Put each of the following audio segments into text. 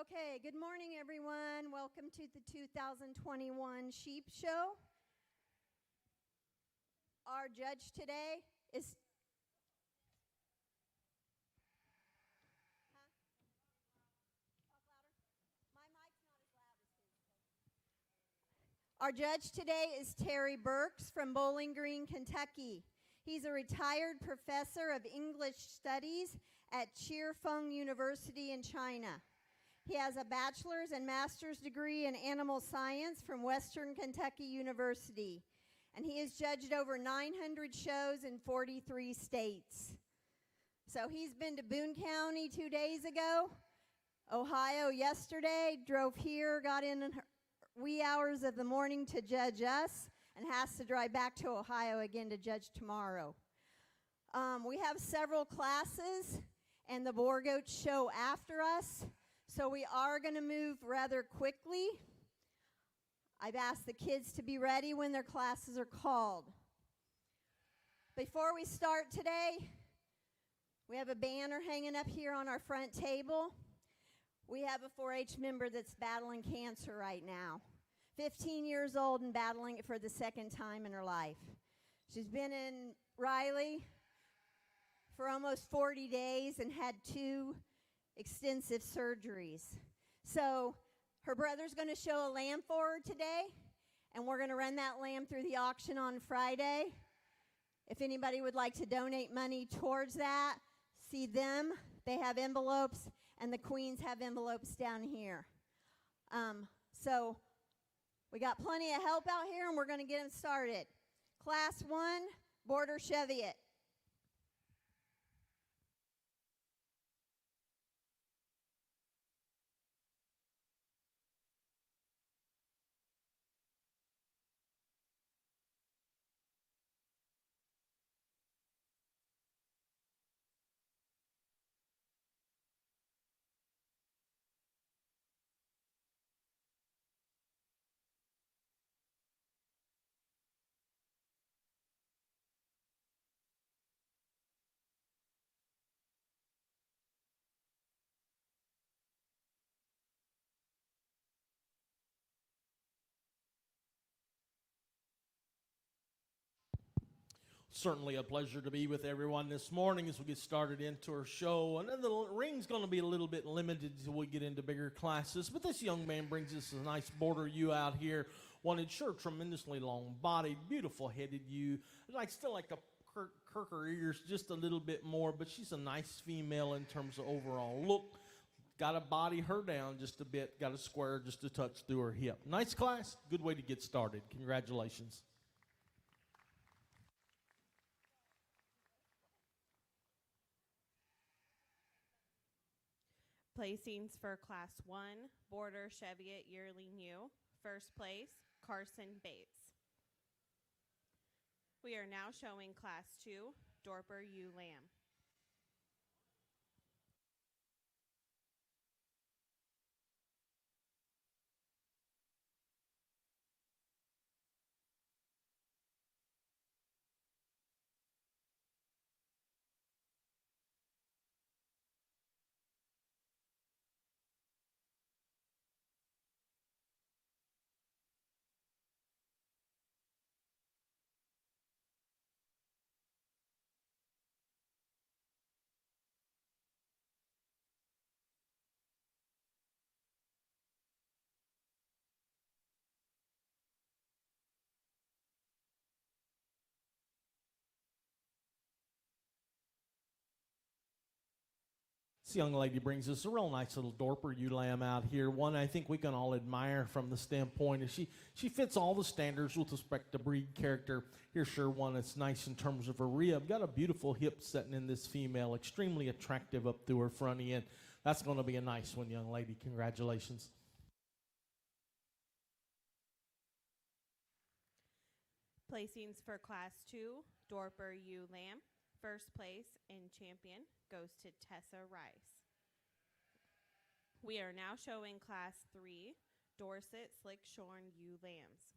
Okay, good morning, everyone. Welcome to the 2021 Sheep Show. Our judge today is... Huh? Talk louder. My mic's not as loud as his. Our judge today is Terry Burks from Bowling Green, Kentucky. He's a retired professor of English studies at Cheerfeng University in China. He has a bachelor's and master's degree in animal science from Western Kentucky University, and he has judged over 900 shows in 43 states. So he's been to Boone County 2 days ago, Ohio yesterday, drove here, got in wee hours of the morning to judge us, and has to drive back to Ohio again to judge tomorrow. We have several classes and the Boer Goats show after us. So we are going to move rather quickly. I've asked the kids to be ready when their classes are called. Before we start today, we have a banner hanging up here on our front table. We have a 4-H member that's battling cancer right now. 15 years old and battling it for the second time in her life. She's been in Riley for almost 40 days and had 2 extensive surgeries. So her brother's going to show a lamb for her today, and we're going to run that lamb through the auction on Friday. If anybody would like to donate money towards that, see them. They have envelopes, and the queens have envelopes down here. So we got plenty of help out here, and we're going to get them started. Class 1, Border Cheviot. Certainly a pleasure to be with everyone this morning as we get started into our show. And then the ring's going to be a little bit limited until we get into bigger classes. But this young man brings us a nice border ewe out here. One in sure tremendously long-bodied, beautiful-headed ewe. I still like to kirk her ears just a little bit more, but she's a nice female in terms of overall look. Got to body her down just a bit. Got to square her just a touch through her hip. Nice class. Good way to get started. Congratulations. Placings for Class 1, Border Cheviot Yearling Ewe. First place, Carson Bates. We are now showing Class 2, Dorper Ewe Lamb. This young lady brings us a real nice little Dorper ewe lamb out here. One I think we can all admire from the standpoint of she fits all the standards with respect to breed character. Here's sure one that's nice in terms of her rib. Got a beautiful hip setting in this female, extremely attractive up through her front end. That's going to be a nice one, young lady. Congratulations. Placings for Class 2, Dorper Ewe Lamb. First place and champion goes to Tessa Rice. We are now showing Class 3, Dorset Slick Shorn Ewe Lambs.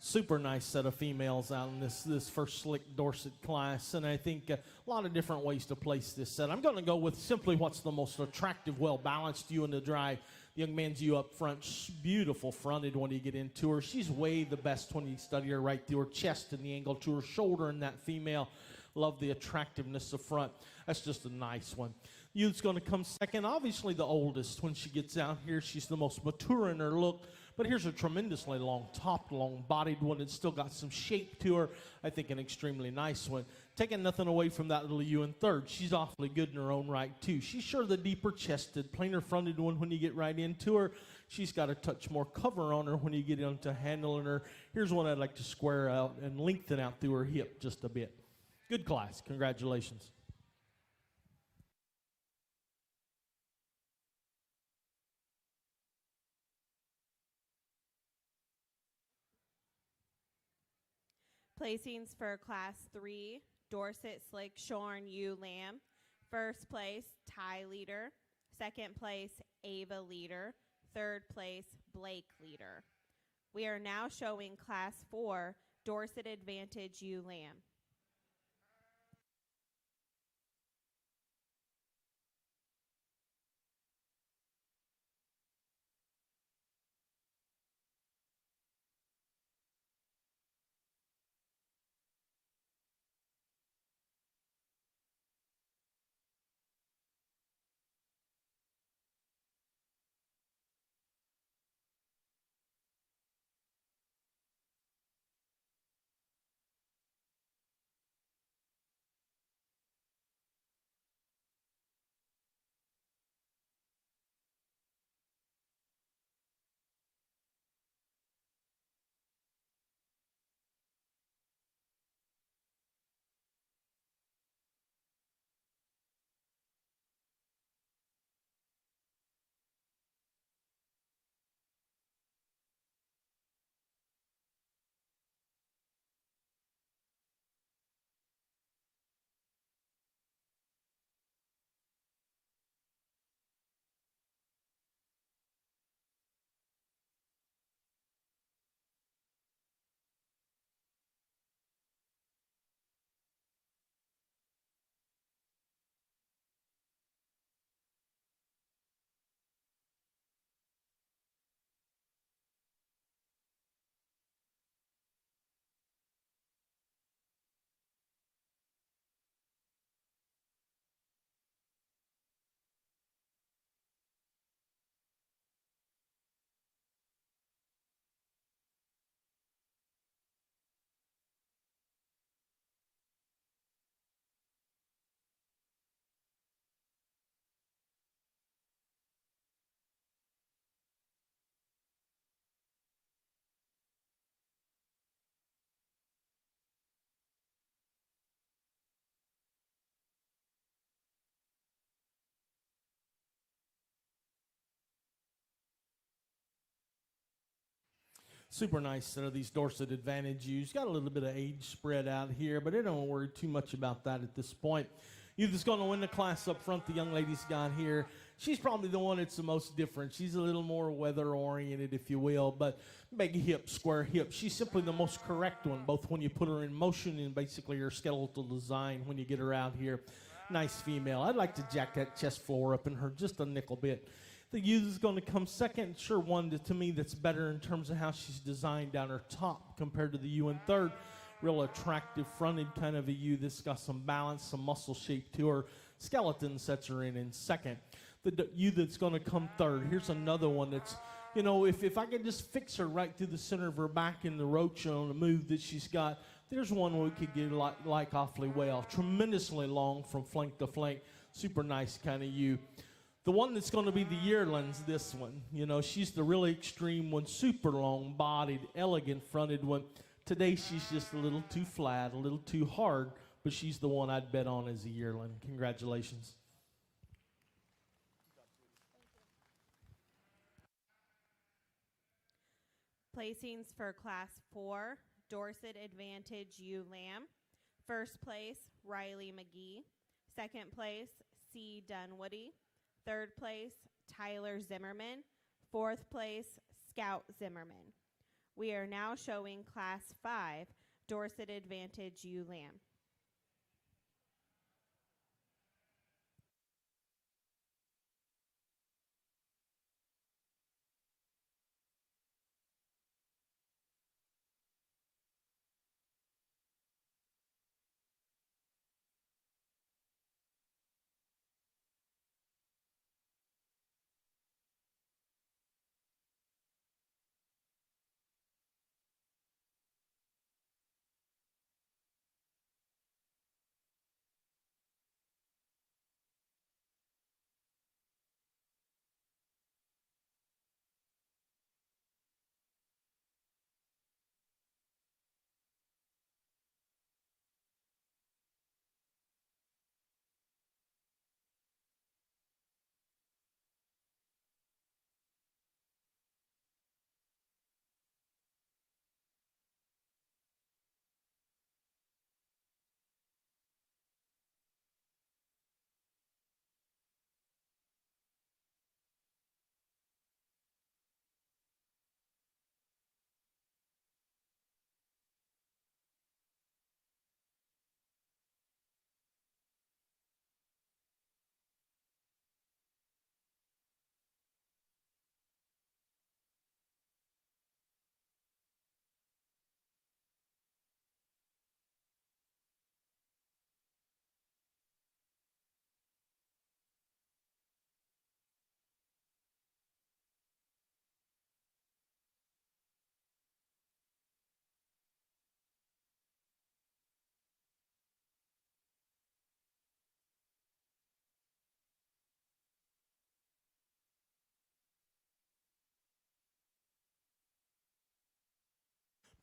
Super nice set of females out in this first slick Dorset class, and I think a lot of different ways to place this set. I'm going to go with simply what's the most attractive, well-balanced ewe in the drive. The young man's ewe up front, beautiful fronted when you get into her. She's way the best when you study her right through her chest and the angle to her shoulder in that female. Love the attractiveness of front. That's just a nice one. Ewe's going to come second, obviously the oldest. When she gets out here, she's the most mature in her look. But here's a tremendously long-topped, long-bodied one. It's still got some shape to her. I think an extremely nice one. Taking nothing away from that little ewe in third. She's awfully good in her own right, too. She's sure the deeper-chested, plainer-fronted one when you get right into her. She's got a touch more cover on her when you get into handling her. Here's one I'd like to square out and lengthen out through her hip just a bit. Good class. Congratulations. Placings for Class 3, Dorset Slick Shorn Ewe Lamb. First place, Ty Leader. Second place, Ava Leader. Third place, Blake Leader. We are now showing Class 4, Dorset Advantage Ewe Lamb. Super nice set of these Dorset Advantage ewes. Got a little bit of age spread out here, but I don't worry too much about that at this point. Ewe that's going to win the class up front, the young lady's got here. She's probably the one that's the most different. She's a little more weather-oriented, if you will, but big hip, square hip. She's simply the most correct one, both when you put her in motion and basically her skeletal design when you get her out here. Nice female. I'd like to jack that chest floor up in her just a nickel bit. The ewe is going to come second. Sure, one to me that's better in terms of how she's designed down her top compared to the ewe in third. Real attractive fronted kind of a ewe that's got some balance, some muscle shape to her. Skeleton sets her in second. The ewe that's going to come third. Here's another one that's, you know, if I could just fix her right through the center of her back in the roach on the move that she's got, there's one we could get like awfully well. Tremendously long from flank to flank. Super nice kind of ewe. The one that's going to be the yearling's this one. You know, she's the really extreme one, super long-bodied, elegant-fronted one. Today, she's just a little too flat, a little too hard, but she's the one I'd bet on as a yearling. Congratulations. Placings for Class 4, Dorset Advantage Ewe Lamb. First place, Riley McGee. Second place, C. Dunwoody. Third place, Tyler Zimmerman. Fourth place, Scout Zimmerman. We are now showing Class 5, Dorset Advantage ewe lamb.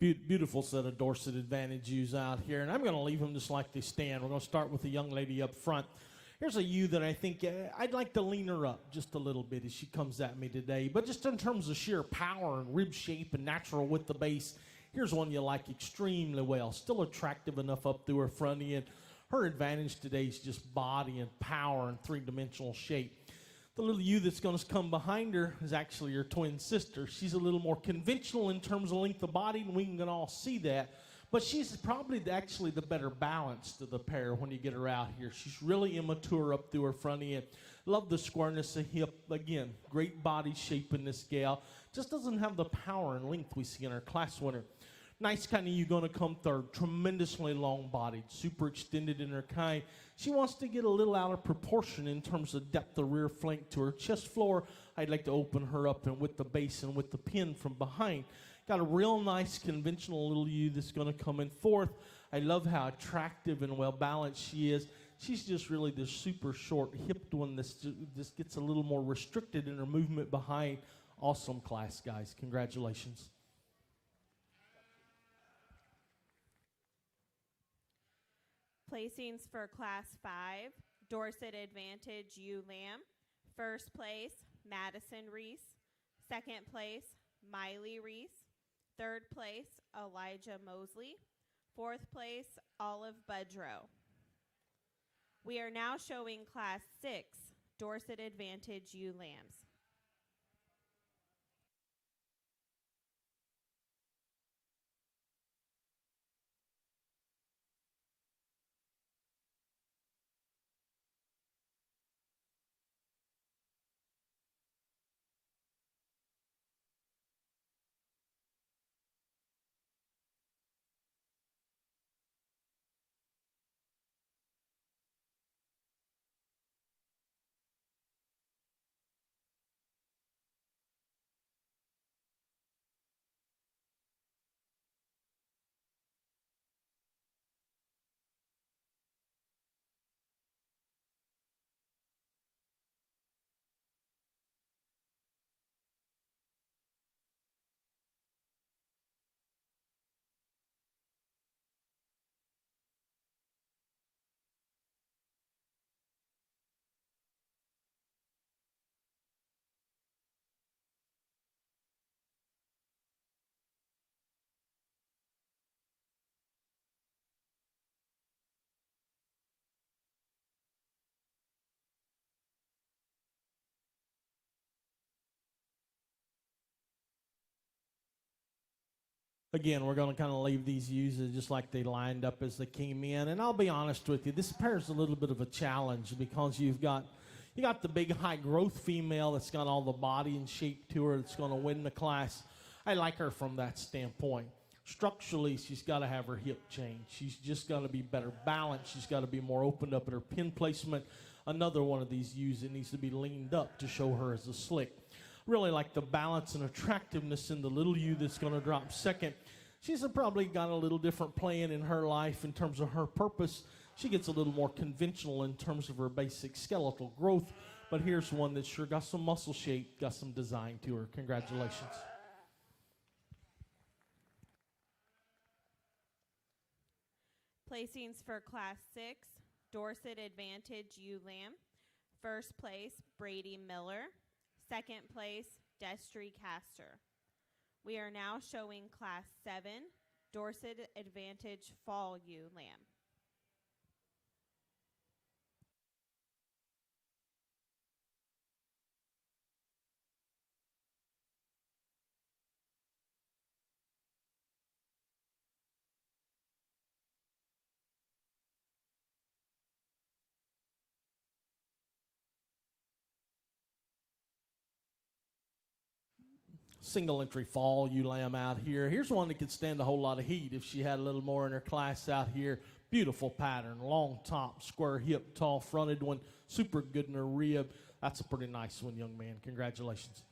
Beautiful set of Dorset Advantage ewes out here, and I'm going to leave them just like they stand. We're going to start with the young lady up front. Here's a ewe that I think I'd like to lean her up just a little bit as she comes at me today. But just in terms of sheer power and rib shape and natural width the base, here's one you like extremely well. Still attractive enough up through her front end. Her advantage today is just body and power and three-dimensional shape. The little ewe that's going to come behind her is actually her twin sister. She's a little more conventional in terms of length of body, and we can all see that. But she's probably actually the better balance to the pair when you get her out here. She's really immature up through her front end. Love the squareness of hip. Again, great body shape in this gal. Just doesn't have the power and length we see in our class winner. Nice kind of ewe going to come third. Tremendously long-bodied, super extended in her kind. She wants to get a little out of proportion in terms of depth of rear flank to her chest floor. I'd like to open her up and with the base and with the pin from behind. Got a real nice conventional little ewe that's going to come in fourth. I love how attractive and well-balanced she is. She's just really this super short, hipped one that just gets a little more restricted in her movement behind. Awesome class, guys. Congratulations. Placings for Class 5, Dorset Advantage ewe lamb. First place, Madison Reese. Second place, Miley Reese. Third place, Elijah Mosley. Fourth place, Olive Budrow. We are now showing Class 6, Dorset Advantage ewe lambs. Again, we're going to kind of leave these ewes just like they lined up as they came in. And I'll be honest with you, this pair's a little bit of a challenge because you got the big high growth female that's got all the body and shape to her that's going to win the class. I like her from that standpoint. Structurally, she's got to have her hip changed. She's just got to be better balanced. She's got to be more opened up at her pin placement. Another one of these ewes that needs to be leaned up to show her as a slick. Really like the balance and attractiveness in the little ewe that's going to drop second. She's probably got a little different plan in her life in terms of her purpose. She gets a little more conventional in terms of her basic skeletal growth, but here's one that's sure got some muscle shape, got some design to her. Congratulations. Placings for Class 6, Dorset Advantage ewe lamb. First place, Brady Miller. Second place, Destry Castor. We are now showing Class 7, Dorset Advantage fall ewe lamb. Single entry fall ewe lamb out here. Here's one that could stand a whole lot of heat if she had a little more in her class out here. Beautiful pattern, long top, square hip, tall fronted one, super good in her rib. That's a pretty nice one, young man. Congratulations.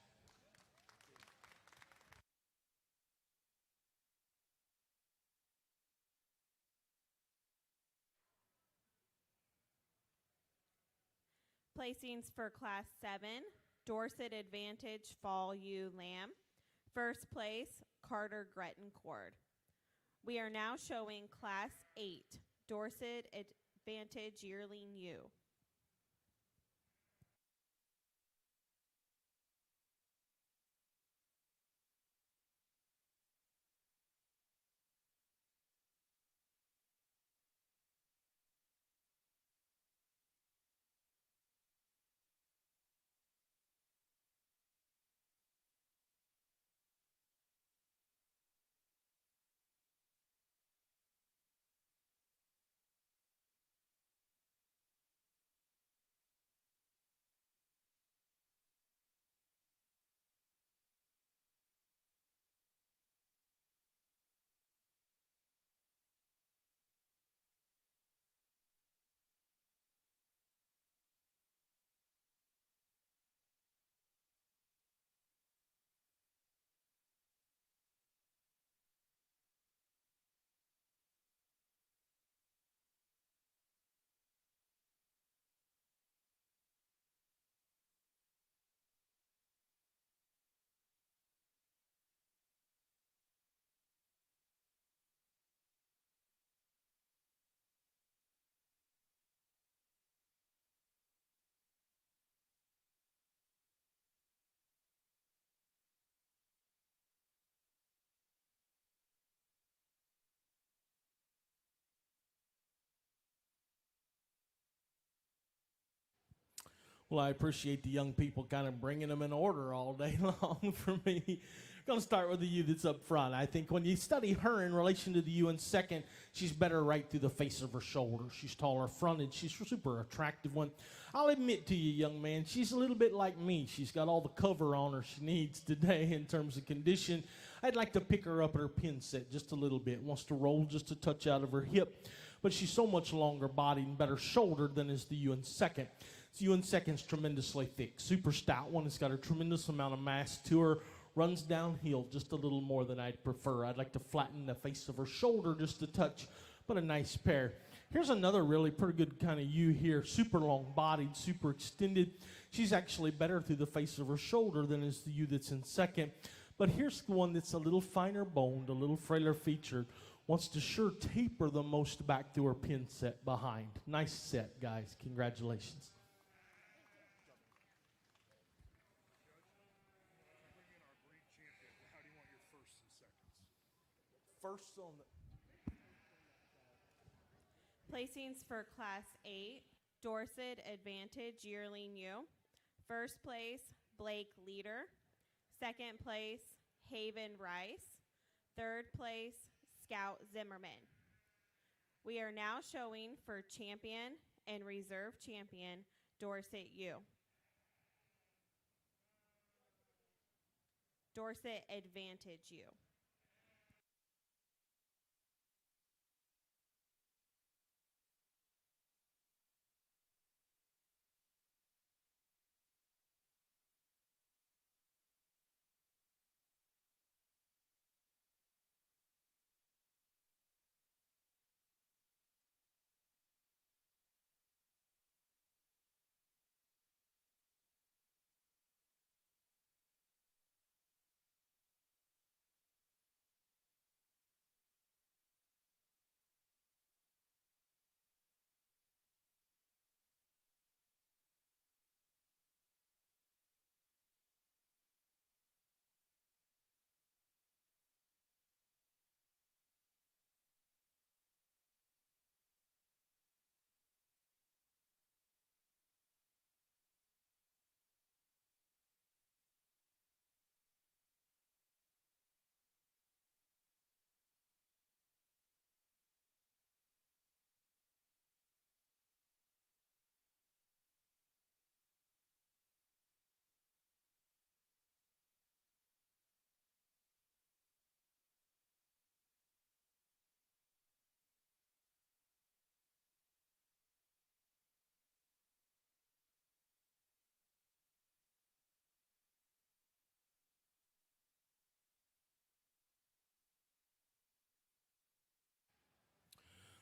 Placings for Class 7, Dorset Advantage fall ewe lamb. First place, Carter Grettencord. We are now showing Class 8, Dorset Advantage yearling ewe. Well, I appreciate the young people kind of bringing them in order all day long for me. Going to start with the ewe that's up front. I think when you study her in relation to the ewe in second, she's better right through the face of her shoulder. She's taller fronted. She's a super attractive one. I'll admit to you, young man, she's a little bit like me. She's got all the cover on her she needs today in terms of condition. I'd like to pick her up at her pin set just a little bit. Wants to roll just a touch out of her hip, but she's so much longer bodied and better shouldered than is the ewe in second. The ewe in second's tremendously thick, super stout one. It's got a tremendous amount of mass to her. Runs downhill just a little more than I'd prefer. I'd like to flatten the face of her shoulder just a touch, but a nice pair. Here's another really pretty good kind of ewe here, super long-bodied, super extended. She's actually better through the face of her shoulder than is the ewe that's in second. But here's the one that's a little finer boned, a little frailer featured. Wants to sure taper the most back through her pin set behind. Nice set, guys. Congratulations. First on the Placings for Class 8, Dorset Advantage yearling ewe. First place, Blake Leader. Second place, Haven Rice. Third place, Scout Zimmerman. We are now showing for champion and reserve champion, Dorset U. Dorset Advantage U.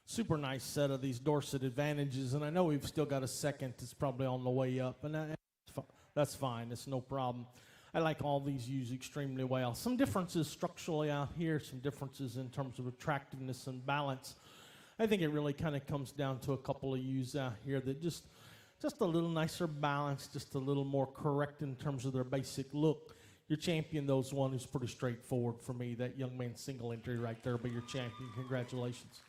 Super nice set of these Dorset Advantages, and I know we've still got a second that's probably on the way up, and that's fine. It's no problem. I like all these ewes extremely well. Some differences structurally out here, some differences in terms of attractiveness and balance. I think it really kind of comes down to a couple of ewes out here that just a little nicer balance, just a little more correct in terms of their basic look. Your champion, though, is one who's pretty straightforward for me. That young man's single entry right there, but your champion. Congratulations.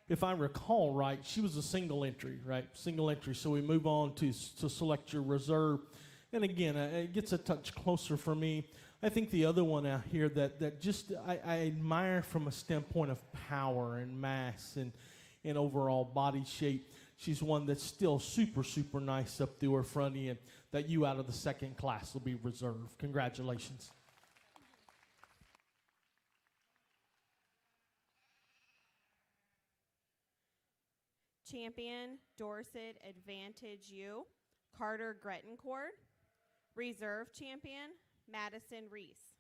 If I recall right, she was a single entry, right? Single entry. So we move on to select your reserve. And again, it gets a touch closer for me. I think the other one out here that just I admire from a standpoint of power and mass and overall body shape. She's one that's still super, super nice up through her front end. That you out of the second class will be reserved. Congratulations. Champion, Dorset Advantage U, Carter Grettencourt. Reserve champion, Madison Reese.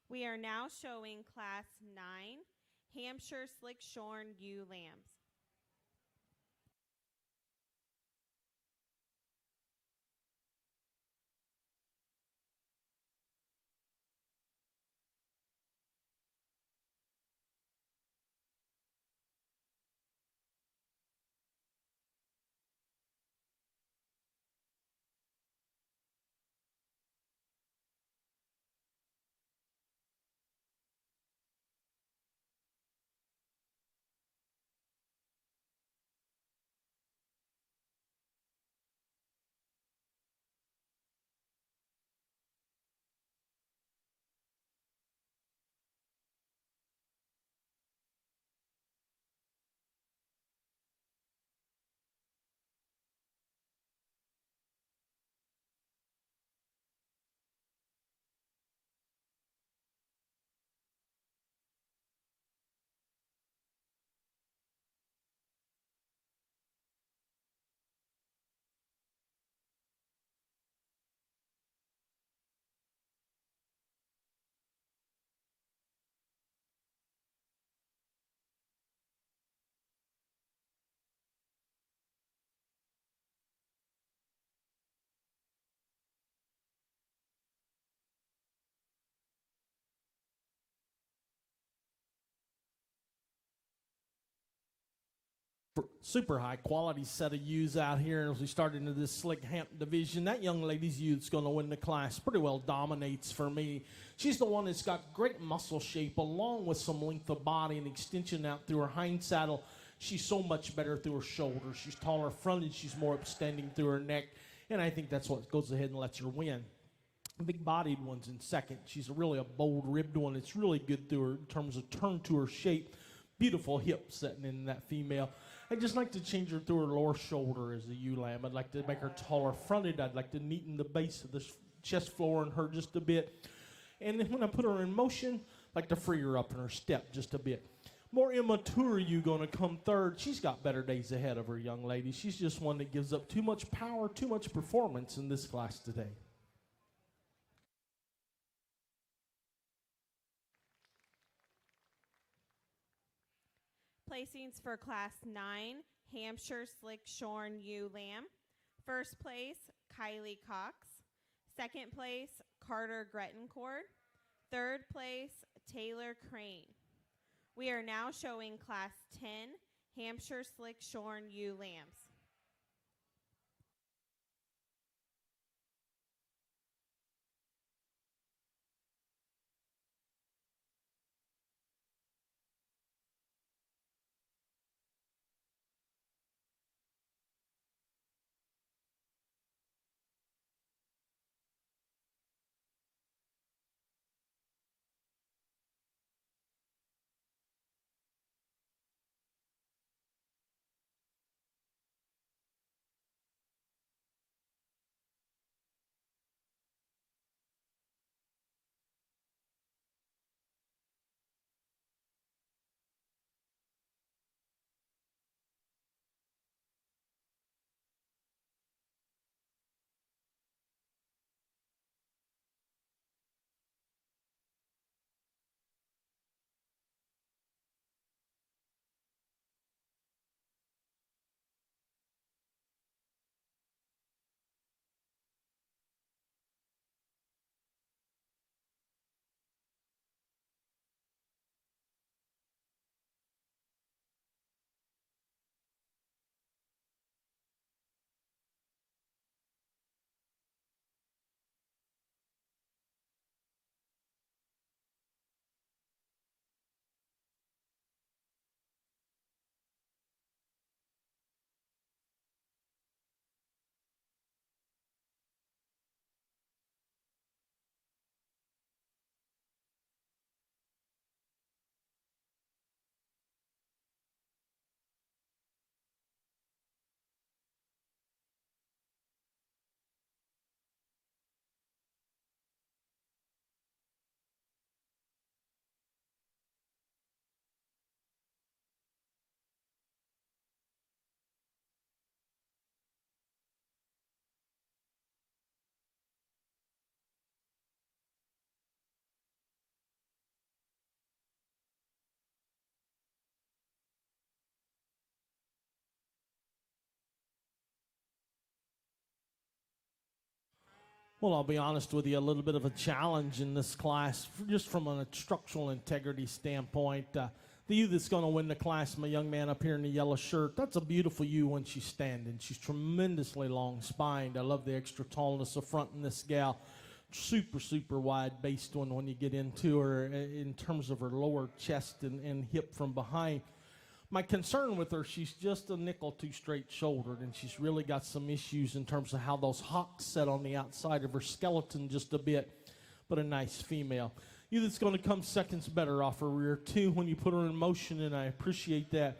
We are now showing Class 9, Hampshire Slick Shorn ewe lambs. super high quality set of ewes out here. And as we start into this slick Hamp division, that young lady's ewe that's going to win the class pretty well dominates for me. She's the one that's got great muscle shape along with some length of body and extension out through her hind saddle. She's so much better through her shoulders. She's taller fronted. She's more upstanding through her neck. And I think that's what goes ahead and lets her win. Big-bodied one's in second. She's really a bold-ribbed one. It's really good through her in terms of turn to her shape. Beautiful hip setting in that female. I'd just like to change her through her lower shoulder as a ewe lamb. I'd like to make her taller fronted. I'd like to neaten the base of the chest floor in her just a bit. And then when I put her in motion, I'd like to free her up in her step just a bit. More immature ewe going to come third. She's got better days ahead of her, young lady. She's just one that gives up too much power, too much performance in this class today. Placings for Class 9, Hampshire Slick Shorn Ewe Lamb. First place, Kylie Cox. Second place, Carter Grettencourt. Third place, Taylor Crane. We are now showing Class 10, Hampshire Slick Shorn Ewe Lambs. Well, I'll be honest with you, a little bit of a challenge in this class, just from a structural integrity standpoint. The ewe that's going to win the class, my young man up here in the yellow shirt, that's a beautiful ewe when she's standing. She's tremendously long-spined. I love the extra tallness of front in this gal. Super, super wide-based one when you get into her in terms of her lower chest and hip from behind. My concern with her, she's just a nickel too straight-shouldered, and she's really got some issues in terms of how those hocks set on the outside of her skeleton just a bit, but a nice female. You that's going to come seconds better off her rear, too, when you put her in motion, and I appreciate that.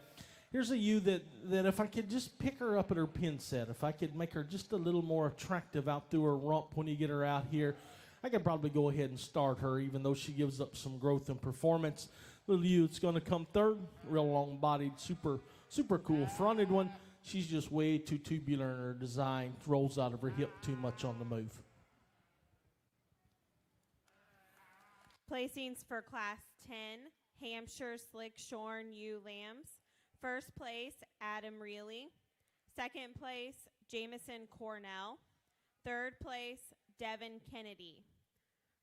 Here's a ewe that if I could just pick her up at her pin set, if I could make her just a little more attractive out through her rump when you get her out here, I could probably go ahead and start her, even though she gives up some growth and performance. Little ewe that's going to come third, real long-bodied, super, super cool fronted one. She's just way too tubular in her design, rolls out of her hip too much on the move. Placings for Class 10, Hampshire Slick Shorn Ewe Lambs. First place, Adam Reilly. Second place, Jamison Cornell. Third place, Devin Kennedy.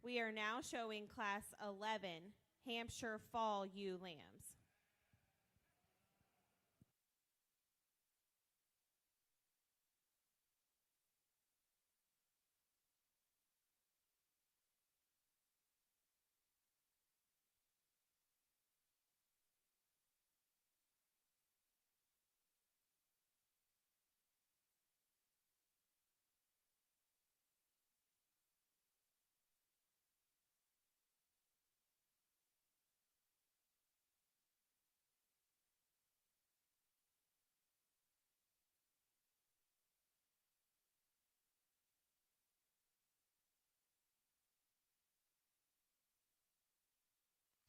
We are now showing Class 11, Hampshire Fall Ewe Lambs.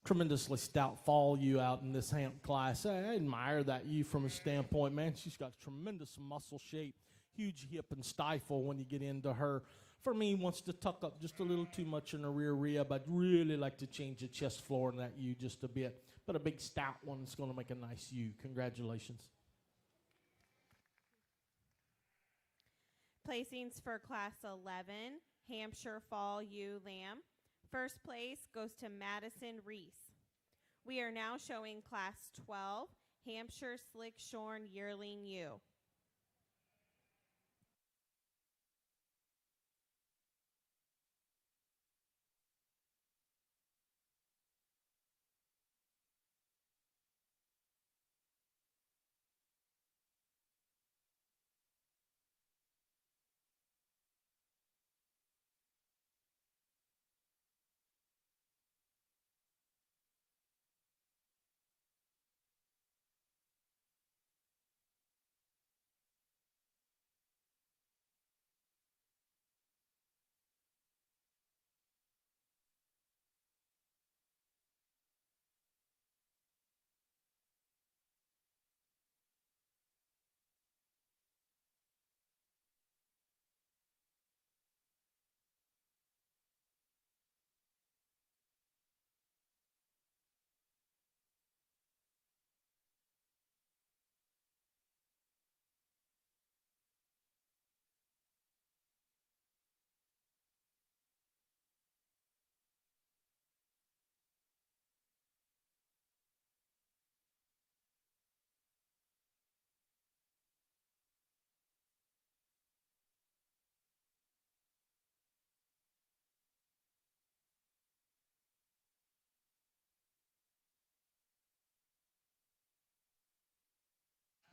tremendously stout fall ewe out in this Hamp class. I admire that ewe from a standpoint, man. She's got tremendous muscle shape, huge hip and stifle when you get into her. For me, wants to tuck up just a little too much in the rear rib. I'd really like to change the chest floor in that ewe just a bit. But a big stout one is going to make a nice ewe. Congratulations. Placings for Class 11, Hampshire Fall Ewe Lamb. First place goes to Madison Reese. We are now showing Class 12, Hampshire Slick Shorn Yearling Ewe.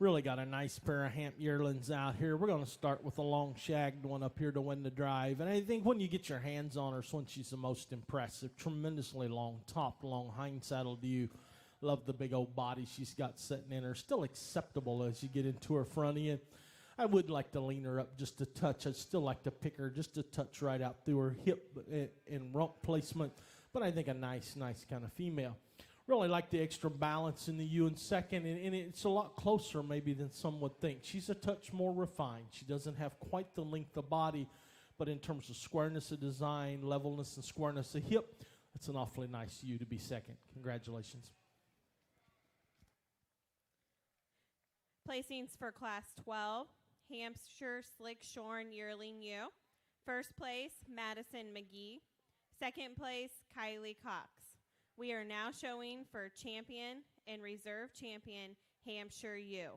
Really got a nice pair of Hamp yearlings out here. We're going to start with a long shagged one up here to win the drive. And I think when you get your hands on her, it's when she's the most impressive. Tremendously long top, long hind saddle ewe. Love the big old body she's got sitting in her. Still acceptable as you get into her front end. I would like to lean her up just a touch. I'd still like to pick her just a touch right out through her hip and rump placement. But I think a nice kind of female. Really like the extra balance in the ewe in second, and it's a lot closer maybe than some would think. She's a touch more refined. She doesn't have quite the length of body, but in terms of squareness of design, levelness and squareness of hip, it's an awfully nice ewe to be second. Congratulations. Placings for Class 12, Hampshire Slick Shorn Yearling Ewe. First place, Madison McGee. Second place, Kylie Cox. We are now showing for champion and reserve champion Hampshire ewe.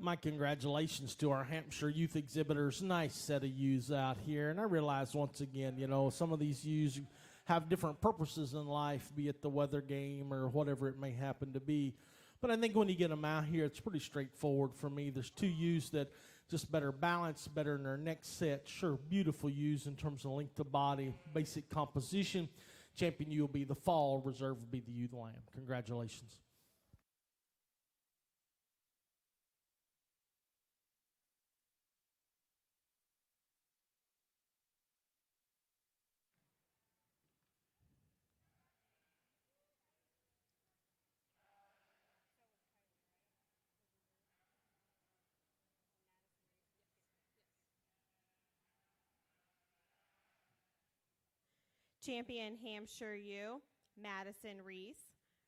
My congratulations to our Hampshire youth exhibitors. Nice set of ewes out here. And I realize once again, you know, some of these ewes have different purposes in life, be it the weather game or whatever it may happen to be. But I think when you get them out here, it's pretty straightforward for me. There's two ewes that just better balance, better in their next set. Sure, beautiful ewes in terms of length of body, basic composition. Champion ewe will be the fall, reserve will be the ewe lamb. Congratulations. Champion Hampshire ewe, Madison Reese.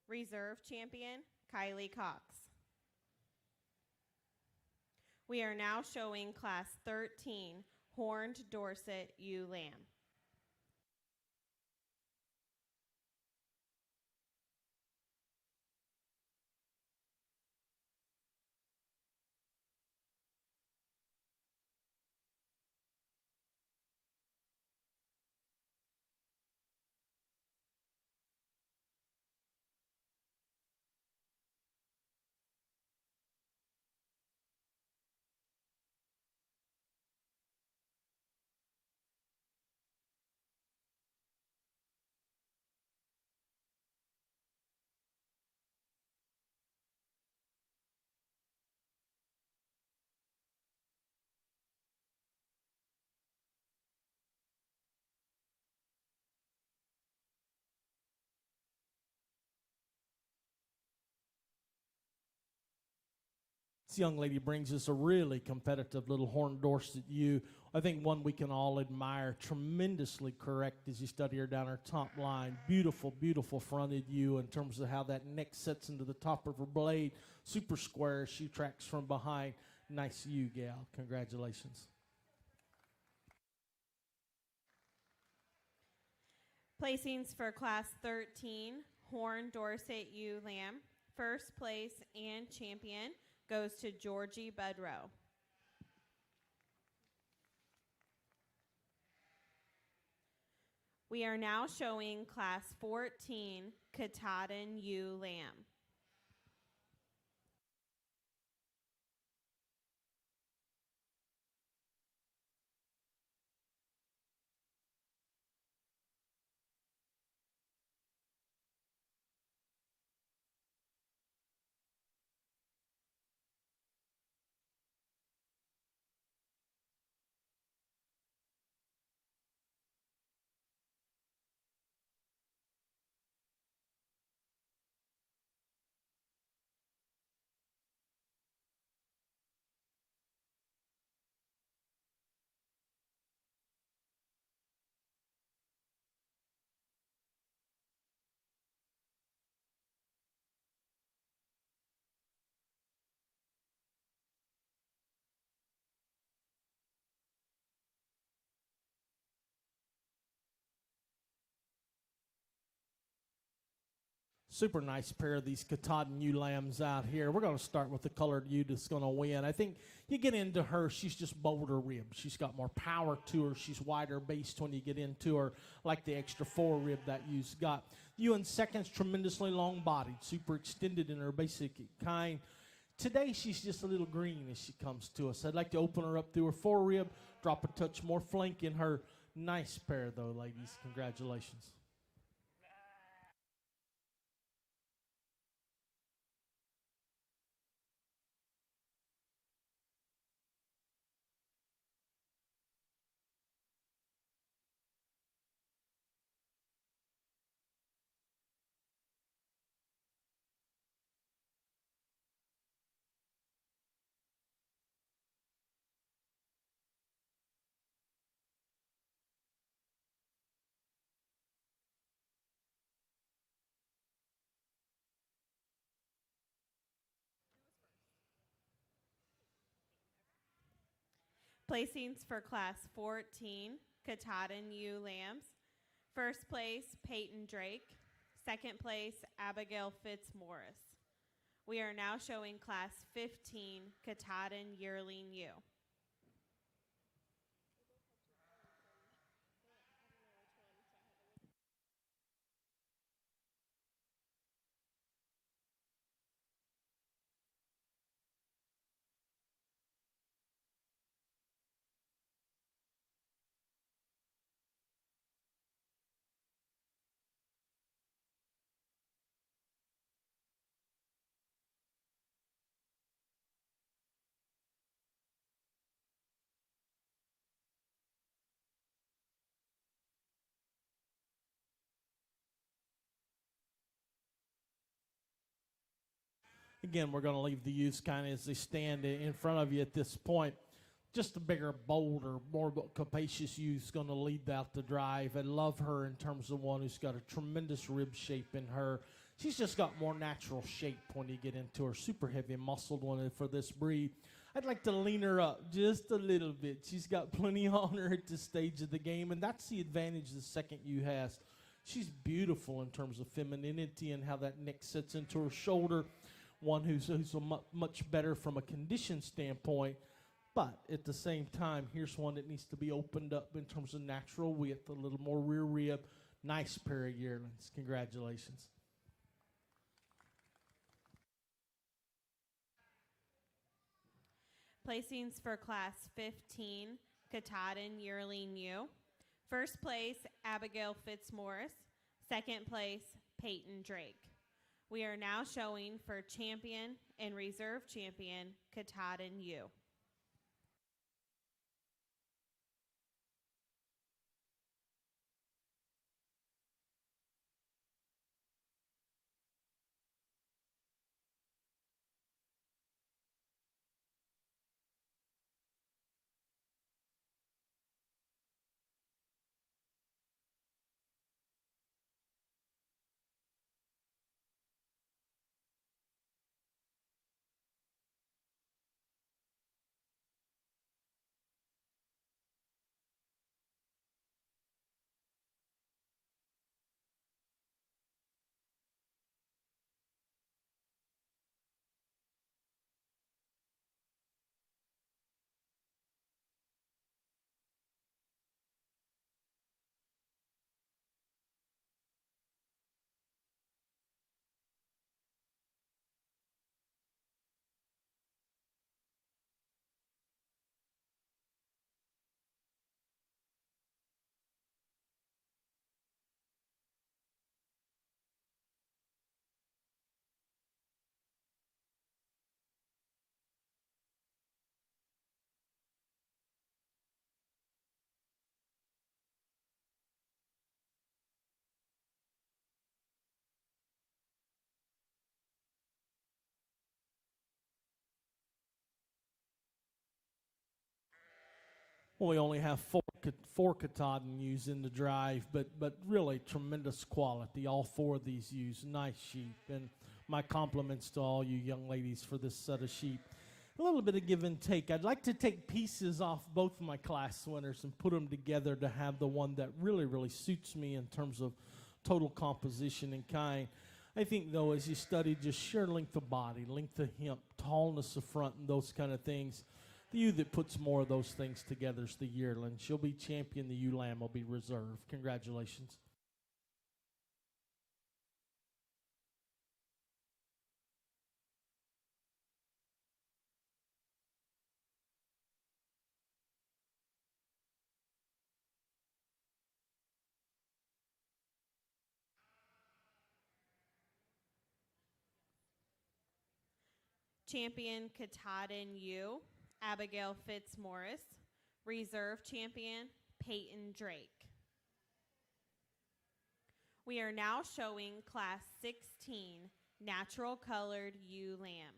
Reserve champion, Kylie Cox. We are now showing class 13, horned Dorset ewe lamb. This young lady brings us a really competitive little horned Dorset ewe. I think one we can all admire. Tremendously correct as you study her down her top line. Beautiful, beautiful fronted ewe in terms of how that neck sets into the top of her blade. Super square. She tracks from behind. Nice ewe, gal. Congratulations. Placings for class 13, horned Dorset ewe lamb. First place and champion goes to Georgie Budrow. We are now showing class 14, Katahdin ewe lamb. Super nice pair of these Katahdin ewe lambs out here. We're going to start with the colored ewe that's going to win. I think you get into her, she's just bolder ribbed. She's got more power to her. She's wider based when you get into her, like the extra forerib that ewe's got. Ewe in second's tremendously long-bodied, super extended in her basic kind. Today, she's just a little green as she comes to us. I'd like to open her up through her forerib, drop a touch more flank in her. Nice pair, though, ladies. Congratulations. Placings for class 14, Katahdin ewe lambs. First place, Peyton Drake. Second place, Abigail Fitzmaurice. We are now showing class 15, Katahdin yearling ewe. Again, we're going to leave the ewes kind of as they stand in front of you at this point. Just a bigger, bolder, more capacious ewe's going to lead out the drive. I love her in terms of one who's got a tremendous rib shape in her. She's just got more natural shape when you get into her. Super heavy muscled one for this breed. I'd like to lean her up just a little bit. She's got plenty on her at this stage of the game, and that's the advantage the second ewe has. She's beautiful in terms of femininity and how that neck sits into her shoulder. One who's much better from a condition standpoint. But at the same time, here's one that needs to be opened up in terms of natural width, a little more rear rib. Nice pair of yearlings. Congratulations. Placings for class 15, Katahdin yearling ewe. First place, Abigail Fitzmaurice. Second place, Peyton Drake. We are now showing for champion and reserve champion, Katahdin ewe. Well, we only have four Katahdin ewes in the drive, but really tremendous quality. All four of these ewes, nice sheep, and my compliments to all you young ladies for this set of sheep. A little bit of give and take. I'd like to take pieces off both of my class winners and put them together to have the one that really suits me in terms of total composition and kind. I think, though, as you study just sheer length of body, length of hip, tallness of front, and those kind of things, the ewe that puts more of those things together is the yearling. She'll be champion. The ewe lamb will be reserve. Congratulations. Champion, Katahdin ewe, Abigail Fitzmaurice. Reserve champion, Peyton Drake. We are now showing class 16, natural colored ewe lamb.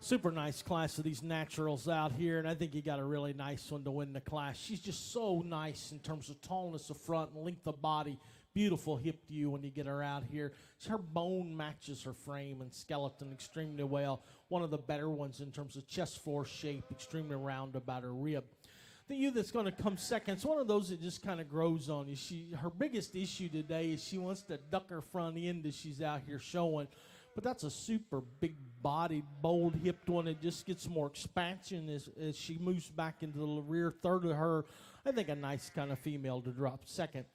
Super nice class of these naturals out here, and I think you got a really nice one to win the class. She's just so nice in terms of tallness of front and length of body. Beautiful hip to you when you get her out here. Her bone matches her frame and skeleton extremely well. One of the better ones in terms of chest floor shape, extremely round about her rib. The ewe that's going to come second, it's one of those that just kind of grows on you. Her biggest issue today is she wants to duck her front end as she's out here showing. But that's a super big-bodied, bold-hipped one. It just gets more expansion as she moves back into the rear third of her. I think a nice kind of female to drop second.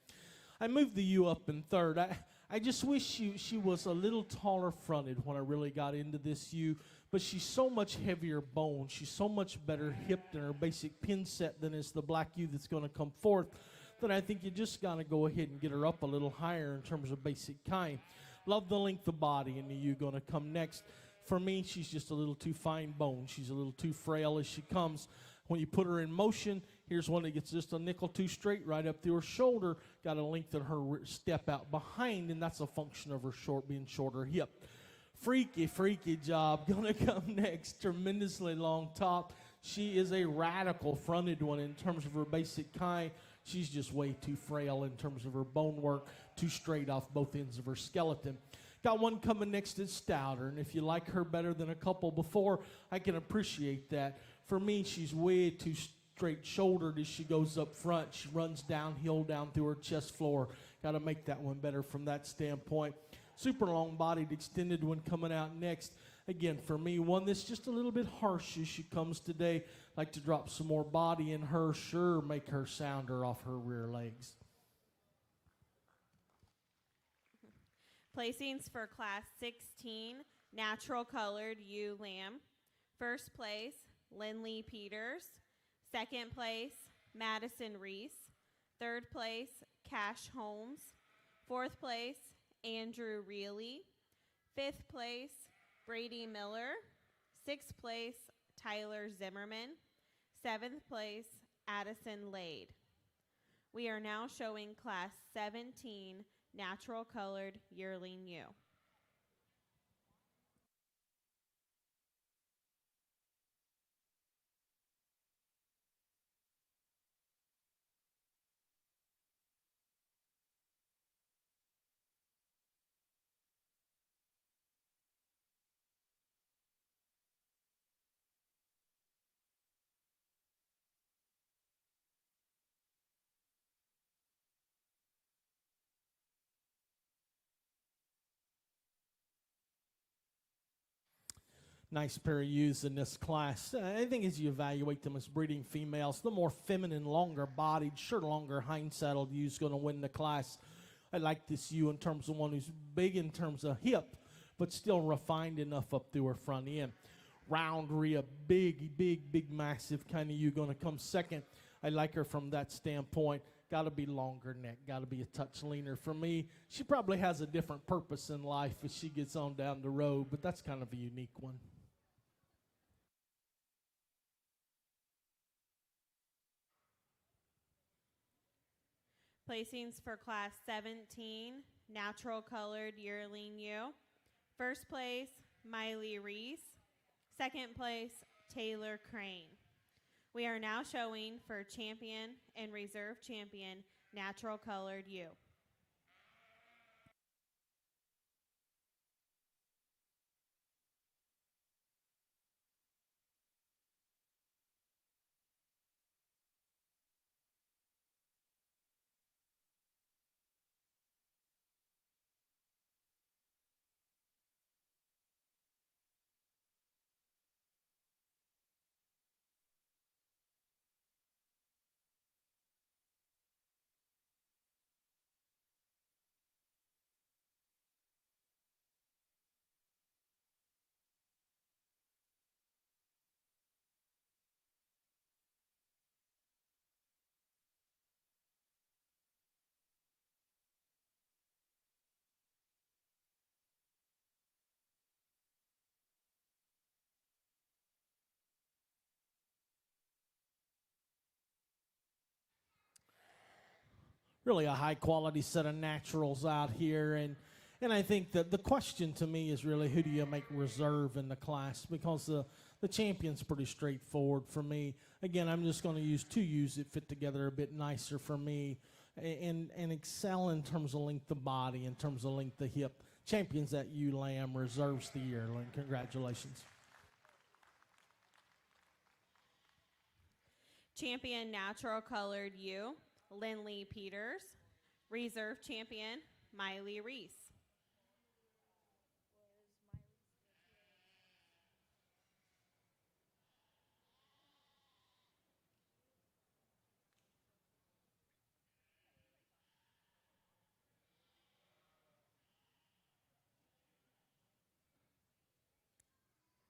I moved the ewe up in third. I just wish she was a little taller fronted when I really got into this ewe, but she's so much heavier bone. She's so much better hipped in her basic pin set than is the black ewe that's going to come forth, that I think you just got to go ahead and get her up a little higher in terms of basic kind. Love the length of body in the ewe going to come next. For me, she's just a little too fine bone. She's a little too frail as she comes. When you put her in motion, here's one that gets just a nickel too straight right up through her shoulder. Got to lengthen her step out behind, and that's a function of her being shorter hip. Freaky job going to come next. Tremendously long top. She is a radical fronted one in terms of her basic kind. She's just way too frail in terms of her bone work, too straight off both ends of her skeleton. Got one coming next that's stouter, and if you like her better than a couple before, I can appreciate that. For me, she's way too straight-shouldered as she goes up front. She runs downhill down through her chest floor. Got to make that one better from that standpoint. Super long-bodied, extended one coming out next. Again, for me, one that's just a little bit harsh as she comes today. Like to drop some more body in her, sure, make her sounder off her rear legs. Placings for Class 16, natural colored ewe lamb. First place, Lindley Peters. Second place, Madison Reese. Third place, Cash Holmes. Fourth place, Andrew Reilly. Fifth place, Brady Miller. Sixth place, Tyler Zimmerman. Seventh place, Addison Lade. We are now showing Class 17, natural colored yearling ewe. Nice pair of ewes in this class. I think as you evaluate them as breeding females, the more feminine, longer-bodied, sure longer hind-saddled ewe is going to win the class. I like this ewe in terms of one who's big in terms of hip, but still refined enough up through her front end. Round rib, big, massive kind of ewe going to come second. I like her from that standpoint. Got to be longer neck, got to be a touch leaner. For me, she probably has a different purpose in life as she gets on down the road, but that's kind of a unique one. Placings for Class 17, natural colored yearling ewe. First place, Miley Reese. Second place, Taylor Crane. We are now showing for champion and reserve champion, natural colored ewe. Really a high-quality set of naturals out here, and I think that the question to me is really who do you make reserve in the class, because The champion's pretty straightforward for me. Again, I'm just going to use two ewes that fit together a bit nicer for me and excel in terms of length of body, in terms of length of hip. Champion's that ewe lamb, reserves the yearling. Congratulations. Champion natural colored ewe, Lindley Peters. Reserve champion, Miley Reese.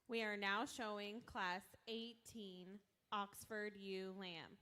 We are now showing class 18, Oxford ewe lamb.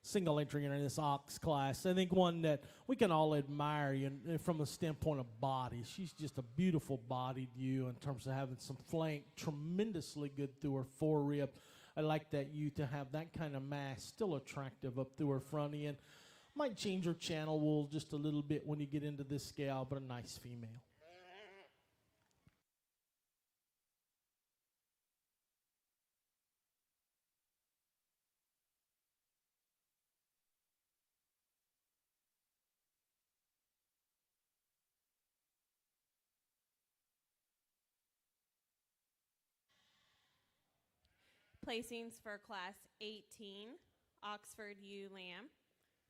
Single entry in this ox class. I think one that we can all admire from a standpoint of body. She's just a beautiful bodied ewe in terms of having some flank, tremendously good through her forerib. I like that ewe to have that kind of mass, still attractive up through her front end. Might change her channel wool just a little bit when you get into this scale, but a nice female. Placings for class 18, Oxford ewe lamb.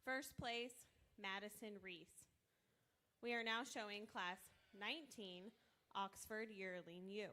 First place, Madison Reese. We are now showing class 19, Oxford yearling ewe.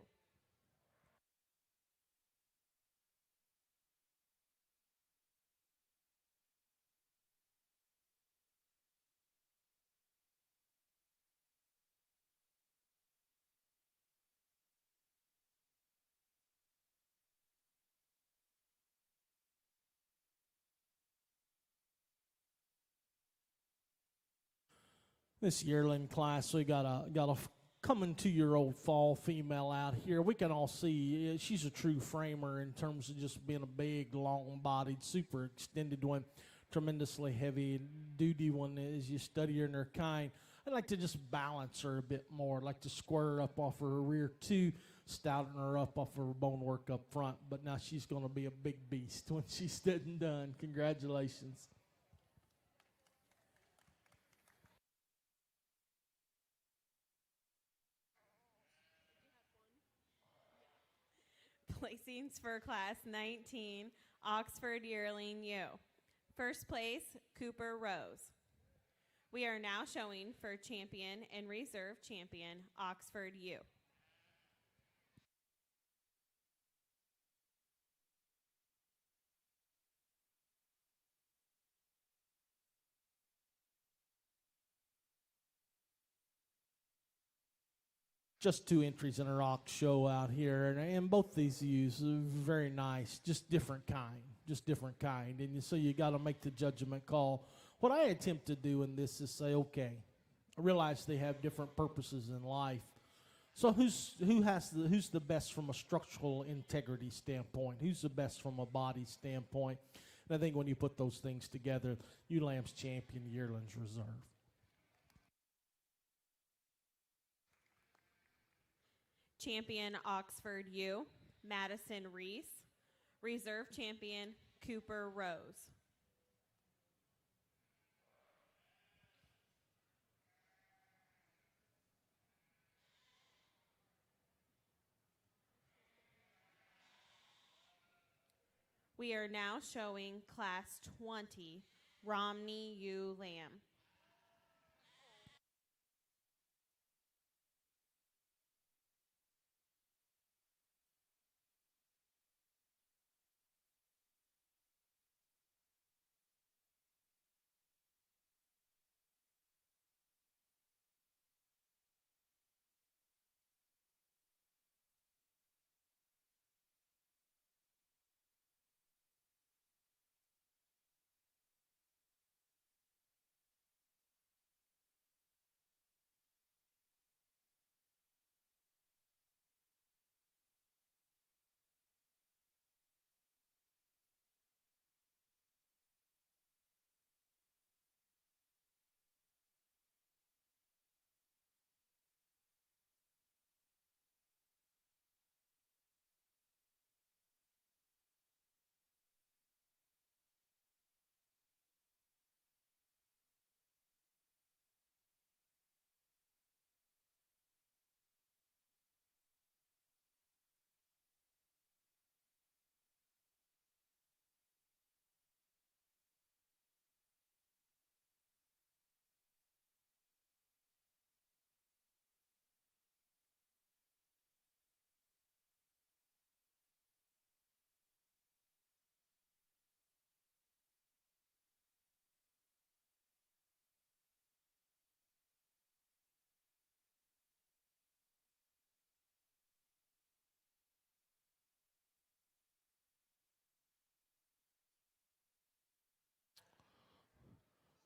This yearling class, we got a coming 2-year-old fall female out here. We can all see she's a true framer in terms of just being a big, long-bodied, super extended one, tremendously heavy duty one as you study her in her kind. I'd like to just balance her a bit more. I'd like to square her up off her rear too, stouten her up off her bone work up front. But now she's going to be a big beast when she's said and done. Congratulations. Placings for class 19, Oxford yearling ewe. First place, Cooper Rose. We are now showing for champion and reserve champion, Oxford ewe. Just 2 entries in a rock show out here, and both these ewes are very nice, just different kind, and so you got to make the judgment call. What I attempt to do in this is say, okay, I realize they have different purposes in life, so who's the best from a structural integrity standpoint? Who's the best from a body standpoint? And I think when you put those things together, ewe lamb's champion, yearling's reserve. Champion Oxford ewe, Madison Reese. Reserve champion, Cooper Rose. We are now showing class 20, Romney ewe lamb.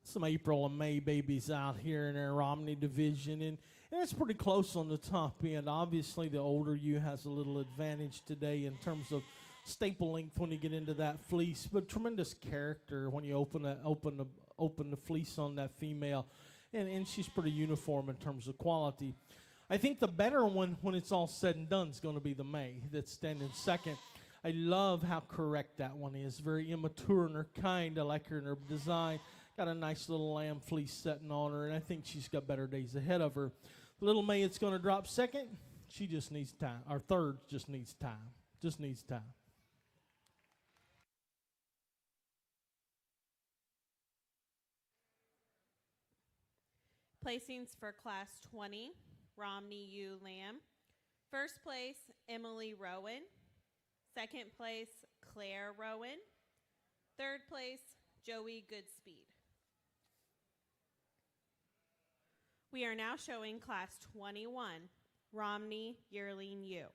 some April and May babies out here in our Romney division, and it's pretty close on the top end. Obviously, the older ewe has a little advantage today in terms of staple length when you get into that fleece, but tremendous character when you open the fleece on that female, and she's pretty uniform in terms of quality. I think the better one, when it's all said and done, is going to be the May that's standing second. I love how correct that one is. Very immature in her kind. I like her in her design. Got a nice little lamb fleece setting on her, and I think she's got better days ahead of her. The little May that's going to drop second, she just needs time. Our third just needs time. Just needs time. Placings for Class 20, Romney ewe lamb. First place, Emily Rowan. Second place, Claire Rowan. Third place, Joey Goodspeed. We are now showing Class 21, Romney yearling ewe.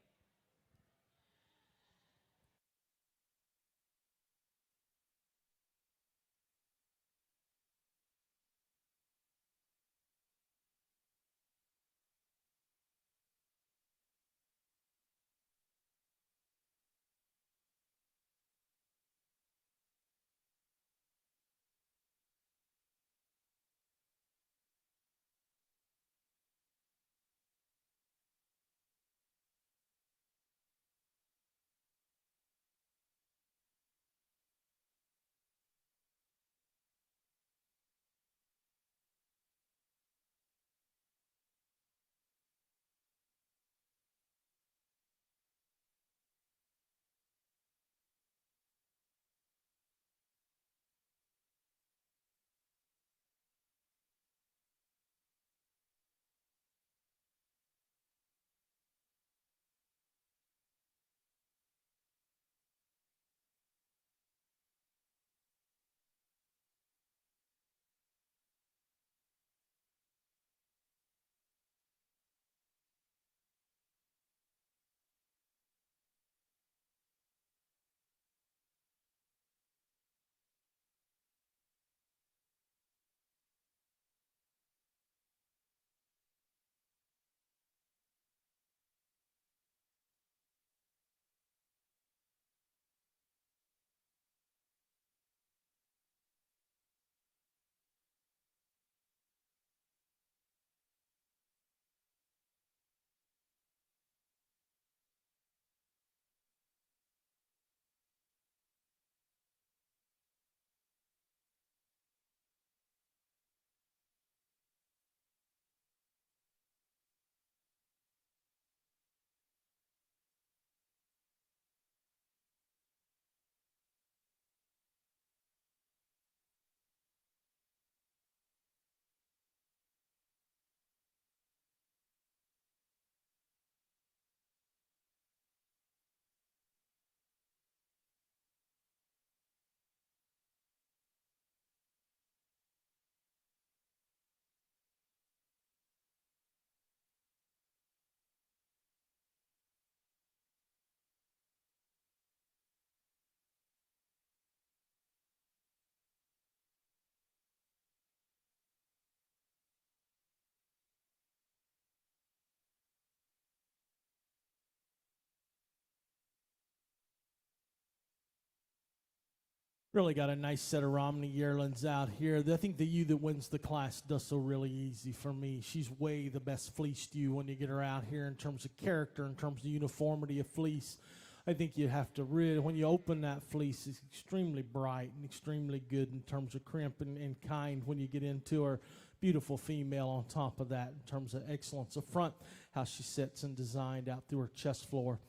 Really got a nice set of Romney yearlings out here. I think the ewe that wins the class does so really easy for me. She's way the best fleeced ewe when you get her out here in terms of character, in terms of uniformity of fleece. I think you have to really, when you open that fleece, it's extremely bright and extremely good in terms of crimp and kind when you get into her. Beautiful female on top of that in terms of excellence of front, how she sits and designed out through her chest floor.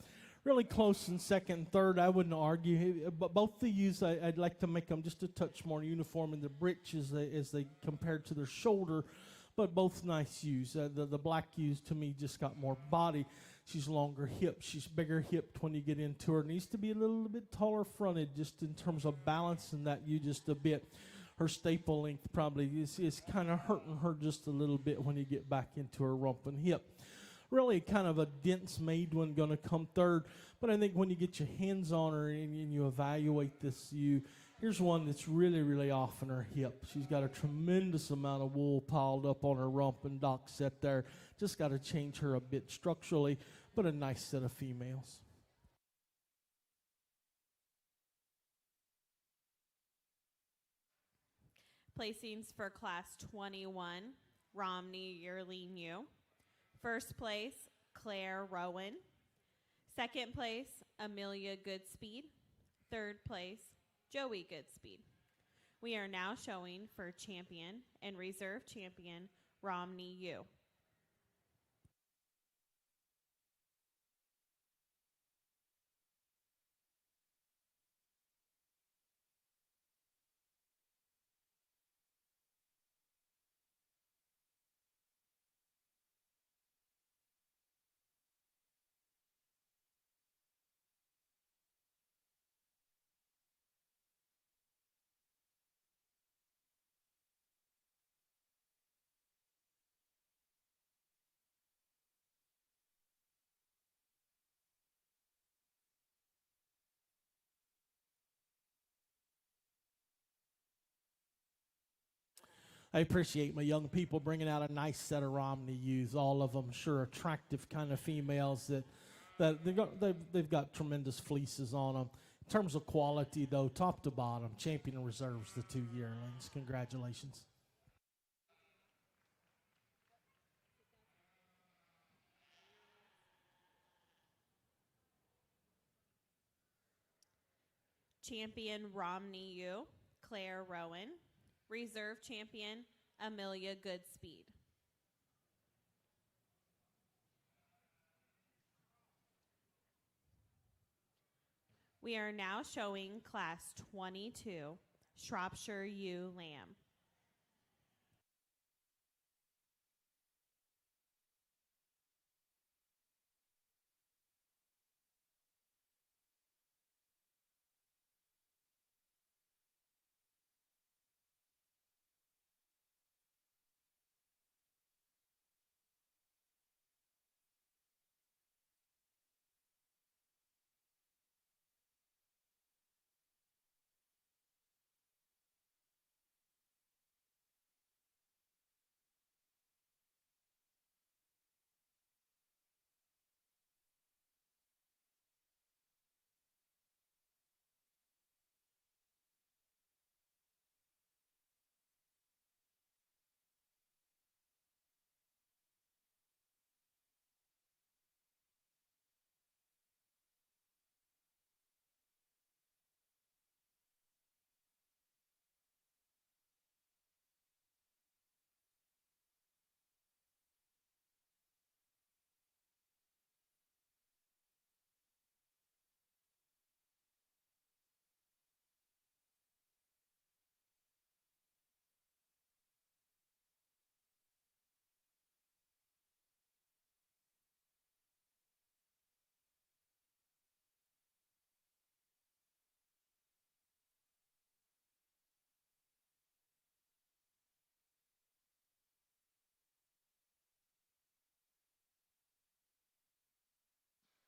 Really close in second and third, I wouldn't argue. But both the ewes, I'd like to make them just a touch more uniform in the breech as they compared to their shoulder. But both nice ewes. The black ewes, to me, just got more body. She's longer hips. She's bigger hipped when you get into her. Needs to be a little bit taller fronted just in terms of balancing that ewe just a bit. Her staple length probably is kind of hurting her just a little bit when you get back into her rump and hip. Really kind of a dense made one going to come third. But I think when you get your hands on her and you evaluate this ewe, Here's one that's really, really off in her hip. She's got a tremendous amount of wool piled up on her rump and dock set there. Just got to change her a bit structurally, but a nice set of females. Placings for Class 21, Romney Yearling Ewe. First place, Claire Rowan. Second place, Amelia Goodspeed. Third place, Joey Goodspeed. We are now showing for champion and reserve champion, Romney Ewe. I appreciate my young people bringing out a nice set of Romney ewes. All of them sure attractive kind of females that they've got tremendous fleeces on them. In terms of quality, though, top to bottom, champion reserves the 2 yearlings. Congratulations. Champion Romney Ewe, Claire Rowan. Reserve champion, Amelia Goodspeed. We are now showing Class 22, Shropshire Ewe Lamb.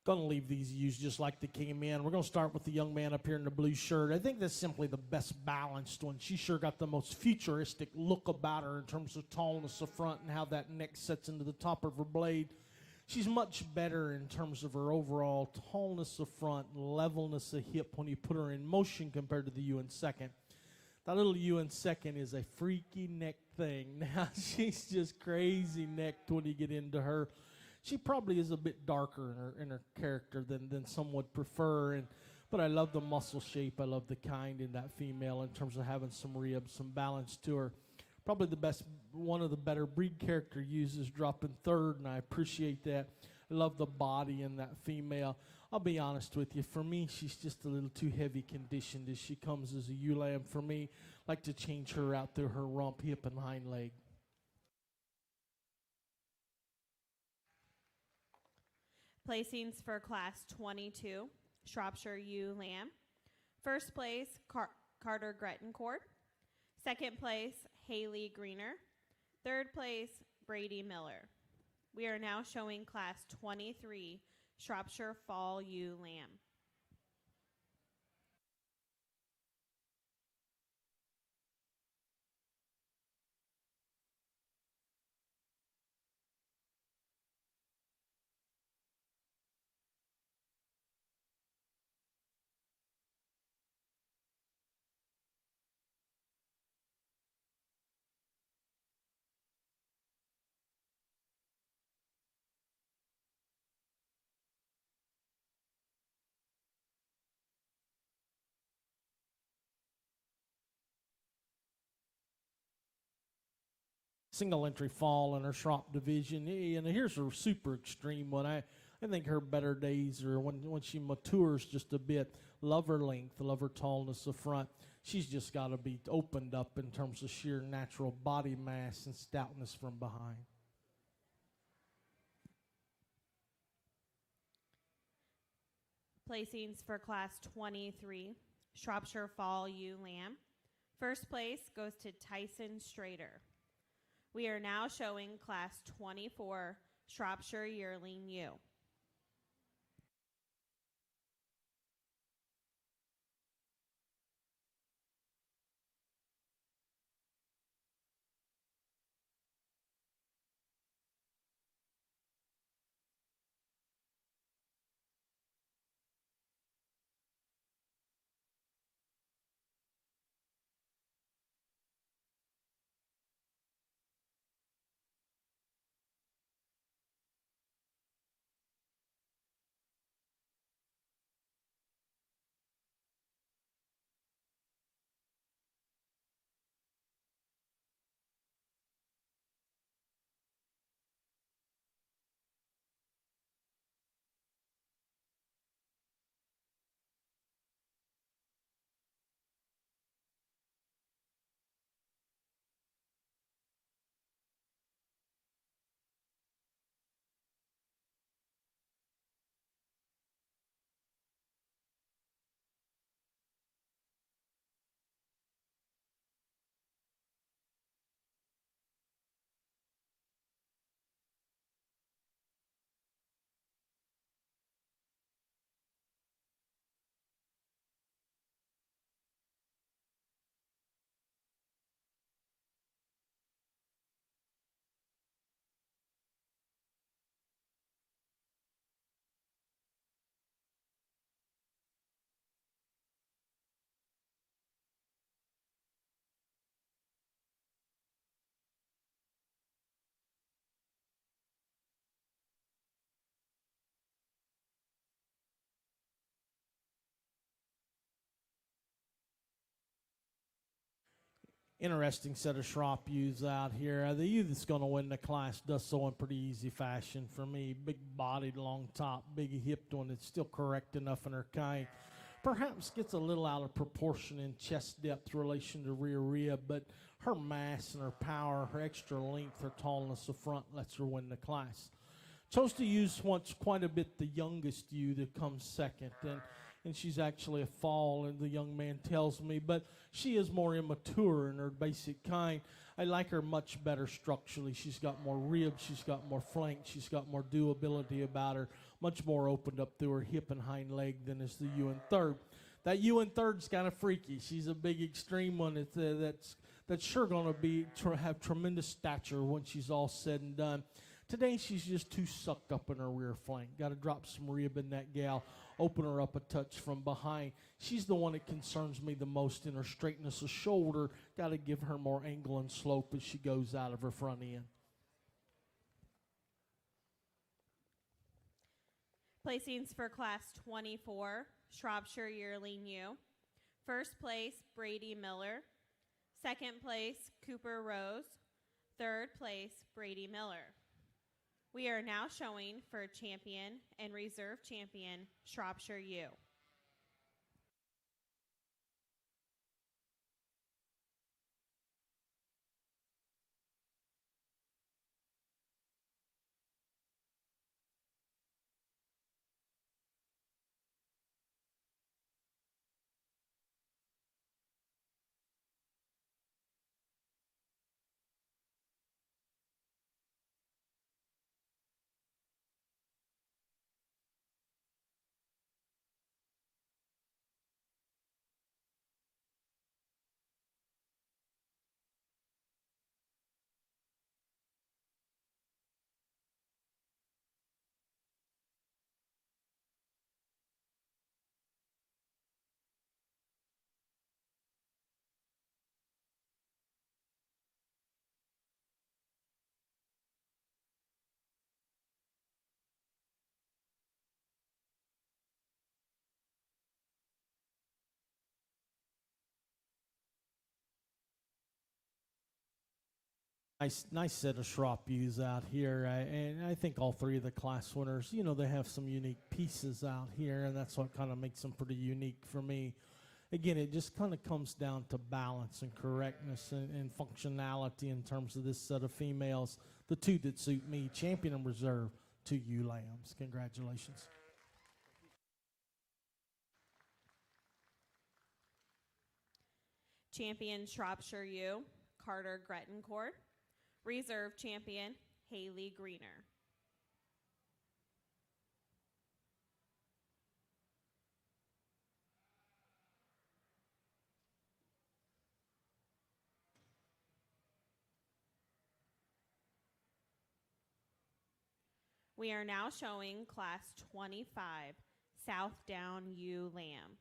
Going to leave these ewes just like they came in. We're going to start with the young man up here in the blue shirt. I think that's simply the best balanced one. She sure got the most futuristic look about her in terms of tallness of front and how that neck sets into the top of her blade. She's much better in terms of her overall tallness of front, levelness of hip when you put her in motion compared to the ewe in second. That little ewe in second is a freaky neck thing. Now, she's just crazy necked when you get into her. She probably is a bit darker in her character than some would prefer, but I love the muscle shape. I love the kind in that female in terms of having some ribs, some balance to her. Probably the best, one of the better breed character uses dropping third, and I appreciate that. I love the body in that female. I'll be honest with you. For me, she's just a little too heavy conditioned as she comes as a ewe lamb. For me, I like to change her out through her rump, hip, and hind leg. Placings for Class 22, Shropshire Ewe Lamb. First place, Carter Grettencourt. Second place, Haley Greener. Third place, Brady Miller. We are now showing Class 23, Shropshire Fall Ewe Lamb. single entry fall in her Shrop division. And here's her super extreme one. I think her better days are when she matures just a bit. Love her length, love her tallness up front. She's just got to be opened up in terms of sheer natural body mass and stoutness from behind. Placings for Class 23, Shropshire Fall Ewe Lamb. First place goes to Tyson Strader. We are now showing Class 24, Shropshire Yearling Ewe. Interesting set of Shrop ewes out here. The ewe that's going to win the class does so in pretty easy fashion for me. Big-bodied, long top, big-hipped one that's still correct enough in her kind. Perhaps gets a little out of proportion in chest depth relation to rear rib, but her mass and her power, her extra length, her tallness up front lets her win the class. Chose to use once quite a bit the youngest ewe that comes second, and she's actually a fall, and the young man tells me, but she is more immature in her basic kind. I like her much better structurally. She's got more ribs, she's got more flank, she's got more doability about her, much more opened up through her hip and hind leg than is the ewe in third. That ewe in third's kind of freaky. She's a big extreme one that's sure going to have tremendous stature when she's all said and done. Today, she's just too sucked up in her rear flank. Got to drop some rib in that gal, open her up a touch from behind. She's the one that concerns me the most in her straightness of shoulder. Got to give her more angle and slope as she goes out of her front end. Placings for Class 24, Shropshire Yearling Ewe. First place, Brady Miller. Second place, Cooper Rose. Third place, Brady Miller. We are now showing for champion and reserve champion, Shropshire Ewe. Nice set of Shrop ewes out here, and I think all three of the class winners, they have some unique pieces out here, and that's what kind of makes them pretty unique for me. Again, it just kind of comes down to balance and correctness and functionality in terms of this set of females. The two that suit me, Champion and Reserve, 2 ewe lambs. Congratulations. Champion Shropshire ewe, Carter Grettencourt. Reserve champion, Haley Greener. We are now showing class 25, Southdown ewe lamb.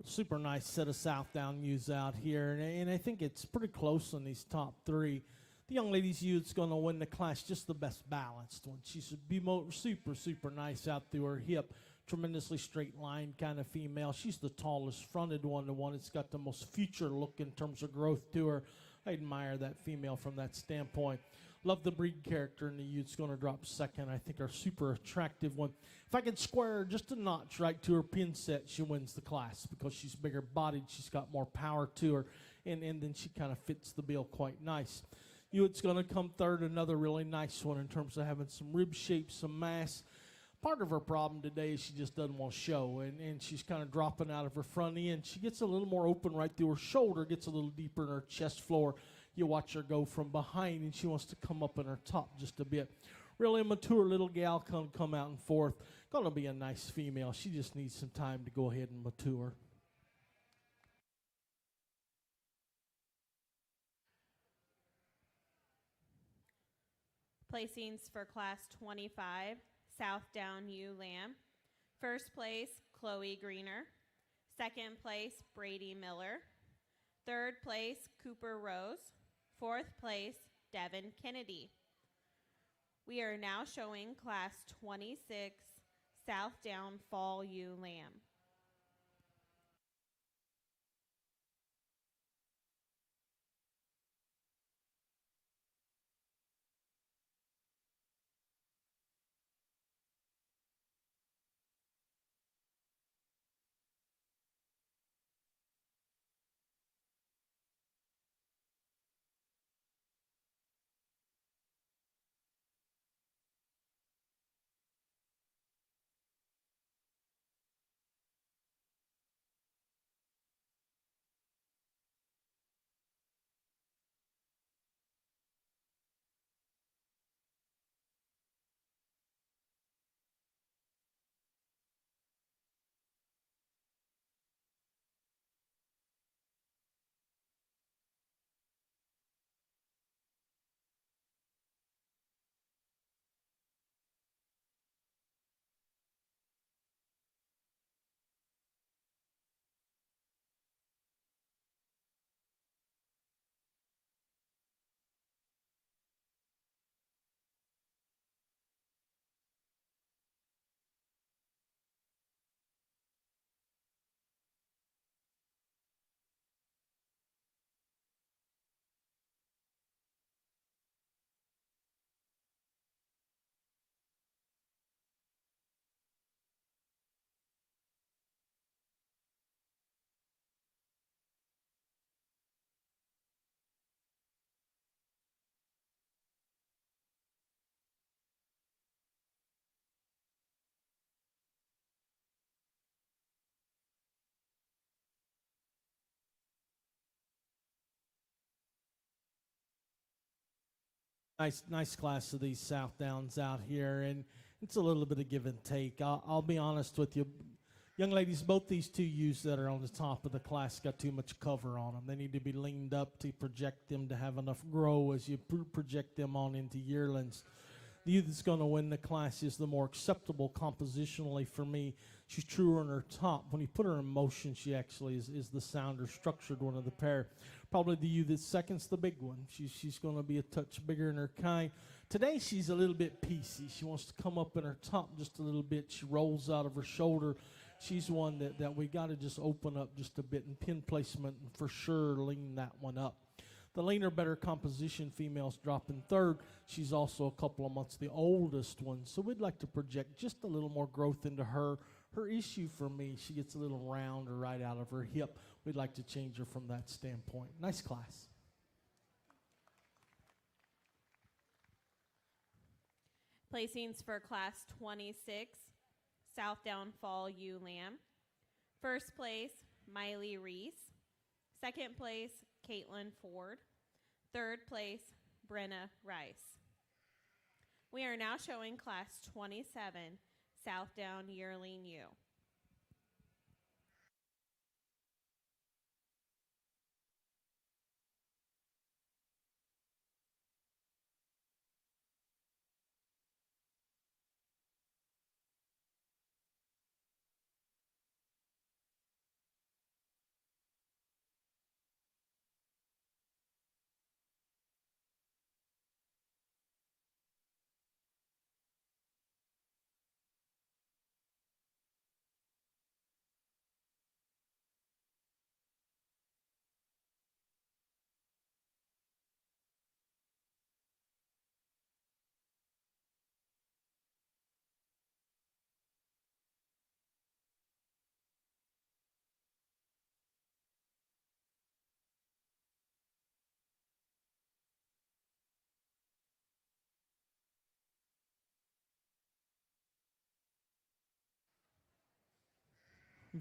Super nice set of Southdown ewes out here, and I think it's pretty close on these top three. The young lady's ewe that's going to win the class, just the best balanced one. She should be super nice out through her hip. Tremendously straight line kind of female. She's the tallest fronted one, the one that's got the most future look in terms of growth to her. I admire that female from that standpoint. Love the breed character in the ewe. It's going to drop second. I think our super attractive one. If I could square her just a notch right to her pin set, she wins the class because she's bigger bodied. She's got more power to her, and then she kind of fits the bill quite nice. Ewe's going to come third, another really nice one in terms of having some rib shape, some mass. Part of her problem today is she just doesn't want to show, and she's kind of dropping out of her front end. She gets a little more open right through her shoulder, gets a little deeper in her chest floor. You watch her go from behind, and she wants to come up in her top just a bit. Really mature little gal come out and forth. Going to be a nice female. She just needs some time to go ahead and mature. Placings for Class 25, Southdown ewe lamb. First place, Chloe Greener. Second place, Brady Miller. Third place, Cooper Rose. Fourth place, Devin Kennedy. We are now showing Class 26, Southdown fall ewe lamb. Nice class of these Southdowns out here, and it's a little bit of give and take. I'll be honest with you. Young ladies, both these two ewes that are on the top of the class got too much cover on them. They need to be leaned up to project them to have enough grow as you project them on into yearlings. The ewe that's going to win the class is the more acceptable compositionally for me. She's truer in her top. When you put her in motion, she actually is the sounder structured one of the pair. Probably the ewe that's second's the big one. She's going to be a touch bigger in her kind. Today she's a little bit piecey. She wants to come up in her top just a little bit. She rolls out of her shoulder. She's one that we got to just open up just a bit, and pin placement and for sure lean that one up. The leaner, better composition female's dropping third. She's also a couple of months the oldest one, so we'd like to project just a little more growth into her. Her issue for me, she gets a little rounder right out of her hip. We'd like to change her from that standpoint. Nice class. Placings for Class 26, Southdown fall ewe lamb. First place, Miley Reese. Second place, Caitlin Ford. Third place, Brenna Rice. We are now showing Class 27, Southdown yearling ewe.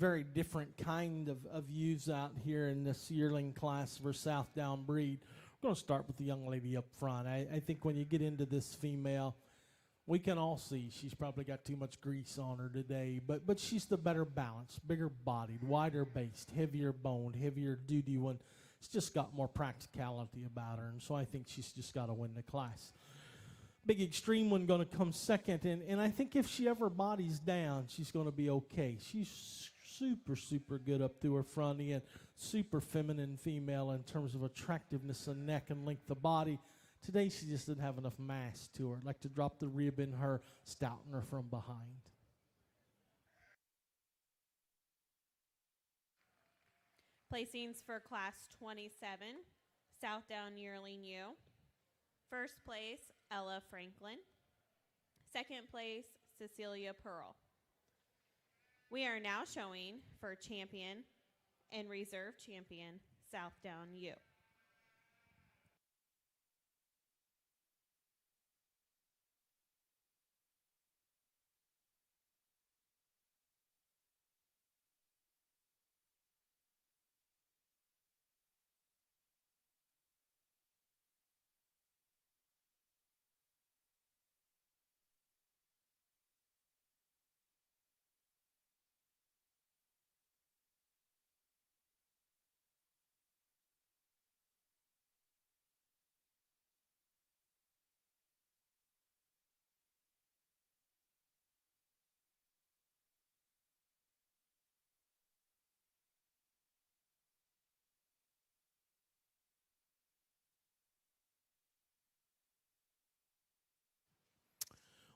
very different kind of ewes out here in this yearling class for Southdown breed. We're going to start with the young lady up front. I think when you get into this female, we can all see she's probably got too much grease on her today, but she's the better balanced, bigger bodied, wider based, heavier boned, heavier duty one. It's just got more practicality about her, and so I think she's just got to win the class. Big extreme one going to come second, and I think if she ever bodies down, she's going to be okay. She's super good up through her front end, super feminine female in terms of attractiveness of neck and length of body. Today she just didn't have enough mass to her. I'd like to drop the rib in her, stouten her from behind. Placings for Class 27, Southdown Yearling U. First place, Ella Franklin. Second place, Cecilia Pearl. We are now showing for champion and reserve champion, Southdown U.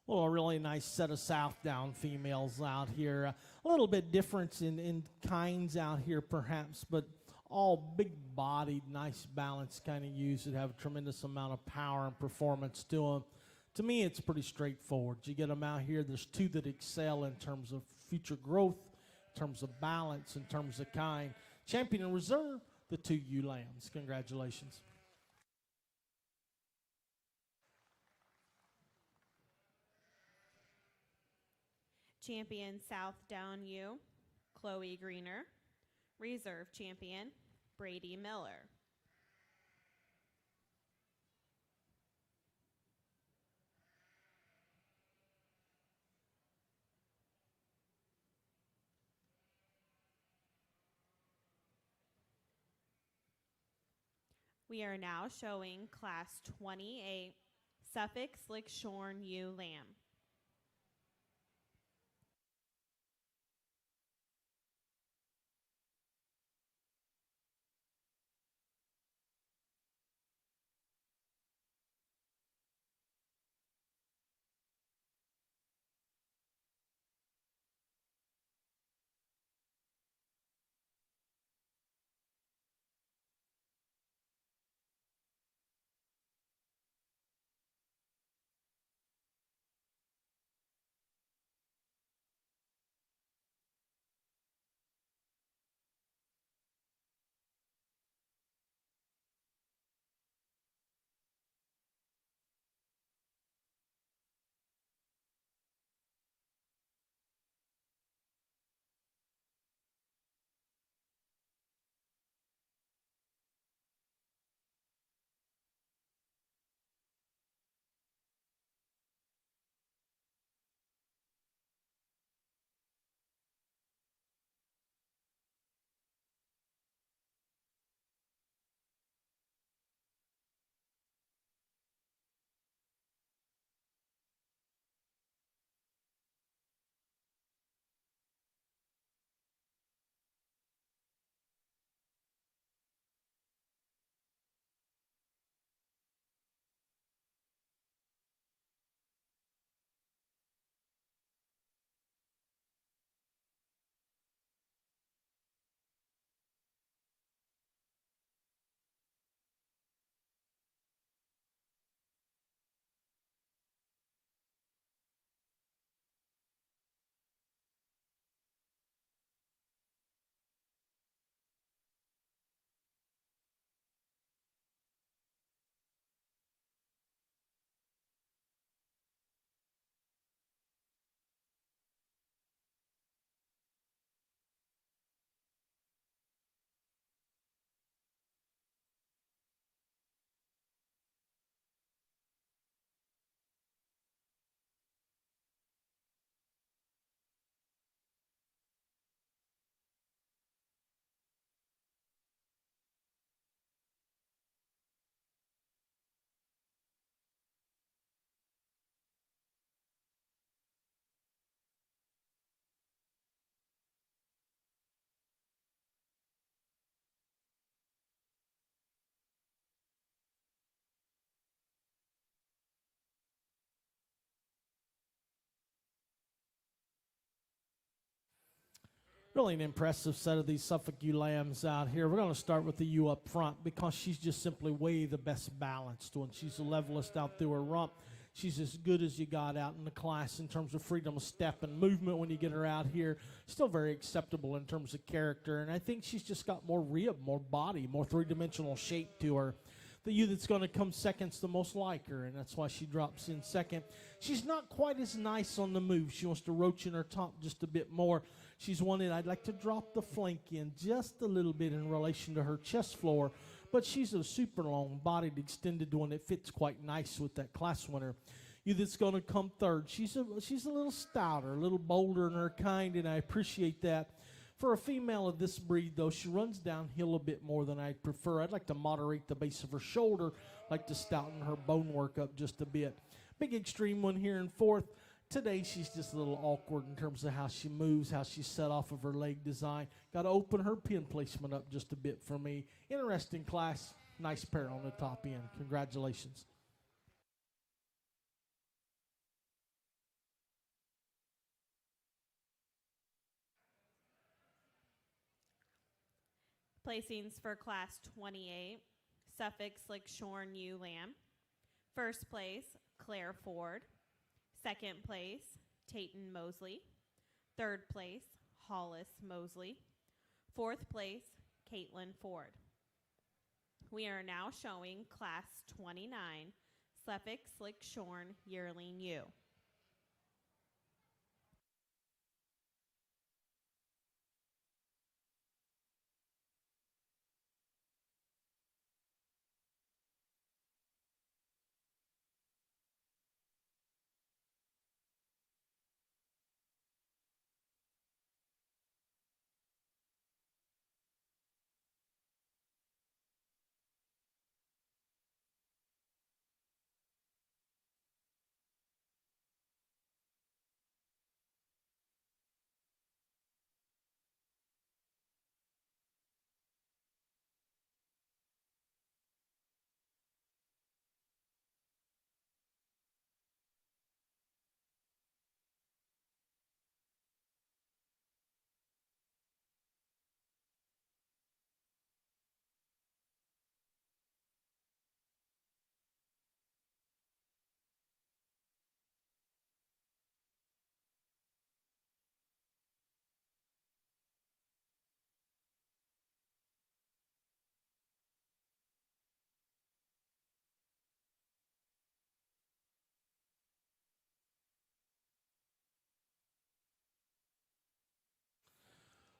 Well, a really nice set of Southdown females out here. A little bit different in kinds out here, perhaps, but all big-bodied, nice balanced kind of ewes that have a tremendous amount of power and performance to them. To me, it's pretty straightforward. You get them out here, there's two that excel in terms of future growth, in terms of balance, in terms of kind. Champion and reserve, the two ewe lambs. Congratulations. Champion Southdown U, Chloe Greener. Reserve champion, Brady Miller. We are now showing Class 28, Suffolk Slick Shorn ewe lamb. Really an impressive set of these Suffolk ewe lambs out here. We're going to start with the ewe up front because she's just simply way the best balanced one. She's the levelest out through her rump. She's as good as you got out in the class in terms of freedom of step and movement when you get her out here. Still very acceptable in terms of character, and I think she's just got more rib, more body, more three-dimensional shape to her. The ewe that's going to come second's the most like her, and that's why she drops in second. She's not quite as nice on the move. She wants to roach in her top just a bit more. She's one that I'd like to drop the flank in just a little bit in relation to her chest floor, but she's a super long-bodied, extended one that fits quite nice with that class winner. Ewe that's going to come third, she's a little stouter, a little bolder in her kind, and I appreciate that. For a female of this breed, though, she runs downhill a bit more than I'd prefer. I'd like to moderate the base of her shoulder, like to stouten her bone work up just a bit. Big extreme one here in fourth. Today, she's just a little awkward in terms of how she moves, how she's set off of her leg design. Got to open her pin placement up just a bit for me. Interesting class. Nice pair on the top end. Congratulations. Placings for Class 28, Suffolk Slick Shorn Ewe Lamb. First place, Claire Ford. Second place, Tayton Mosley. Third place, Hollis Mosley. Fourth place, Caitlin Ford. We are now showing Class 29, Suffolk Slick Shorn Yearling Ewe.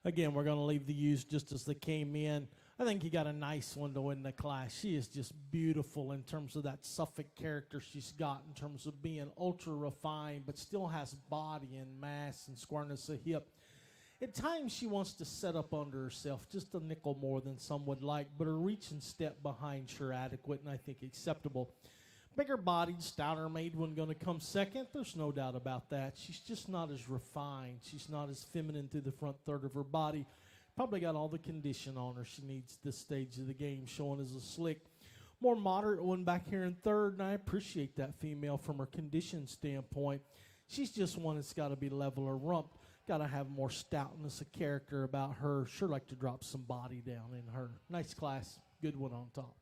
Again, we're going to leave the ewes just as they came in. I think you got a nice one to win the class. She is just beautiful in terms of that Suffolk character she's got in terms of being ultra refined, but still has body and mass and squareness of hip. At times, she wants to set up under herself just a nickel more than some would like, but her reach and step behind sure adequate and I think acceptable. Bigger bodied, stouter made one going to come second. There's no doubt about that. She's just not as refined. She's not as feminine through the front third of her body. Probably got all the condition on her she needs this stage of the game, showing as a slick, more moderate one back here in third, and I appreciate that female from her condition standpoint. She's just one that's got to be level or rump. Got to have more stoutness of character about her. Sure like to drop some body down in her. Nice class. Good one on top.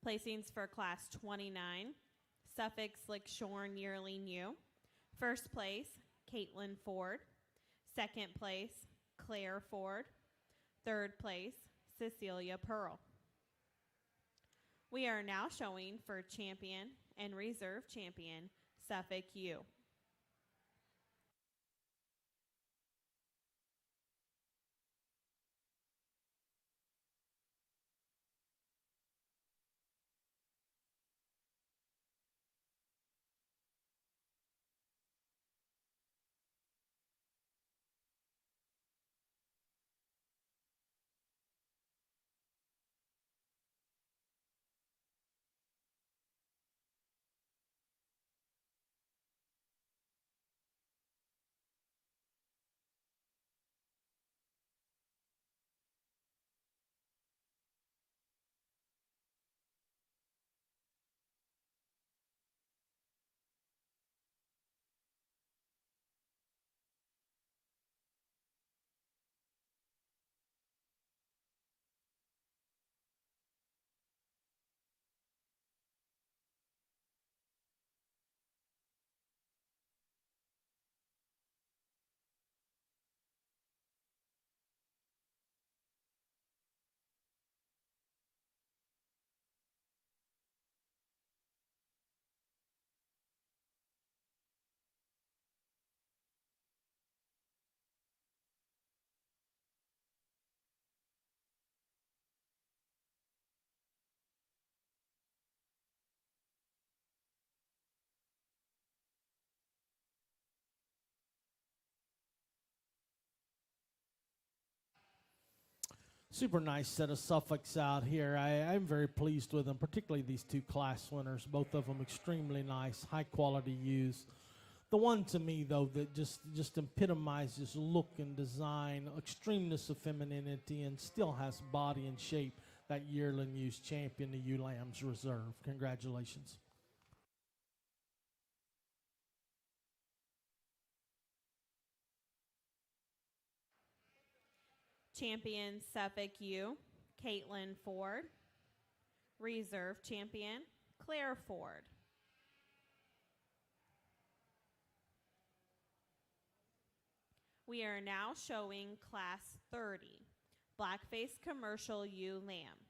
Placings for Class 29, Suffolk Slick Shorn Yearling Ewe. First place, Caitlin Ford. Second place, Claire Ford. Third place, Cecilia Pearl. We are now showing for champion and reserve champion, Suffolk Ewe. Super nice set of Suffolks out here. I'm very pleased with them, particularly these two class winners. Both of them extremely nice, high quality ewes. The one to me, though, that just epitomizes look and design, extremeness of femininity, and still has body and shape, that yearling ewes champion, the Ewe Lambs Reserve. Congratulations. Champion Suffolk ewe, Caitlin Ford. Reserve champion, Claire Ford. We are now showing Class 30, Blackface Commercial Ewe Lamb.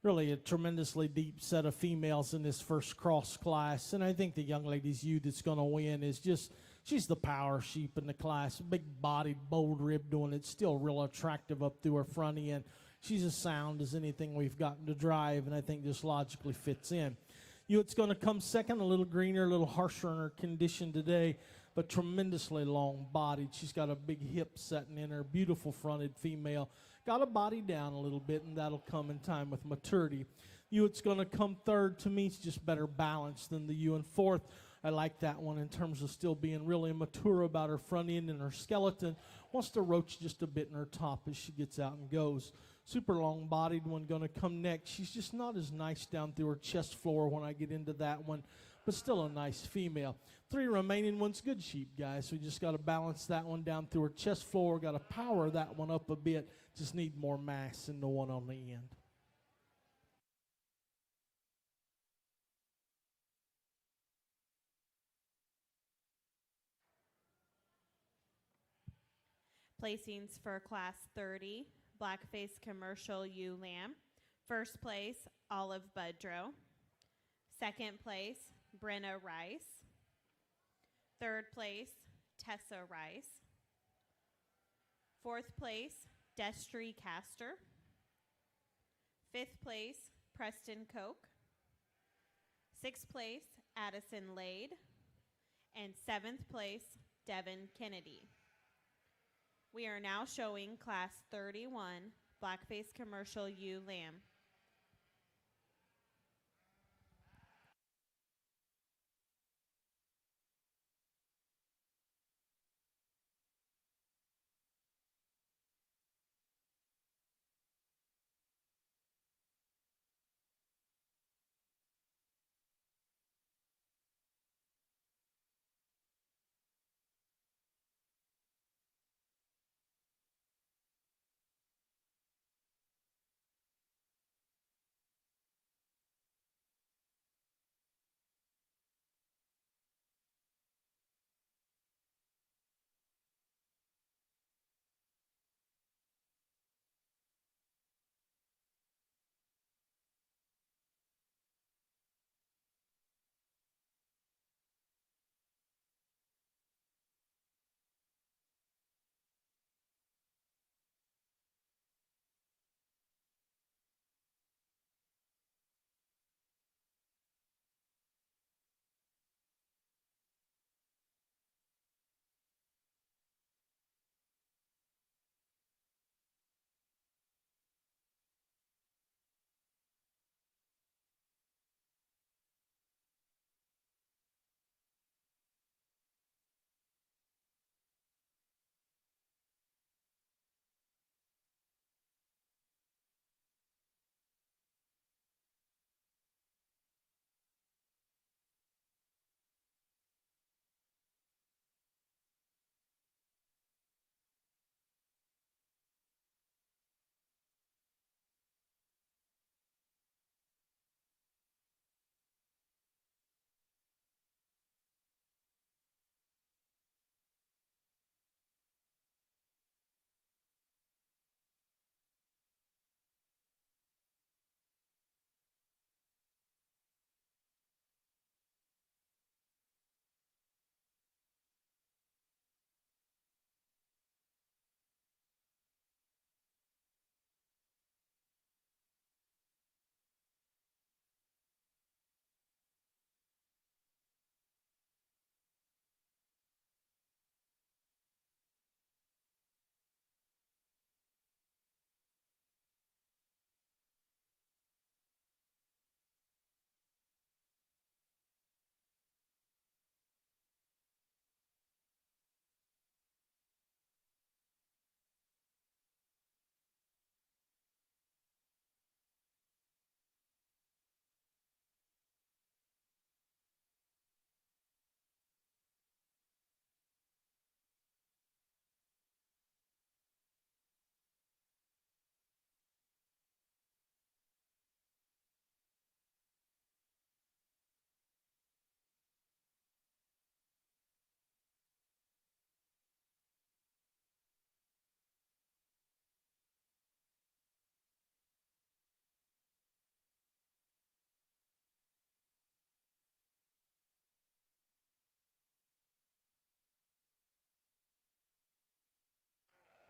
Really a tremendously deep set of females in this first cross class. And I think the young lady's ewe that's going to win is just, she's the power sheep in the class. Big bodied, bold ribbed one. It's still real attractive up through her front end. She's as sound as anything we've gotten to drive, and I think just logically fits in. It's going to come second, a little greener, a little harsher in her condition today, but tremendously long-bodied. She's got a big hip setting in her, beautiful fronted female. Got to body down a little bit, and that'll come in time with maturity. It's going to come third. To me, it's just better balanced than the ewe. And fourth, I like that one in terms of still being really mature about her front end and her skeleton. Wants to roach just a bit in her top as she gets out and goes. Super long-bodied one going to come next. She's just not as nice down through her chest floor when I get into that one, but still a nice female. Three remaining ones, good sheep, guys. We just got to balance that one down through her chest floor. Got to power that one up a bit. Just need more mass in the one on the end. Placings for Class 30, Blackface Commercial Ewe Lamb. First place, Olive Budrow. Second place, Brenna Rice. Third place, Tessa Rice. Fourth place, Destry Castor. Fifth place, Preston Koch. Sixth place, Addison Lade. And seventh place, Devin Kennedy. We are now showing Class 31, Blackface Commercial ewe lamb.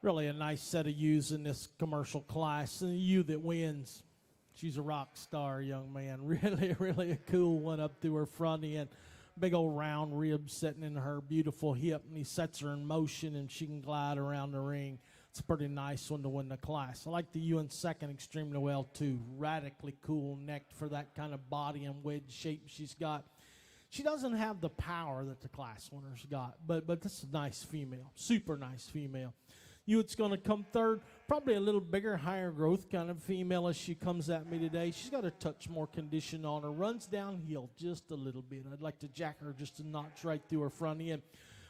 Really a nice set of ewes in this commercial class. And the ewe that wins, she's a rock star, young man. Really, really a cool one up through her front end. Big old round ribs sitting in her beautiful hip, and he sets her in motion, and she can glide around the ring. It's a pretty nice one to win the class. I like the ewe in second extremely well, too. Radically cool necked for that kind of body and wedge shape she's got. She doesn't have the power that the class winner's got, but this is a nice female, super nice female. It's going to come third, probably a little bigger, higher growth kind of female as she comes at me today. She's got a touch more condition on her, runs downhill just a little bit. I'd like to jack her just a notch right through her front end,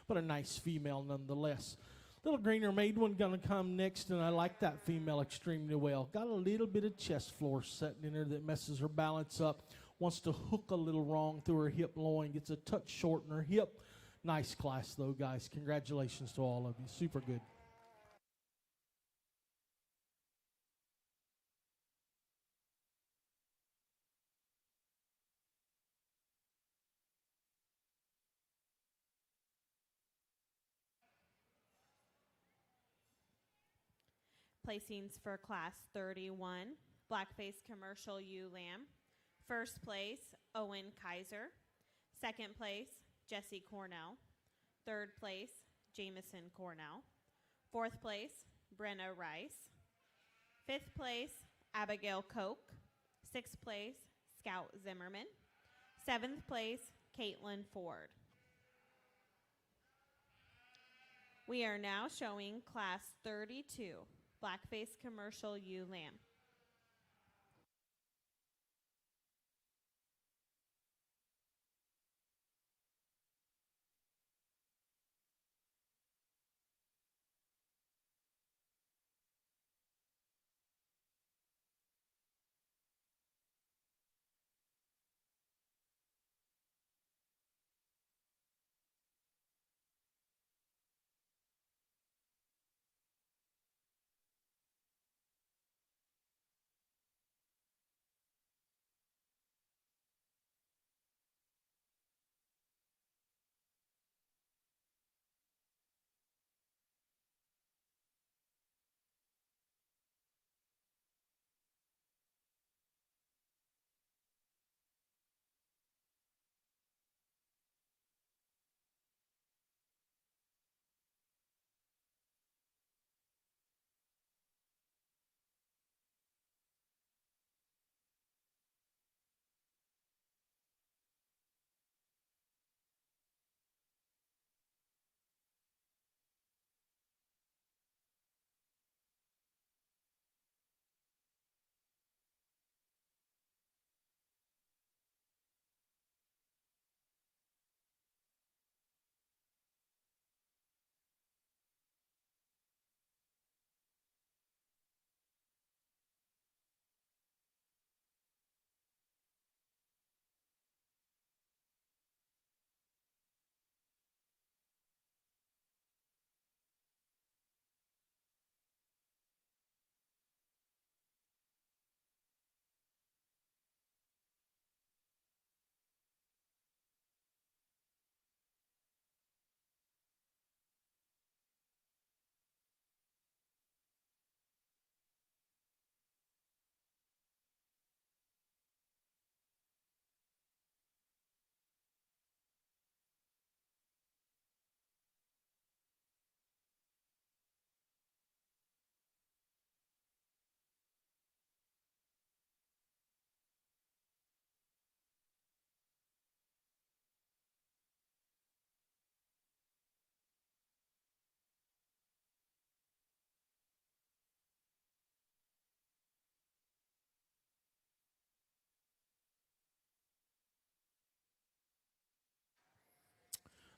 but a nice female nonetheless. Little greener made one going to come next, and I like that female extremely well. Got a little bit of chest floor setting in her that messes her balance up. Wants to hook a little wrong through her hip loin, gets a touch short in her hip. Nice class, though, guys. Congratulations to all of you. Super good. Placings for Class 31, Blackface Commercial Ewe Lamb. First place, Owen Kaiser. Second place, Jesse Cornell. Third place, Jameson Cornell. Fourth place, Brenna Rice. Fifth place, Abigail Koch. Sixth place, Scout Zimmerman. Seventh place, Caitlin Ford. We are now showing Class 32, Blackface Commercial Ewe Lamb.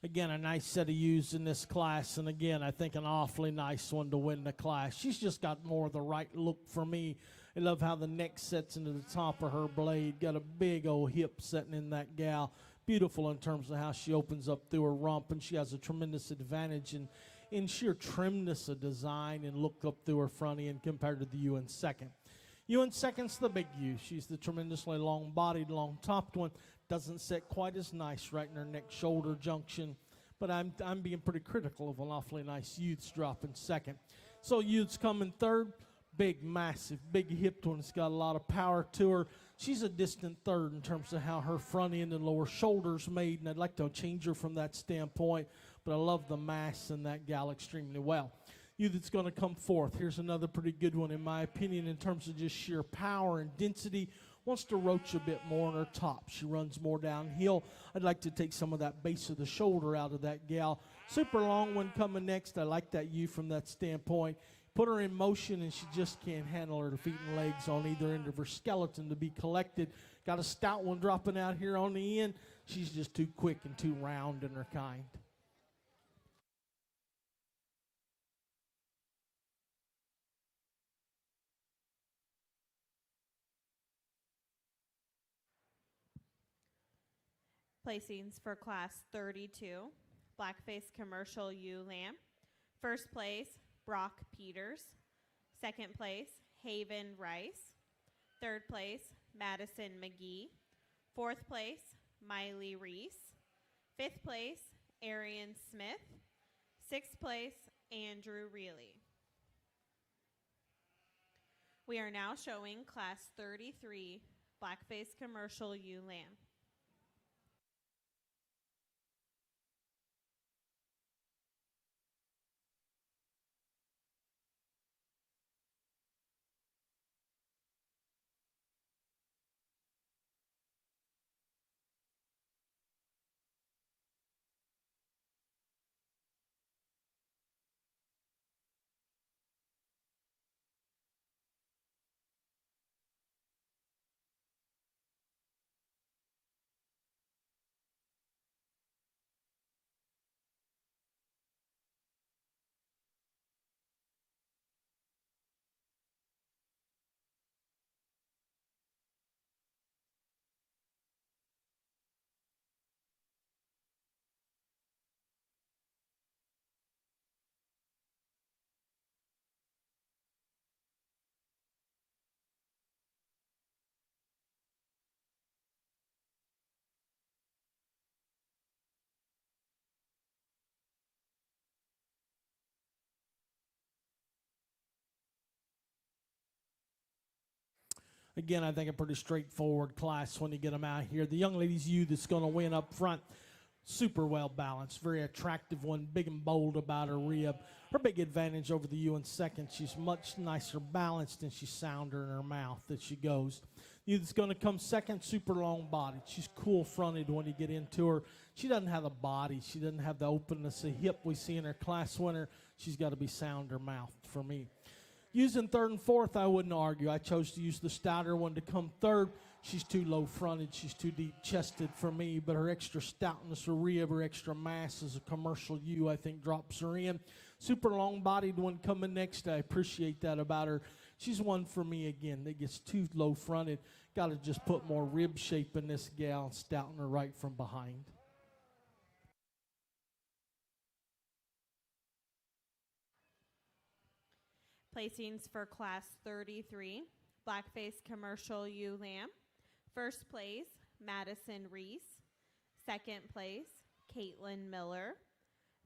Again, a nice set of ewes in this class, and again, I think an awfully nice one to win the class. She's just got more of the right look for me. I love how the neck sets into the top of her blade. Got a big old hip setting in that gal. Beautiful in terms of how she opens up through her rump, and she has a tremendous advantage in sheer trimness of design and look up through her front end compared to the ewe in second. Ewe in second's the big ewe. She's the tremendously long-bodied, long-topped one. Doesn't set quite as nice right in her neck-shoulder junction, but I'm being pretty critical of an awfully nice youth's drop in second. So youth's coming third. Big, massive, big hipped one. It's got a lot of power to her. She's a distant third in terms of how her front end and lower shoulders made, and I'd like to change her from that standpoint, but I love the mass in that gal extremely well. Ewe that's going to come fourth. Here's another pretty good one, in my opinion, in terms of just sheer power and density. Wants to roach a bit more on her top. She runs more downhill. I'd like to take some of that base of the shoulder out of that gal. Super long one coming next. I like that ewe from that standpoint. Put her in motion, and she just can't handle her feet and legs on either end of her skeleton to be collected. Got a stout one dropping out here on the end. She's just too quick and too round in her kind. Placings for Class 32, Blackface Commercial Ewe Lamb. First place, Brock Peters. Second place, Haven Rice. Third place, Madison McGee. Fourth place, Miley Reese. Fifth place, Arian Smith. Sixth place, Andrew Reilly. We are now showing Class 33, Blackface Commercial Ewe Lamb. Again, I think a pretty straightforward class when you get them out here. The young lady's ewe that's going to win up front, super well balanced, very attractive one, big and bold about her rib. Her big advantage over the ewe in second, she's much nicer balanced and she's sounder in her mouth as she goes. The ewe that's going to come second, super long bodied. She's cool fronted when you get into her. She doesn't have the body. She doesn't have the openness of hip we see in her class winner. She's got to be sounder mouthed for me. Using third and fourth, I wouldn't argue. I chose to use the stouter one to come third. She's too low-fronted. She's too deep-chested for me, but her extra stoutness, her rib, her extra mass as a commercial ewe, I think, drops her in. Super long-bodied one coming next. I appreciate that about her. She's one for me again that gets too low-fronted. Got to just put more rib shape in this gal and stouten her right from behind. Placings for Class 33, Blackface Commercial Ewe Lamb. First place, Madison Reese. Second place, Caitlin Miller.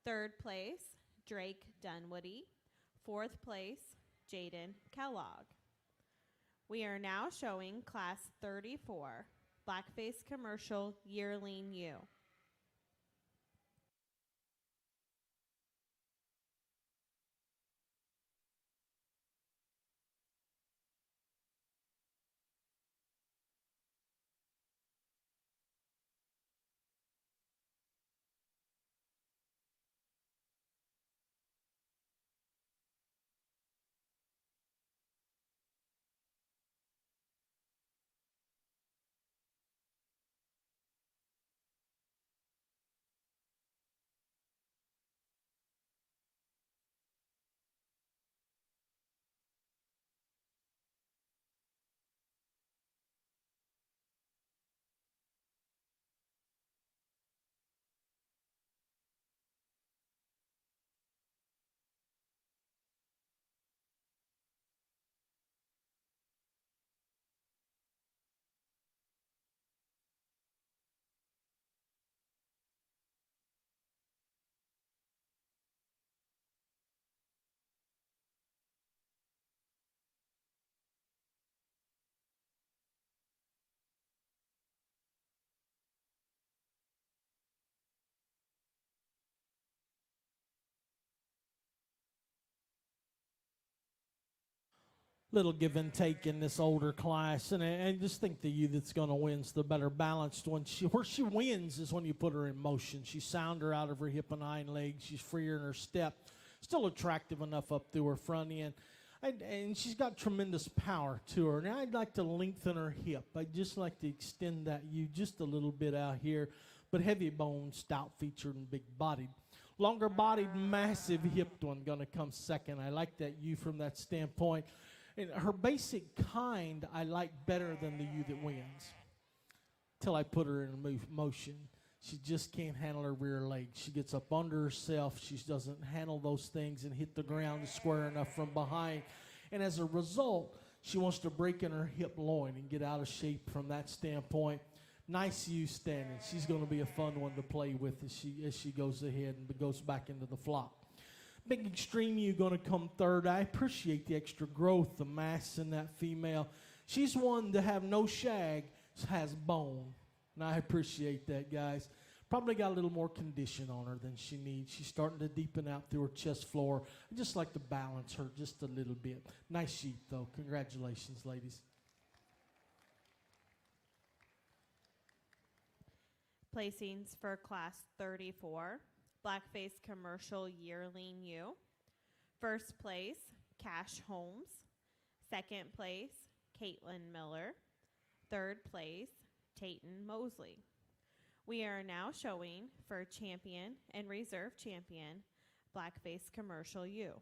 Third place, Drake Dunwoody. Fourth place, Jaden Kellogg. We are now showing Class 34, Blackface Commercial Yearling Ewe. Little give and take in this older class, and I just think the ewe that's going to win is the better balanced one. Where she wins is when you put her in motion. She's sounder out of her hip and hind legs. She's freer in her step. Still attractive enough up through her front end. And she's got tremendous power to her. Now I'd like to lengthen her hip. I'd just like to extend that ewe just a little bit out here, but heavy boned, stout-featured, and big-bodied. Longer-bodied, massive hipped one going to come second. I like that ewe from that standpoint. And her basic kind I like better than the ewe that wins. Till I put her in motion. She just can't handle her rear legs. She gets up under herself. She doesn't handle those things and hit the ground square enough from behind. And as a result, she wants to break in her hip loin and get out of shape from that standpoint. Nice ewe standing. She's going to be a fun one to play with as she goes ahead and goes back into the flock. Big Extreme ewe going to come third. I appreciate the extra growth, the mass in that female. She's one to have no shag, has bone. And I appreciate that, guys. Probably got a little more condition on her than she needs. She's starting to deepen out through her chest floor. I just like to balance her just a little bit. Nice sheep, though. Congratulations, ladies. Placings for Class 34, Blackface Commercial Yearling ewe. First place, Cash Holmes. Second place, Caitlin Miller. Third place, Tayton Mosley. We are now showing for champion and reserve champion, Blackface Commercial ewe.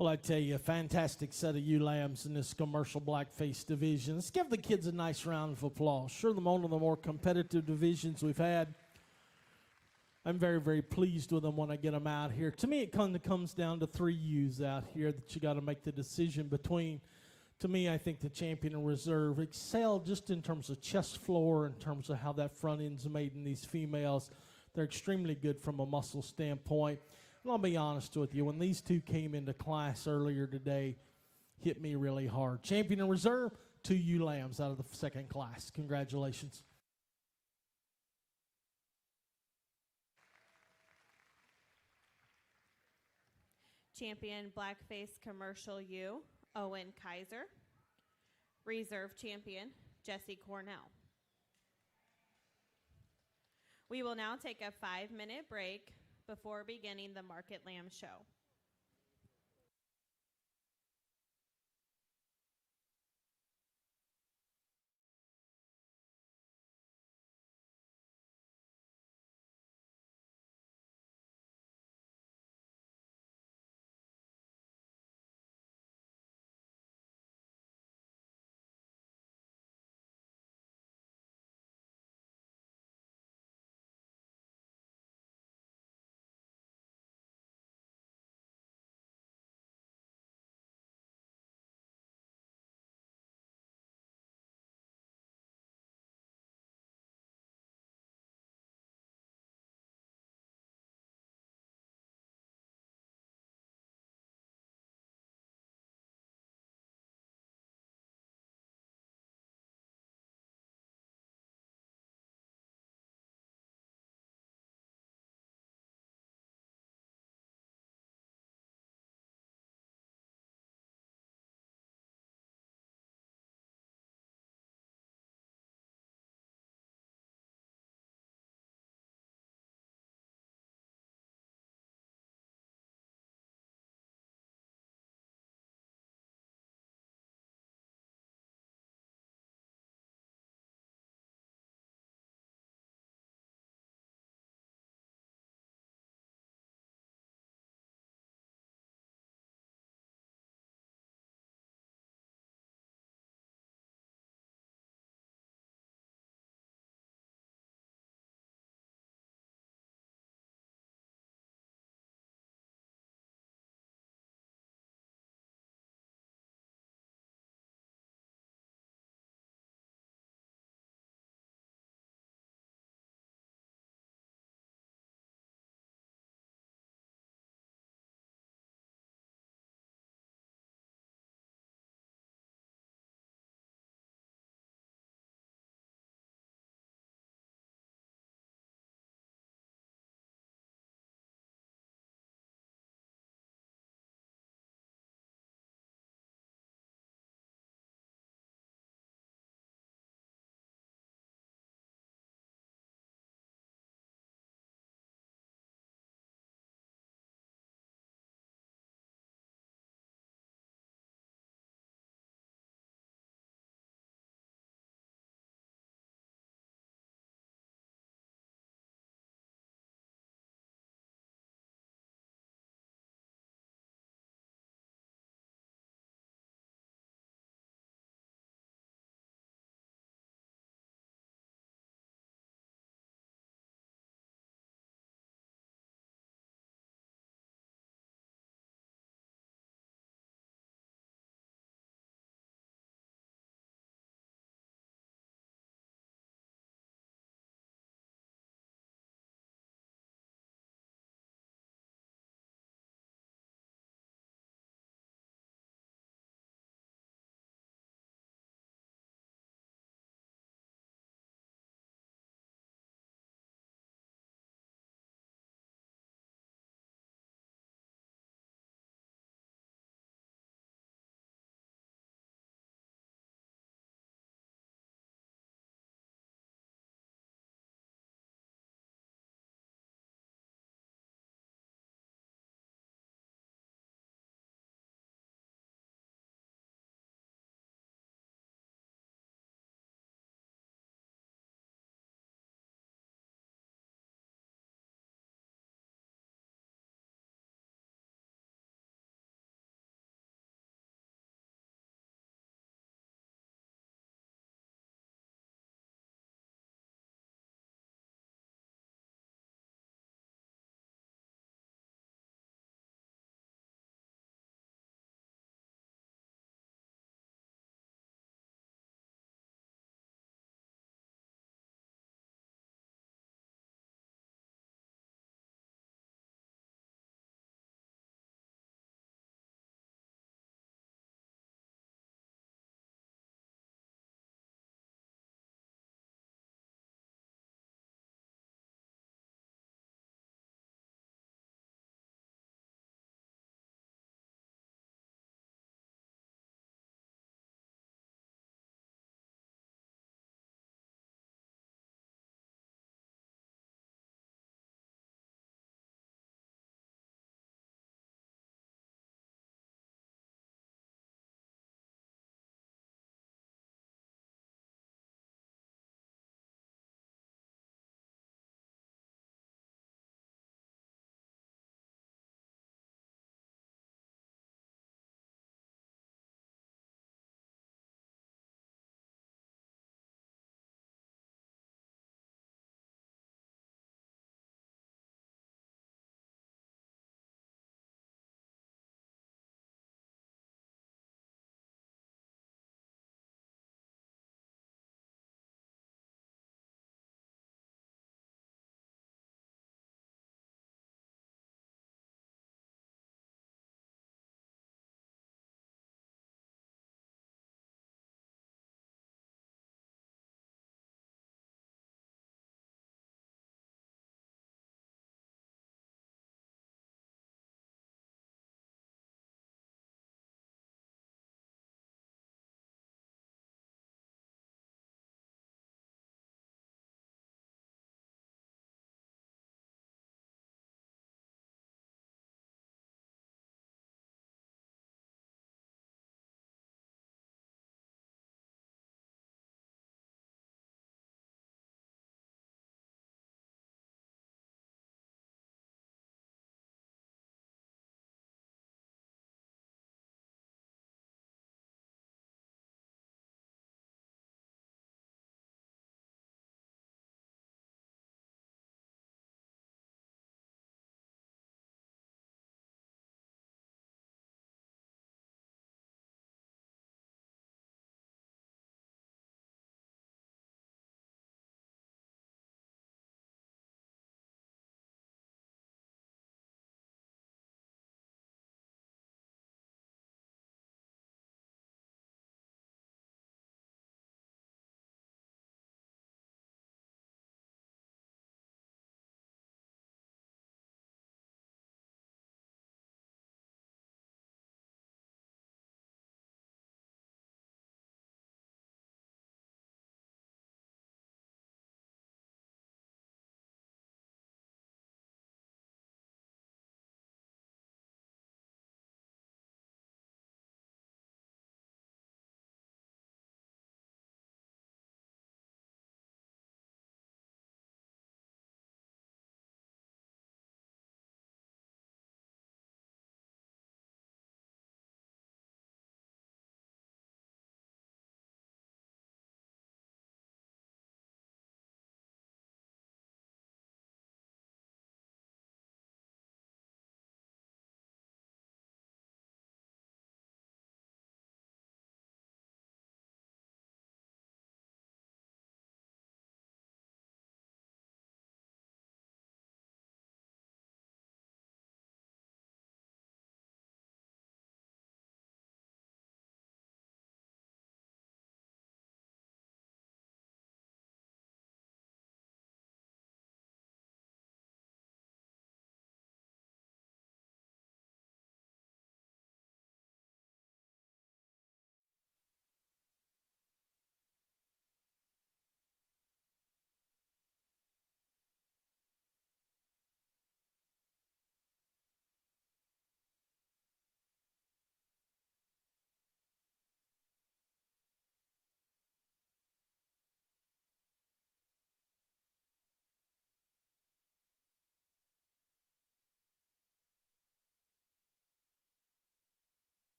Well, I tell you, a fantastic set of ewe lambs in this commercial blackface division. Let's give the kids a nice round of applause. Sure, one of the more competitive divisions we've had. I'm very, very pleased with them when I get them out here. To me, it kind of comes down to three ewes out here that you got to make the decision between. To me, I think the champion and reserve excel just in terms of chest floor, in terms of how that front end's made in these females. They're extremely good from a muscle standpoint. And I'll be honest with you, when these two came into class earlier today, hit me really hard. Champion and reserve, 2 ewe lambs out of the second class. Congratulations. Champion Blackface Commercial ewe, Owen Kaiser. Reserve champion, Jesse Cornell. We will now take a 5-minute break before beginning the Market Lamb Show.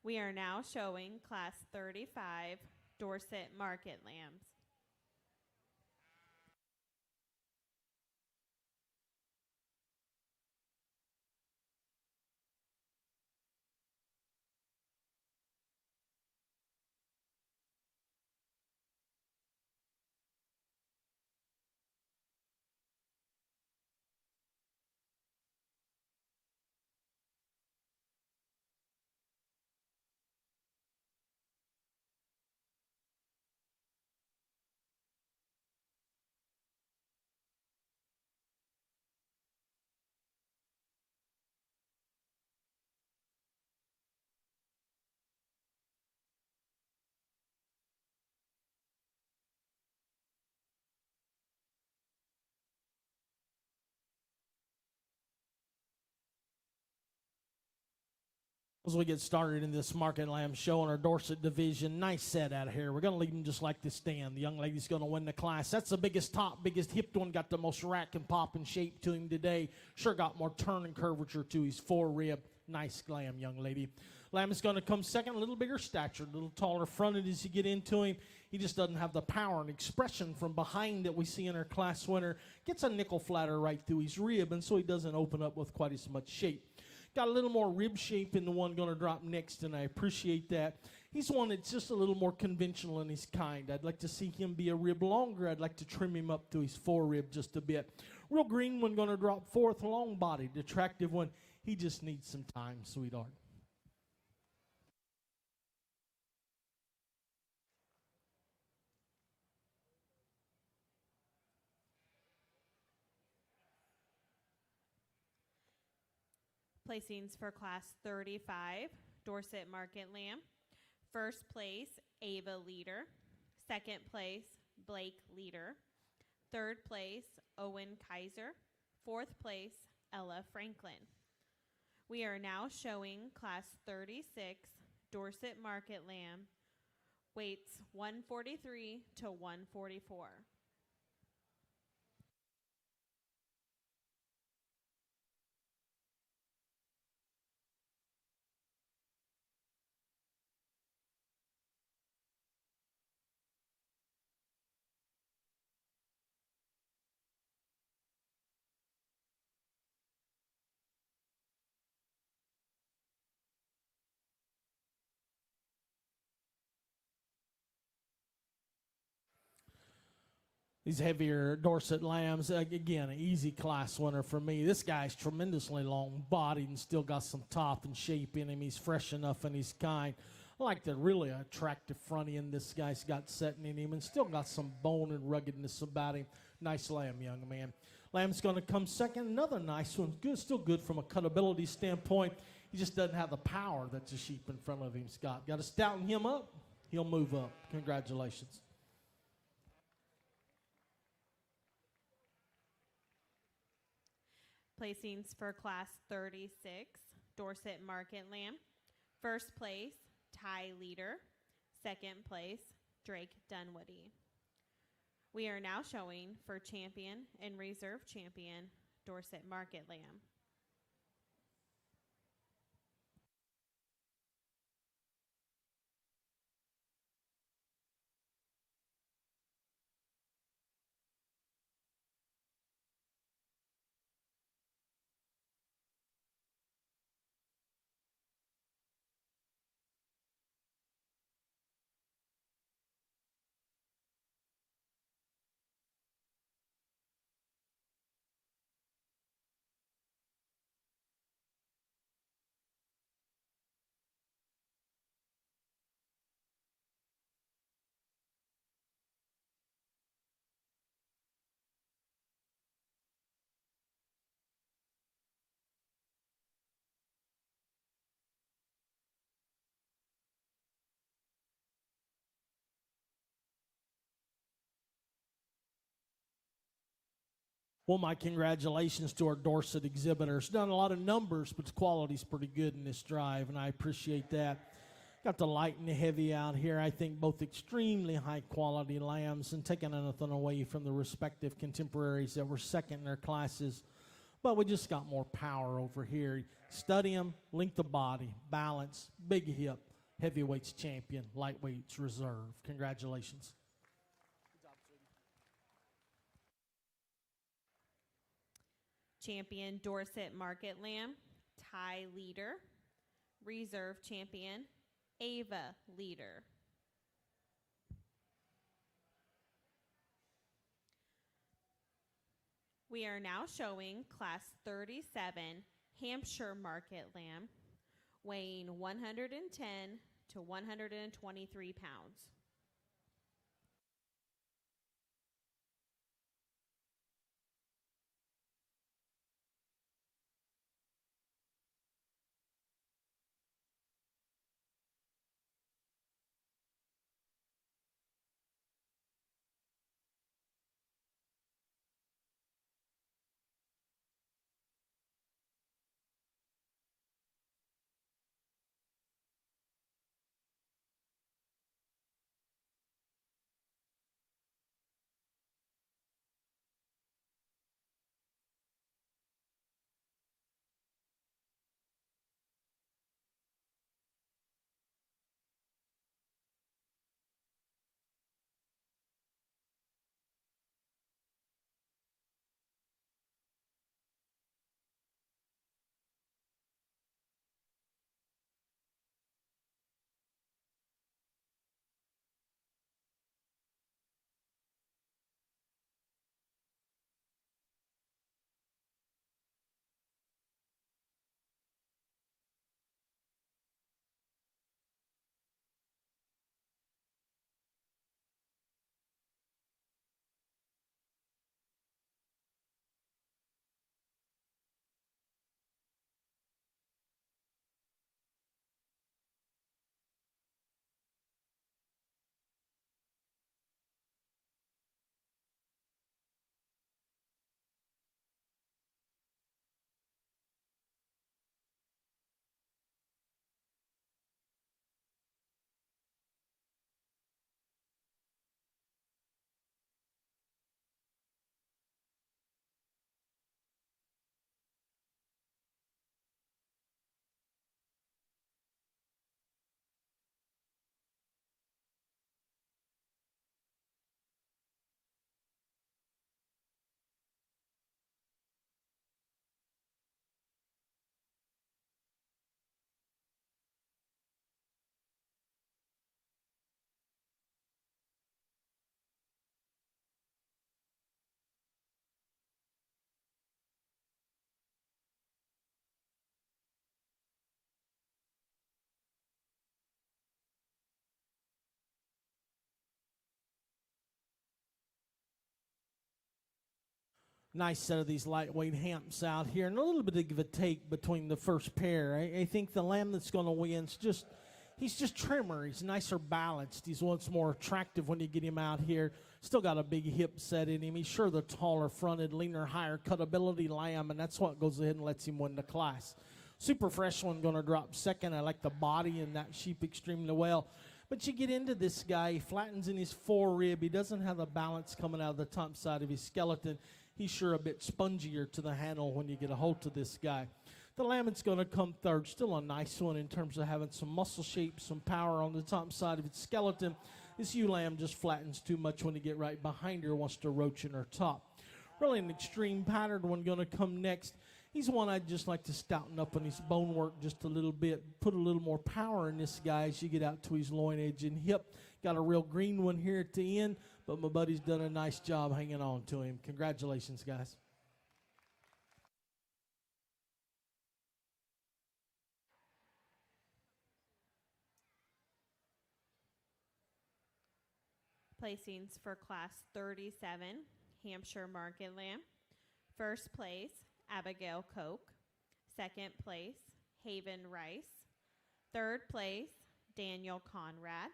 We are now showing Class 35 Dorset Market Lambs. As we get started in this market lamb show in our Dorset division, nice set out of here. We're going to leave them just like this stand. The young lady's going to win the class. That's the biggest top, biggest hipped one. Got the most rack and pop and shape to him today. Sure got more turn and curvature to his forerib. Nice lamb, young lady. Lamb is going to come second, a little bigger stature, a little taller fronted as you get into him. He just doesn't have the power and expression from behind that we see in our class winner. Gets a nickel flatter right through his rib, and so he doesn't open up with quite as much shape. Got a little more rib shape in the one going to drop next, and I appreciate that. He's one that's just a little more conventional in his kind. I'd like to see him be a rib longer. I'd like to trim him up to his forerib just a bit. Real green one going to drop fourth, long-bodied, attractive one. He just needs some time, sweetheart. Placings for Class 35 Dorset Market Lamb. First place, Ava Leader. Second place, Blake Leader. Third place, Owen Kaiser. Fourth place, Ella Franklin. We are now showing Class 36 Dorset Market Lamb. Weights 143 to 144. These heavier Dorset lambs, again, an easy class winner for me. This guy's tremendously long-bodied and still got some top and shape in him. He's fresh enough in his kind. I like the really attractive front end this guy's got setting in him and still got some bone and ruggedness about him. Nice lamb, young man. Lamb's going to come second. Another nice one. Good, still good from a cutability standpoint. He just doesn't have the power that the sheep in front of him's got. Got to stouten him up. He'll move up. Congratulations. Placings for Class 36 Dorset Market Lamb. First place, Ty Leader. Second place, Drake Dunwoody. We are now showing for champion and reserve champion Dorset Market Lamb. Well, my congratulations to our Dorset exhibitors. Done a lot of numbers, but the quality's pretty good in this drive, and I appreciate that. Got the light and the heavy out here. I think both extremely high-quality lambs and taking anything away from the respective contemporaries that were second in their classes. But we just got more power over here. Study them, length of body, balance, big hip, heavyweights champion, lightweights reserve. Congratulations. Champion Dorset Market Lamb, Ty Leader. Reserve champion, Ava Leader. We are now showing Class 37 Hampshire Market Lamb, weighing 110 to 123 pounds. Nice set of these lightweight hamps out here, and a little bit of give a take between the first pair. I think the lamb that's going to win is he's just trimmer. He's nicer balanced. He's once more attractive when you get him out here. Still got a big hip set in him. He's sure the taller fronted, leaner, higher cutability lamb, and that's what goes ahead and lets him win the class. Super fresh one going to drop second. I like the body in that sheep extremely well. But you get into this guy, he flattens in his forerib. He doesn't have the balance coming out of the top side of his skeleton. He's sure a bit spongier to the handle when you get a hold of this guy. The lamb that's going to come third, still a nice one in terms of having some muscle shape, some power on the top side of its skeleton. This ewe lamb just flattens too much when you get right behind her, wants to roach in her top. Really an extreme patterned one going to come next. He's one I'd just like to stouten up on his bone work just a little bit, put a little more power in this guy as you get out to his loin edge and hip. Got a real green one here at the end, but my buddy's done a nice job hanging on to him. Congratulations, guys. Placings for Class 37 Hampshire Market Lamb. First place, Abigail Koch. Second place, Haven Rice. Third place, Daniel Conrad.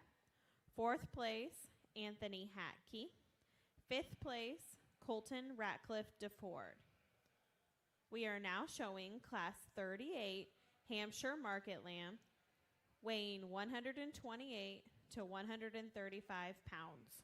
Fourth place, Anthony Hatke. Fifth place, Colton Ratcliffe DeFord. We are now showing Class 38 Hampshire Market Lamb, weighing 128 to 135 pounds.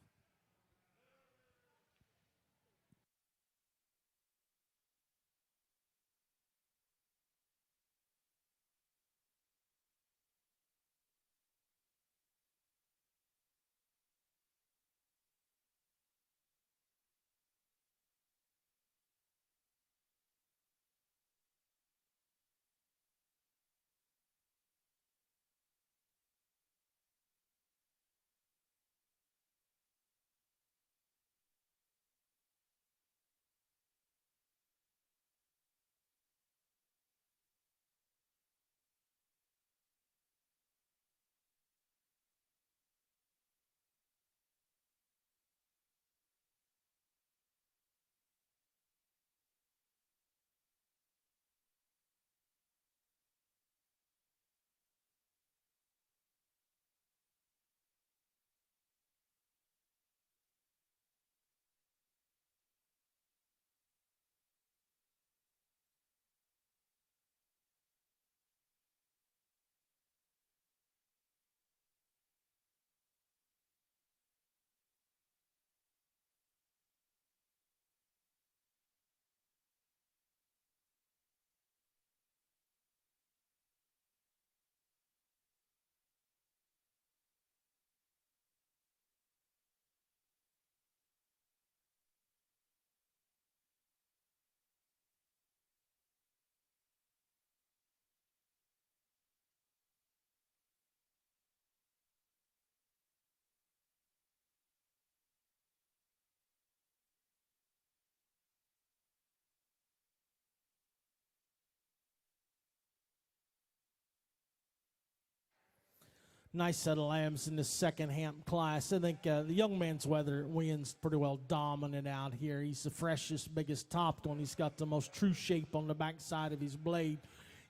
Nice set of lambs in the second Hamp class. I think the young man's weather wins pretty well dominant out here. He's the freshest, biggest topped one. He's got the most true shape on the backside of his blade.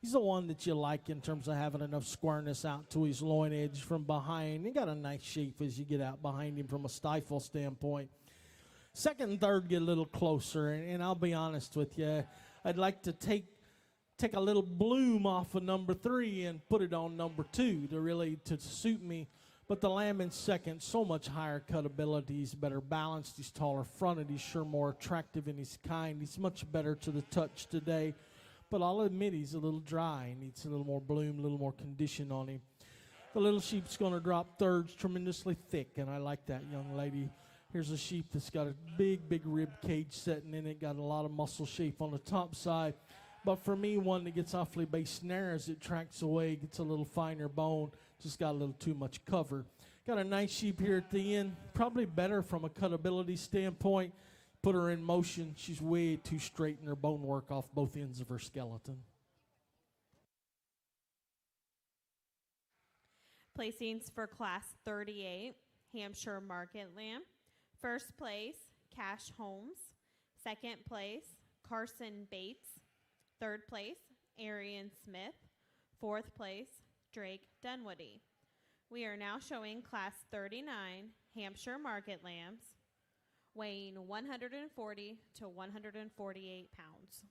He's the one that you like in terms of having enough squareness out to his loin edge from behind. He got a nice shape as you get out behind him from a stifle standpoint. Second and third get a little closer, and I'll be honest with you, I'd like to take a little bloom off of number 3 and put it on number 2 to suit me. But the lamb in second, so much higher cut ability. He's better balanced. He's taller fronted. He's sure more attractive in his kind. He's much better to the touch today. But I'll admit he's a little dry. He needs a little more bloom, a little more condition on him. The little sheep's going to drop thirds, tremendously thick, and I like that young lady. Here's a sheep that's got a big, big rib cage setting in it, got a lot of muscle shape on the top side. But for me, one that gets awfully base snare as it tracks away, gets a little finer bone, just got a little too much cover. Got a nice sheep here at the end, probably better from a cutability standpoint. Put her in motion, she's way too straight in her bone work off both ends of her skeleton. Placings for Class 38, Hampshire Market Lamb. First place, Cash Holmes. Second place, Carson Bates. Third place, Arian Smith. Fourth place, Drake Dunwoody. We are now showing Class 39 Hampshire Market Lambs, weighing 140 to 148 pounds.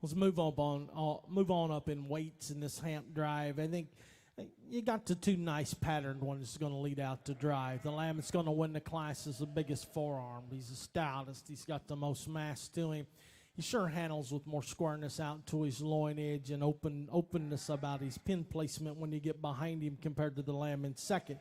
Let's move on up in weights in this Hamp drive. I think you got the two nice patterned ones that's going to lead out to drive. The lamb that's going to win the class is the biggest forearm. He's the stoutest. He's got the most mass to him. He sure handles with more squareness out to his loin edge and openness about his pin placement when you get behind him compared to the lamb in second.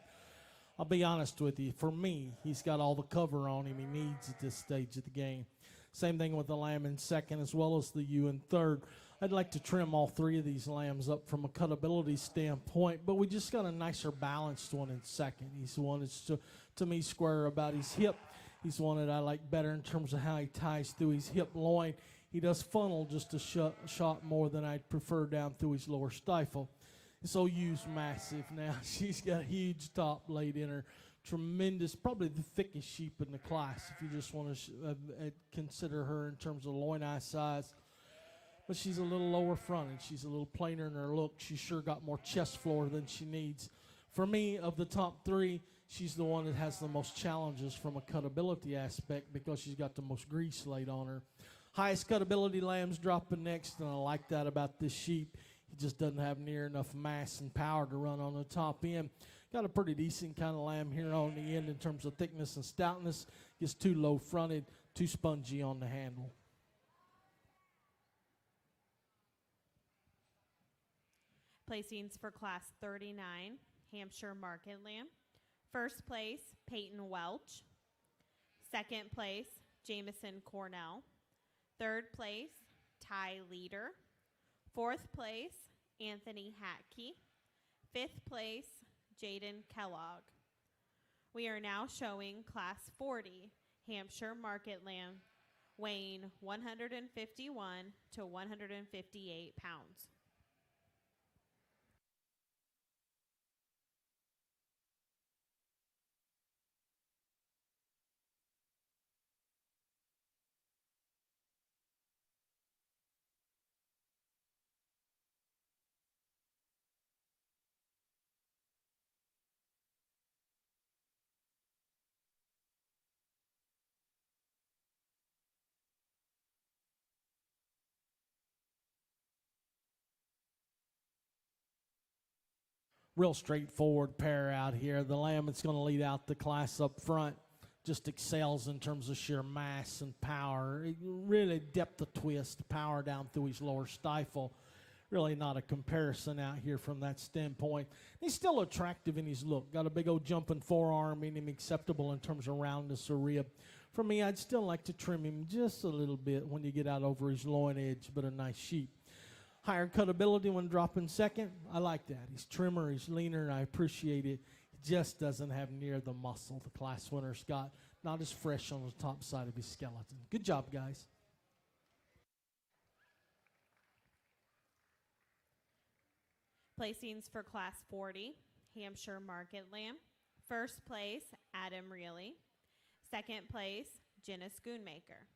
I'll be honest with you. For me, he's got all the cover on him he needs at this stage of the game. Same thing with the lamb in second as well as the ewe in third. I'd like to trim all three of these lambs up from a cutability standpoint, but we just got a nicer balanced one in second. He's the one that's, to me, square about his hip. He's one that I like better in terms of how he ties through his hip loin. He does funnel just a shot more than I'd prefer down through his lower stifle. This old ewe's massive now. She's got a huge top laid in her. Tremendous, probably the thickest sheep in the class if you just want to consider her in terms of loin eye size. But she's a little lower fronted. She's a little plainer in her look. She's sure got more chest floor than she needs. For me, of the top three, she's the one that has the most challenges from a cutability aspect because she's got the most grease laid on her. Highest cutability lamb's dropping next, and I like that about this sheep. He just doesn't have near enough mass and power to run on the top end. Got a pretty decent kind of lamb here on the end in terms of thickness and stoutness. Gets too low fronted, too spongy on the handle. Placings for Class 39, Hampshire Market Lamb. First place, Peyton Welch. Second place, Jamison Cornell. Third place, Ty Leader. Fourth place, Anthony Hatke. Fifth place, Jaden Kellogg. We are now showing Class 40, Hampshire Market Lamb, weighing 151 to 158 pounds. Real straightforward pair out here. The lamb that's going to lead out the class up front just excels in terms of sheer mass and power. Really depth of twist, power down through his lower stifle. Really not a comparison out here from that standpoint. He's still attractive in his look. Got a big old jumping forearm in him, acceptable in terms of roundness or rib. For me, I'd still like to trim him just a little bit when you get out over his loin edge, but a nice sheep. Higher cutability when dropping second. I like that. He's trimmer, he's leaner, and I appreciate it. He just doesn't have near the muscle the class winner's got. Not as fresh on the top side of his skeleton. Good job, guys. Placings for Class 40, Hampshire Market Lamb. First place, Adam Reilly. Second place, Jenna Schoonmaker.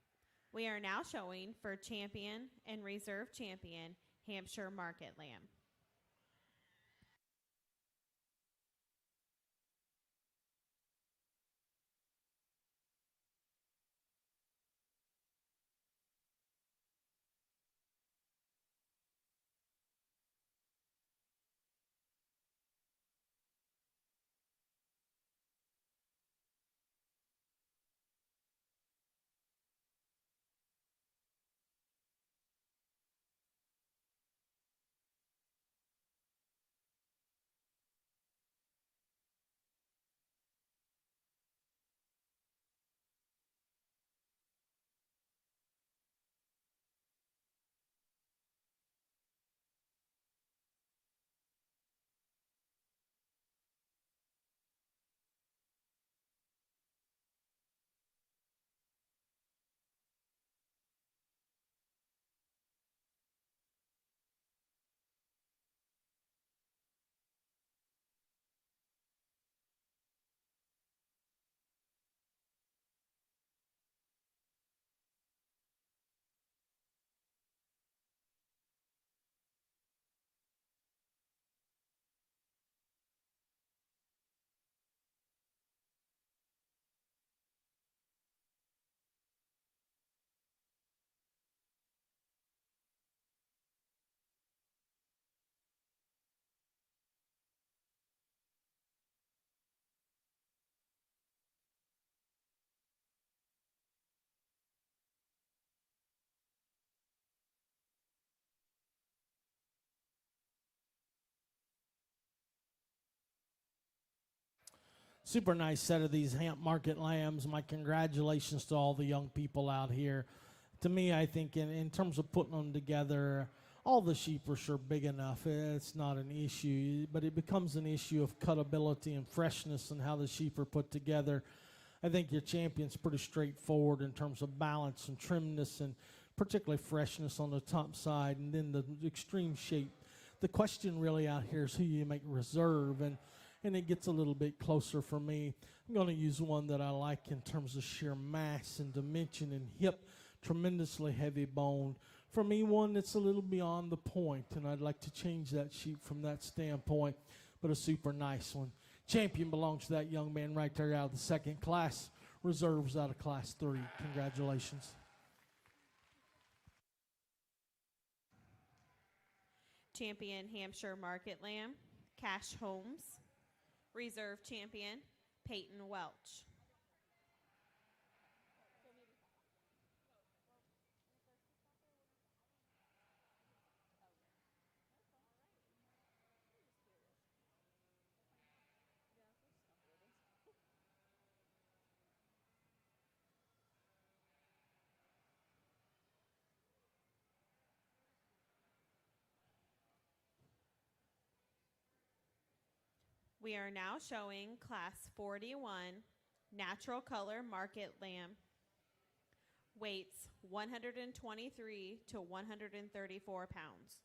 We are now showing for champion and reserve champion, Hampshire Market Lamb. Super nice set of these Hamp Market lambs. My congratulations to all the young people out here. To me, I think in terms of putting them together, all the sheep are sure big enough. It's not an issue, but it becomes an issue of cutability and freshness and how the sheep are put together. I think your champion's pretty straightforward in terms of balance and trimness and particularly freshness on the top side, and then the extreme shape. The question really out here is who you make reserve, and it gets a little bit closer for me. I'm going to use one that I like in terms of sheer mass and dimension and hip, tremendously heavy boned. For me, one that's a little beyond the point, and I'd like to change that sheep from that standpoint, but a super nice one. Champion belongs to that young man right there out of the second class. Reserves out of class 3. Congratulations. Champion Hampshire Market Lamb, Cash Holmes. Reserve champion, Peyton Welch. We are now showing class 41, natural color market lamb. Weights 123 to 134 pounds.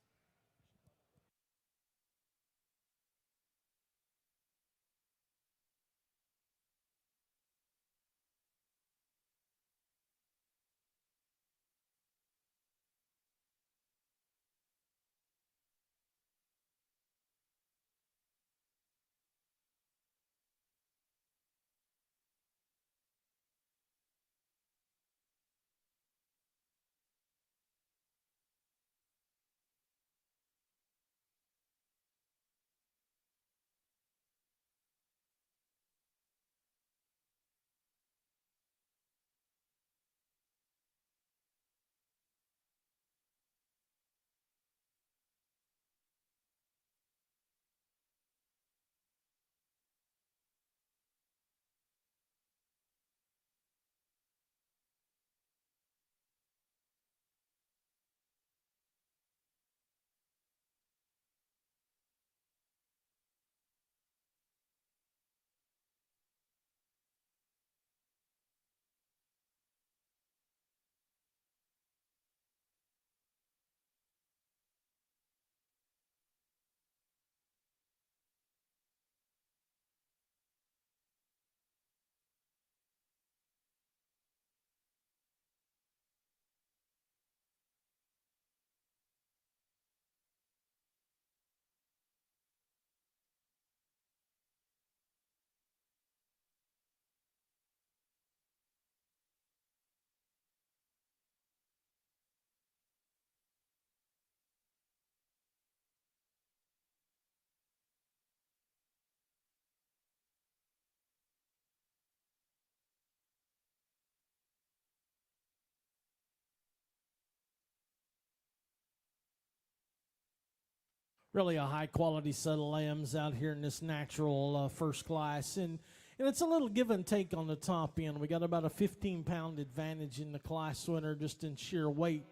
Really a high quality set of lambs out here in this natural first class, and it's a little give and take on the top end. We got about a 15-pound advantage in the class winner just in sheer weight.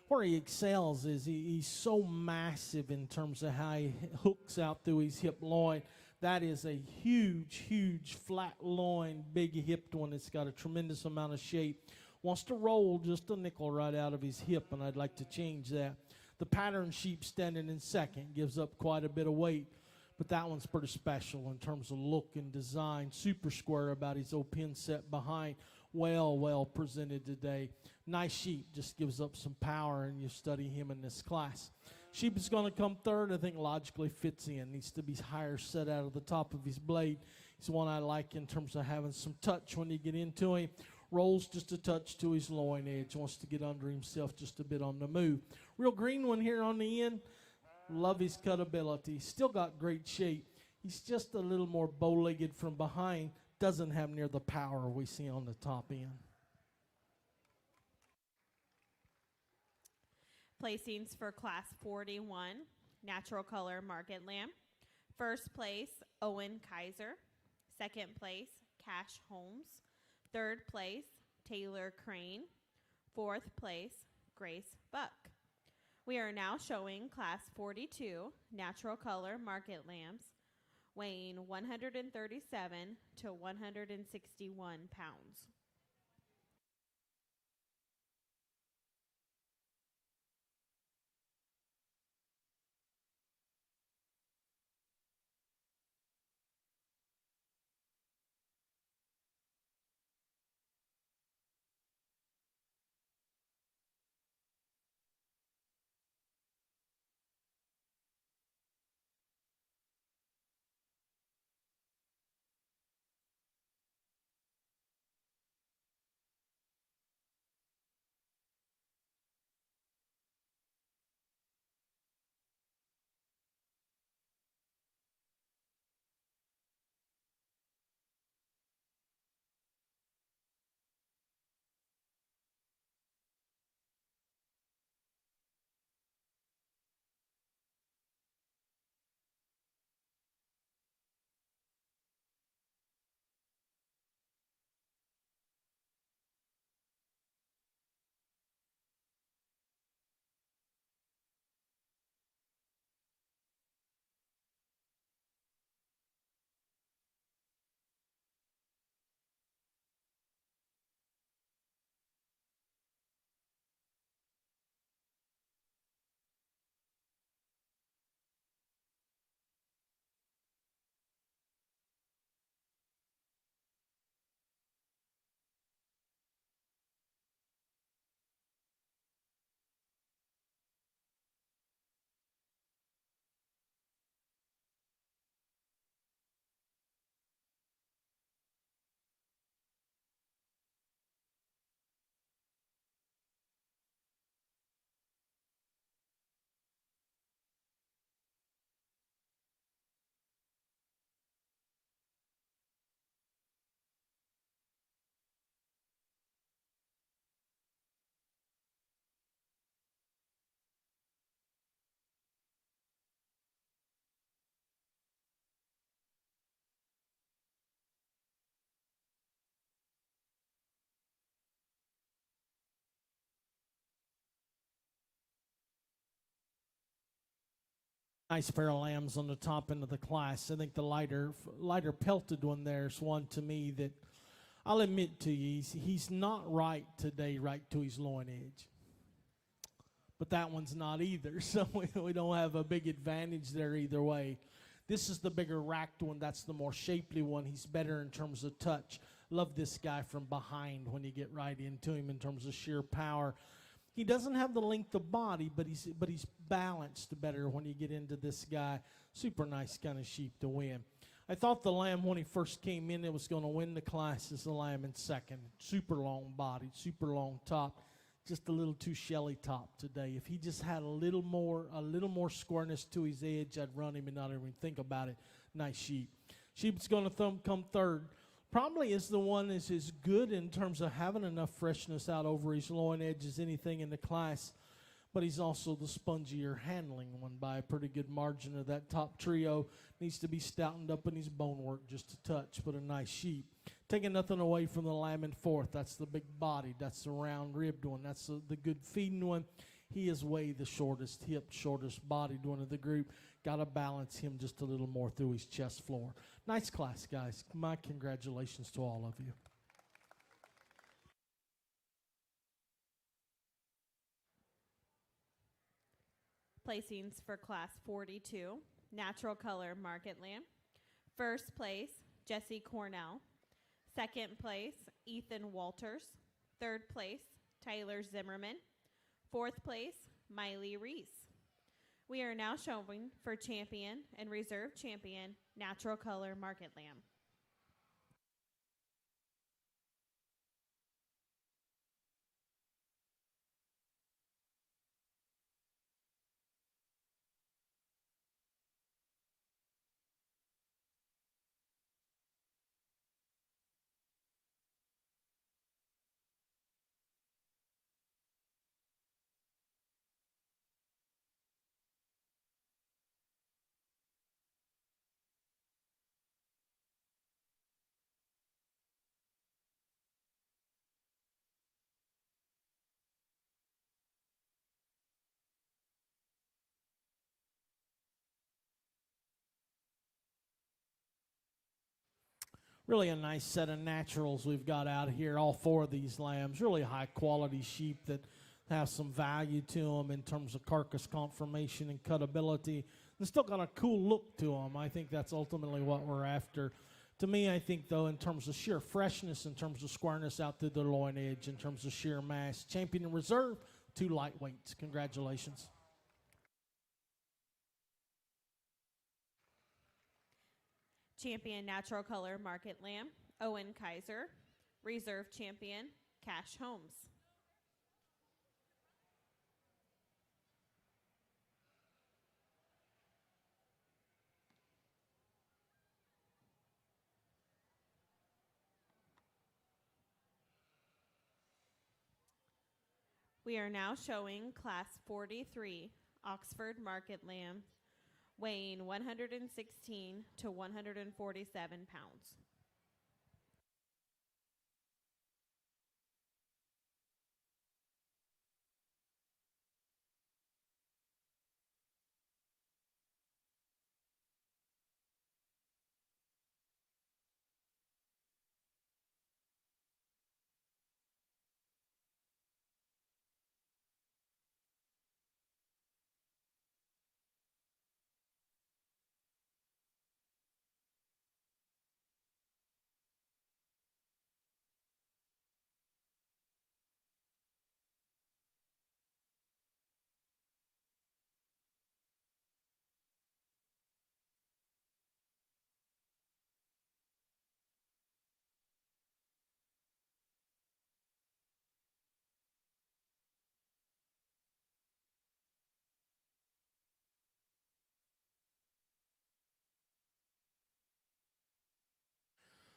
Where he excels is he's so massive in terms of how he hooks out through his hip loin. That is a huge flat loin, big hipped one. It's got a tremendous amount of shape. Wants to roll just a nickel right out of his hip, and I'd like to change that. The pattern sheep standing in second gives up quite a bit of weight, but that one's pretty special in terms of look and design. Super square about his old pin set behind. Well presented today. Nice sheep, just gives up some power, and you study him in this class. Sheep is going to come third. I think logically fits in. Needs to be higher set out of the top of his blade. He's one I like in terms of having some touch when you get into him. Rolls just a touch to his loin edge. Wants to get under himself just a bit on the move. Real green one here on the end. Love his cutability. Still got great shape. He's just a little more bow-legged from behind. Doesn't have near the power we see on the top end. Placings for class 41, natural color market lamb. First place, Owen Kaiser. Second place, Cash Holmes. Third place, Taylor Crane. Fourth place, Grace Buck. We are now showing Class 42 natural color market lambs weighing 137 to 161 pounds. Nice pair of lambs on the top end of the class. I think the lighter pelted one there is one to me that I'll admit to you, he's not right today, right to his loin edge. But that one's not either, so we don't have a big advantage there either way. This is the bigger racked one. That's the more shapely one. He's better in terms of touch. Love this guy from behind when you get right into him in terms of sheer power. He doesn't have the length of body, but he's balanced better when you get into this guy. Super nice kind of sheep to win. I thought the lamb, when he first came in, it was going to win the class as the lamb in second. Super long body, super long top. Just a little too shelly top today. If he just had a little more squareness to his edge, I'd run him and not even think about it. Nice sheep. Sheep's going to come third. Probably is the one that's as good in terms of having enough freshness out over his loin edge as anything in the class, but he's also the spongier handling one by a pretty good margin of that top trio. Needs to be stoutened up in his bone work just a touch, but a nice sheep. Taking nothing away from the lamb in fourth. That's the big body. That's the round ribbed one. That's the good feeding one. He is way the shortest hip, shortest bodied one of the group. Got to balance him just a little more through his chest floor. Nice class, guys. My congratulations to all of you. Placings for Class 42, natural color market lamb. First place, Jesse Cornell. Second place, Ethan Walters. Third place, Tyler Zimmerman. Fourth place, Miley Reese. We are now showing for champion and reserve champion, natural color market lamb. Really a nice set of naturals we've got out here, all four of these lambs. Really high quality sheep that have some value to them in terms of carcass conformation and cutability. And still got a cool look to them. I think that's ultimately what we're after. To me, I think, though, in terms of sheer freshness, in terms of squareness out through the loin edge, in terms of sheer mass, champion and reserve, 2 lightweights. Congratulations. Champion Natural Color Market Lamb, Owen Kaiser. Reserve Champion, Cash Holmes. We are now showing Class 43 Oxford Market Lamb, weighing 116 to 147 pounds.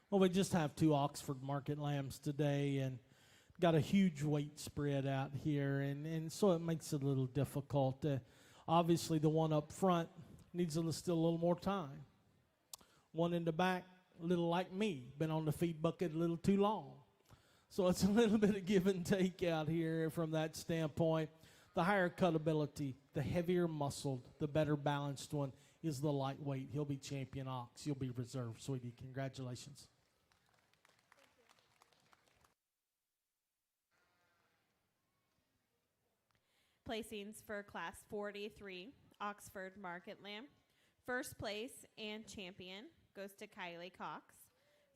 Well, we just have 2 Oxford Market lambs today and got a huge weight spread out here, and so it makes it a little difficult. Obviously, the one up front needs still a little more time. One in the back, a little like me, been on the feed bucket a little too long. So it's a little bit of give and take out here from that standpoint. The higher cutability, the heavier muscled, the better balanced one is the lightweight. He'll be champion ox. You'll be reserved, sweetie. Congratulations. Placings for Class 43 Oxford Market Lamb. First place and champion goes to Kylie Cox.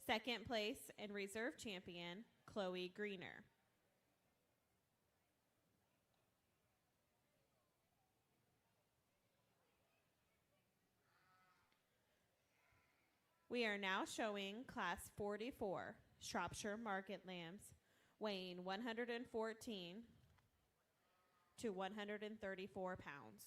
Second place and reserve champion, Chloe Greener. We are now showing Class 44 Shropshire Market Lambs, weighing 114 to 134 pounds.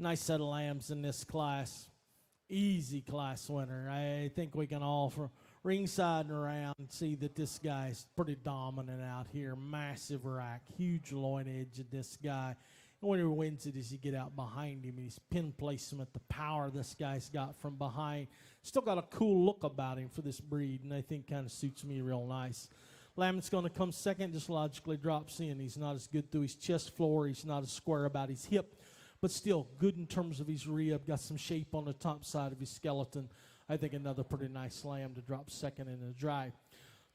Nice set of lambs in this class. Easy class winner. I think we can all, from ringside and around, see that this guy's pretty dominant out here. Massive rack, huge loin edge of this guy. And when he wins it is you get out behind him. His pin placement, the power this guy's got from behind. Still got a cool look about him for this breed, and I think kind of suits me real nice. Lamb that's going to come second just logically drops in. He's not as good through his chest floor. He's not as square about his hip. but still good in terms of his rib. Got some shape on the top side of his skeleton. I think another pretty nice lamb to drop second in the drive.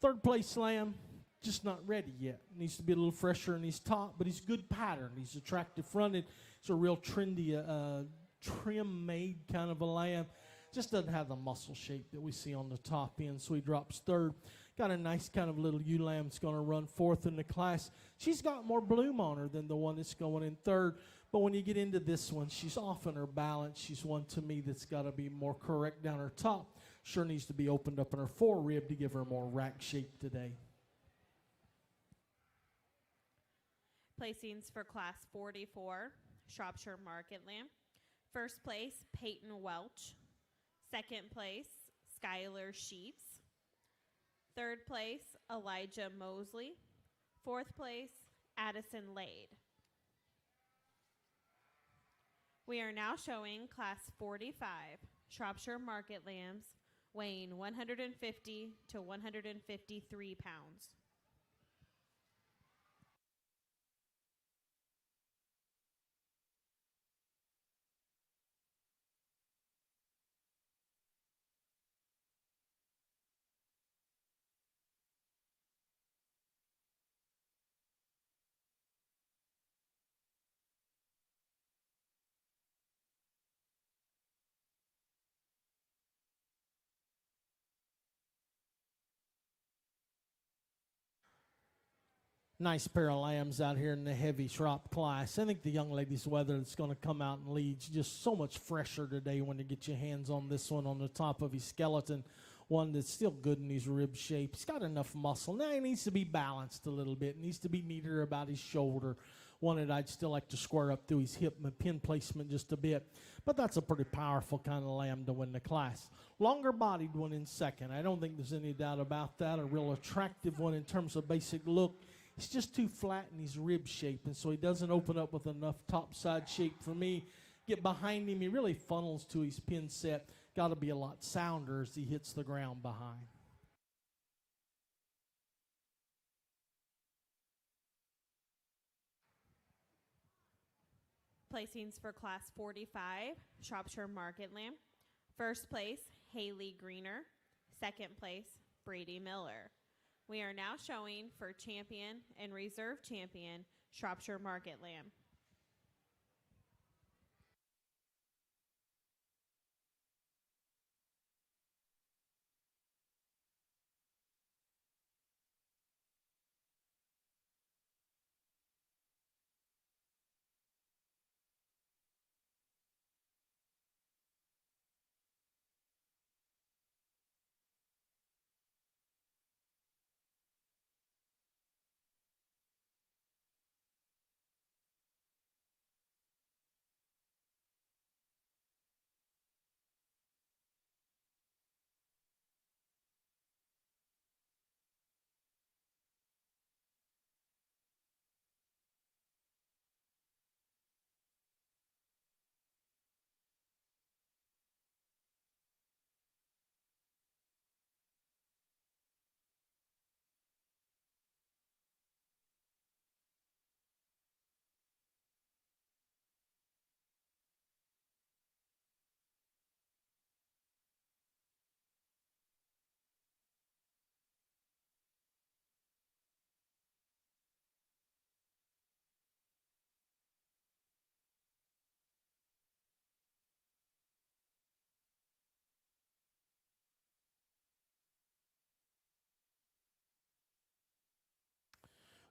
Third place lamb, just not ready yet. Needs to be a little fresher in his top, but he's good pattern. He's attractive fronted. It's a real trendy, trim-made kind of a lamb. Just doesn't have the muscle shape that we see on the top end, so he drops third. Got a nice kind of little ewe lamb that's going to run fourth in the class. She's got more bloom on her than the one that's going in third. But when you get into this one, she's off in her balance. She's one to me that's got to be more correct down her top. Sure needs to be opened up in her forerib to give her more rack shape today. Placings for Class 44, Shropshire Market Lamb. First place, Peyton Welch. Second place, Skylar Sheets. Third place, Elijah Mosley. Fourth place, Addison Lade. We are now showing Class 45, Shropshire Market Lambs, weighing 150 to 153 pounds. Nice pair of lambs out here in the heavy Shrop class. I think the young lady's weather that's going to come out and lead just so much fresher today when you get your hands on this one on the top of his skeleton. One that's still good in his rib shape. He's got enough muscle. Now he needs to be balanced a little bit. Needs to be neater about his shoulder. One that I'd still like to square up through his hip and pin placement just a bit. But that's a pretty powerful kind of lamb to win the class. Longer bodied one in second. I don't think there's any doubt about that. A real attractive one in terms of basic look. He's just too flat in his rib shape, and so he doesn't open up with enough top side shape for me. Get behind him, he really funnels to his pin set. Got to be a lot sounder as he hits the ground behind. Placings for Class 45, Shropshire Market Lamb. First place, Haley Greener. Second place, Brady Miller. We are now showing for champion and reserve champion, Shropshire Market Lamb.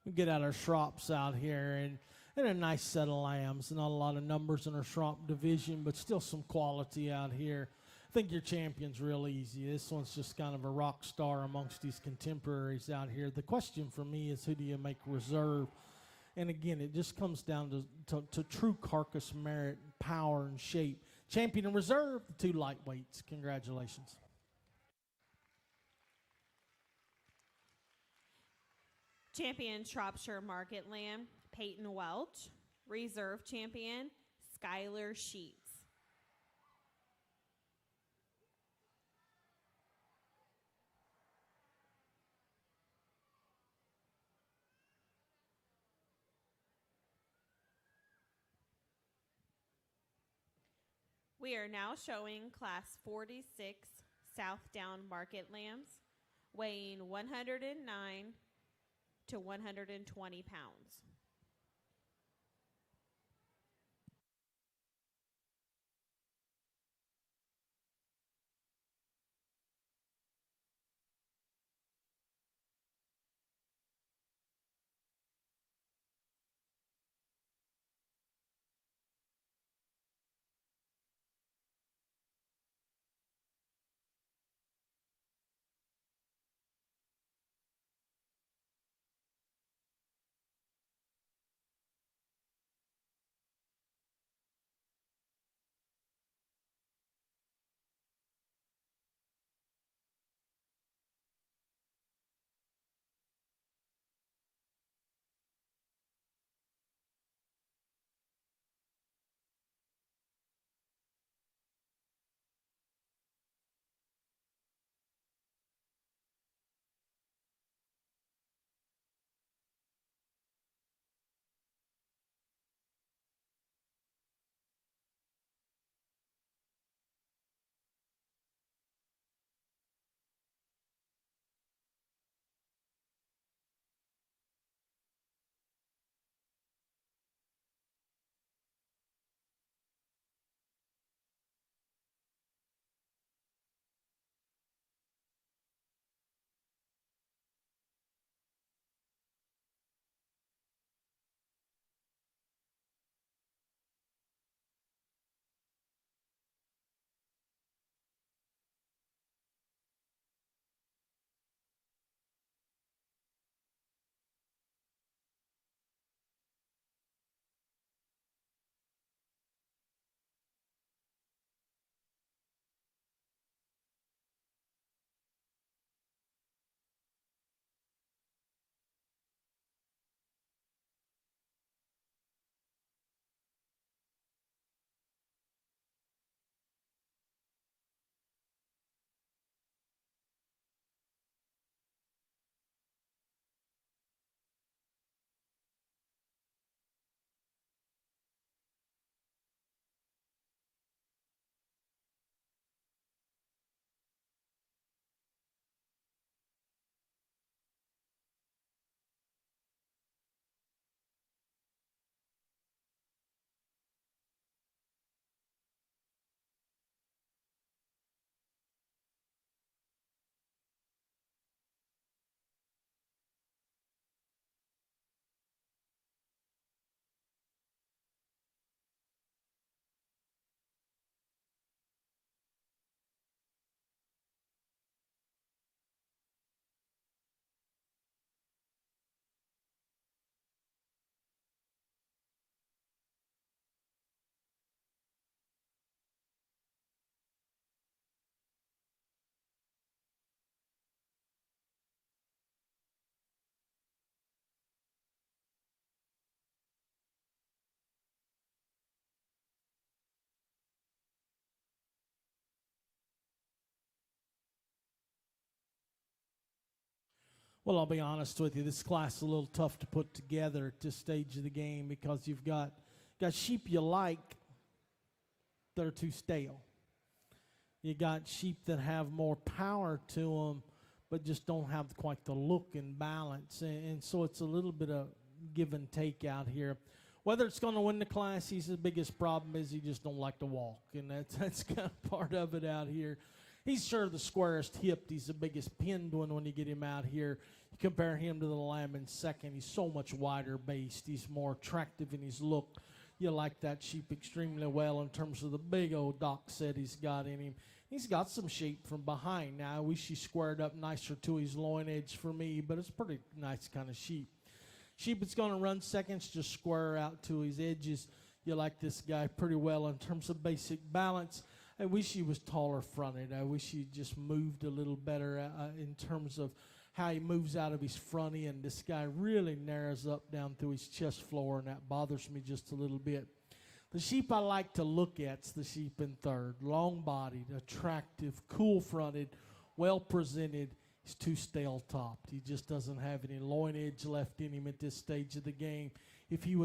We get out our Shrops out here and a nice set of lambs. Not a lot of numbers in our Shrop division, but still some quality out here. I think your champion's real easy. This one's just kind of a rock star amongst these contemporaries out here. The question for me is, who do you make reserve? And again, it just comes down to true carcass merit, power, and shape. Champion and reserve, the two lightweights. Congratulations. Champion Shropshire Market Lamb, Peyton Welch. Reserve champion, Skylar Sheets. We are now showing Class 46 Southdown Market lambs, weighing 109 to 120 pounds. Well, I'll be honest with you. This class is a little tough to put together at this stage of the game because you've got sheep you like that are too stale. You got sheep that have more power to them, but just don't have quite the look and balance. And so it's a little bit of give and take out here. Whether it's going to win the class, his biggest problem is he just don't like to walk, and that's kind of part of it out here. He's sure the squarest hipped. He's the biggest pinned one when you get him out here. You compare him to the lamb in second. He's so much wider based. He's more attractive in his look. You like that sheep extremely well in terms of the big old dock set he's got in him. He's got some shape from behind. Now, I wish he squared up nicer to his loin edge for me, but it's a pretty nice kind of sheep. Sheep that's going to run seconds, just square out to his edges. You like this guy pretty well in terms of basic balance. I wish he was taller fronted. I wish he just moved a little better in terms of how he moves out of his front end. This guy really narrows up down through his chest floor, and that bothers me just a little bit. The sheep I like to look at's the sheep in third. Long-bodied, attractive, cool-fronted, well-presented. He's too stale-topped. He just doesn't have any loin edge left in him at this stage of the game. if he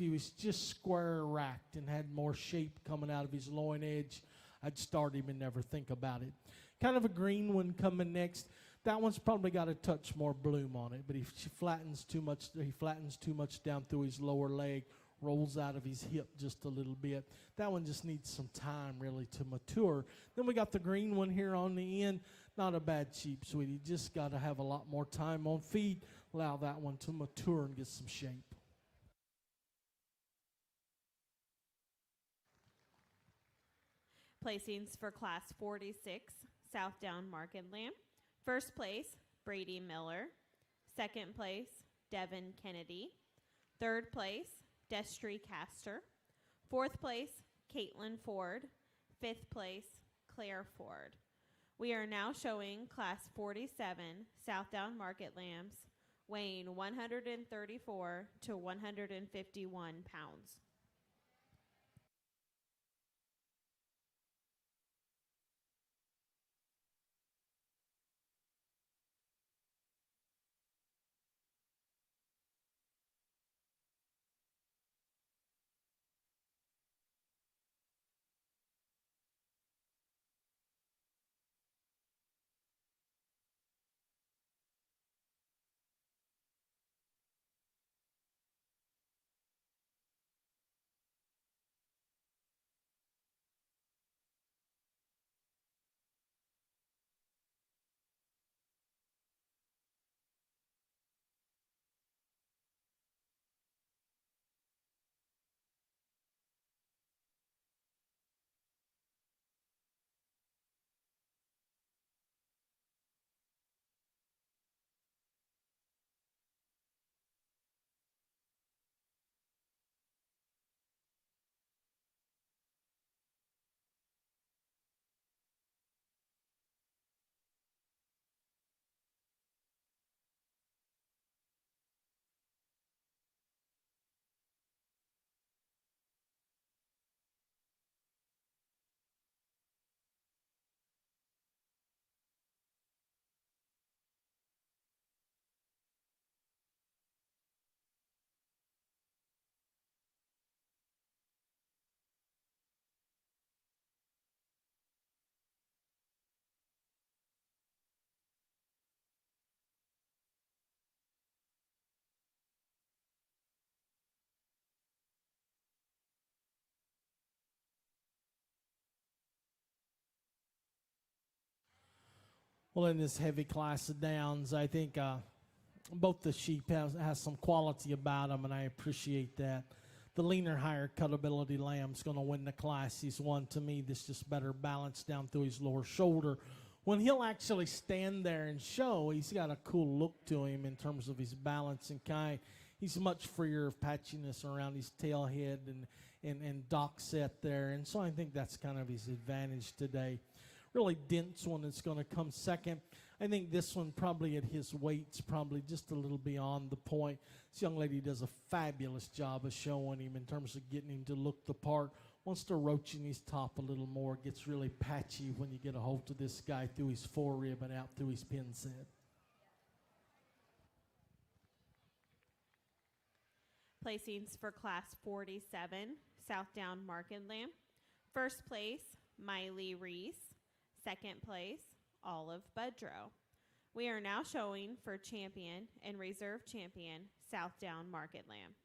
was just square racked and had more shape coming out of his loin edge, I'd start him and never think about it. Kind of a green one coming next. That one's probably got a touch more bloom on it, but he flattens too much down through his lower leg, rolls out of his hip just a little bit. That one just needs some time really to mature. Then we got the green one here on the end. Not a bad sheep, sweetie. Just got to have a lot more time on feed. Allow that one to mature and get some shape. Placings for Class 46, Southdown Market Lamb. First place, Brady Miller. Second place, Devin Kennedy. Third place, Destry Castor. Fourth place, Caitlin Ford. Fifth place, Claire Ford. We are now showing Class 47 Southdown Market Lambs weighing 134 to 151 pounds. Well, in this heavy class of downs, I think both the sheep has some quality about them, and I appreciate that. The leaner, higher cutability lamb's going to win the class. He's one, to me, that's just better balanced down through his lower shoulder. When he'll actually stand there and show, he's got a cool look to him in terms of his balance and kind. He's much freer of patchiness around his tail head and dock set there, and so I think that's kind of his advantage today. Really dense one that's going to come second. I think this one probably at his weight's probably just a little beyond the point. This young lady does a fabulous job of showing him in terms of getting him to look the part. Wants to roach in his top a little more. Gets really patchy when you get a hold of this guy through his forerib and out through his pin set. Placings for Class 47 Southdown Market Lamb. First place, Miley Reese. Second place, Olive Budrow. We are now showing for champion and reserve champion Southdown Market Lamb.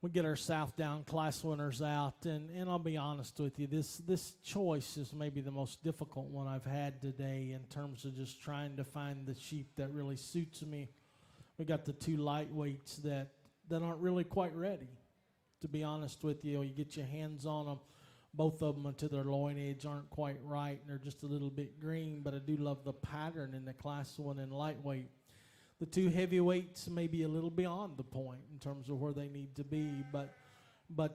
we get our Southdown class winners out, and I'll be honest with you, this choice is maybe the most difficult one I've had today in terms of just trying to find the sheep that really suits me. We got the two lightweights that aren't really quite ready, to be honest with you. You get your hands on them, both of them to their loin edge aren't quite right, and they're just a little bit green, but I do love the pattern in the class one and lightweight. The two heavyweights may be a little beyond the point in terms of where they need to be, but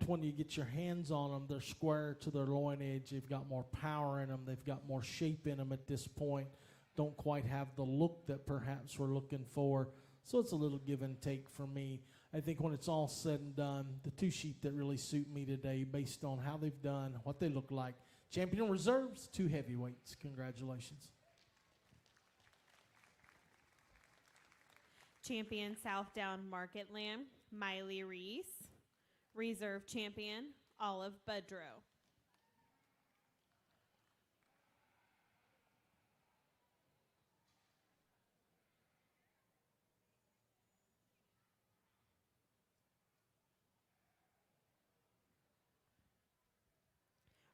when you get your hands on them, they're square to their loin edge. They've got more power in them. They've got more shape in them at this point. Don't quite have the look that perhaps we're looking for. So it's a little give and take for me. I think when it's all said and done, the two sheep that really suit me today, based on how they've done, what they look like, champion reserves, two heavyweights. Congratulations. Champion Southdown Market Lamb, Miley Reese. Reserve champion, Olive Budrow.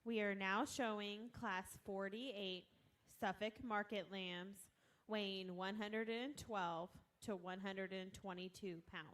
We are now showing Class 48 Suffolk Market Lambs, weighing 112 to 122 pounds.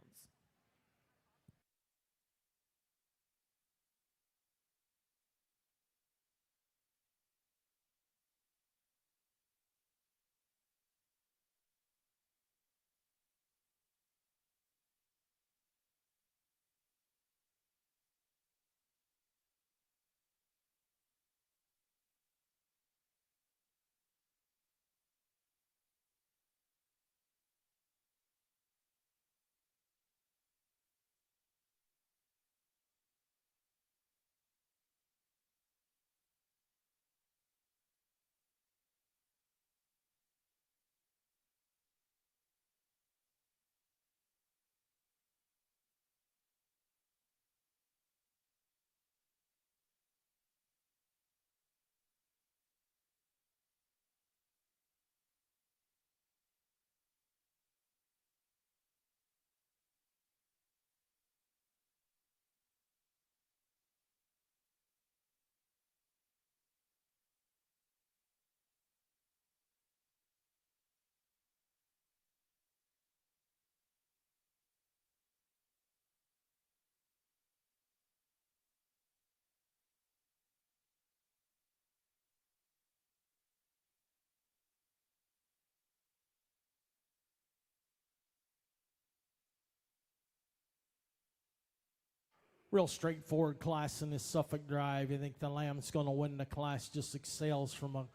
Real straightforward class in this Suffolk drive. I think the lamb that's going to win the class just excels from a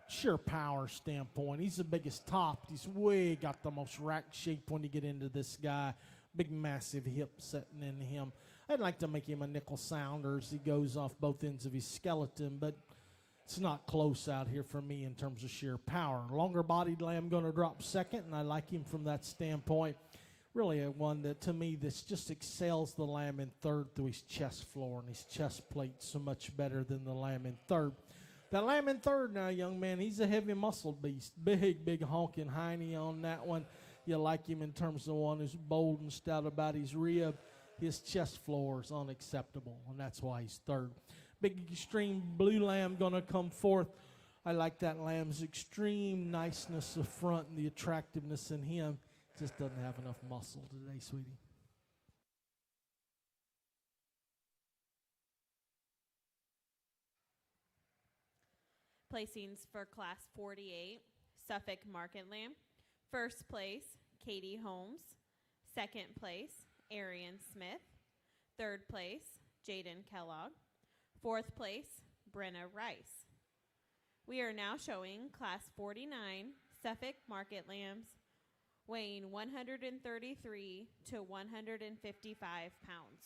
sheer power standpoint. He's the biggest topped. He's way got the most rack shape when you get into this guy. Big, massive hip setting in him. I'd like to make him a nickel sounder as he goes off both ends of his skeleton, but it's not close out here for me in terms of sheer power. Longer-bodied lamb going to drop second, and I like him from that standpoint. Really a one that, to me, this just excels the lamb in third through his chest floor and his chest plate so much better than the lamb in third. That lamb in third now, young man, he's a heavy muscle beast. Big honking hiney on that one. You like him in terms of one who's bold and stout about his rib. His chest floor is unacceptable, and that's why he's third. Big extreme blue lamb going to come fourth. I like that lamb's extreme niceness of front and the attractiveness in him. Just doesn't have enough muscle today, sweetie. Placings for Class 48, Suffolk Market Lamb. First place, Katie Holmes. Second place, Arian Smith. Third place, Jaden Kellogg. Fourth place, Brenna Rice. We are now showing Class 49, Suffolk Market Lambs, weighing 133 to 155 pounds.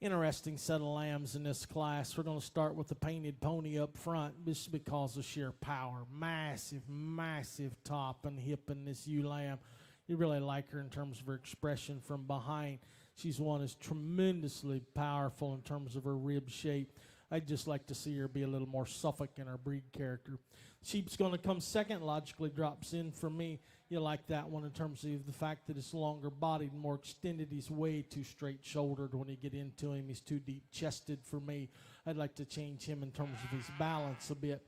Interesting set of lambs in this class. We're going to start with the painted pony up front, just because of sheer power. Massive, massive top and hip in this ewe lamb. You really like her in terms of her expression from behind. She's one that's tremendously powerful in terms of her rib shape. I'd just like to see her be a little more Suffolk in her breed character. Sheep's going to come second, logically drops in for me. You like that one in terms of the fact that it's longer bodied, more extended. He's way too straight shouldered when you get into him. He's too deep chested for me. I'd like to change him in terms of his balance a bit.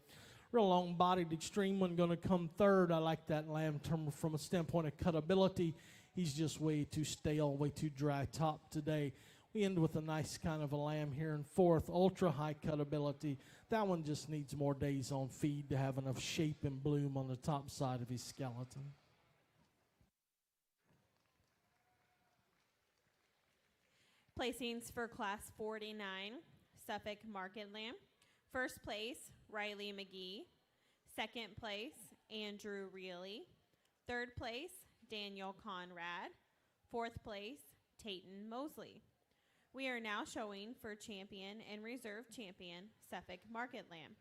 Real long bodied extreme one going to come third. I like that lamb term from a standpoint of cutability. He's just way too stale, way too dry top today. We end with a nice kind of a lamb here in fourth, ultra high cutability. That one just needs more days on feed to have enough shape and bloom on the top side of his skeleton. Placings for Class 49, Suffolk Market Lamb. First place, Riley McGee. Second place, Andrew Reilly. Third place, Daniel Conrad. Fourth place, Tayton Mosley. We are now showing for champion and reserve champion, Suffolk Market Lamb.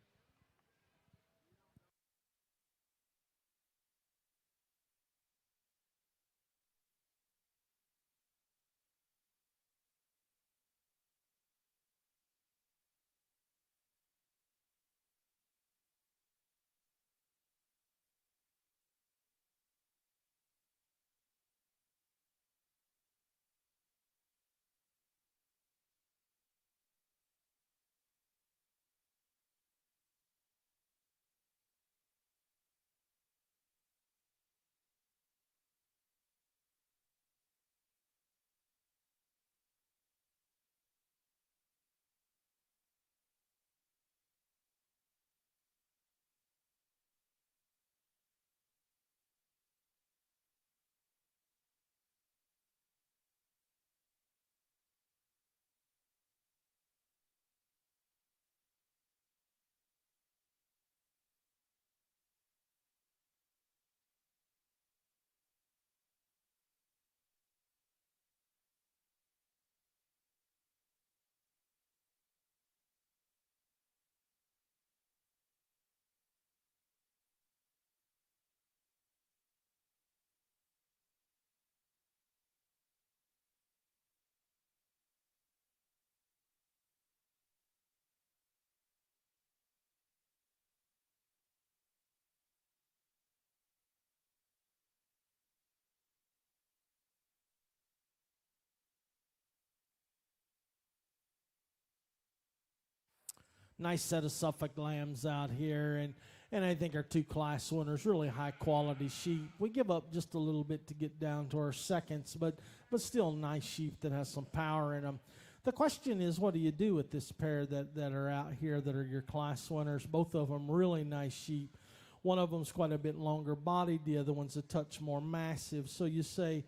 Nice set of Suffolk lambs out here, and I think our two class winners, really high quality sheep. We give up just a little bit to get down to our seconds, but still nice sheep that has some power in them. The question is, what do you do with this pair that are out here that are your class winners? Both of them really nice sheep. One of them's quite a bit longer bodied, the other one's a touch more massive. So you say,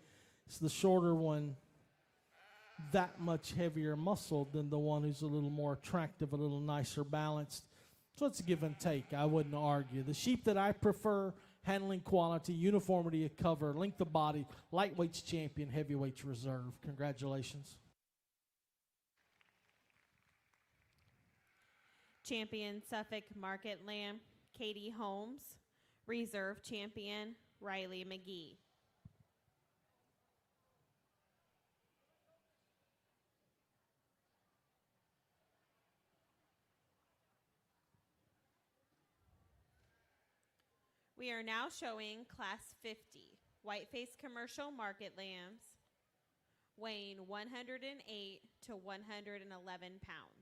it's the shorter one that much heavier muscled than the one who's a little more attractive, a little nicer balanced. So it's a give and take. I wouldn't argue. The sheep that I prefer, handling quality, uniformity of cover, length of body, lightweights champion, heavyweights reserve. Congratulations. Champion Suffolk Market Lamb, Katie Holmes. Reserve champion, Riley McGee. We are now showing Class 50, Whiteface Commercial Market Lambs, weighing 108 to 111 pounds.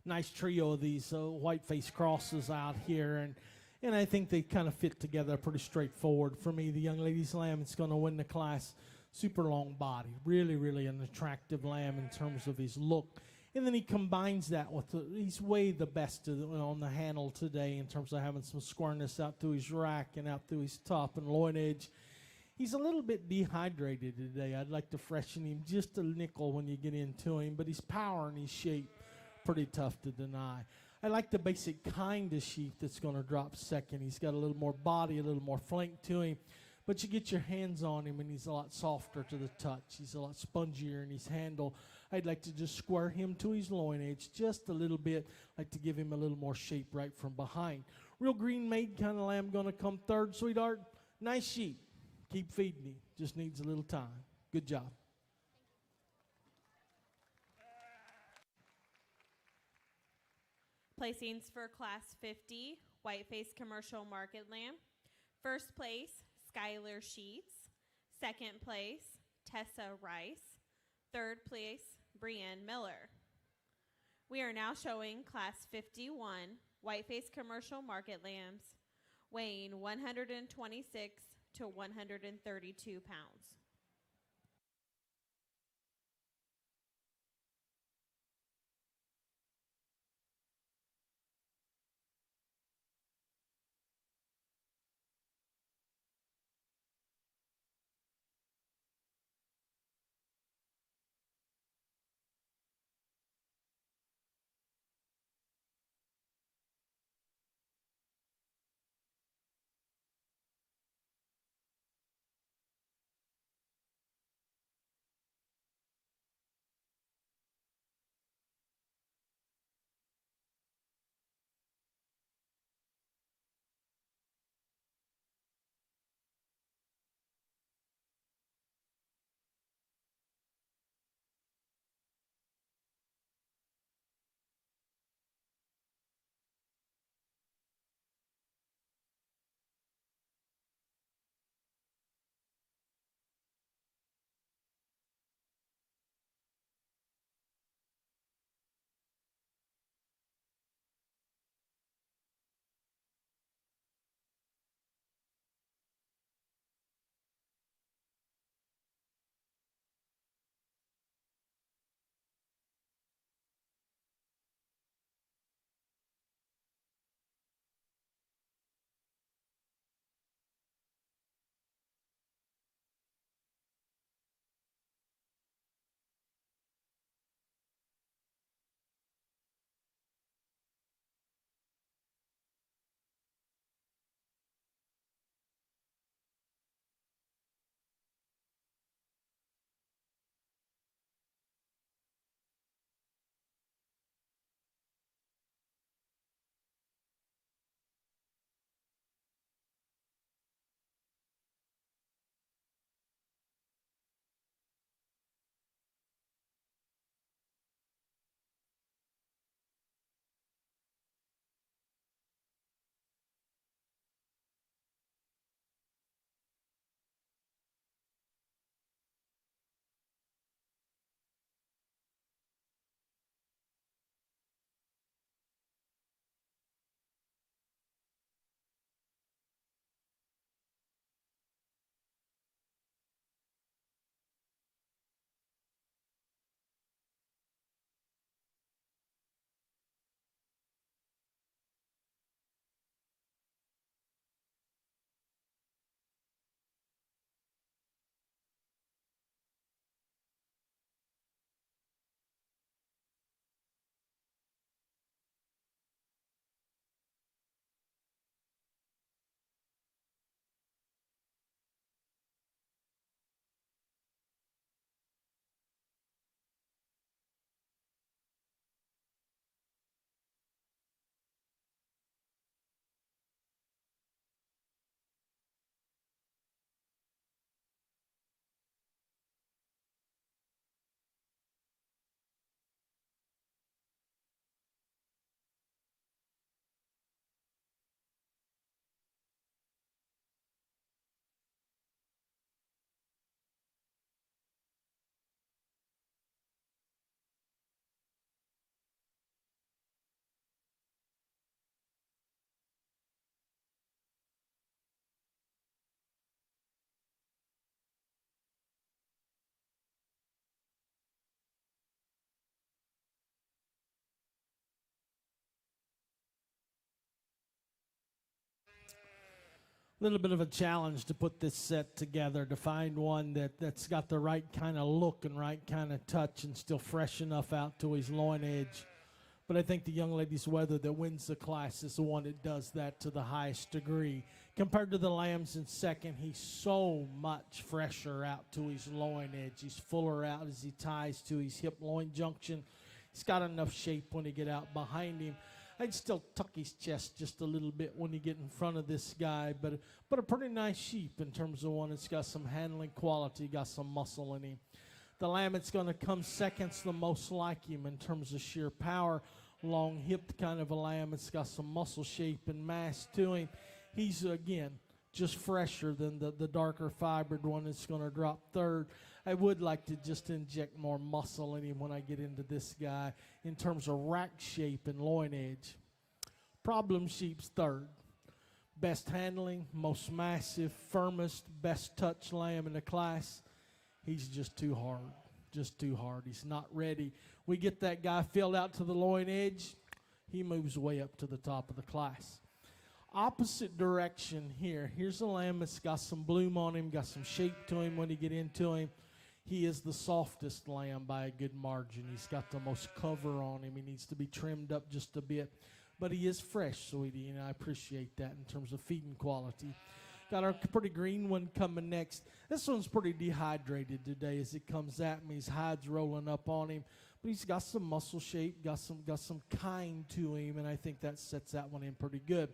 nice trio of these white-faced crosses out here, and I think they kind of fit together pretty straightforward. For me, the young lady's lamb is going to win the class. Super long body, really, really an attractive lamb in terms of his look. And then he combines that with, he's way the best on the handle today in terms of having some squareness out through his rack and out through his top and loin edge. He's a little bit dehydrated today. I'd like to freshen him just a nickel when you get into him, but his power and his shape, pretty tough to deny. I like the basic kind of sheep that's going to drop second. He's got a little more body, a little more flank to him. But you get your hands on him, and he's a lot softer to the touch. He's a lot spongier in his handle. I'd like to just square him to his loin edge just a little bit. I'd like to give him a little more shape right from behind. Real green maid kind of lamb going to come third, sweetheart. Nice sheep. Keep feeding him. Just needs a little time. Good job. Placings for Class 50, Whiteface Commercial Market Lamb. First place, Skylar Sheets. Second place, Tessa Rice. Third place, Brienne Miller. We are now showing Class 51, Whiteface Commercial Market Lambs, weighing 126 to 132 pounds. Little bit of a challenge to put this set together, to find one that's got the right kind of look and right kind of touch and still fresh enough out to his loin edge. But I think the young lady's wether that wins the class is the one that does that to the highest degree. Compared to the lambs in second, he's so much fresher out to his loin edge. He's fuller out as he ties to his hip-loin junction. He's got enough shape when he get out behind him. I'd still tuck his chest just a little bit when you get in front of this guy, but a pretty nice sheep in terms of one that's got some handling quality, got some muscle in him. The lamb that's going to come second's the most like him in terms of sheer power. Long-hipped kind of a lamb. It's got some muscle shape and mass to him. He's, again, just fresher than the darker fibered one that's going to drop third. I would like to just inject more muscle in him when I get into this guy in terms of rack shape and loin edge. Problem sheep's third. Best handling, most massive, firmest, best touch lamb in the class. He's just too hard. Just too hard. He's not ready. We get that guy filled out to the loin edge, he moves way up to the top of the class. Opposite direction here. Here's a lamb that's got some bloom on him, got some shape to him when you get into him. He is the softest lamb by a good margin. He's got the most cover on him. He needs to be trimmed up just a bit. But he is fresh, sweetie, and I appreciate that in terms of feeding quality. Got our pretty green one coming next. This one's pretty dehydrated today as it comes at me. His hide's rolling up on him. But he's got some muscle shape, got some kind to him, and I think that sets that one in pretty good.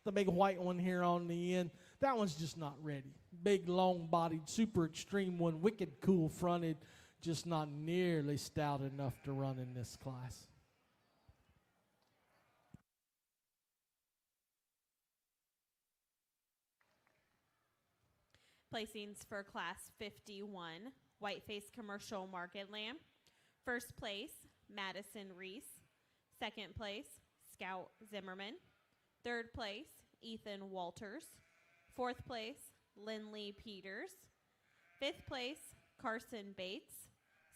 The big white one here on the end, that one's just not ready. Big, long-bodied, super extreme one, wicked cool-fronted, just not nearly stout enough to run in this class. Placings for Class 51, Whiteface Commercial Market Lamb. First place, Madison Reese. Second place, Scout Zimmerman. Third place, Ethan Walters. Fourth place, Lindley Peters. Fifth place, Carson Bates.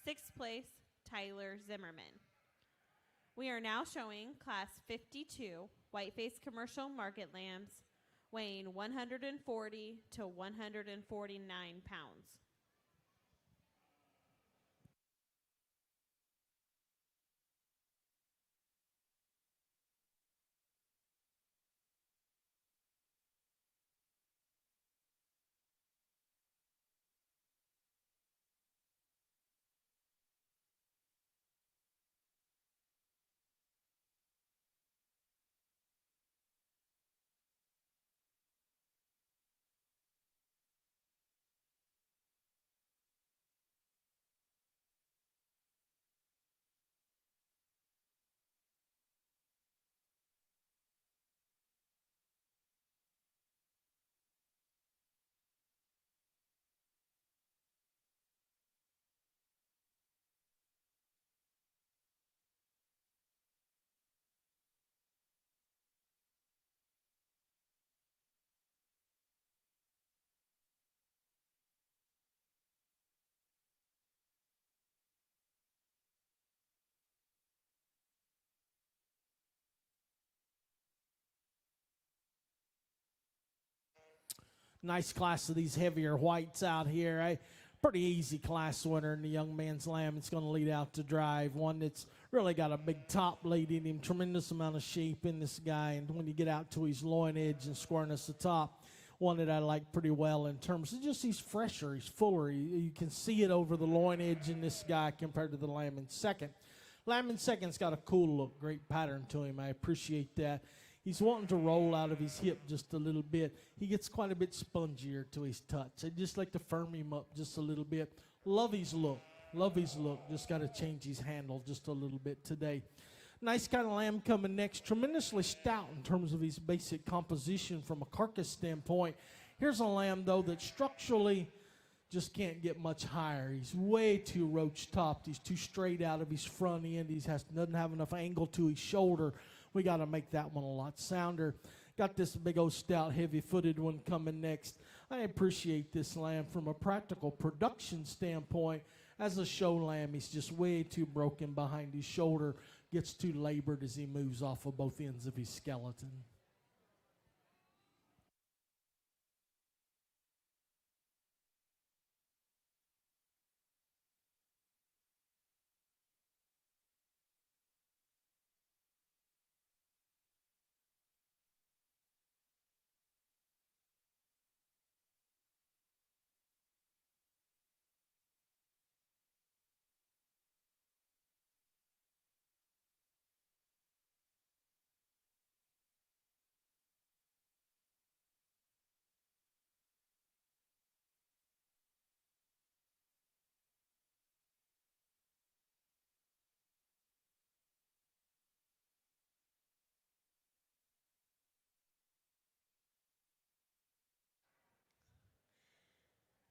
Sixth place, Tyler Zimmerman. We are now showing Class 52 Whiteface Commercial Market Lambs weighing 140 to 149 pounds. Nice class of these heavier whites out here. A pretty easy class winner in the young man's lamb. It's going to lead out to drive. One that's really got a big top lead in him, tremendous amount of shape in this guy. And when you get out to his loin edge and squareness at the top, one that I like pretty well in terms of just he's fresher, he's fuller. You can see it over the loin edge in this guy compared to the lamb in second. Lamb in second's got a cool look, great pattern to him. I appreciate that. He's wanting to roll out of his hip just a little bit. He gets quite a bit spongier to his touch. I'd just like to firm him up just a little bit. Love his look. Love his look. Just got to change his handle just a little bit today. Nice kind of lamb coming next. Tremendously stout in terms of his basic composition from a carcass standpoint. Here's a lamb, though, that structurally just can't get much higher. He's way too roach-topped. He's too straight out of his front end. He doesn't have enough angle to his shoulder. We got to make that one a lot sounder. Got this big old stout, heavy-footed one coming next. I appreciate this lamb from a practical production standpoint. As a show lamb, he's just way too broken behind his shoulder. Gets too labored as he moves off of both ends of his skeleton.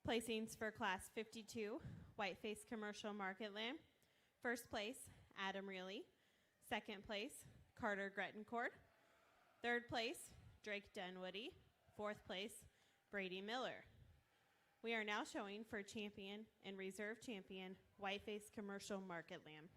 Placings for Class 52, Whiteface Commercial Market Lamb. First place, Adam Reilly. Second place, Carter Grettencourt. Third place, Drake Dunwoody. Fourth place, Brady Miller. We are now showing for champion and reserve champion, Whiteface Commercial Market Lamb.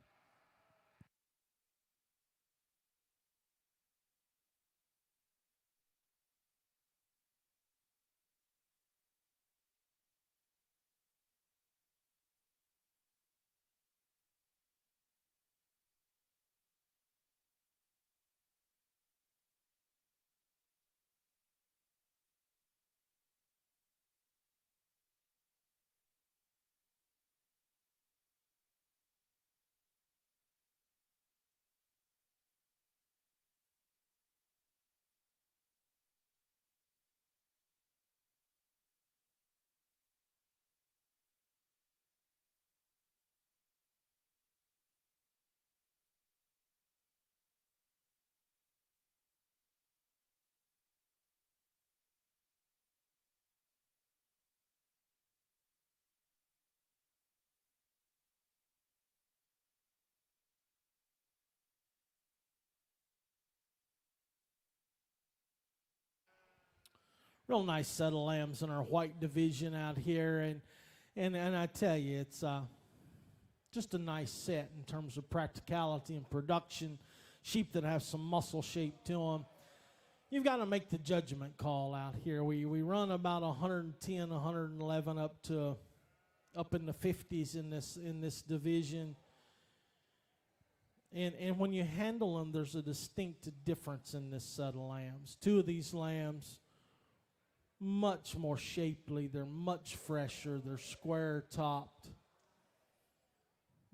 Real nice set of lambs in our white division out here, and I tell you, it's just a nice set in terms of practicality and production. Sheep that have some muscle shape to them. You've got to make the judgment call out here. We run about 110, 111 up in the 50s in this division. And when you handle them, there's a distinct difference in this set of lambs. Two of these lambs, much more shapely, they're much fresher, they're square topped,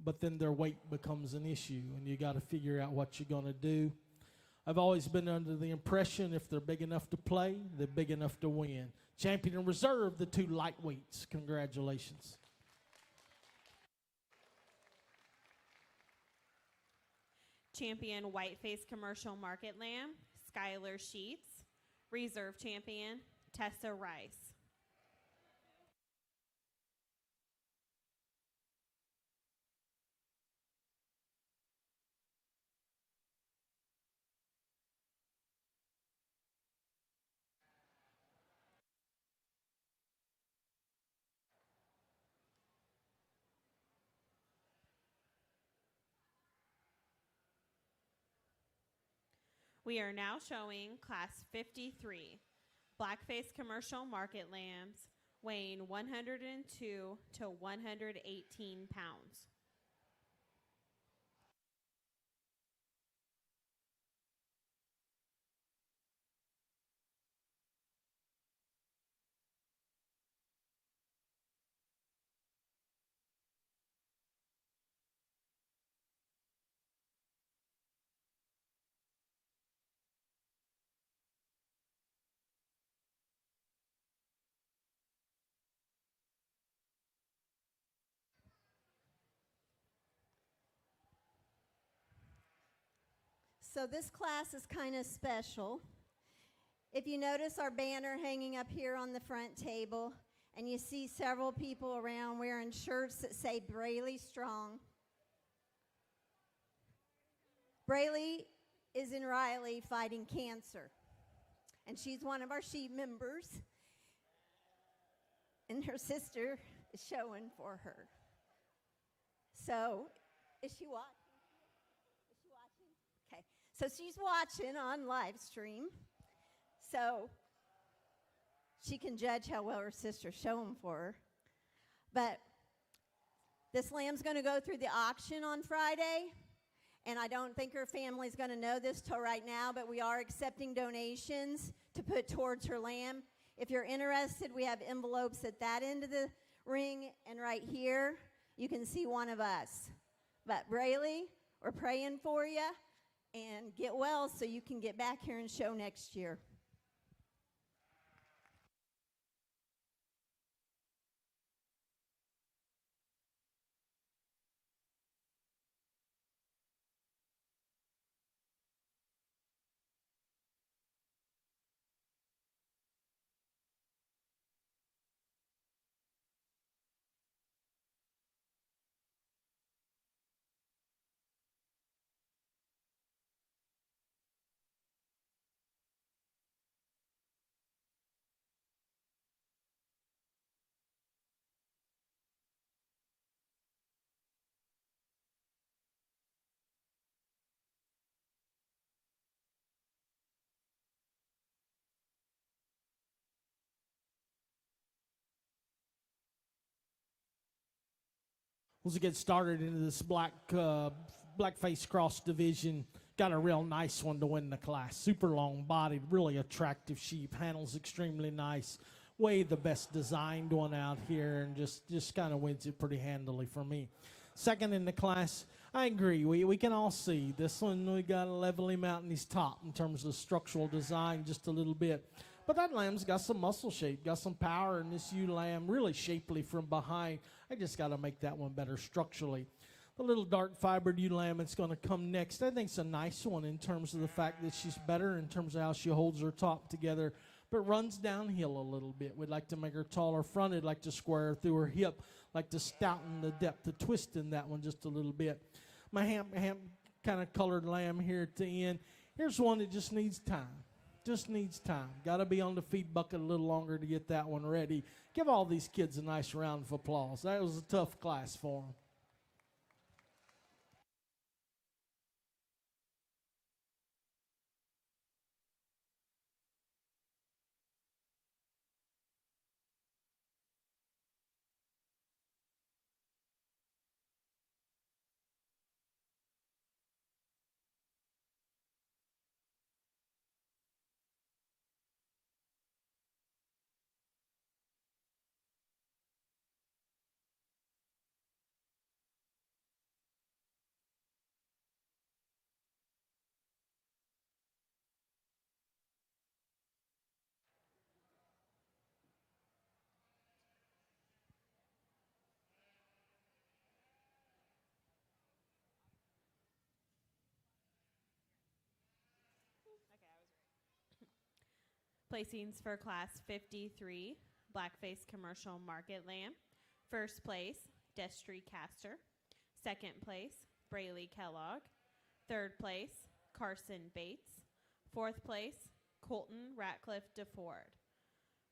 but then their weight becomes an issue, and you got to figure out what you're going to do. I've always been under the impression if they're big enough to play, they're big enough to win. Champion and reserve, the two lightweights. Congratulations. Champion Whiteface Commercial Market Lamb, Skylar Sheets. Reserve champion, Tessa Rice. We are now showing Class 53, Blackface Commercial Market Lambs, weighing 102 to 118 pounds. So this class is kind of special. If you notice our banner hanging up here on the front table, and you see several people around wearing shirts that say Brayley Strong. Brayley is in Riley fighting cancer, and she's one of our sheep members, and her sister is showing for her. So, is she watching? Okay, so she's watching on live stream, so she can judge how well her sister's showing for her. But this lamb's going to go through the auction on Friday, and I don't think her family's going to know this till right now, but we are accepting donations to put towards her lamb. If you're interested, we have envelopes at that end of the ring, and right here, you can see one of us. But Brayley, we're praying for you, and get well so you can get back here and show next year. Let's get started into this Blackface cross division. Got a real nice one to win the class. Super long-bodied, really attractive sheep. Handles extremely nice. Way the best designed one out here, and just kind of wins it pretty handily for me. Second in the class, I agree. We can all see this one. We got to level him out in his top in terms of structural design just a little bit. But that lamb's got some muscle shape, got some power in this ewe lamb, really shapely from behind. I just got to make that one better structurally. The little dark fibered ewe lamb that's going to come next, I think it's a nice one in terms of the fact that she's better in terms of how she holds her top together, but runs downhill a little bit. We'd like to make her taller fronted, like to square her through her hip, like to stouten the depth of twist in that one just a little bit. My ham kind of colored lamb here at the end. Here's one that just needs time. Just needs time. Got to be on the feed bucket a little longer to get that one ready. Give all these kids a nice round of applause. That was a tough class for them. Placings for Class 53, Blackface Commercial Market Lamb. First place, Destry Castor. Second place, Braley Kellogg. Third place, Carson Bates. Fourth place, Colton Ratcliffe DeFord.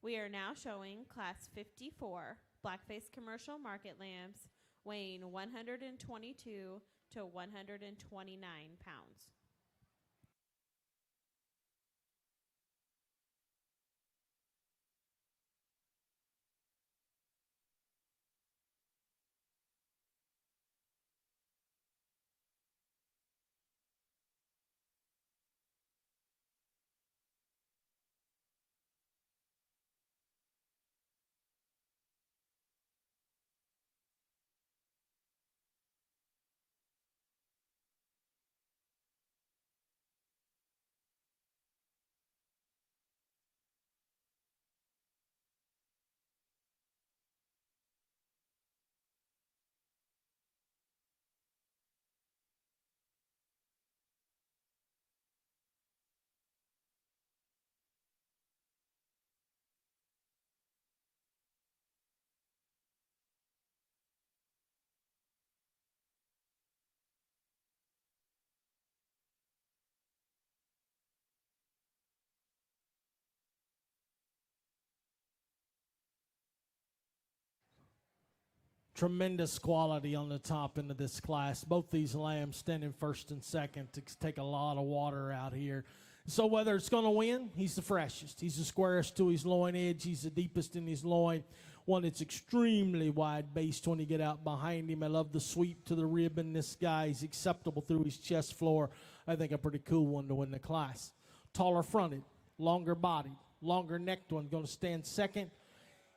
We are now showing Class 54, Blackface Commercial Market Lambs, weighing 122 to 129 pounds. Tremendous quality on the top end of this class. Both these lambs standing first and second to take a lot of water out here. So whether it's going to win, he's the freshest. He's the squarest to his loin edge. He's the deepest in his loin. One that's extremely wide-based when you get out behind him. I love the sweep to the rib in this guy. He's acceptable through his chest floor. I think a pretty cool one to win the class. Taller fronted, longer bodied, longer necked one. Going to stand second.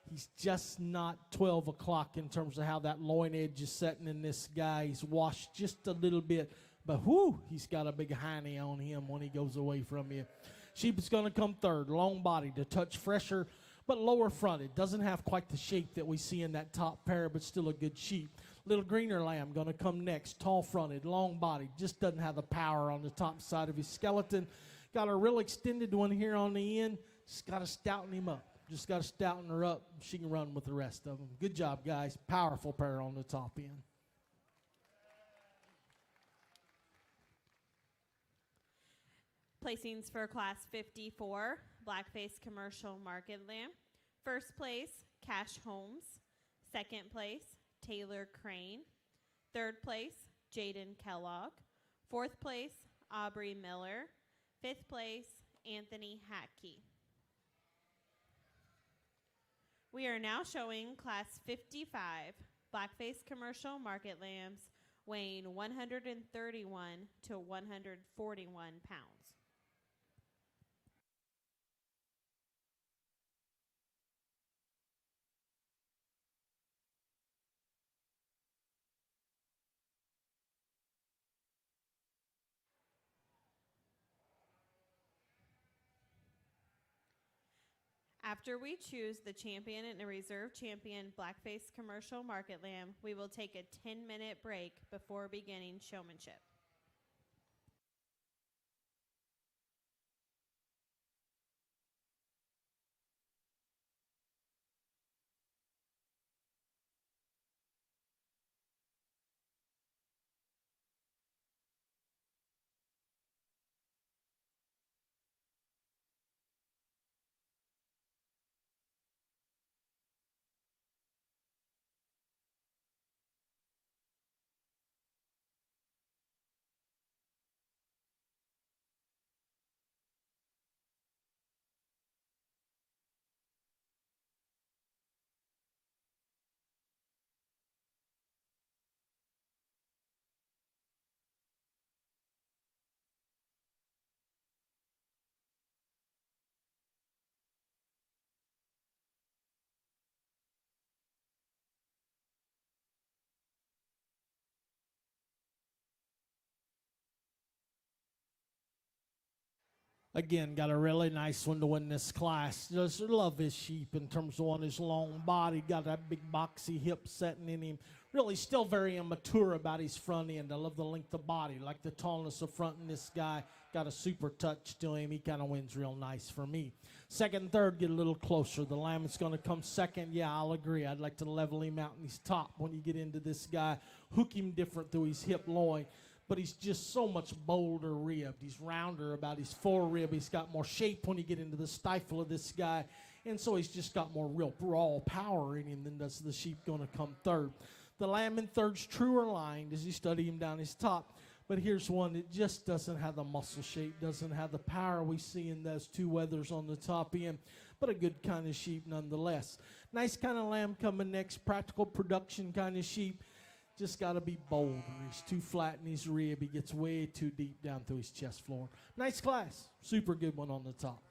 He's just not 12 o'clock in terms of how that loin edge is setting in this guy. He's washed just a little bit, but whoo, he's got a big hiney on him when he goes away from you. Sheep is going to come third, long bodied, a touch fresher, but lower fronted. Doesn't have quite the shape that we see in that top pair, but still a good sheep. Little greener lamb going to come next, tall fronted, long bodied, just doesn't have the power on the top side of his skeleton. Got a real extended one here on the end, just got to stouten him up. Just got to stouten her up. She can run with the rest of them. Good job, guys. Powerful pair on the top end. Placings for Class 54, Blackface Commercial Market Lamb. First place, Cash Holmes. Second place, Taylor Crane. Third place, Jaden Kellogg. Fourth place, Aubrey Miller. Fifth place, Anthony Hackey. We are now showing Class 55, Blackface commercial market lambs weighing 131 to 141 pounds. After we choose the champion and the reserve champion Blackface commercial market lamb, we will take a 10-minute break before beginning showmanship. Again, got a really nice one to win this class. Just love his sheep in terms of on his long body. Got that big boxy hip setting in him. Really still very immature about his front end. I love the length of body, like the tallness of front in this guy. Got a super touch to him. He kind of wins real nice for me. Second and third get a little closer. The lamb is going to come second. Yeah, I'll agree. I'd like to level him out in his top when you get into this guy. Hook him different through his hip loin. But he's just so much bolder ribbed. He's rounder about his forerib. He's got more shape when you get into the stifle of this guy. And so he's just got more real raw power in him than does the sheep going to come third. The lamb in third's truer lined as you study him down his top. But here's one that just doesn't have the muscle shape, doesn't have the power we see in those two wethers on the top end, but a good kind of sheep nonetheless. Nice kind of lamb coming next, practical production kind of sheep. Just got to be bold. He's too flat in his rib. He gets way too deep down through his chest floor. Nice class. Super good one on the top.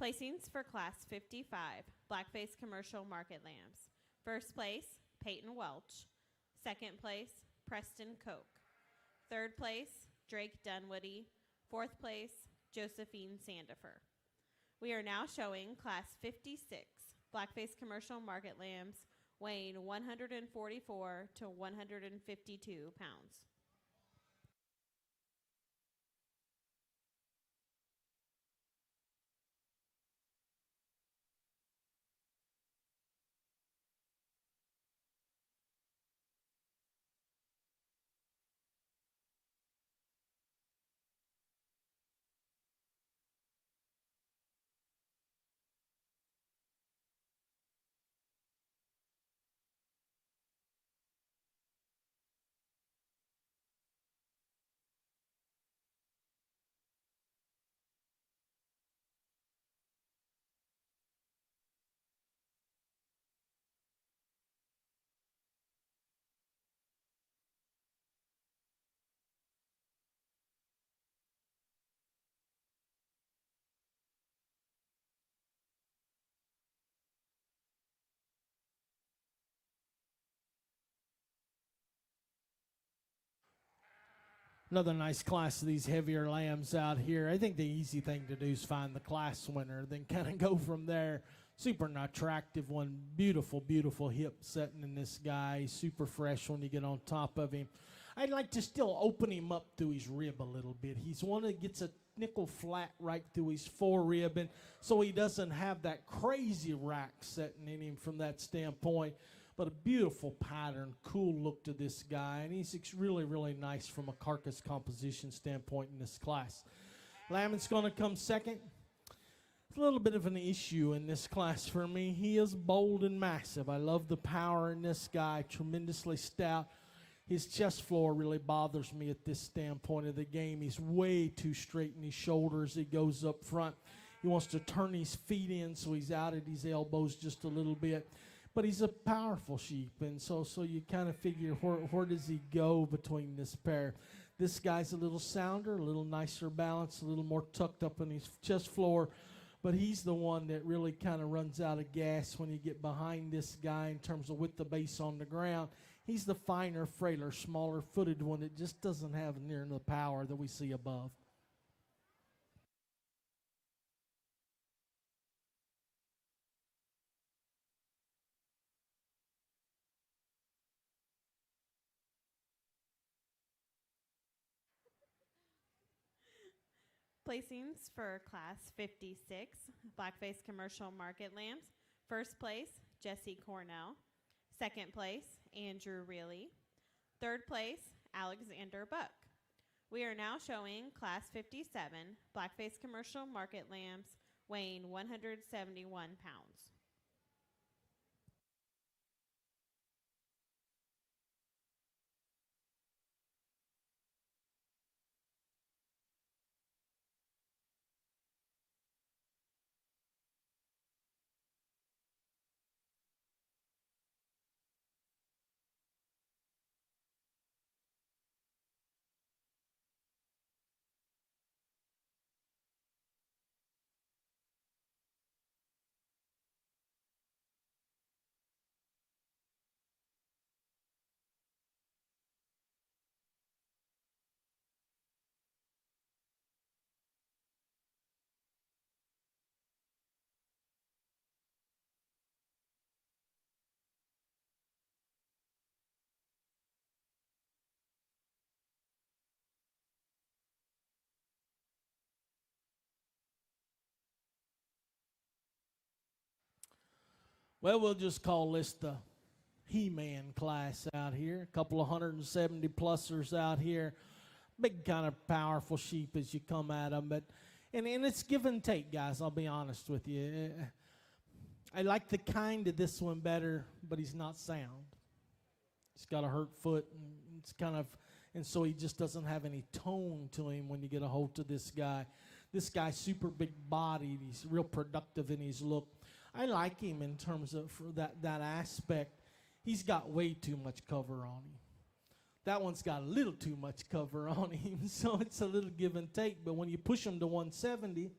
Placings for Class 55, Blackface Commercial Market Lambs. First place, Peyton Welch. Second place, Preston Koch. Third place, Drake Dunwoody. Fourth place, Josephine Sandifer. We are now showing Class 56, Blackface Commercial Market Lambs, weighing 144 to 152 pounds. Another nice class of these heavier lambs out here. I think the easy thing to do is find the class winner, then kind of go from there. Super attractive one. Beautiful, beautiful hip setting in this guy. Super fresh when you get on top of him. I'd like to still open him up through his rib a little bit. He's one that gets a nickel flat right through his forerib, and so he doesn't have that crazy rack setting in him from that standpoint. But a beautiful pattern, cool look to this guy, and he's really, really nice from a carcass composition standpoint in this class. Lamon's going to come second. It's a little bit of an issue in this class for me. He is bold and massive. I love the power in this guy, tremendously stout. His chest floor really bothers me at this standpoint of the game. He's way too straight in his shoulders. He goes up front. He wants to turn his feet in, so he's out at his elbows just a little bit. But he's a powerful sheep, and so you kind of figure where does he go between this pair. This guy's a little sounder, a little nicer balance, a little more tucked up in his chest floor, but he's the one that really kind of runs out of gas when you get behind this guy in terms of with the base on the ground. He's the finer, frailer, smaller-footed one that just doesn't have near the power that we see above. Placings for Class 56, Blackface Commercial Market Lambs. First place, Jesse Cornell. Second place, Andrew Reilly. Third place, Alexander Buck. We are now showing Class 57, Blackface Commercial Market Lambs, weighing 171 pounds. Well, we'll just call this the He-Man class out here. A couple of 170-plussers out here. Big kind of powerful sheep as you come at them. And it's give and take, guys, I'll be honest with you. I like the kind of this one better, but he's not sound. He's got a hurt foot, and it's kind of, and so he just doesn't have any tone to him when you get a hold of this guy. This guy's super big bodied. He's real productive in his look. I like him in terms of that aspect. He's got way too much cover on him. That one's got a little too much cover on him, so it's a little give and take. But when you push him to 170,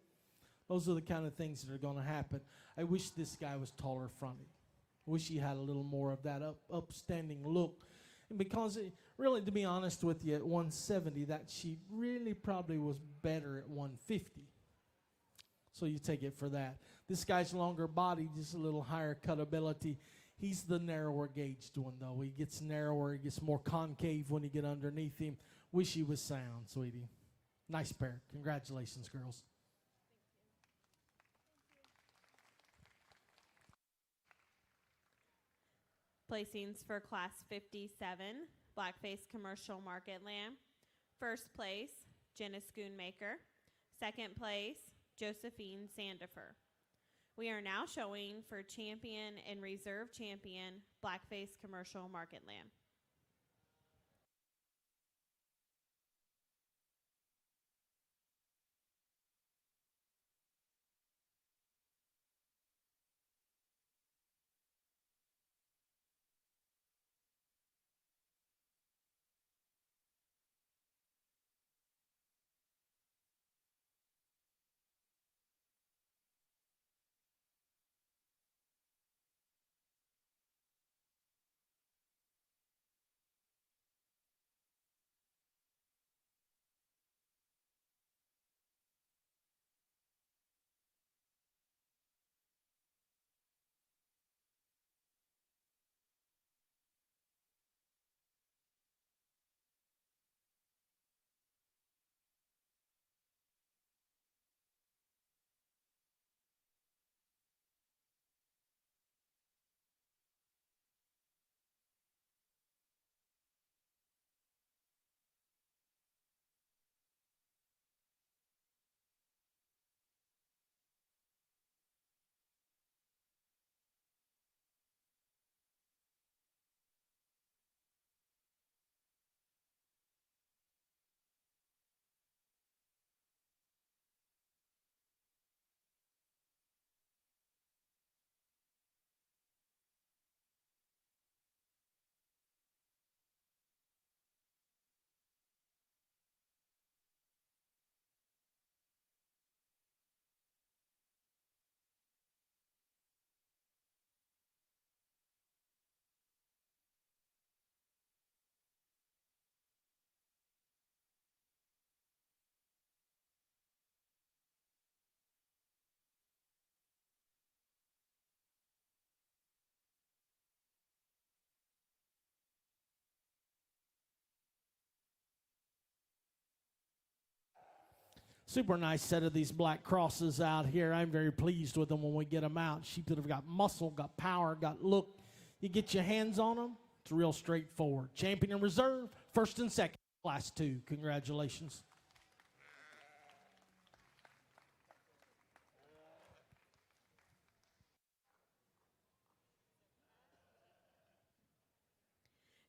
those are the kind of things that are going to happen. I wish this guy was taller fronted. I wish he had a little more of that upstanding look. And because, really, to be honest with you, at 170, that sheep really probably was better at 150. So you take it for that. This guy's longer body, just a little higher cutability. He's the narrower gauged one, though. He gets narrower, he gets more concave when you get underneath him. Wish he was sound, sweetie. Nice pair. Congratulations, girls. Placings for Class 57, Blackface Commercial Market Lamb. First place, Jenna Schoonmaker. Second place, Josephine Sandifer. We are now showing for champion and reserve champion, Blackface Commercial Market Lamb. Super nice set of these black crosses out here. I'm very pleased with them when we get them out. Sheep that have got muscle, got power, got look. You get your hands on them, it's real straightforward. Champion and reserve, first and second, class 2. Congratulations.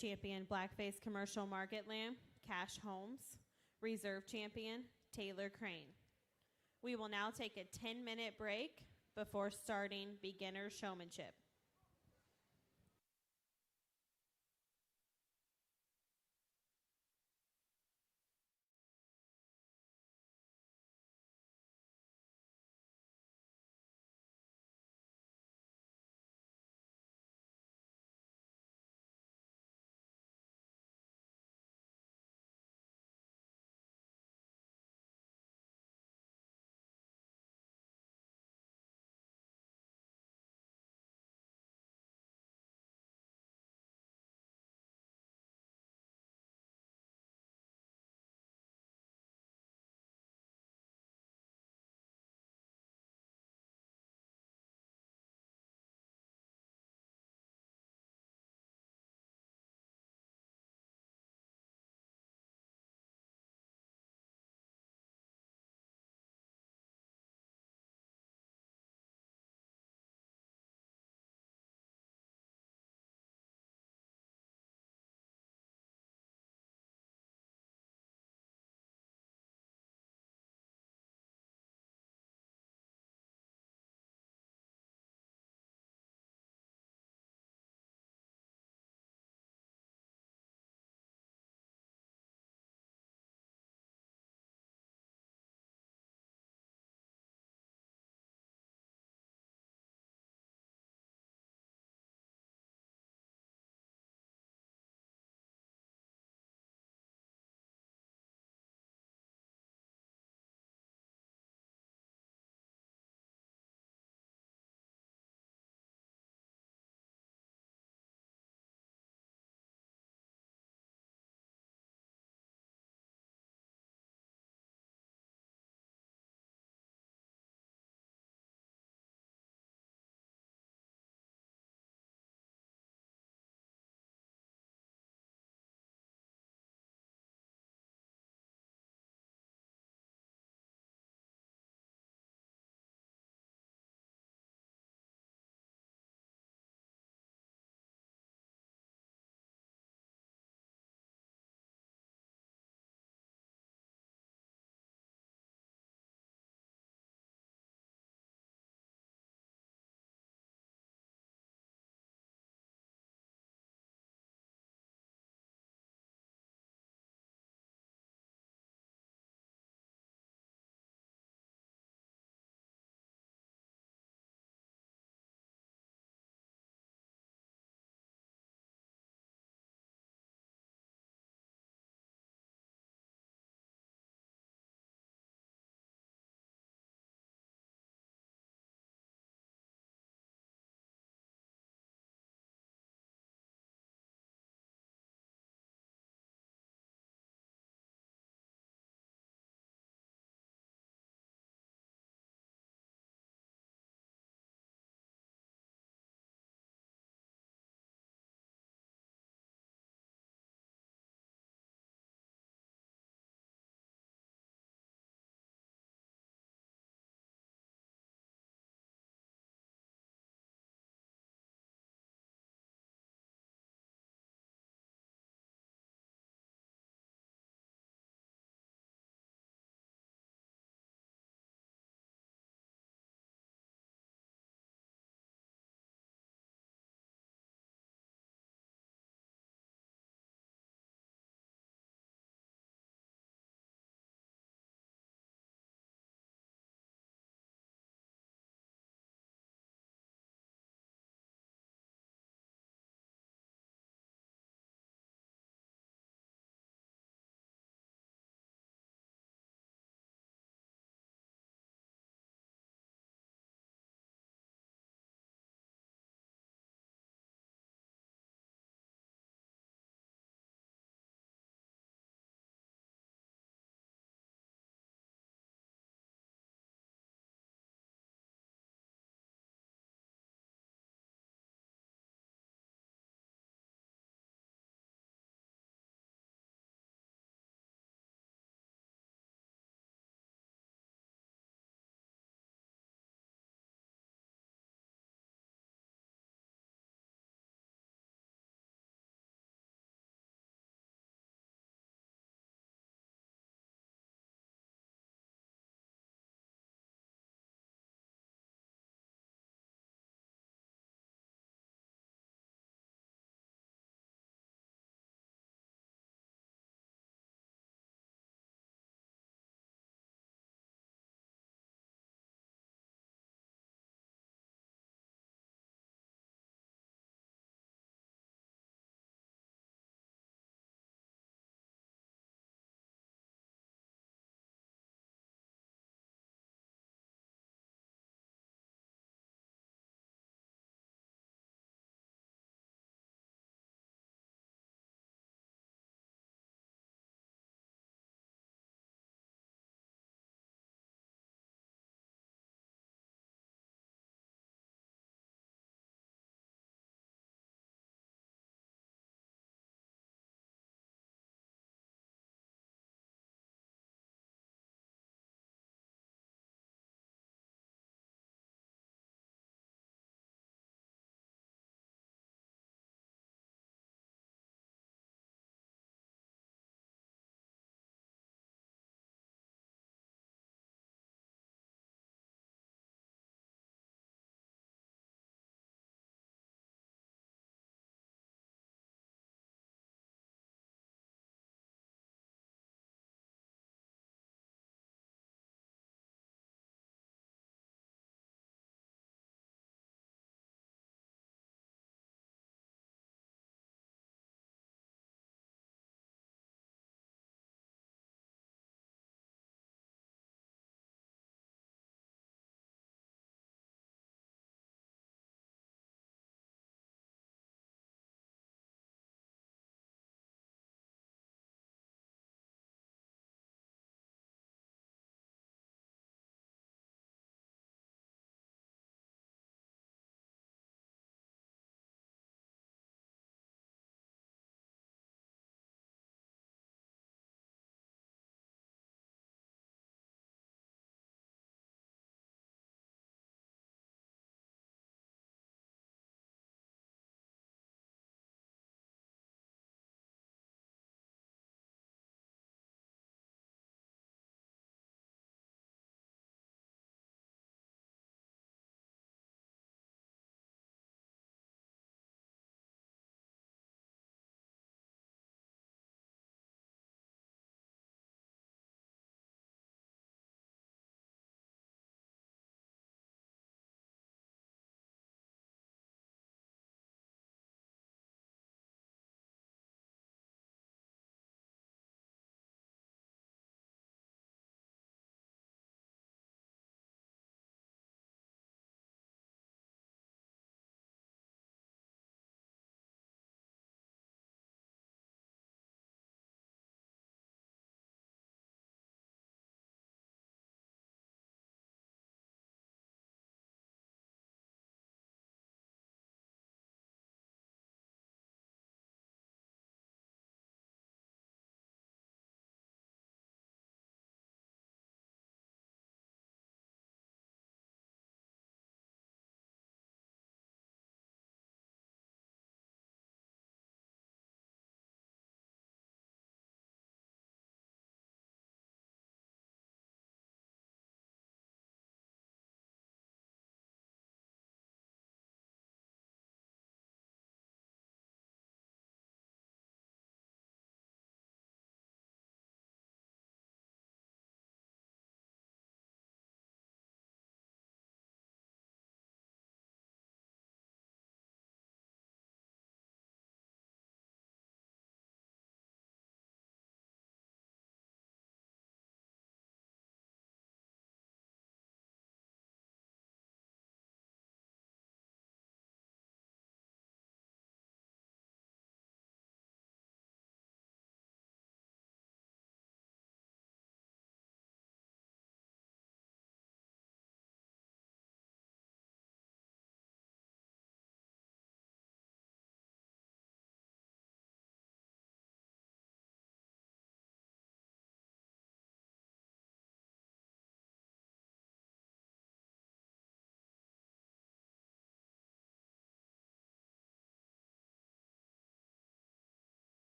Champion Blackface Commercial Market Lamb, Cash Holmes. Reserve champion, Taylor Crane. We will now take a 10-minute break before starting beginner showmanship.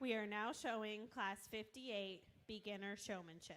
We are now showing Class 58, Beginner Showmanship.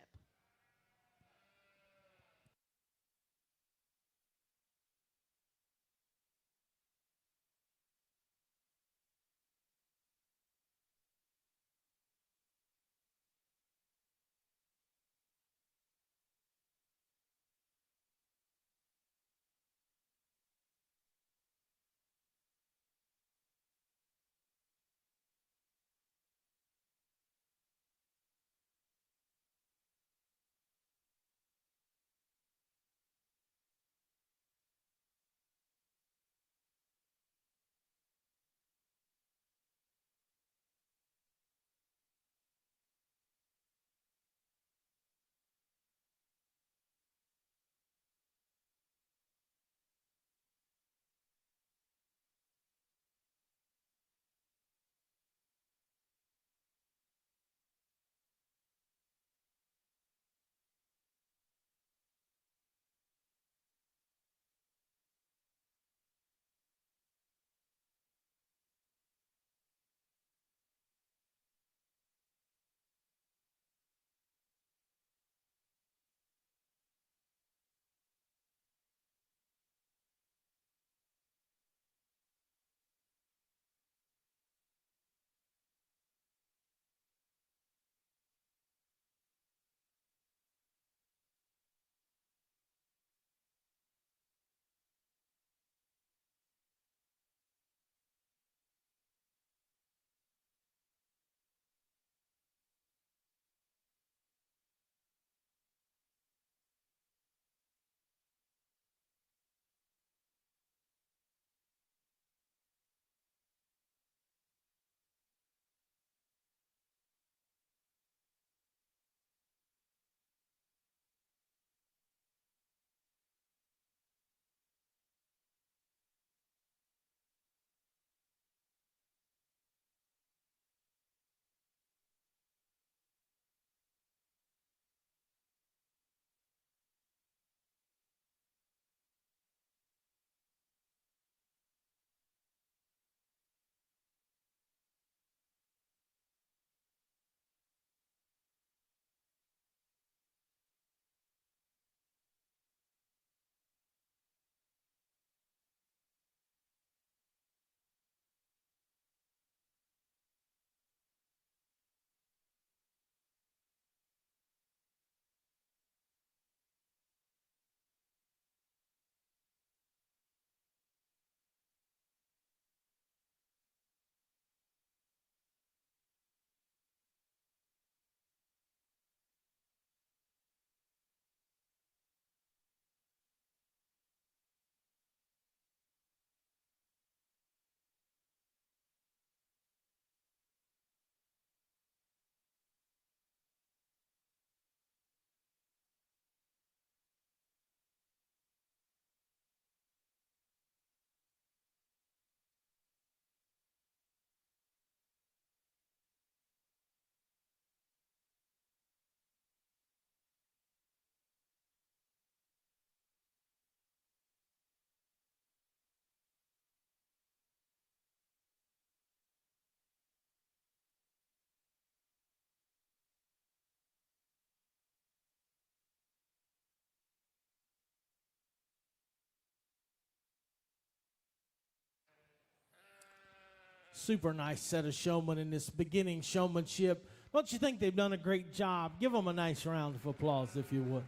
Super nice set of showmen in this beginning showmanship. Don't you think they've done a great job? Give them a nice round of applause, if you would.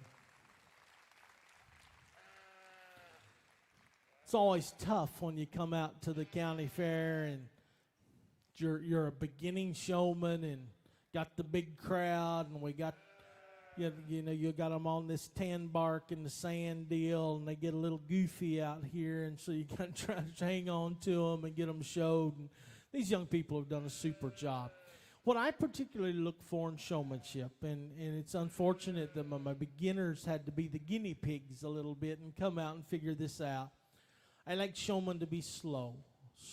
It's always tough when you come out to the county fair and you're a beginning showman and got the big crowd, and we got you got them on this tan bark and the sand deal, and they get a little goofy out here, and so you got to try to hang on to them and get them showed. And these young people have done a super job. What I particularly look for in showmanship, and it's unfortunate that my beginners had to be the guinea pigs a little bit and come out and figure this out. I like showmen to be slow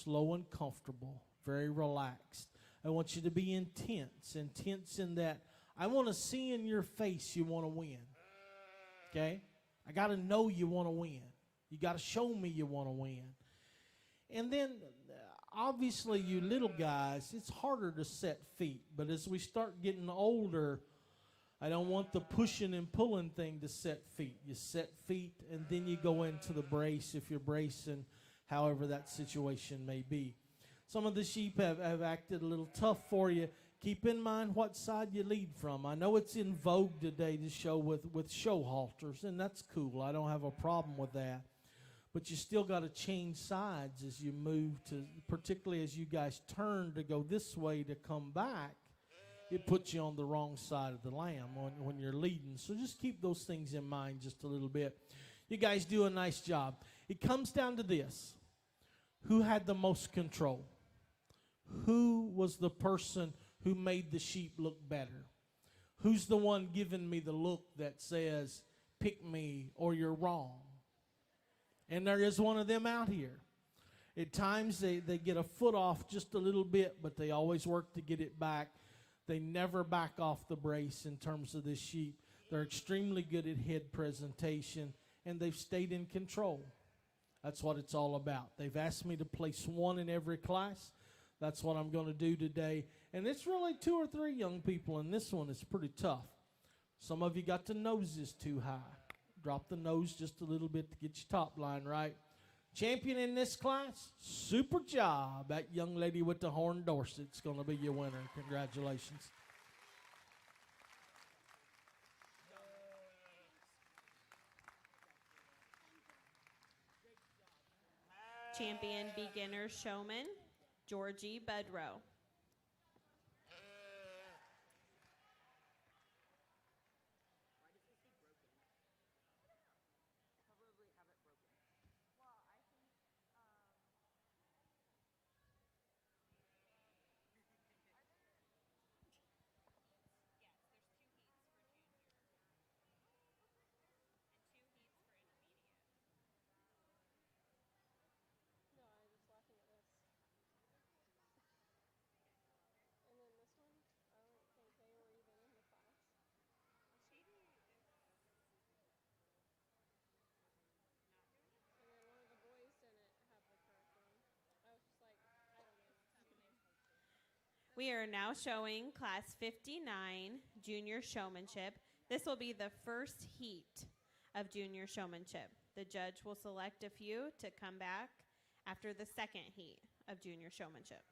and comfortable, very relaxed. I want you to be intense in that I want to see in your face you want to win. Okay? I got to know you want to win. You got to show me you want to win. And then obviously, you little guys, it's harder to set feet. But as we start getting older, I don't want the pushing and pulling thing to set feet. You set feet, and then you go into the brace if you're bracing, however that situation may be. Some of the sheep have acted a little tough for you. Keep in mind what side you lead from. I know it's in vogue today to show with show halters, and that's cool. I don't have a problem with that. But you still got to change sides as you move to, particularly as you guys turn to go this way to come back. It puts you on the wrong side of the lamb when you're leading. So just keep those things in mind just a little bit. You guys do a nice job. It comes down to this. Who had the most control? Who was the person who made the sheep look better? Who's the one giving me the look that says, pick me or you're wrong? And there is one of them out here. At times they get a foot off just a little bit, but they always work to get it back. They never back off the brace in terms of this sheep. They're extremely good at head presentation, and they've stayed in control. That's what it's all about. They've asked me to place one in every class. That's what I'm going to do today. And it's really 2 or 3 young people, and this one is pretty tough. Some of you got the noses too high. Drop the nose just a little bit to get your top line right. Champion in this class, super job. That young lady with the horn Dorset's going to be your winner. Congratulations. Champion beginner showman, Georgie Bedrow. We are now showing class 59, junior showmanship. This will be the first heat of junior showmanship. The judge will select a few to come back after the second heat of junior showmanship.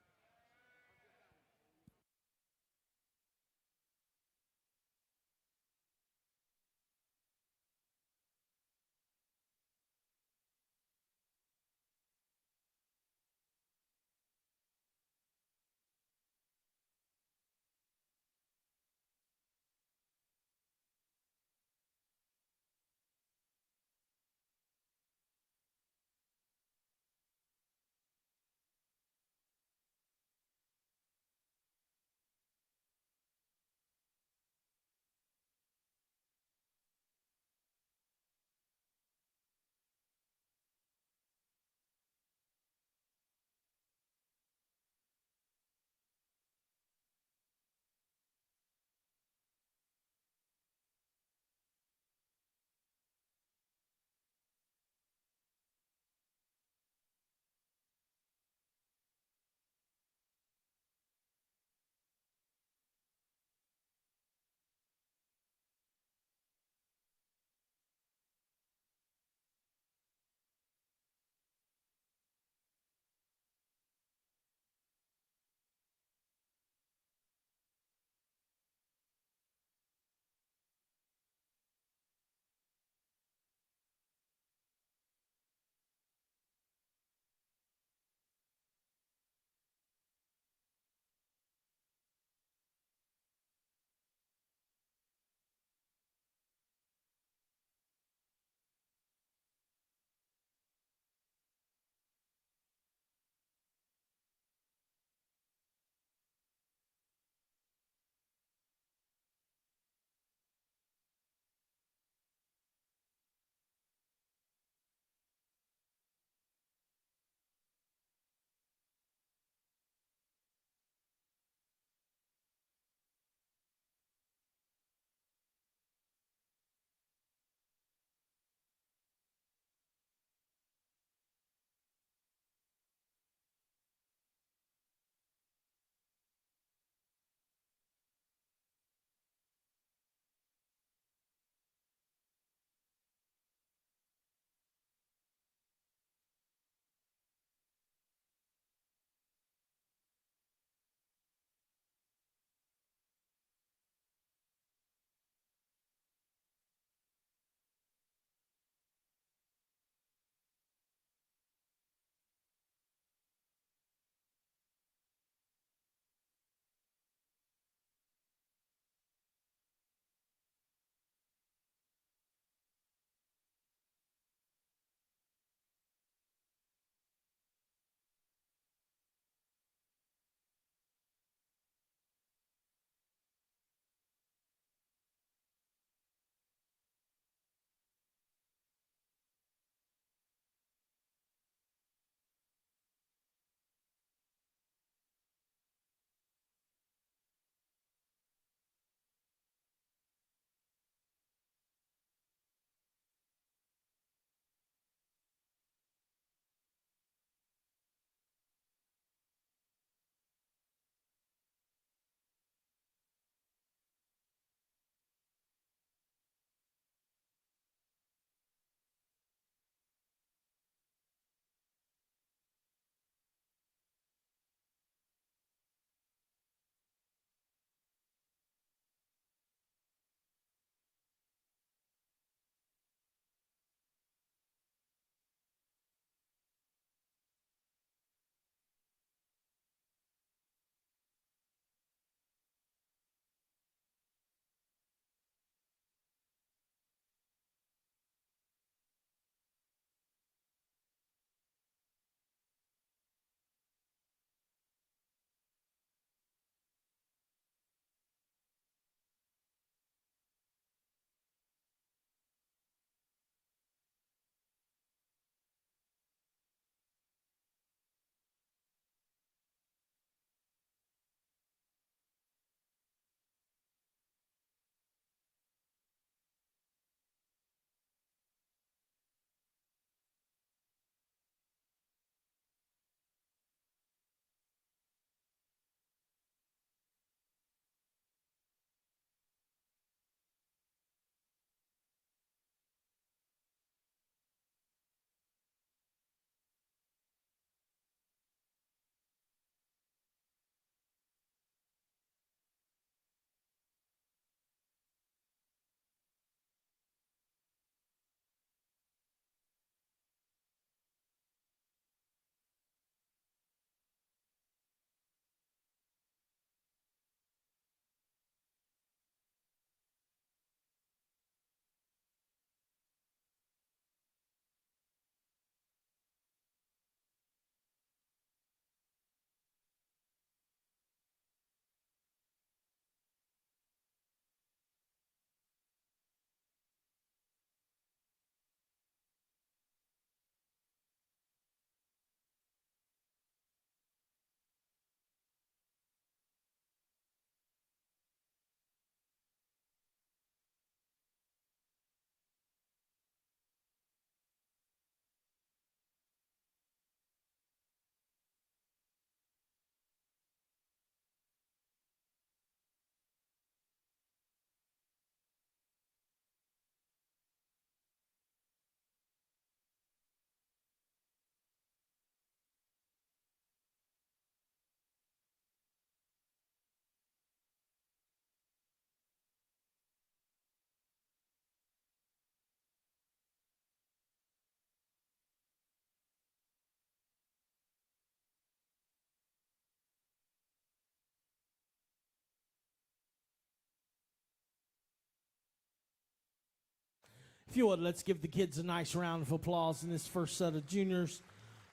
If you would, let's give the kids a nice round of applause in this first set of juniors.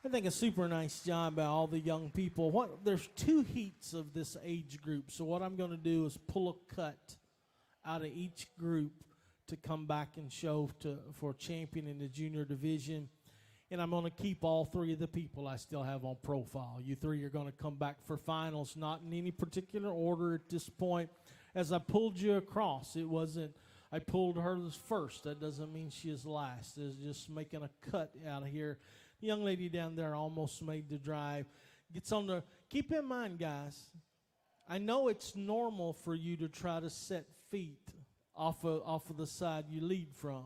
I think a super nice job by all the young people. There's 2 heats of this age group, so what I'm going to do is pull a cut out of each group to come back and show for champion in the junior division. And I'm going to keep all 3 of the people I still have on profile. You 3 are going to come back for finals, not in any particular order at this point. As I pulled you across, it wasn't, I pulled her as first. That doesn't mean she is last. It's just making a cut out of here. The young lady down there almost made the drive. Gets on the, keep in mind, guys, I know it's normal for you to try to set feet off of the side you lead from.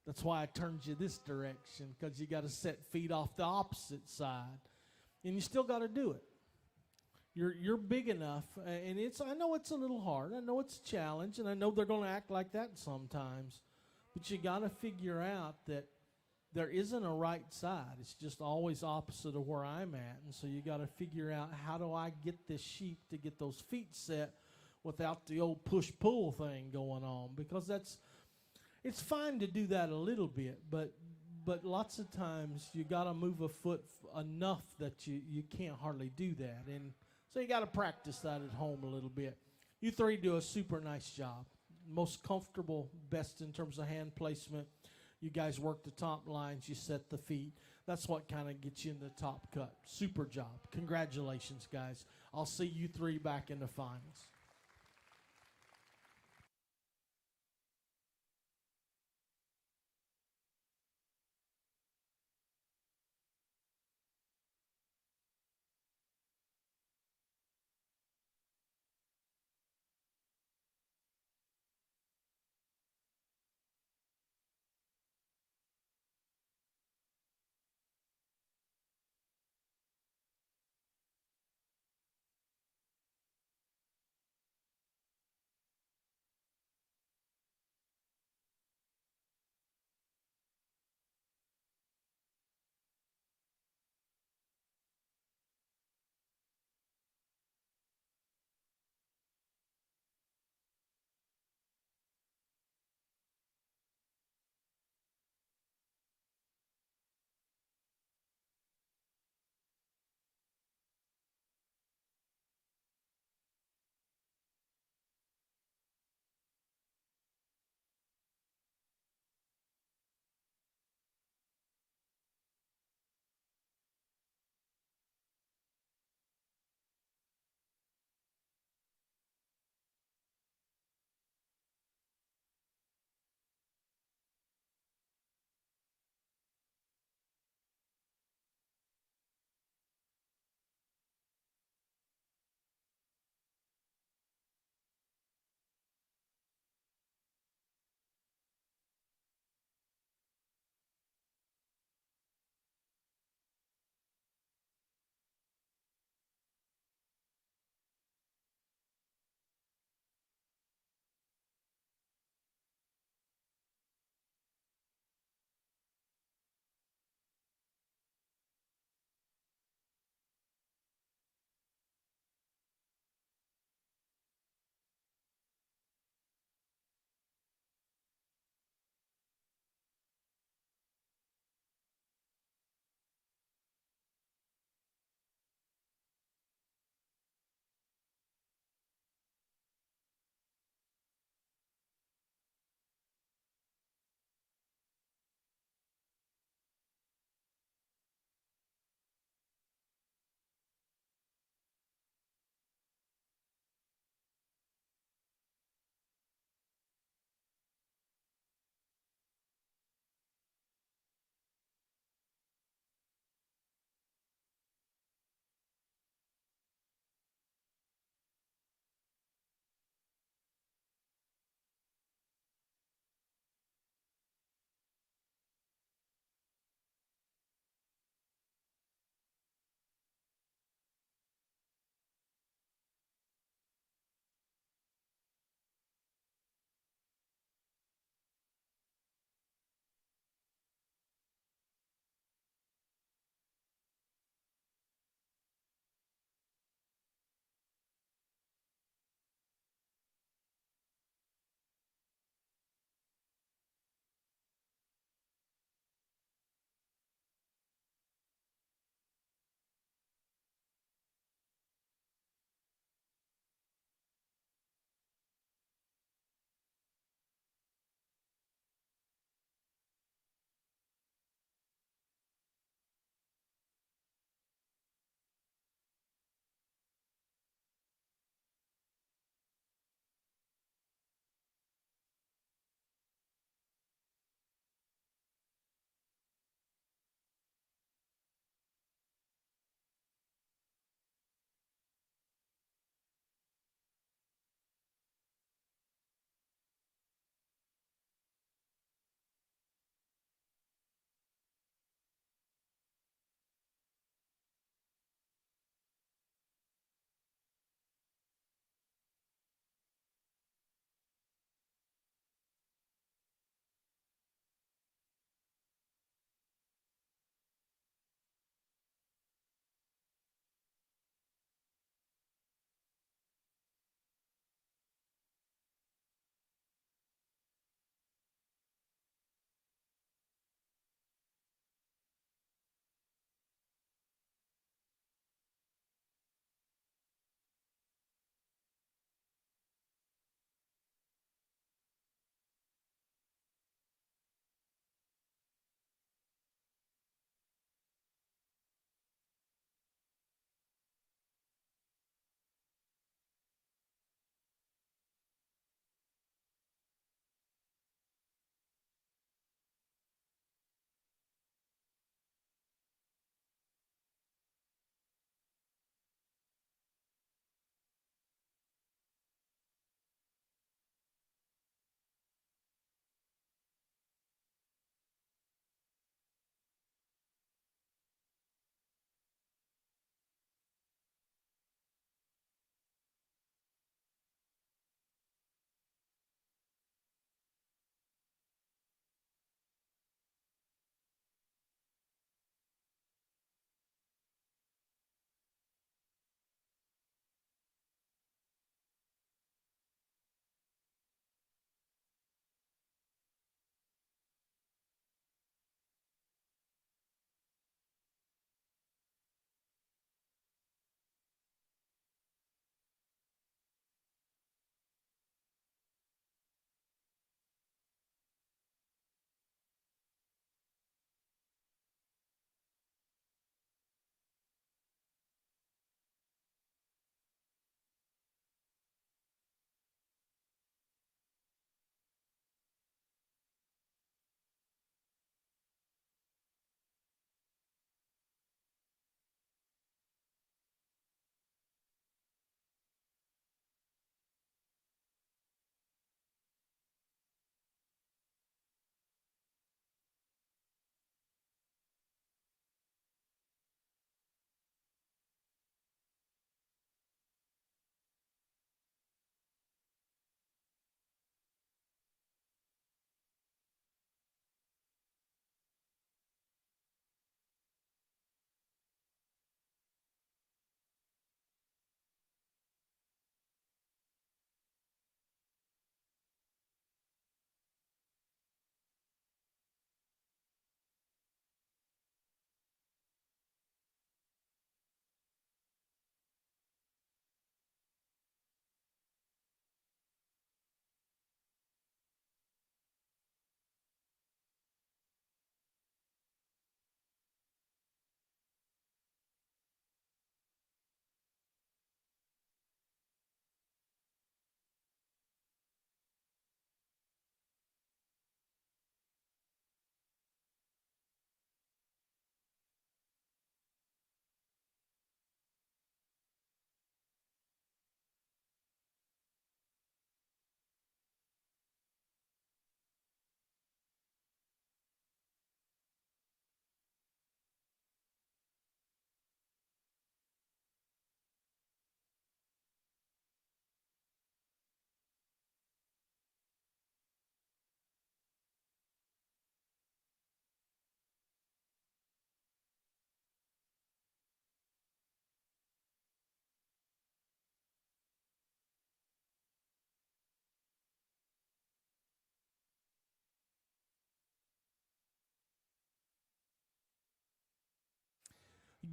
That's why I turned you this direction, because you got to set feet off the opposite side. And you still got to do it. You're big enough, and I know it's a little hard. I know it's a challenge, and I know they're going to act like that sometimes. But you got to figure out that there isn't a right side. It's just always opposite of where I'm at. And so you got to figure out, how do I get this sheep to get those feet set without the old push-pull thing going on? Because it's fine to do that a little bit, but lots of times you got to move a foot enough that you can't hardly do that. And so you got to practice that at home a little bit. You 3 do a super nice job. Most comfortable, best in terms of hand placement. You guys work the top lines, you set the feet. That's what kind of gets you in the top cut. Super job. Congratulations, guys. I'll see you 3 back in the finals.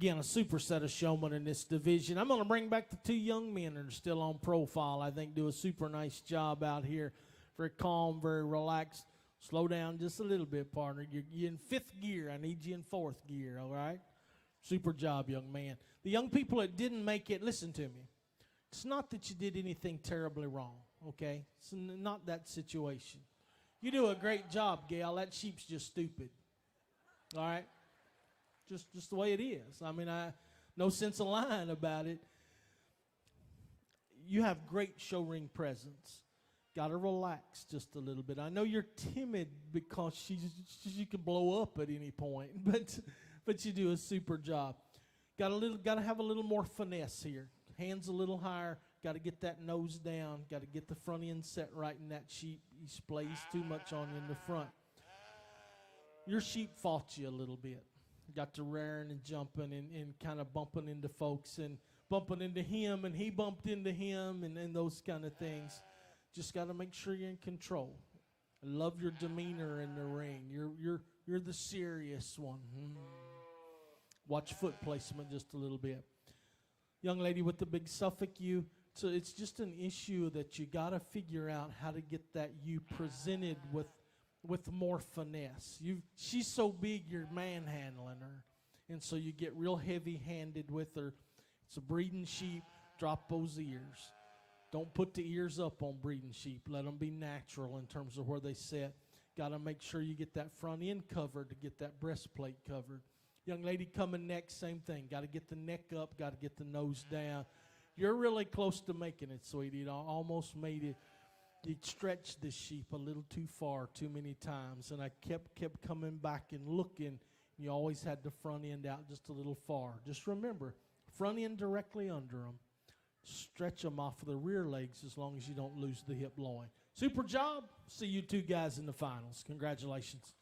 Again, a super set of showmen in this division. I'm going to bring back the two young men that are still on profile. I think do a super nice job out here. Very calm, very relaxed. Slow down just a little bit, partner. You're in fifth gear. I need you in fourth gear, all right? Super job, young man. The young people that didn't make it, listen to me. It's not that you did anything terribly wrong, okay? It's not that situation. You do a great job, Gail. That sheep's just stupid, all right? Just the way it is. I mean, no sense of lying about it. You have great show ring presence. Got to relax just a little bit. I know you're timid because she could blow up at any point, but you do a super job. Got to have a little more finesse here. Hands a little higher. Got to get that nose down. Got to get the front end set right in that sheep. He splays too much on you in the front. Your sheep fought you a little bit. Got to rearing and jumping and kind of bumping into folks and bumping into him, and he bumped into him, and those kind of things. Just got to make sure you're in control. I love your demeanor in the ring. You're the serious one. Watch foot placement just a little bit. Young lady with the big Suffolk ewe. So it's just an issue that you got to figure out how to get that ewe presented with more finesse. She's so big, you're manhandling her. And so you get real heavy-handed with her. It's a breeding sheep. Drop those ears. Don't put the ears up on breeding sheep. Let them be natural in terms of where they sit. Got to make sure you get that front end covered to get that breastplate covered. Young lady coming next, same thing. Got to get the neck up. Got to get the nose down. You're really close to making it, sweetie. You almost made it. You stretched this sheep a little too far too many times, and I kept coming back and looking. You always had the front end out just a little far. Just remember, front end directly under them. Stretch them off of the rear legs as long as you don't lose the hip loin. Super job. See you two guys in the finals. Congratulations.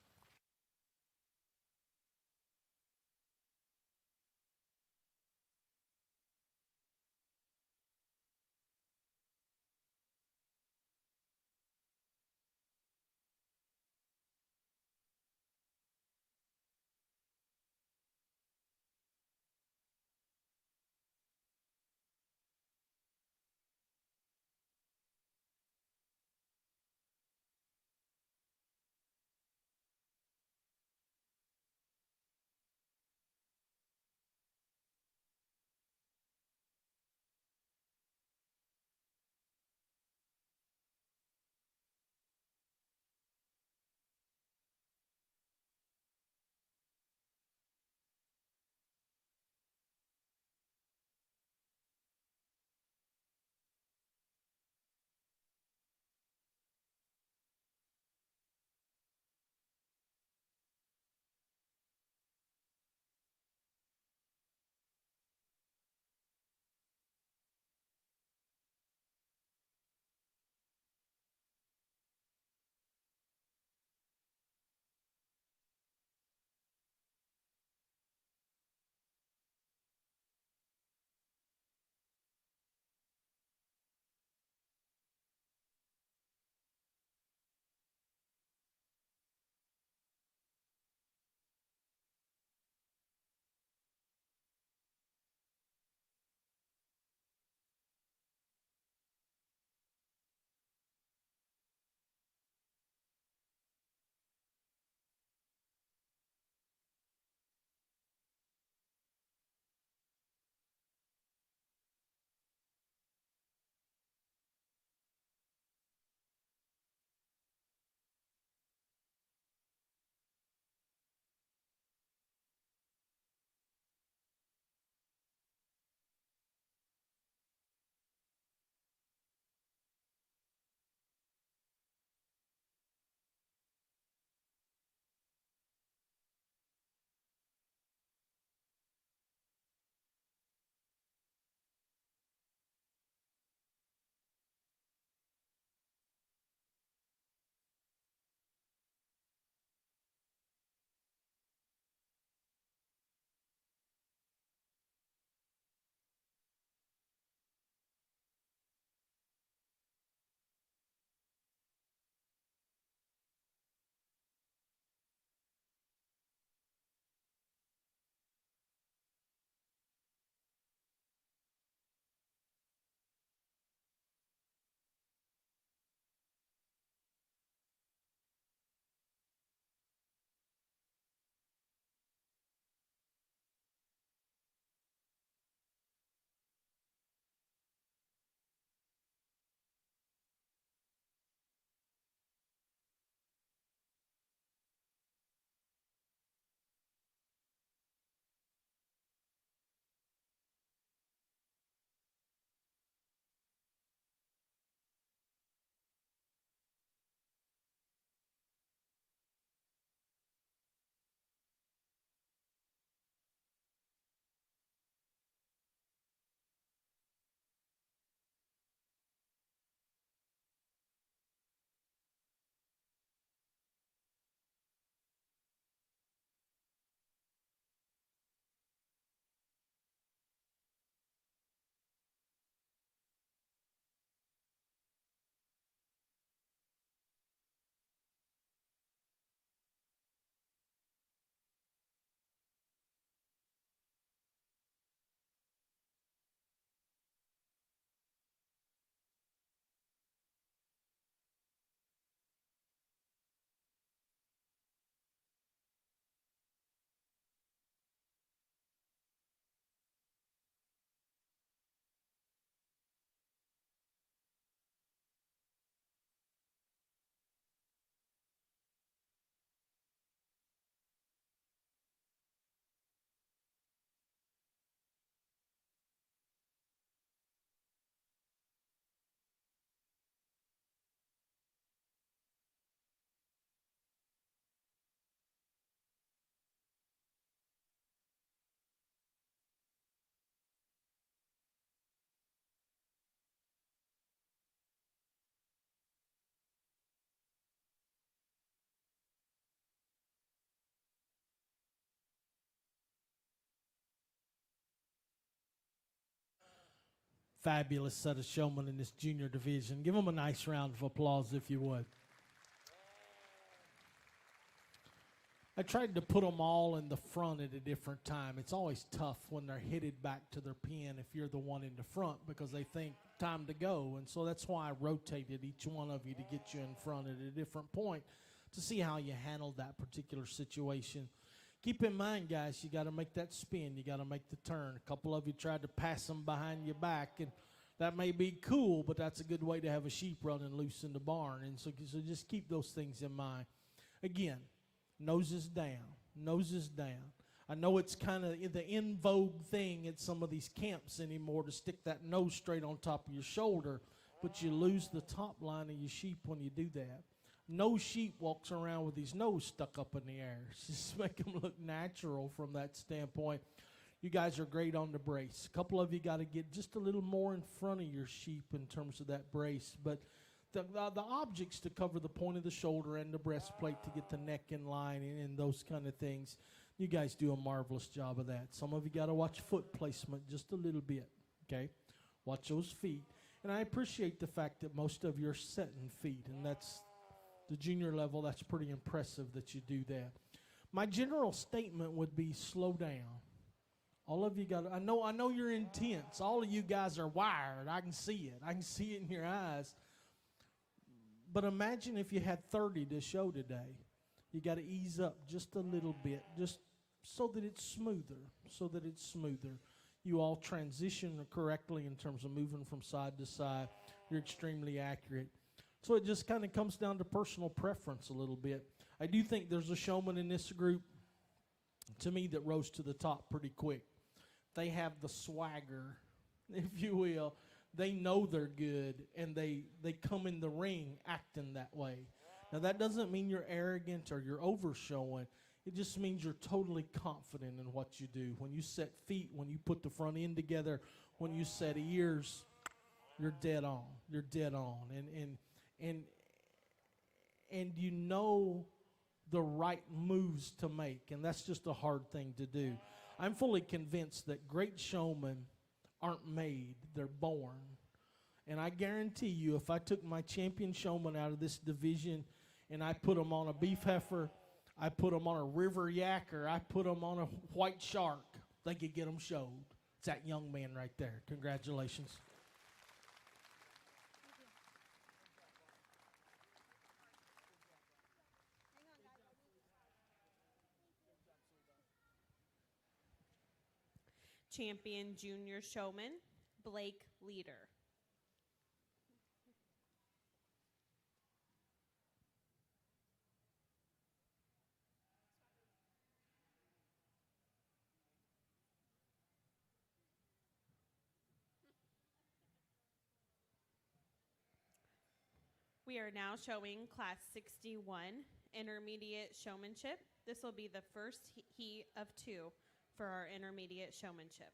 fabulous set of showmen in this junior division. Give them a nice round of applause if you would. I tried to put them all in the front at a different time. It's always tough when they're headed back to their pen if you're the one in the front because they think time to go. And so that's why I rotated each one of you to get you in front at a different point to see how you handled that particular situation. Keep in mind, guys, you got to make that spin. You got to make the turn. A couple of you tried to pass them behind your back, and that may be cool, but that's a good way to have a sheep running loose in the barn. And so just keep those things in mind. Again, noses down, noses down. I know it's kind of the in vogue thing at some of these camps anymore to stick that nose straight on top of your shoulder, but you lose the top line of your sheep when you do that. No sheep walks around with his nose stuck up in the air. Just make them look natural from that standpoint. You guys are great on the brace. A couple of you got to get just a little more in front of your sheep in terms of that brace, but the objects to cover the point of the shoulder and the breastplate to get the neck in line and those kind of things, you guys do a marvelous job of that. Some of you got to watch foot placement just a little bit, okay? Watch those feet. And I appreciate the fact that most of you are setting feet, and that's the junior level. That's pretty impressive that you do that. My general statement would be slow down. All of you got, I know you're intense. All of you guys are wired. I can see it. I can see it in your eyes. But imagine if you had 30 to show today. You got to ease up just a little bit, just so that it's smoother, You all transition correctly in terms of moving from side to side. You're extremely accurate. So it just kind of comes down to personal preference a little bit. I do think there's a showman in this group, to me, that rose to the top pretty quick. They have the swagger, if you will. They know they're good, and they come in the ring acting that way. Now, that doesn't mean you're arrogant or you're overshowing. It just means you're totally confident in what you do. When you set feet, when you put the front end together, when you set ears, you're dead on. You're dead on. And you know the right moves to make, and that's just a hard thing to do. I'm fully convinced that great showmen aren't made, they're born. And I guarantee you, if I took my champion showman out of this division and I put them on a beef heifer, I put them on a river yak, or I put them on a white shark, they could get them showed. It's that young man right there. Congratulations. Champion junior showman, Blake Leader. We are now showing class 61, intermediate showmanship. This will be the first heat of 2 for our intermediate showmanship.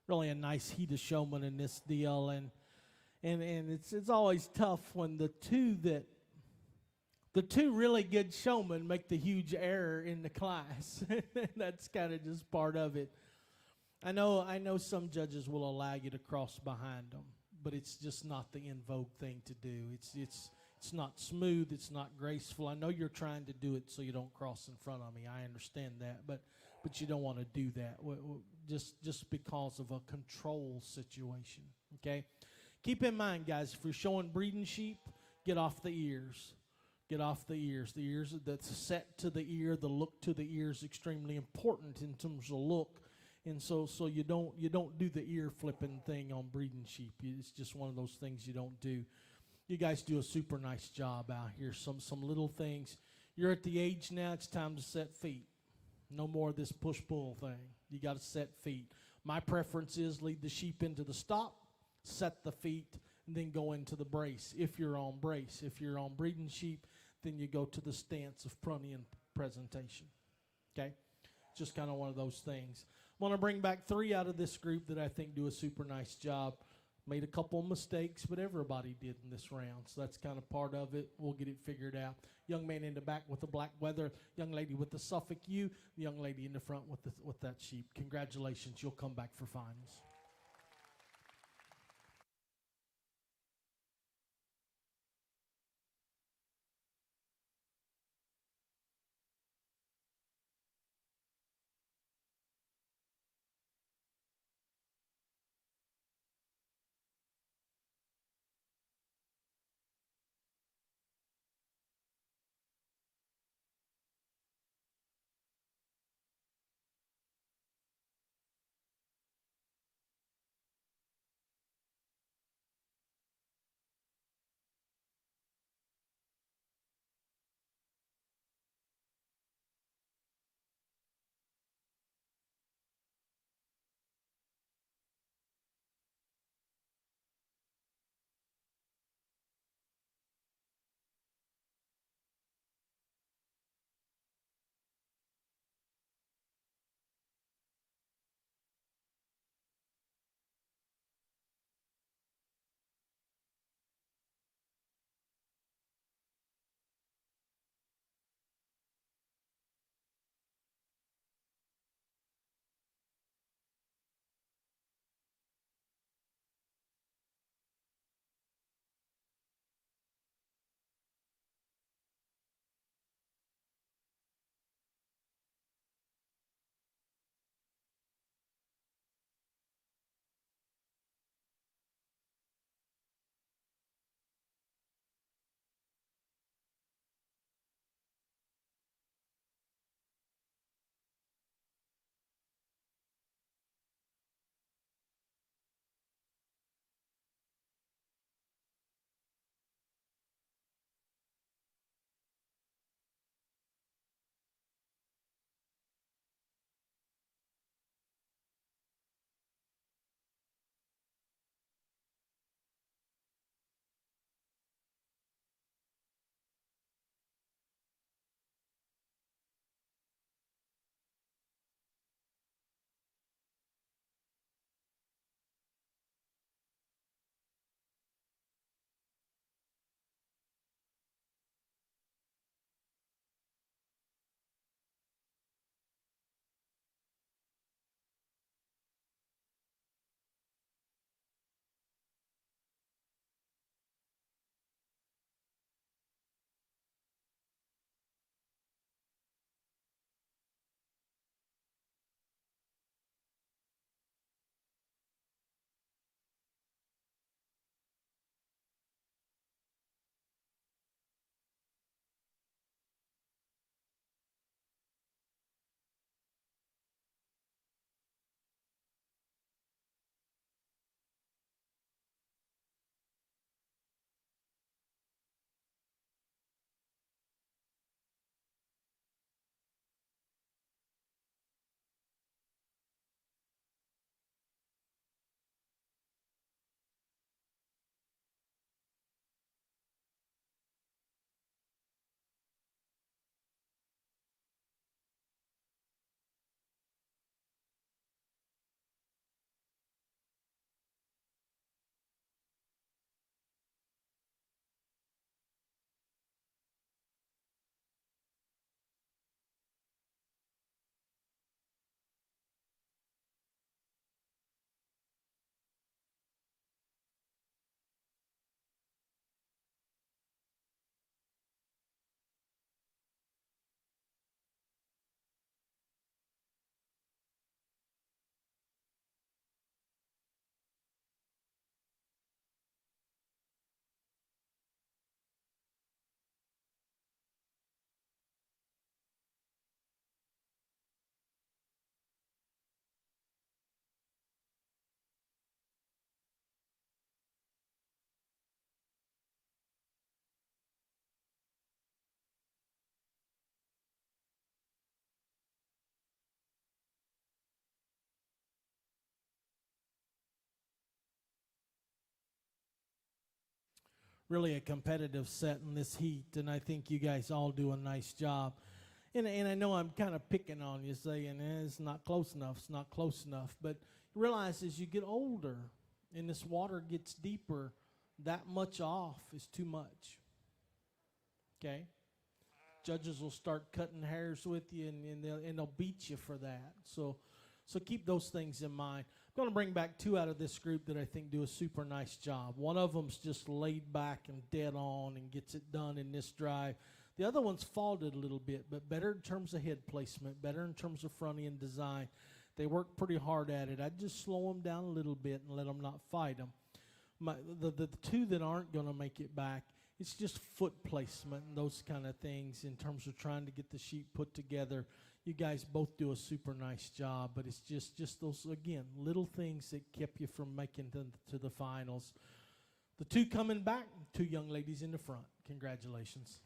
really a nice heat of showman in this deal, and it's always tough when the two really good showmen make the huge error in the class. That's kind of just part of it. I know some judges will allow you to cross behind them, but it's just not the in vogue thing to do. It's not smooth, it's not graceful. I know you're trying to do it so you don't cross in front of me. I understand that, but you don't want to do that just because of a control situation. Okay, keep in mind, guys, if you're showing breeding sheep, get off the ears. Get off the ears. The ears that's set to the ear. The look to the ear is extremely important in terms of look. And so you don't do the ear flipping thing on breeding sheep. It's just one of those things you don't do. You guys do a super nice job out here. Some little things. You're at the age now. It's time to set feet. No more of this push pull thing. You got to set feet. My preference is lead the sheep into the stop, set the feet, and then go into the brace. If you're on brace, if you're on breeding sheep, then you go to the stance of prunny and presentation. Okay, just kind of one of those things. I want to bring back 3 out of this group that I think do a super nice job. Made a couple of mistakes, but everybody did in this round, so that's kind of part of it. We'll get it figured out. Young man in the back with the black weather, young lady with the Suffolk ewe, the young lady in the front with that sheep. Congratulations, you'll come back for finals. really a competitive set in this heat, and I think you guys all do a nice job. And I know I'm kind of picking on you, saying it's not close enough, it's not close enough. But realize as you get older and this water gets deeper, that much off is too much. Okay? Judges will start cutting hairs with you, and they'll beat you for that. So keep those things in mind. I'm going to bring back two out of this group that I think do a super nice job. One of them's just laid back and dead on and gets it done in this drive. The other one's faulted a little bit, but better in terms of head placement, better in terms of front end design. They work pretty hard at it. I'd just slow them down a little bit and let them not fight them. The two that aren't going to make it back, it's just foot placement and those kind of things in terms of trying to get the sheep put together. You guys both do a super nice job, but it's just those, again, little things that kept you from making to the finals. The two coming back, two young ladies in the front. Congratulations.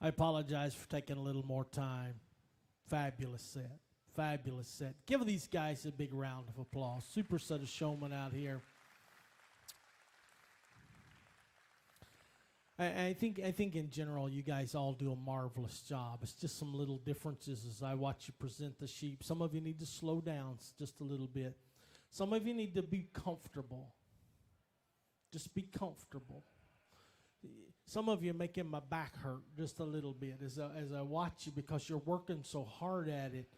I apologize for taking a little more time. Fabulous set. Fabulous set. Give these guys a big round of applause. Super set of showmen out here. I think in general you guys all do a marvelous job. It's just some little differences as I watch you present the sheep. Some of you need to slow down just a little bit. Some of you need to be comfortable. Just be comfortable. Some of you are making my back hurt just a little bit as I watch you because you're working so hard at it.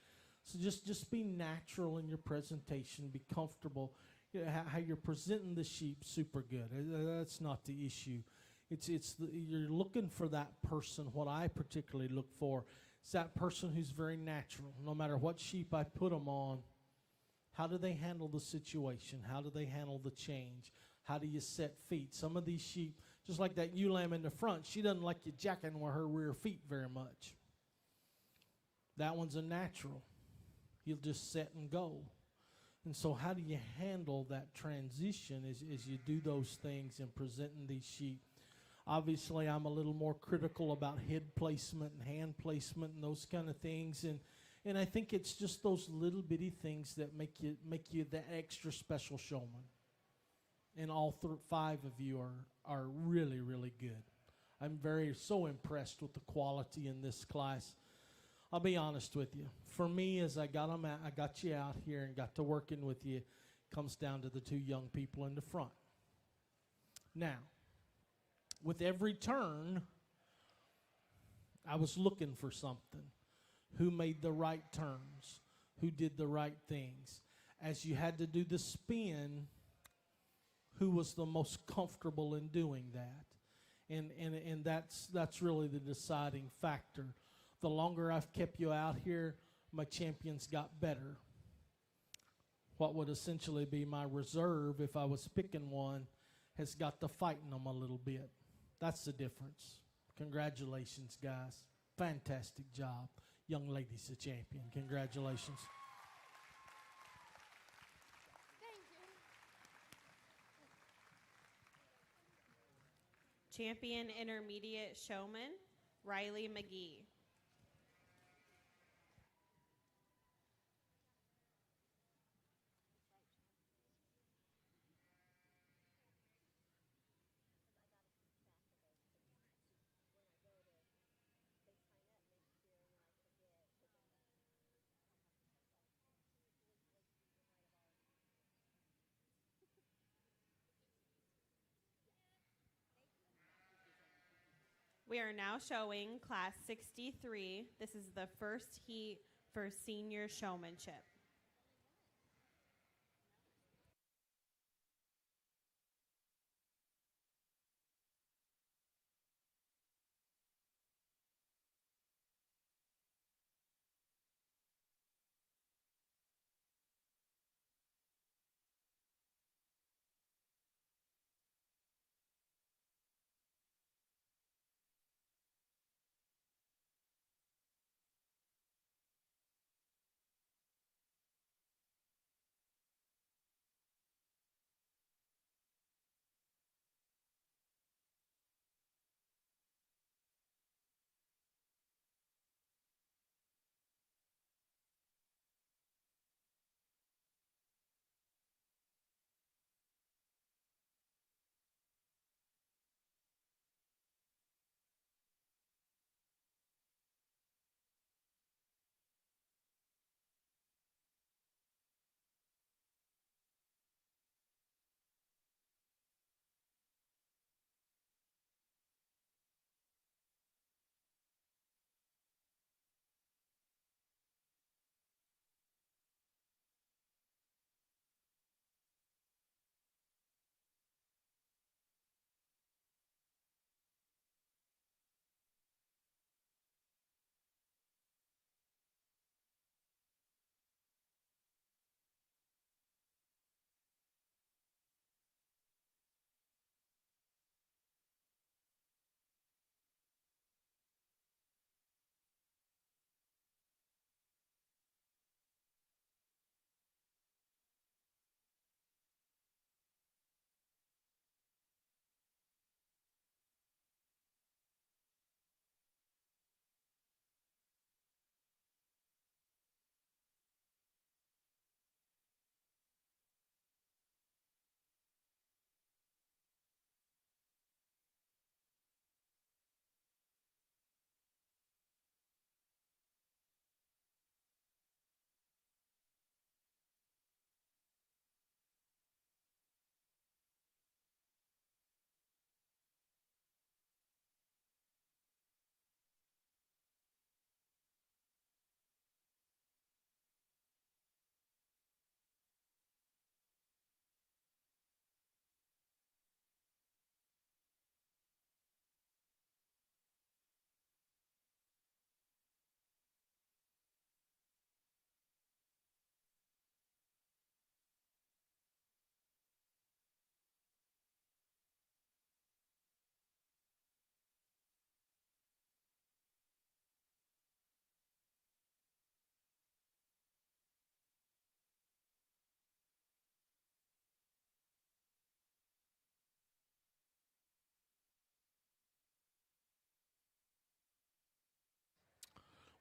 So just be natural in your presentation. Be comfortable. You know, how you're presenting the sheep, super good. That's not the issue. You're looking for that person. What I particularly look for is that person who's very natural. No matter what sheep I put them on, how do they handle the situation? How do they handle the change? How do you set feet? Some of these sheep, just like that ewe lamb in the front, she doesn't like you jacking with her rear feet very much. That one's a natural. He'll just set and go. And so how do you handle that transition as you do those things in presenting these sheep? Obviously, I'm a little more critical about head placement and hand placement and those kind of things. And I think it's just those little bitty things that make you that extra special showman. And all 5 of you are really, really good. I'm so impressed with the quality in this class. I'll be honest with you. For me, as I got you out here and got to working with you, it comes down to the 2 young people in the front. Now, with every turn, I was looking for something. Who made the right turns? Who did the right things? As you had to do the spin, who was the most comfortable in doing that? And that's really the deciding factor. The longer I've kept you out here, my champions got better. What would essentially be my reserve, if I was picking one, has got to fighting them a little bit. That's the difference. Congratulations, guys. Fantastic job. Young lady's a champion. Congratulations. Champion Intermediate Showman, Riley McGee. We are now showing Class 63. This is the first heat for senior showmanship.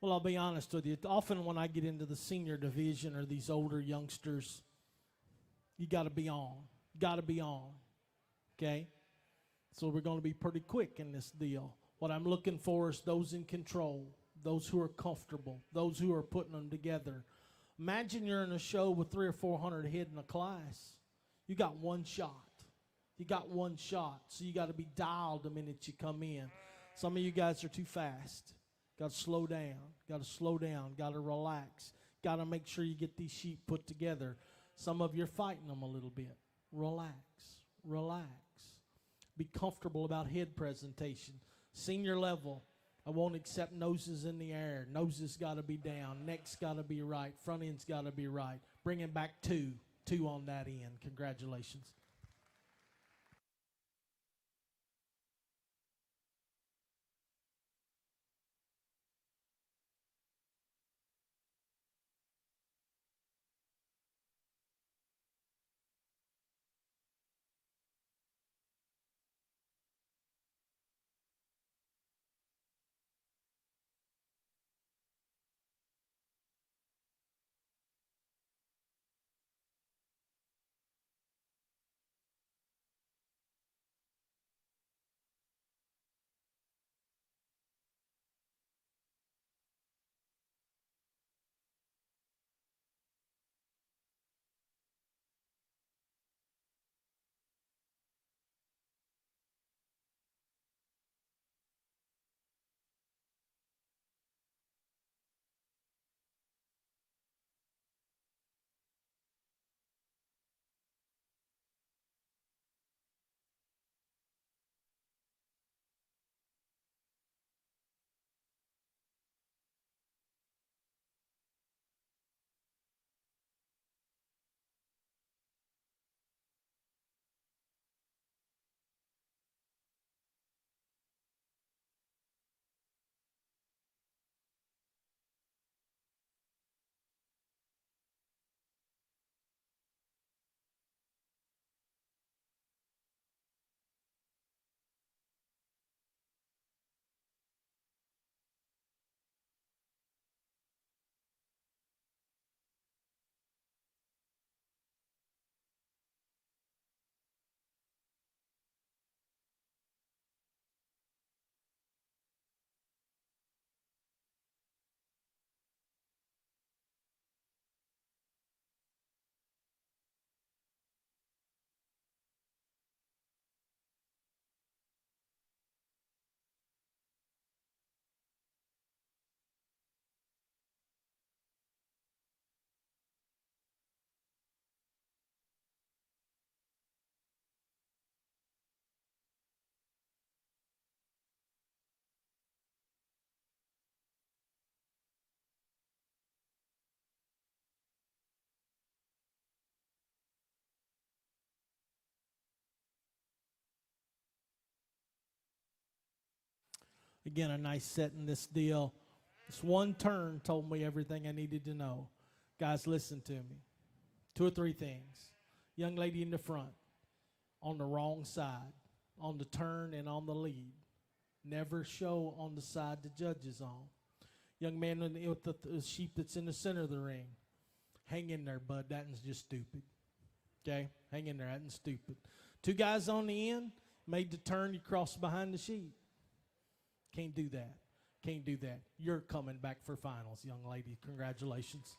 Well, I'll be honest with you. Often when I get into the senior division or these older youngsters, you got to be on. Got to be on. Okay? So we're going to be pretty quick in this deal. What I'm looking for is those in control, those who are comfortable, those who are putting them together. Imagine you're in a show with 300 or 400 head in a class. You got one shot. You got one shot, so you got to be dialed the minute you come in. Some of you guys are too fast. Got to slow down. Got to slow down. Got to relax. Got to make sure you get these sheep put together. Some of you are fighting them a little bit. Relax. Relax. Be comfortable about head presentation. Senior level, I won't accept noses in the air. Noses got to be down. Neck's got to be right. Front end's got to be right. Bringing back two on that end. Congratulations. Again, a nice set in this deal. This one turn told me everything I needed to know. Guys, listen to me. 2 or 3 things. Young lady in the front, on the wrong side, on the turn and on the lead. Never show on the side the judge is on. Young man with the sheep that's in the center of the ring. Hang in there, bud. That's just stupid. Okay? Hang in there. That's stupid. 2 guys on the end, made the turn, you cross behind the sheep. Can't do that. Can't do that. You're coming back for finals, young lady. Congratulations.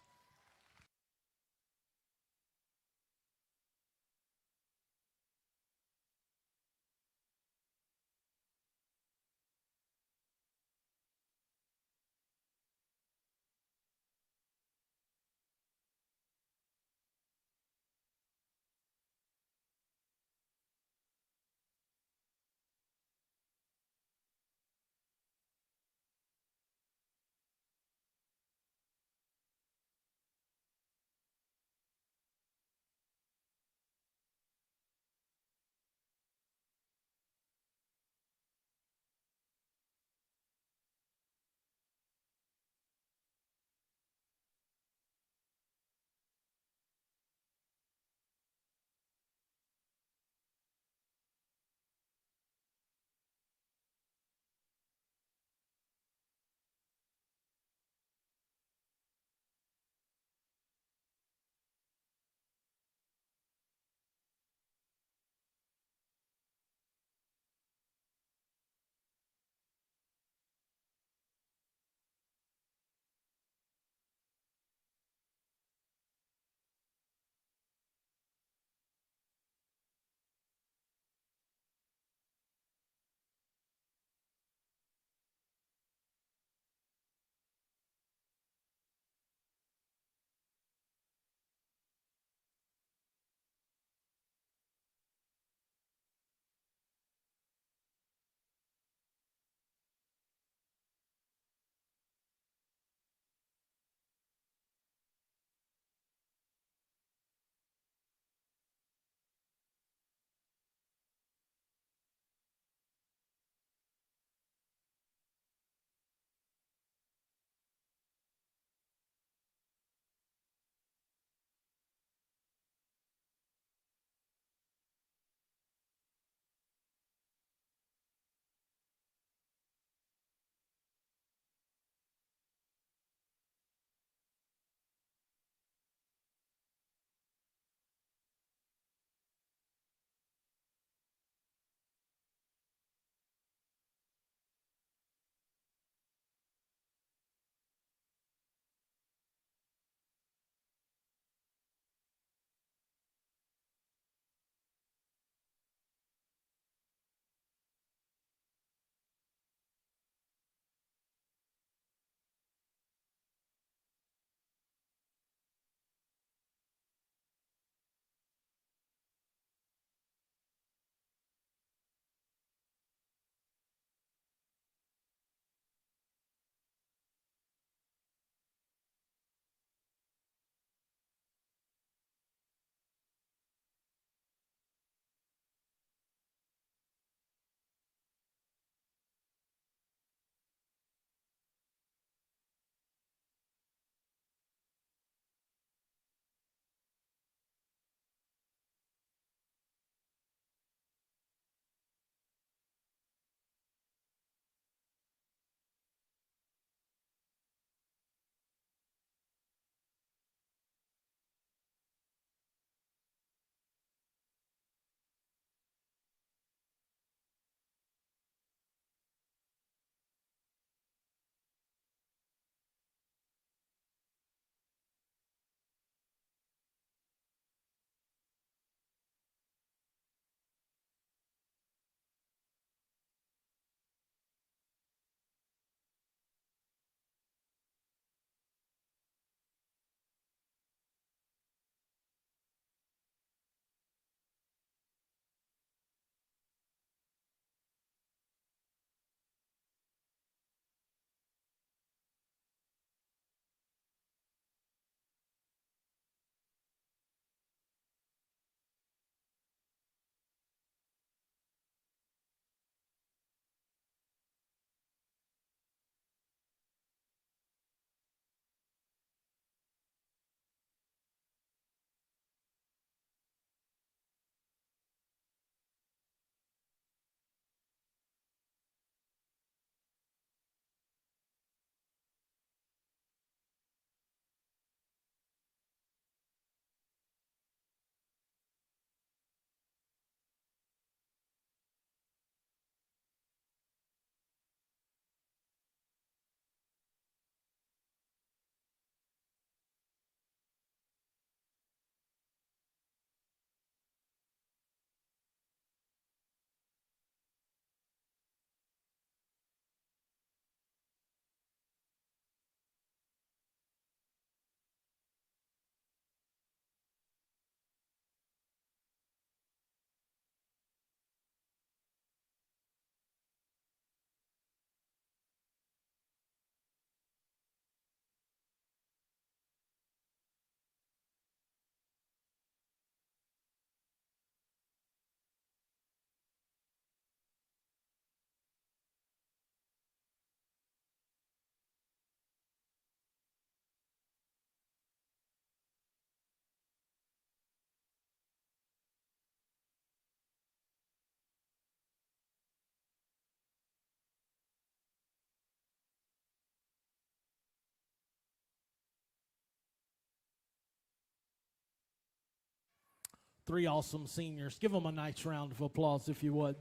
Three awesome seniors. Give them a nice round of applause if you would.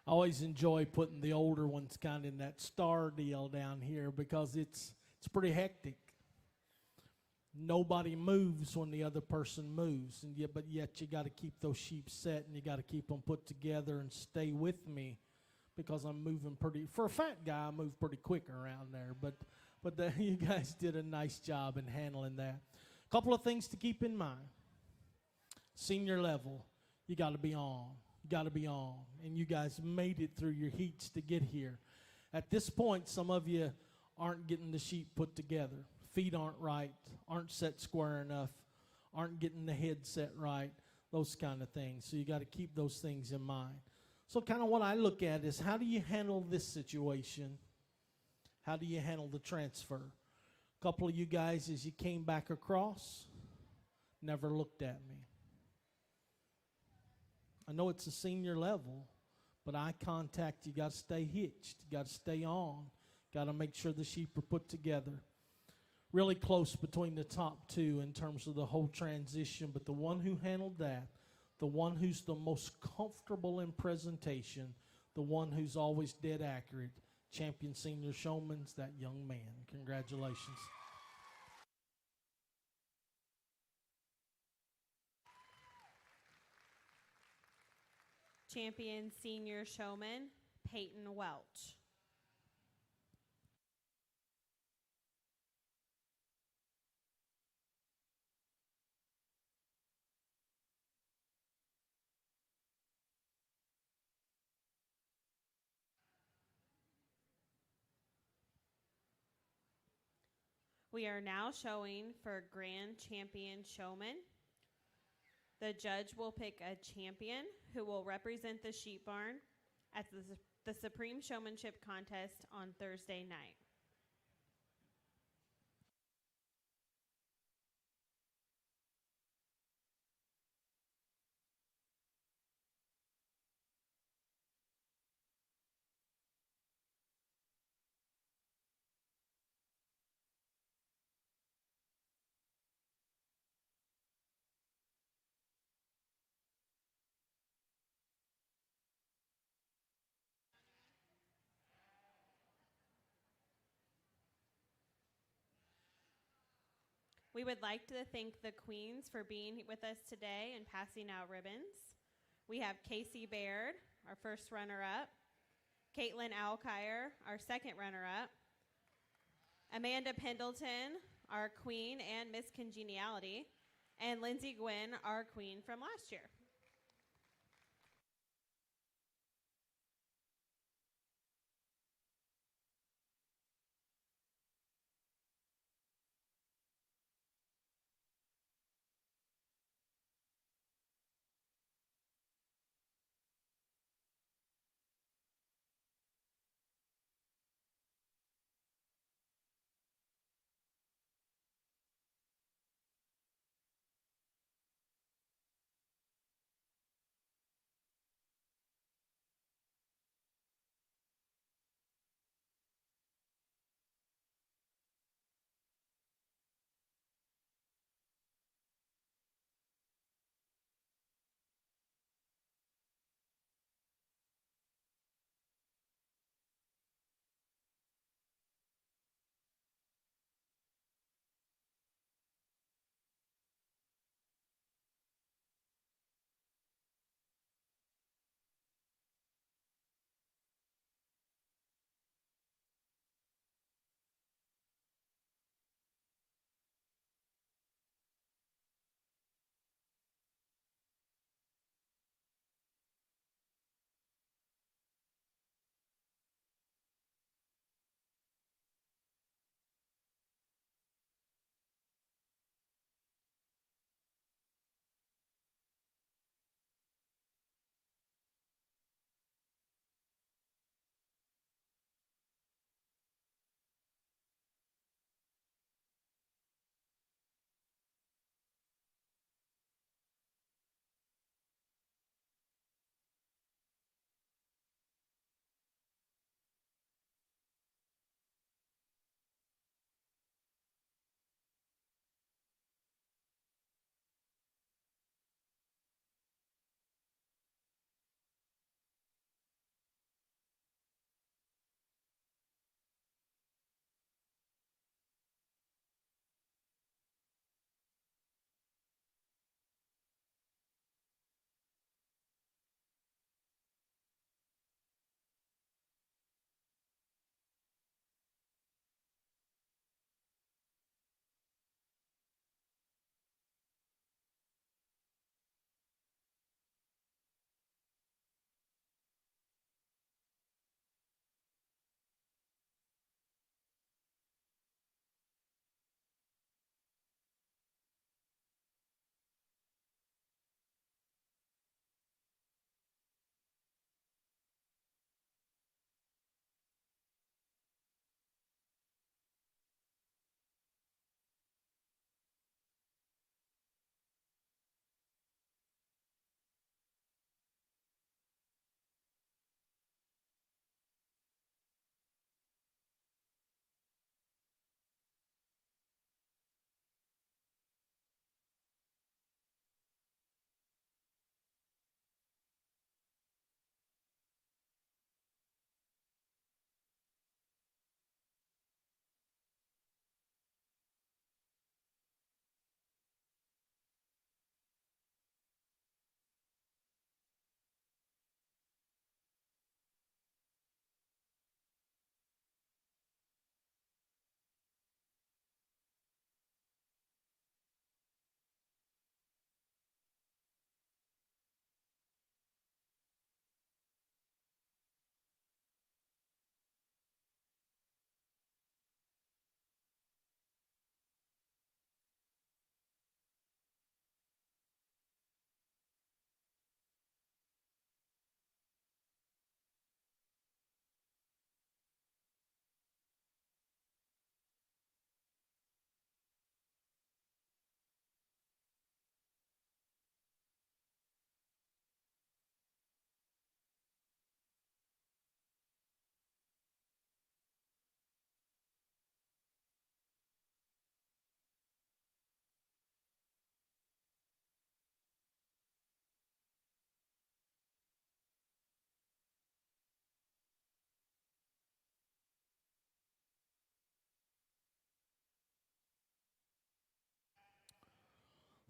I always enjoy putting the older ones kind of in that star deal down here because it's pretty hectic. Nobody moves when the other person moves, but yet you got to keep those sheep set and you got to keep them put together and stay with me because I'm moving pretty. For a fat guy, I move pretty quick around there, but you guys did a nice job in handling that. A couple of things to keep in mind. Senior level, you got to be on. You got to be on, and you guys made it through your heats to get here. At this point, some of you aren't getting the sheep put together. Feet aren't right, aren't set square enough, aren't getting the head set right, those kind of things. So you got to keep those things in mind. So kind of what I look at is how do you handle this situation? How do you handle the transfer? A couple of you guys, as you came back across, never looked at me. I know it's a senior level, but eye contact, you got to stay hitched. You got to stay on. Got to make sure the sheep are put together. Really close between the top two in terms of the whole transition, but the one who handled that, the one who's the most comfortable in presentation, the one who's always dead accurate, champion senior showman's that young man. Congratulations. Champion senior showman, Peyton Welch. We are now showing for Grand Champion Showman. The judge will pick a champion who will represent the sheep barn at the Supreme Showmanship contest on Thursday night. We would like to thank the queens for being with us today and passing out ribbons. We have Casey Baird, our first runner-up, Caitlin Alkire, our second runner-up, Amanda Pendleton, our queen and Miss Congeniality, and Lindsay Gwynn, our queen from last year.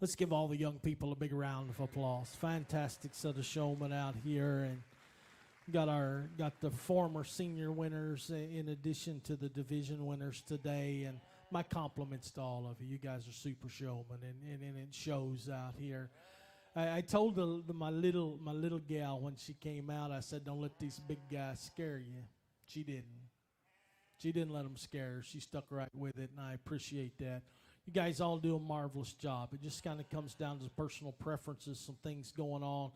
Let's give all the young people a big round of applause. Fantastic set of showmen out here, and got the former senior winners in addition to the division winners today. And my compliments to all of you. You guys are super showmen, and it shows out here. I told my little gal when she came out, I said, don't let these big guys scare you. She didn't. She didn't let them scare her. She stuck right with it, and I appreciate that. You guys all do a marvelous job. It just kind of comes down to personal preferences, some things going on.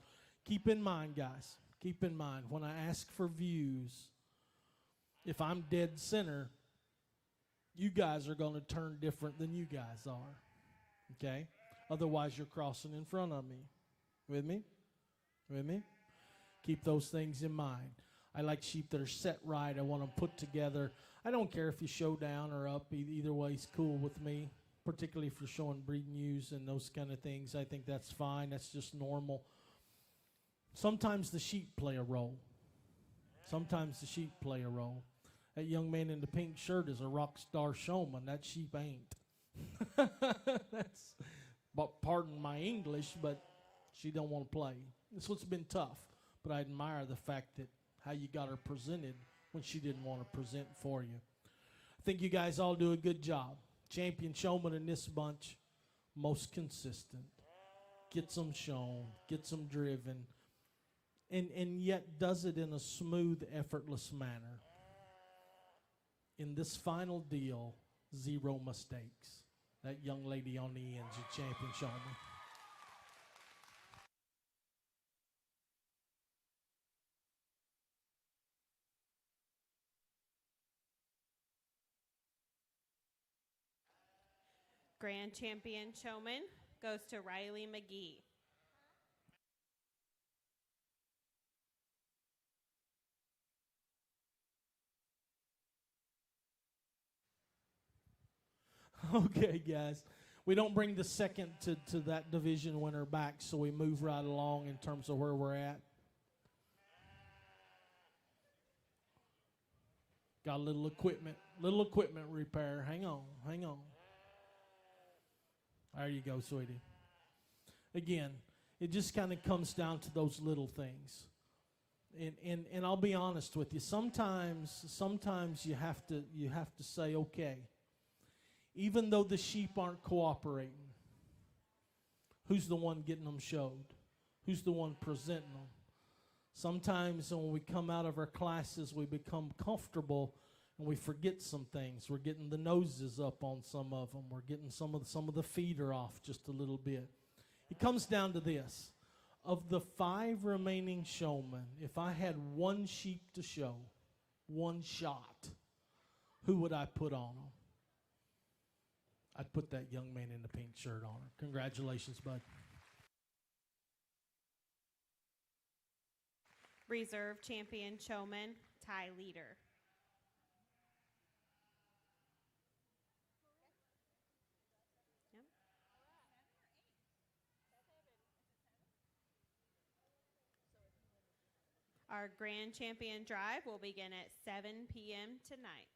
Keep in mind, guys, keep in mind, when I ask for views, if I'm dead center, you guys are going to turn different than you guys are, okay? Otherwise, you're crossing in front of me. With me? With me? Keep those things in mind. I like sheep that are set right. I want them put together. I don't care if you show down or up. Either way is cool with me, particularly if you're showing breeding ewes and those kind of things. I think that's fine. That's just normal. Sometimes the sheep play a role. Sometimes the sheep play a role. That young man in the pink shirt is a rock star showman. That sheep ain't. That's, but pardon my English, but she don't want to play. It's what's been tough, but I admire the fact that how you got her presented when she didn't want to present for you. I think you guys all do a good job. Champion showman in this bunch, most consistent. Gets them shown, gets them driven, and yet does it in a smooth, effortless manner. In this final deal, 0 mistakes. That young lady on the end's a champion showman. Grand champion showman goes to Riley McGee. Okay, guys. We don't bring the second to that division winner back, so we move right along in terms of where we're at. Got a little equipment repair. Hang on. There you go, sweetie. Again, it just kind of comes down to those little things. And I'll be honest with you. Sometimes you have to say, okay, even though the sheep aren't cooperating, who's the one getting them showed? Who's the one presenting them? Sometimes when we come out of our classes, we become comfortable and we forget some things. We're getting the noses up on some of them. We're getting some of the feeder off just a little bit. It comes down to this. Of the 5 remaining showmen, if I had one sheep to show, one shot, who would I put on them? I'd put that young man in the pink shirt on her. Congratulations, bud. Reserve champion showman, Ty Leader. Yep. Our grand champion drive will begin at 7 p.m. tonight.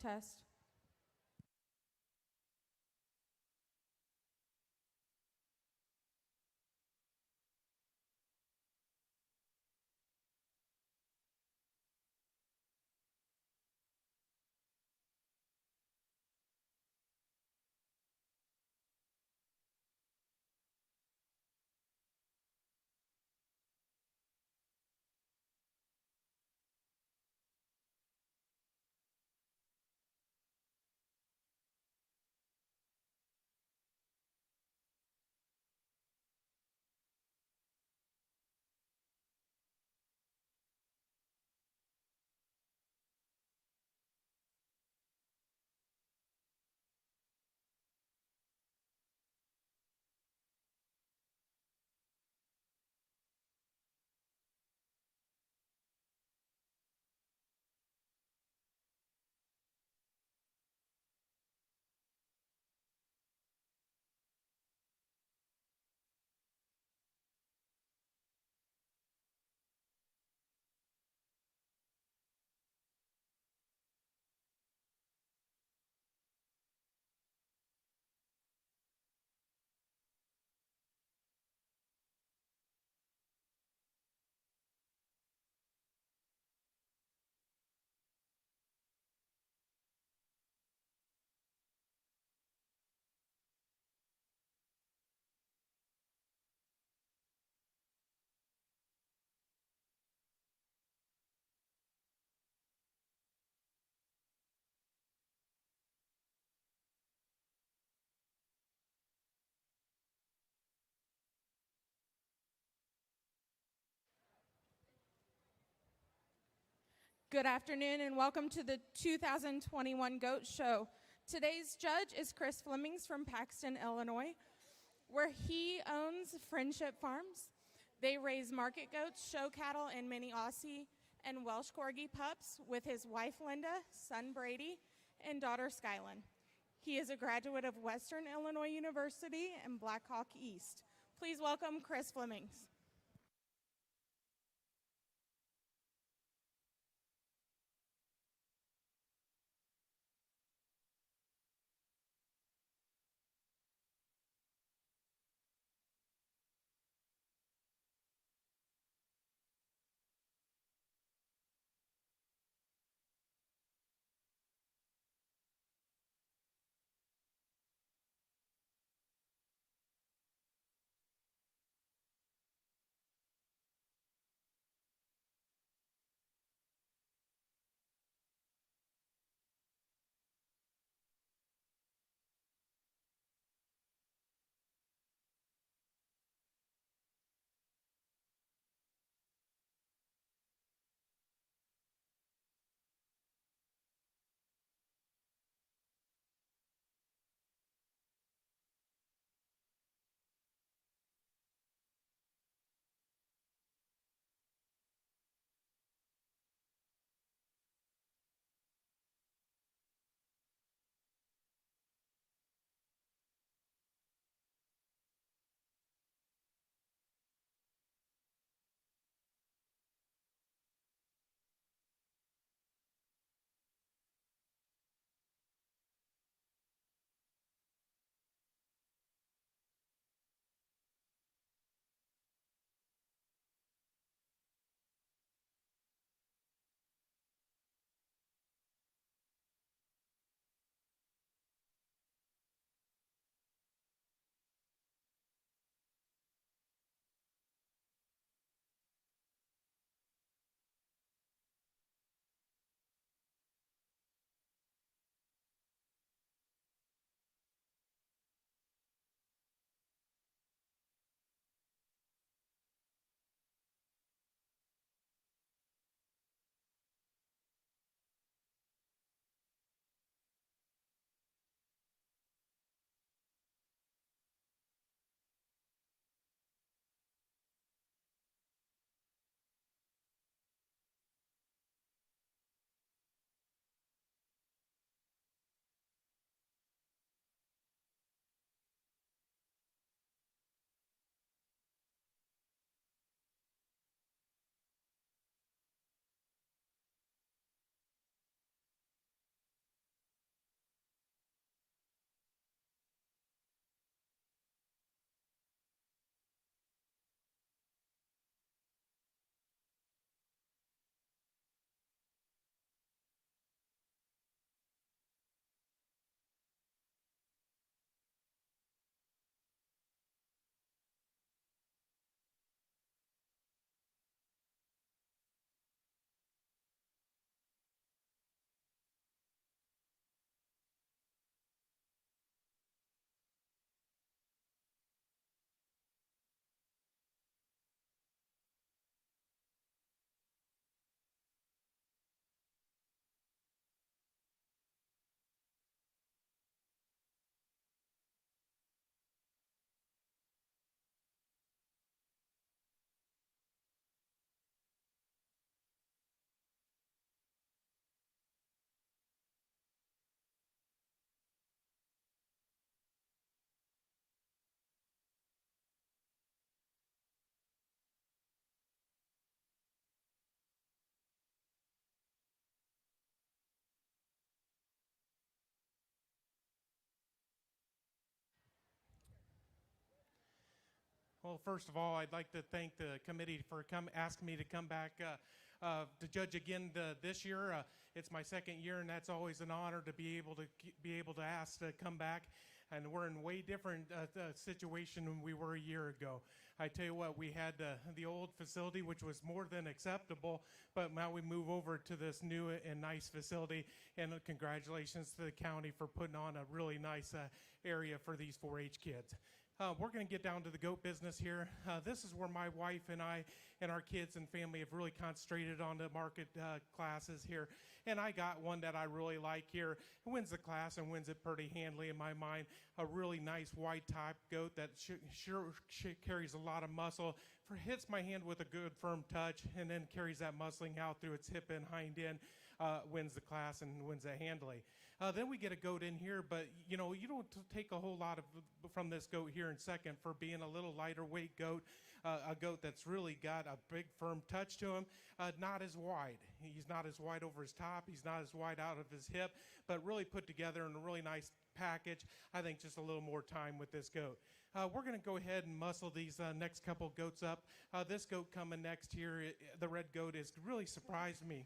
Test. Good afternoon and welcome to the 2021 Goat Show. Today's judge is Chris Flemings from Paxton, Illinois, where he owns Friendship Farms. They raise market goats, show cattle, and mini Aussie and Welsh Corgi pups with his wife Linda, son Brady, and daughter Skylin. He is a graduate of Western Illinois University and Blackhawk East. Please welcome Chris Flemings. Well, first of all, I'd like to thank the committee for asking me to come back to judge again this year. It's my second year, and that's always an honor to be able to ask to come back. And we're in way different situation than we were a year ago. I tell you what, we had the old facility, which was more than acceptable, but now we move over to this new and nice facility. And congratulations to the county for putting on a really nice area for these 4-H kids. We're going to get down to the goat business here. This is where my wife and I and our kids and family have really concentrated on the market classes here. And I got one that I really like here. It wins the class and wins it pretty handily in my mind. A really nice white top goat that carries a lot of muscle. Hits my hand with a good firm touch and then carries that muscling out through its hip and hind end. Wins the class and wins it handily. Then we get a goat in here, but you don't take a whole lot from this goat here in second for being a little lighter weight goat, a goat that's really got a big firm touch to him, not as wide. He's not as wide over his top, he's not as wide out of his hip, but really put together in a really nice package. I think just a little more time with this goat. We're going to go ahead and muscle these next couple goats up. This goat coming next here, the red goat, has really surprised me.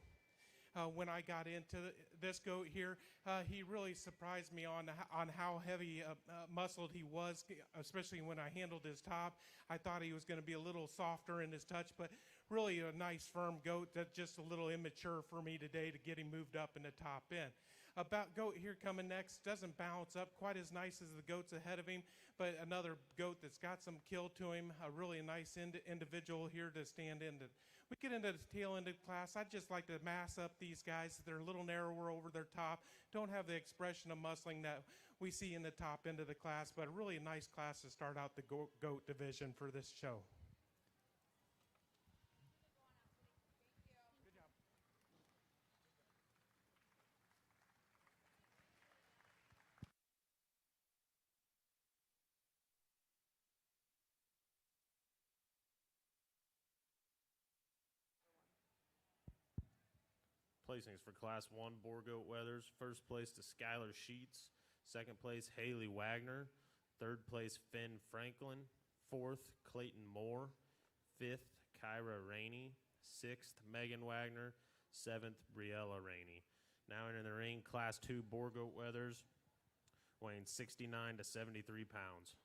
When I got into this goat here, he really surprised me on how heavy muscled he was, especially when I handled his top. I thought he was going to be a little softer in his touch, but really a nice firm goat that's just a little immature for me today to get him moved up in the top end. About goat here coming next doesn't balance up quite as nice as the goats ahead of him, but another goat that's got some kill to him, a really nice individual here to stand in. We get into the tail end of the class. I'd just like to mass up these guys. They're a little narrower over their top, don't have the expression of muscling that we see in the top end of the class, but a really nice class to start out the goat division for this show. Placings for Class 1 Boer Goat Weathers. First place to Skylar Sheets. Second place, Haley Wagner. Third place, Finn Franklin. Fourth, Clayton Moore. Fifth, Kyra Rainey. Sixth, Megan Wagner. Seventh, Briella Rainey. Now entering the ring, Class 2 Boer Goat Weathers, weighing 69 to 73 pounds.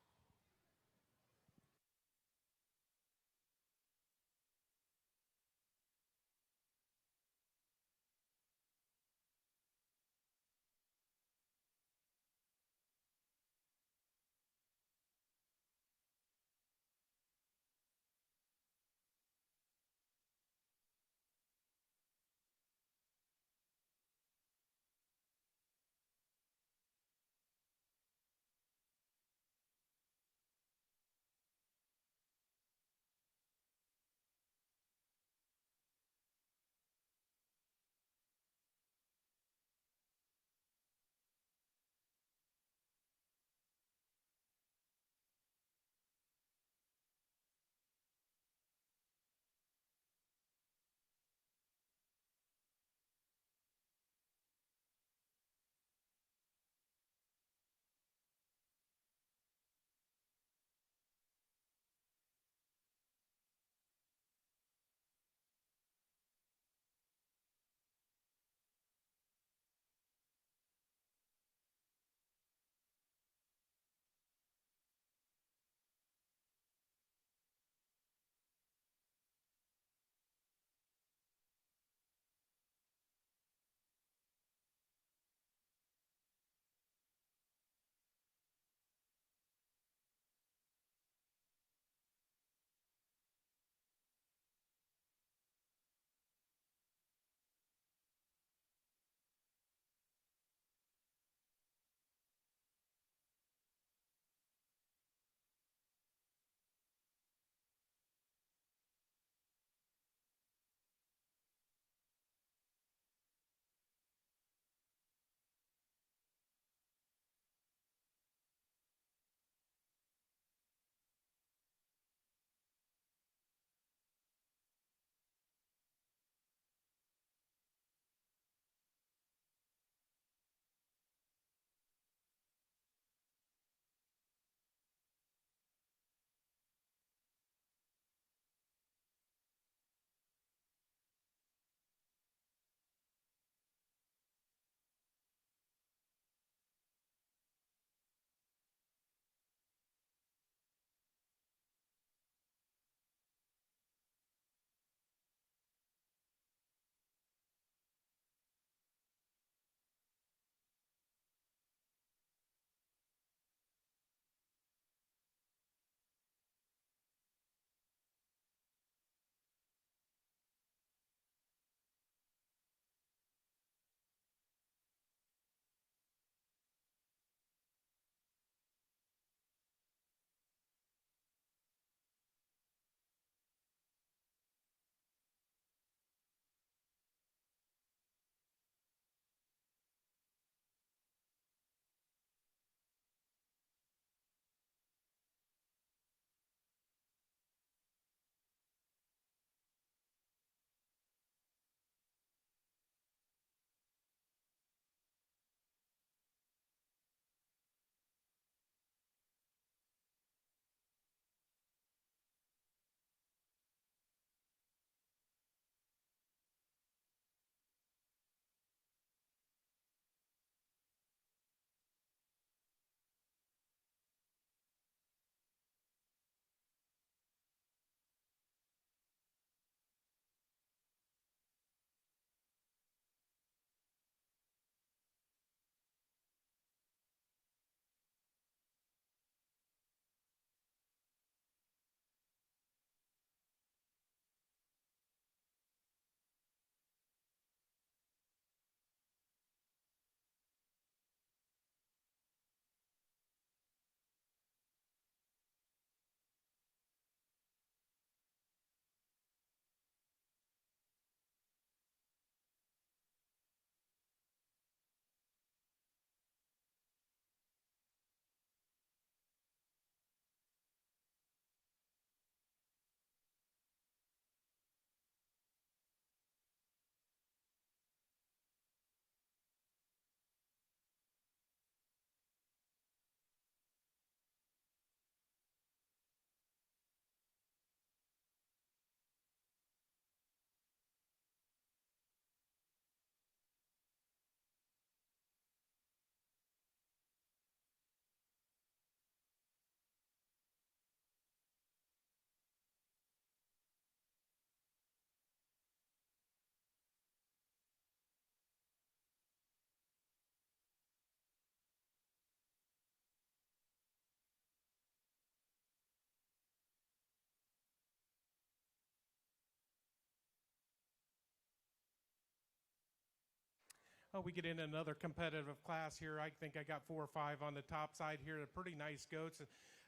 we get into another competitive class here. I think I got 4 or 5 on the top side here. They're pretty nice goats.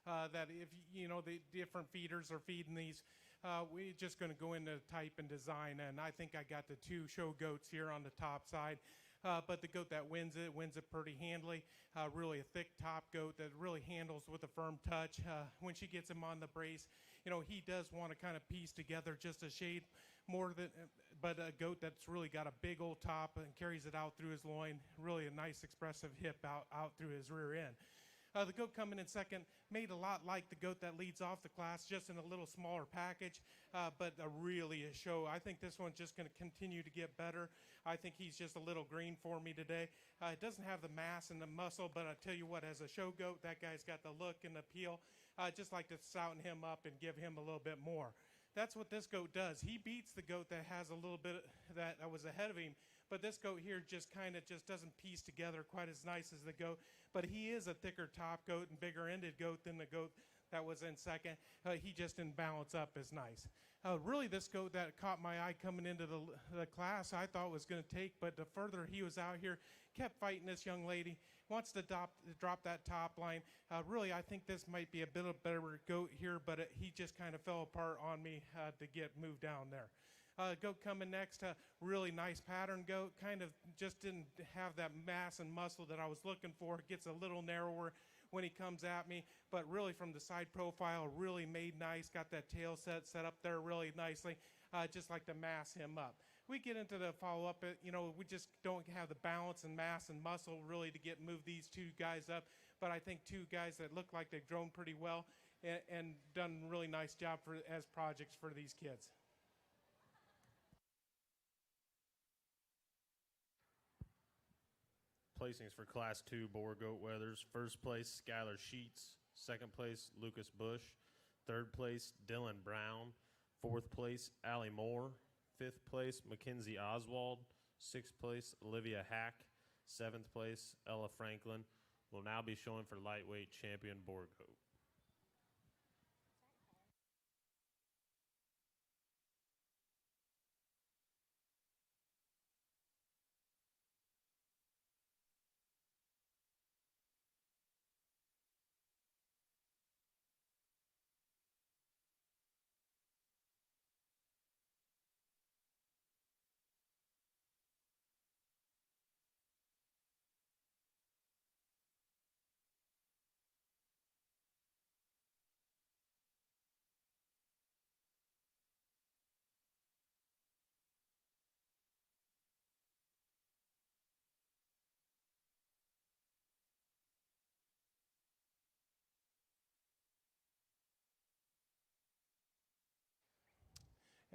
That if you know the different feeders are feeding these, we're just going to go into type and design. And I think I got the 2 show goats here on the top side. But the goat that wins it pretty handily. Really a thick top goat that really handles with a firm touch. When she gets him on the brace, you know, he does want to kind of piece together just a shade more than, but a goat that's really got a big old top and carries it out through his loin. Really a nice expressive hip out through his rear end. The goat coming in second, made a lot like the goat that leads off the class, just in a little smaller package, but really a show. I think this one's just going to continue to get better. I think he's just a little green for me today. It doesn't have the mass and the muscle, but I tell you what, as a show goat, that guy's got the look and the appeal. I just like to sound him up and give him a little bit more. That's what this goat does. He beats the goat that has a little bit that was ahead of him, but this goat here just kind of just doesn't piece together quite as nice as the goat. But he is a thicker top goat and bigger ended goat than the goat that was in second. He just didn't balance up as nice. Really, this goat that caught my eye coming into the class, I thought was going to take, but the further he was out here, kept fighting this young lady, wants to drop that top line. Really, I think this might be a bit of a better goat here, but he just kind of fell apart on me to get moved down there. Goat coming next, really nice pattern goat, kind of just didn't have that mass and muscle that I was looking for. Gets a little narrower when he comes at me, but really from the side profile, really made nice, got that tail set up there really nicely, just like to mass him up. We get into the follow-up, you know, we just don't have the balance and mass and muscle really to move these 2 guys up, but I think 2 guys that look like they've grown pretty well and done a really nice job as projects for these kids. Placings for Class 2 Boer Goat Weathers. First place, Skylar Sheets. Second place, Lucas Bush. Third place, Dylan Brown. Fourth place, Allie Moore. Fifth place, Mackenzie Oswald. Sixth place, Olivia Hack. Seventh place, Ella Franklin. Will now be showing for lightweight champion Boer Goat.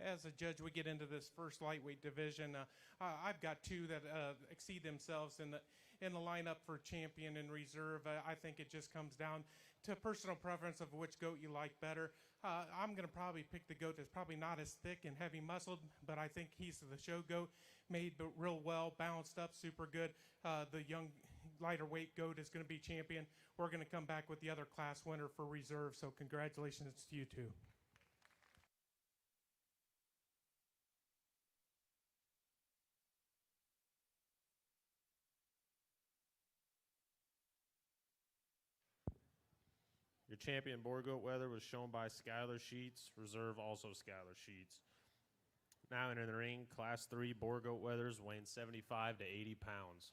As a judge, we get into this first lightweight division. I've got 2 that exceed themselves in the lineup for champion and reserve. I think it just comes down to personal preference of which goat you like better. I'm going to probably pick the goat that's probably not as thick and heavy muscled, but I think he's the show goat, made but real well, balanced up, super good. The young lighter weight goat is going to be champion. We're going to come back with the other class winner for reserve, so congratulations to you 2. Your champion Boer Goat Weather was shown by Skylar Sheets. Reserve also Skylar Sheets. Now entering the ring, Class 3 Boer Goat Weathers weighing 75 to 80 pounds.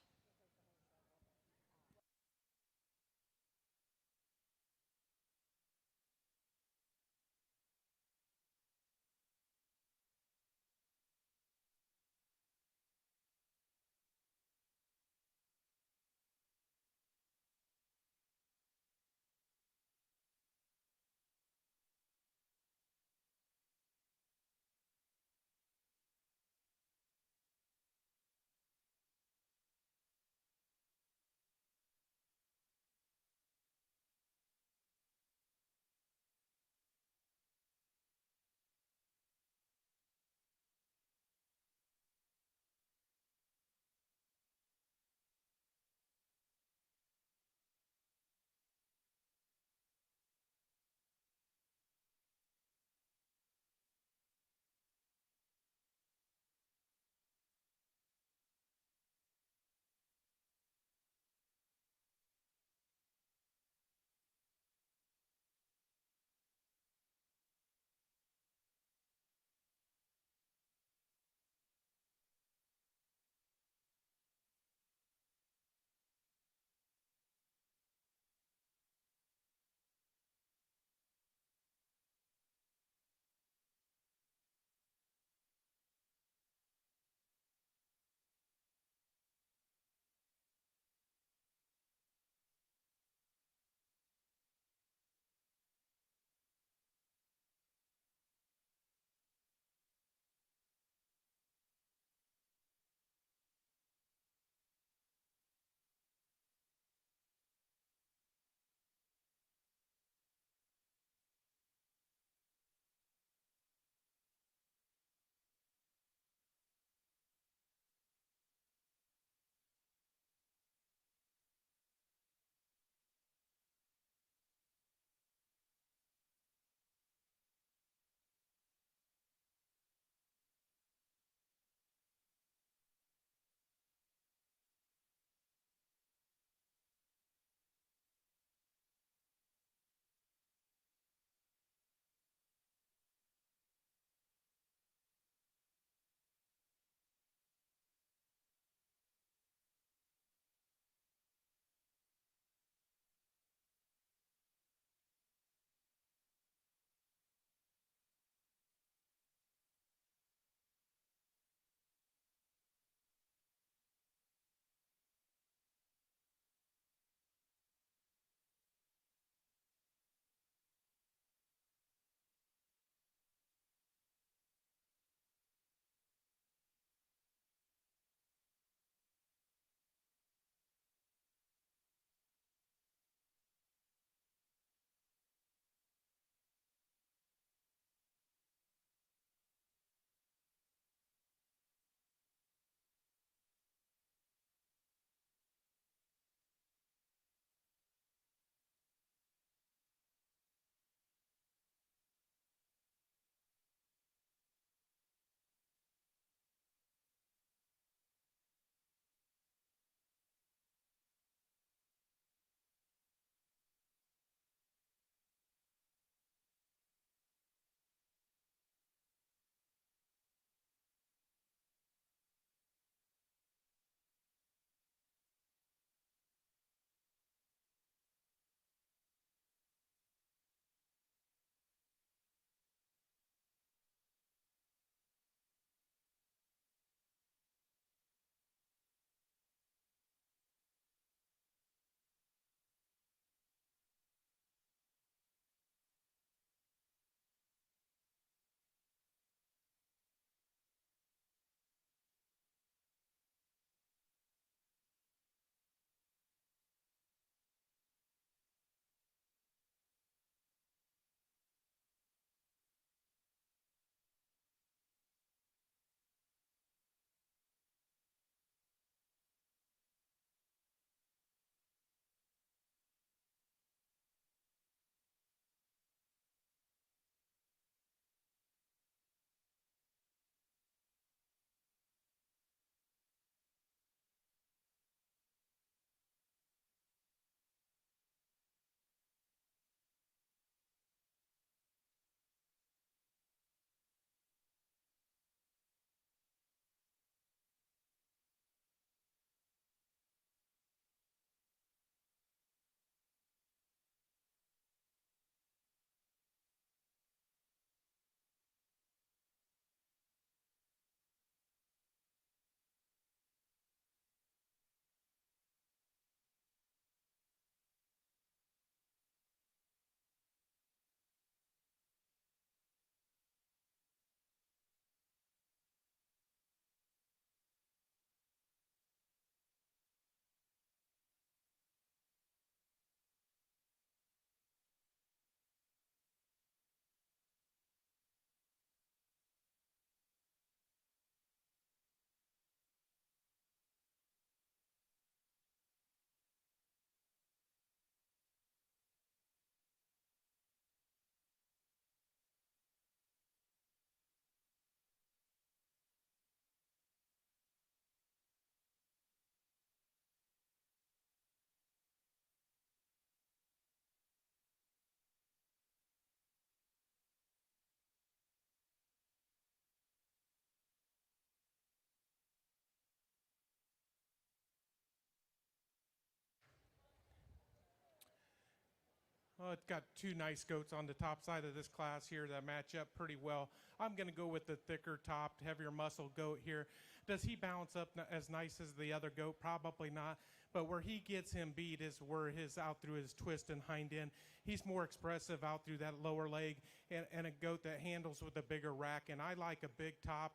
Oh, it's got two nice goats on the top side of this class here that match up pretty well. I'm going to go with the thicker topped, heavier muscle goat here. Does he balance up as nice as the other goat? Probably not. But where he gets him beat is where his out through his twist and hind end. He's more expressive out through that lower leg, and a goat that handles with a bigger rack. And I like a big top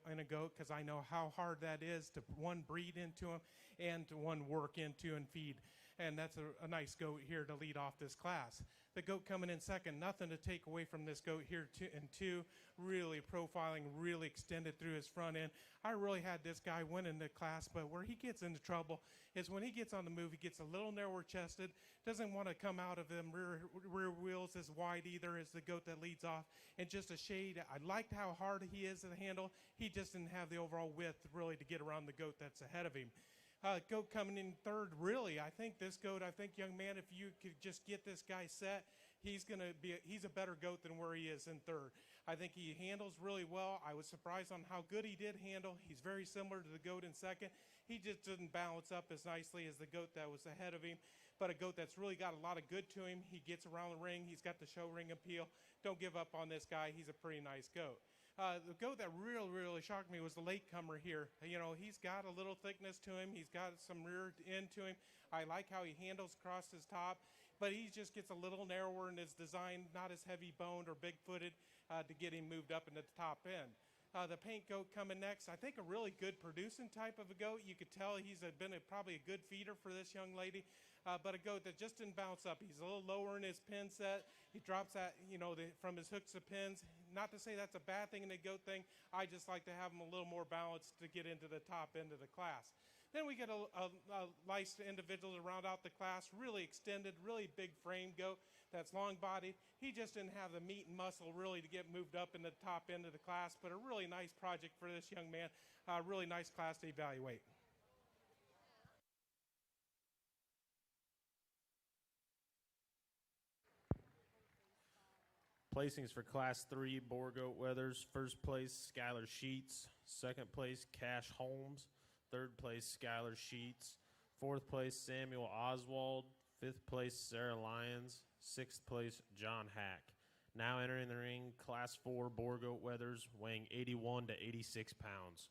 in a goat because I know how hard that is to one breed into him and to one work into and feed. And that's a nice goat here to lead off this class. The goat coming in second, nothing to take away from this goat here in two, really profiling, really extended through his front end. I really had this guy winning the class, but where he gets into trouble is when he gets on the move, he gets a little narrower chested, doesn't want to come out of them rear wheels as wide either as the goat that leads off, and just a shade. I liked how hard he is to handle. He just didn't have the overall width really to get around the goat that's ahead of him. Goat coming in third, really. I think this goat, young man, if you could just get this guy set, he's a better goat than where he is in third. I think he handles really well. I was surprised on how good he did handle. He's very similar to the goat in second. He just didn't balance up as nicely as the goat that was ahead of him, but a goat that's really got a lot of good to him. He gets around the ring. He's got the show ring appeal. Don't give up on this guy. He's a pretty nice goat. The goat that really shocked me was the latecomer here. You know, he's got a little thickness to him. He's got some rear end to him. I like how he handles across his top, but he just gets a little narrower in his design, not as heavy boned or big footed to get him moved up into the top end. The paint goat coming next. I think a really good producing type of a goat. You could tell he's been probably a good feeder for this young lady, but a goat that just didn't bounce up. He's a little lower in his pin set. He drops that, from his hooks to pins. Not to say that's a bad thing and a goat thing. I just like to have him a little more balanced to get into the top end of the class. Then we get a nice individual to round out the class, really extended, really big frame goat that's long-bodied. He just didn't have the meat and muscle really to get moved up in the top end of the class, but a really nice project for this young man, really nice class to evaluate. Placings for Class 3 Boer Goat Weathers. First place, Skylar Sheets. Second place, Cash Holmes. Third place, Skylar Sheets. Fourth place, Samuel Oswald. Fifth place, Sarah Lyons. Sixth place, John Hack. Now entering the ring, Class 4 Boer Goat Weathers, weighing 81 to 86 pounds.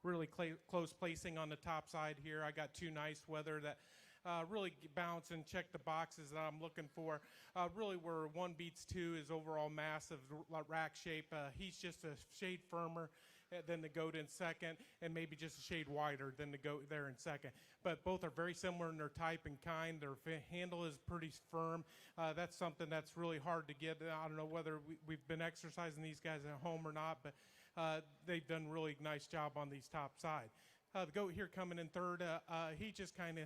really close placing on the top side here. I got 2 nice weather that really bounce and check the boxes that I'm looking for. Really where 1 beats 2 is overall massive rack shape. He's just a shade firmer than the goat in second, and maybe just a shade wider than the goat there in second. But both are very similar in their type and kind. Their handle is pretty firm. That's something that's really hard to get. I don't know whether we've been exercising these guys at home or not, but they've done really nice job on these top side. The goat here coming in third, he just kind of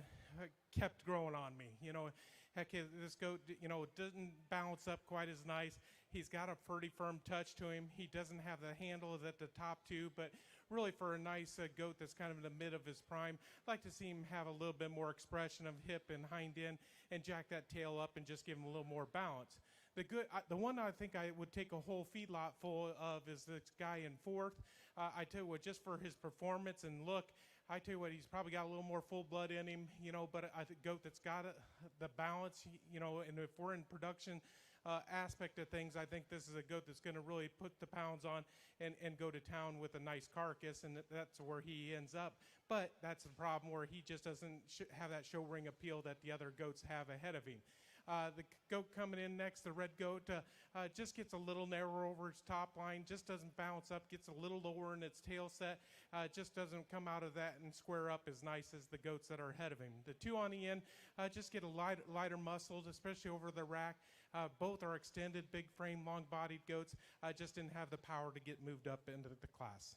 kept growing on me. You know, heck, this goat, you know, doesn't balance up quite as nice. He's got a pretty firm touch to him. He doesn't have the handle at the top two, but really for a nice goat that's kind of in the mid of his prime, I'd like to see him have a little bit more expression of hip and hind end and jack that tail up and just give him a little more balance. The one I think I would take a whole feedlot full of is this guy in fourth. I tell you what, just for his performance and look, I tell you what, he's probably got a little more full blood in him, you know, but I think goat that's got the balance, you know, and if we're in production aspect of things, I think this is a goat that's going to really put the pounds on and go to town with a nice carcass, and that's where he ends up. But that's the problem where he just doesn't have that show ring appeal that the other goats have ahead of him. The goat coming in next, the red goat, just gets a little narrower over its top line, just doesn't bounce up, gets a little lower in its tail set, just doesn't come out of that and square up as nice as the goats that are ahead of him. The 2 on the end just get a lighter muscled, especially over the rack. Both are extended, big frame, long-bodied goats, just didn't have the power to get moved up into the class.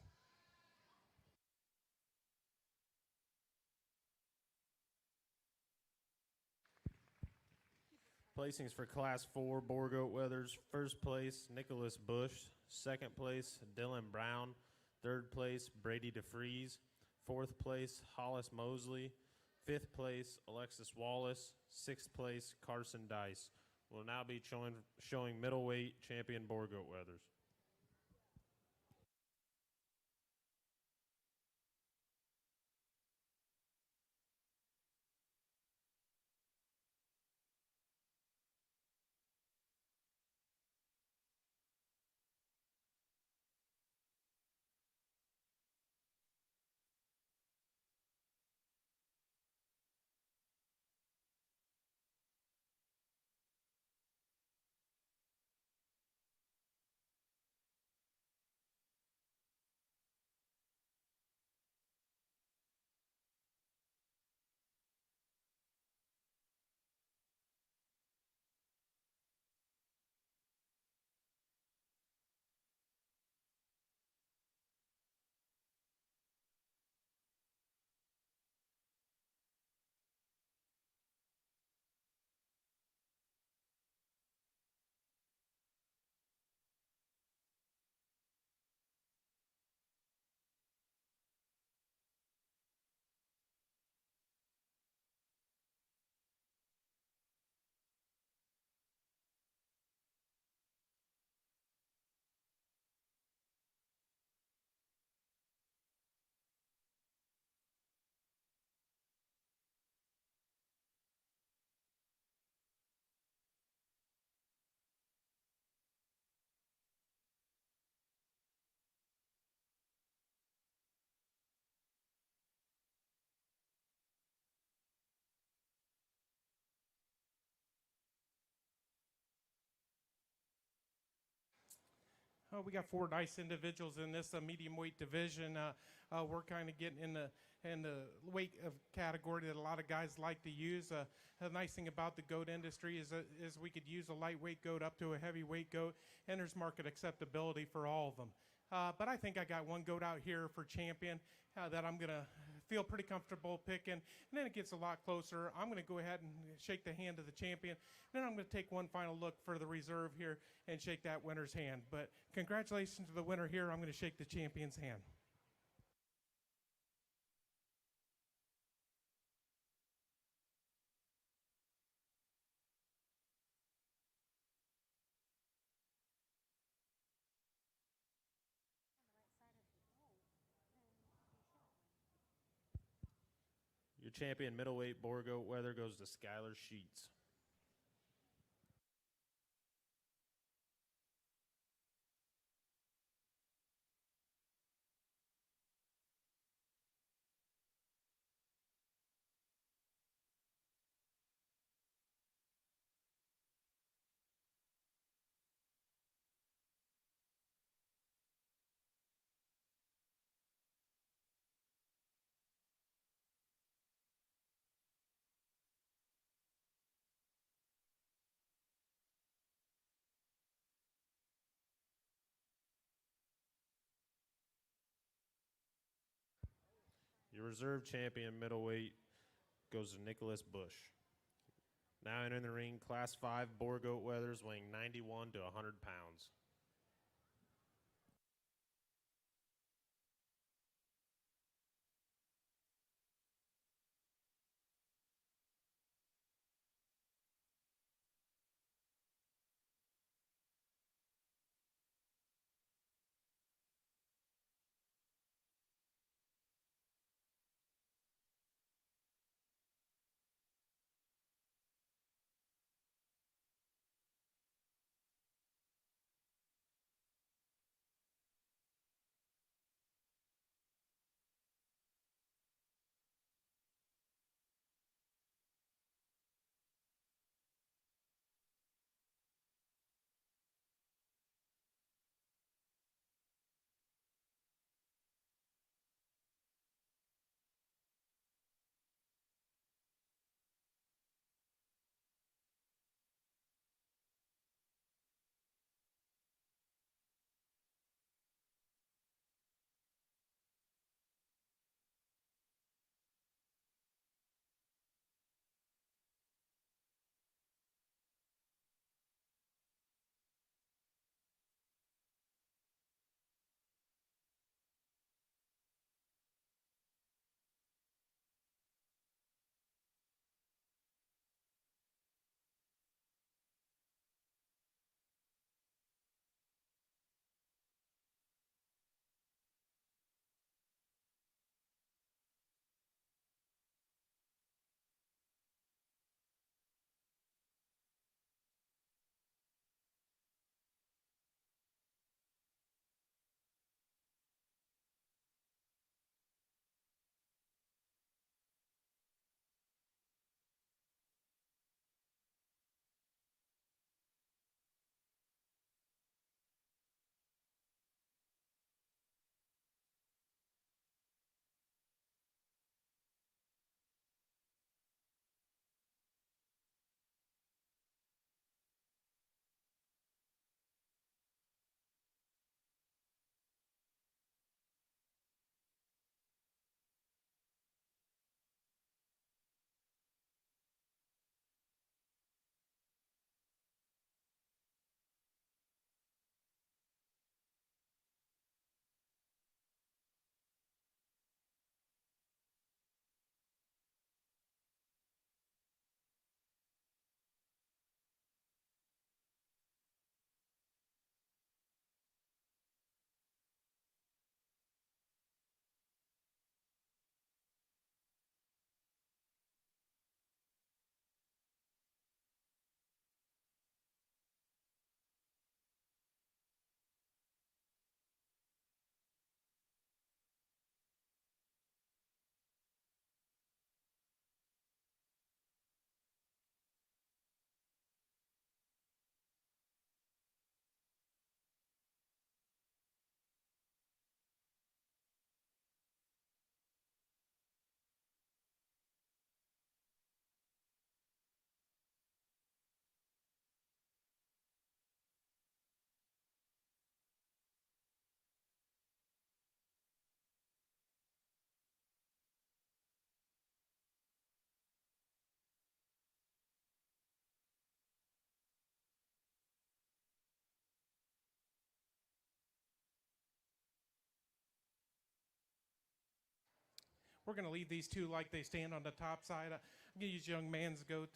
Placings for Class 4 Boer Goat Weathers. First place, Nicholas Bush. Second place, Dylan Brown. Third place, Brady DeFries. Fourth place, Hollis Mosley. Fifth place, Alexis Wallace. Sixth place, Carson Dice. Will now be showing middleweight champion Boer Goat Weathers. We got 4 nice individuals in this medium weight division. We're kind of getting in the weight of category that a lot of guys like to use. The nice thing about the goat industry is we could use a lightweight goat up to a heavyweight goat, and there's market acceptability for all of them. But I think I got one goat out here for champion that I'm going to feel pretty comfortable picking. And then it gets a lot closer. I'm going to go ahead and shake the hand of the champion. Then I'm going to take one final look for the reserve here and shake that winner's hand. But congratulations to the winner here. I'm going to shake the champion's hand. Your champion middleweight Boer Goat Weather goes to Skylar Sheets. Your reserve champion middleweight goes to Nicholas Bush. Now entering the ring, Class 5 Boer Goat Wethers, weighing 91 to 100 pounds. We're going to leave these two like they stand on the top side. I'm going to use young man's goat.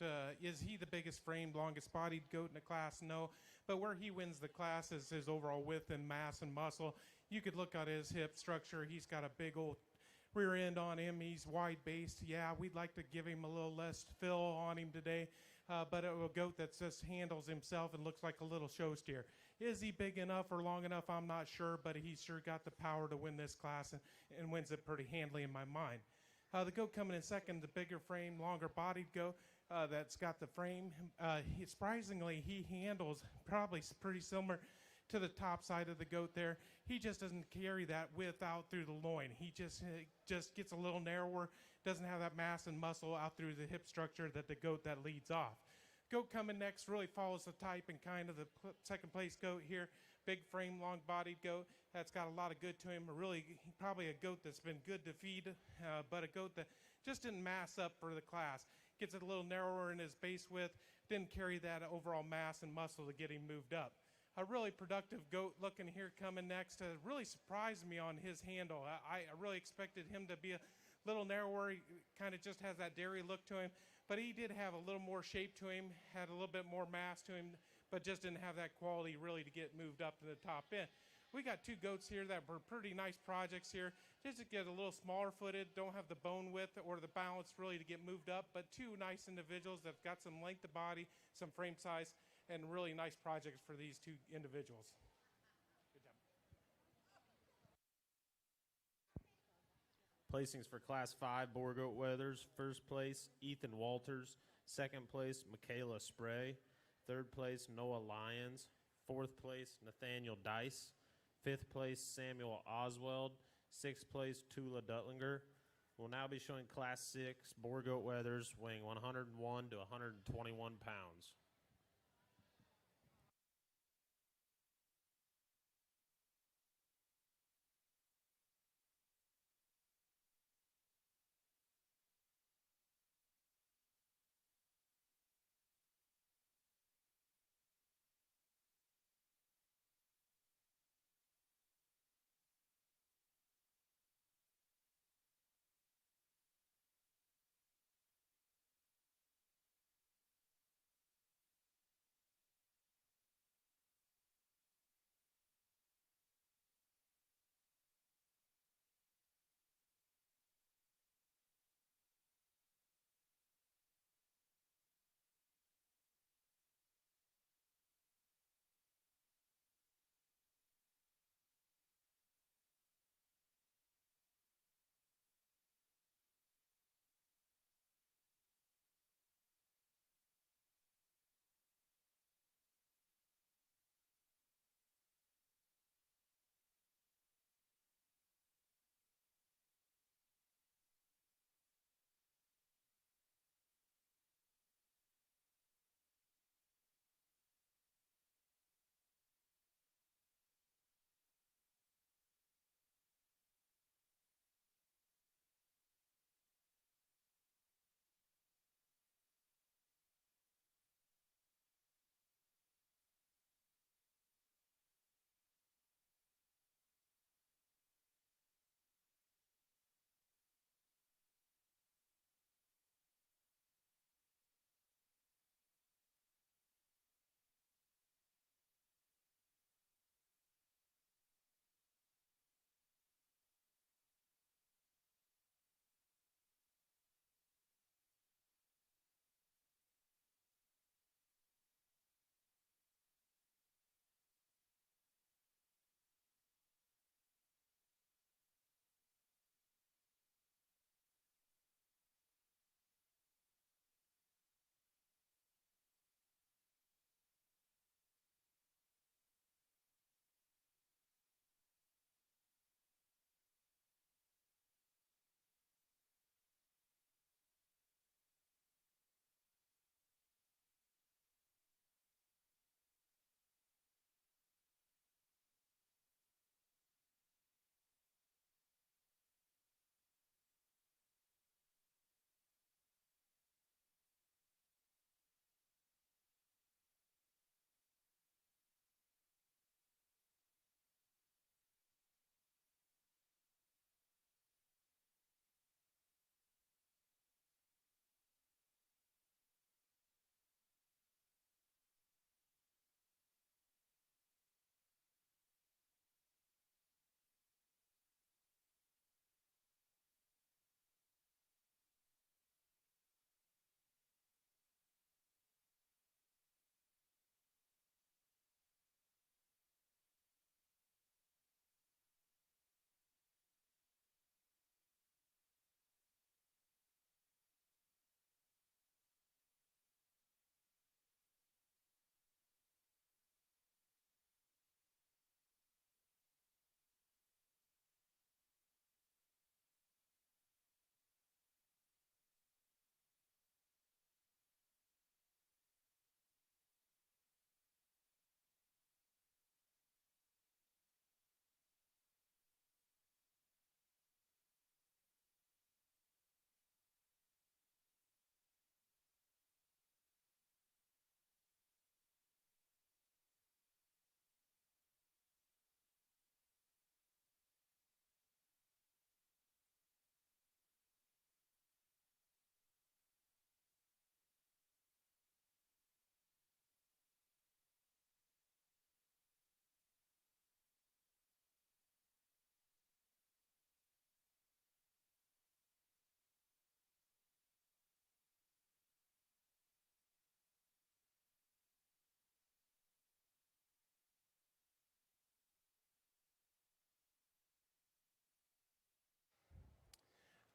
Is he the biggest framed, longest bodied goat in the class? No. But where he wins the class is his overall width and mass and muscle. You could look at his hip structure. He's got a big old rear end on him. He's wide based. Yeah, we'd like to give him a little less fill on him today. But a goat that just handles himself and looks like a little show steer. Is he big enough or long enough? I'm not sure, but he's sure got the power to win this class and wins it pretty handily in my mind. The goat coming in second, the bigger frame, longer bodied goat that's got the frame. Surprisingly, he handles probably pretty similar to the top side of the goat there. He just doesn't carry that width out through the loin. He just gets a little narrower, doesn't have that mass and muscle out through the hip structure that the goat that leads off. Goat coming next really follows the type and kind of the second place goat here, big frame, long-bodied goat that's got a lot of good to him. Probably a goat that's been good to feed, but a goat that just didn't mass up for the class. Gets it a little narrower in his base width, didn't carry that overall mass and muscle to get him moved up. A really productive goat looking here coming next. Really surprised me on his handle. I really expected him to be a little narrower. He kind of just has that dairy look to him, but he did have a little more shape to him, had a little bit more mass to him, but just didn't have that quality really to get moved up to the top end. We got two goats here that were pretty nice projects here. Just to get a little smaller footed, don't have the bone width or the balance really to get moved up, but two nice individuals that have got some length of body, some frame size, and really nice projects for these two individuals. Good job. Placings for Class 5 Boer Goat Wethers. First place, Ethan Walters. Second place, Michaela Spray. Third place, Noah Lyons. Fourth place, Nathaniel Dice. Fifth place, Samuel Oswald. Sixth place, Tula Dutlinger. We'll now be showing Class 6 Boer Goat Wethers weighing 101 to 121 pounds.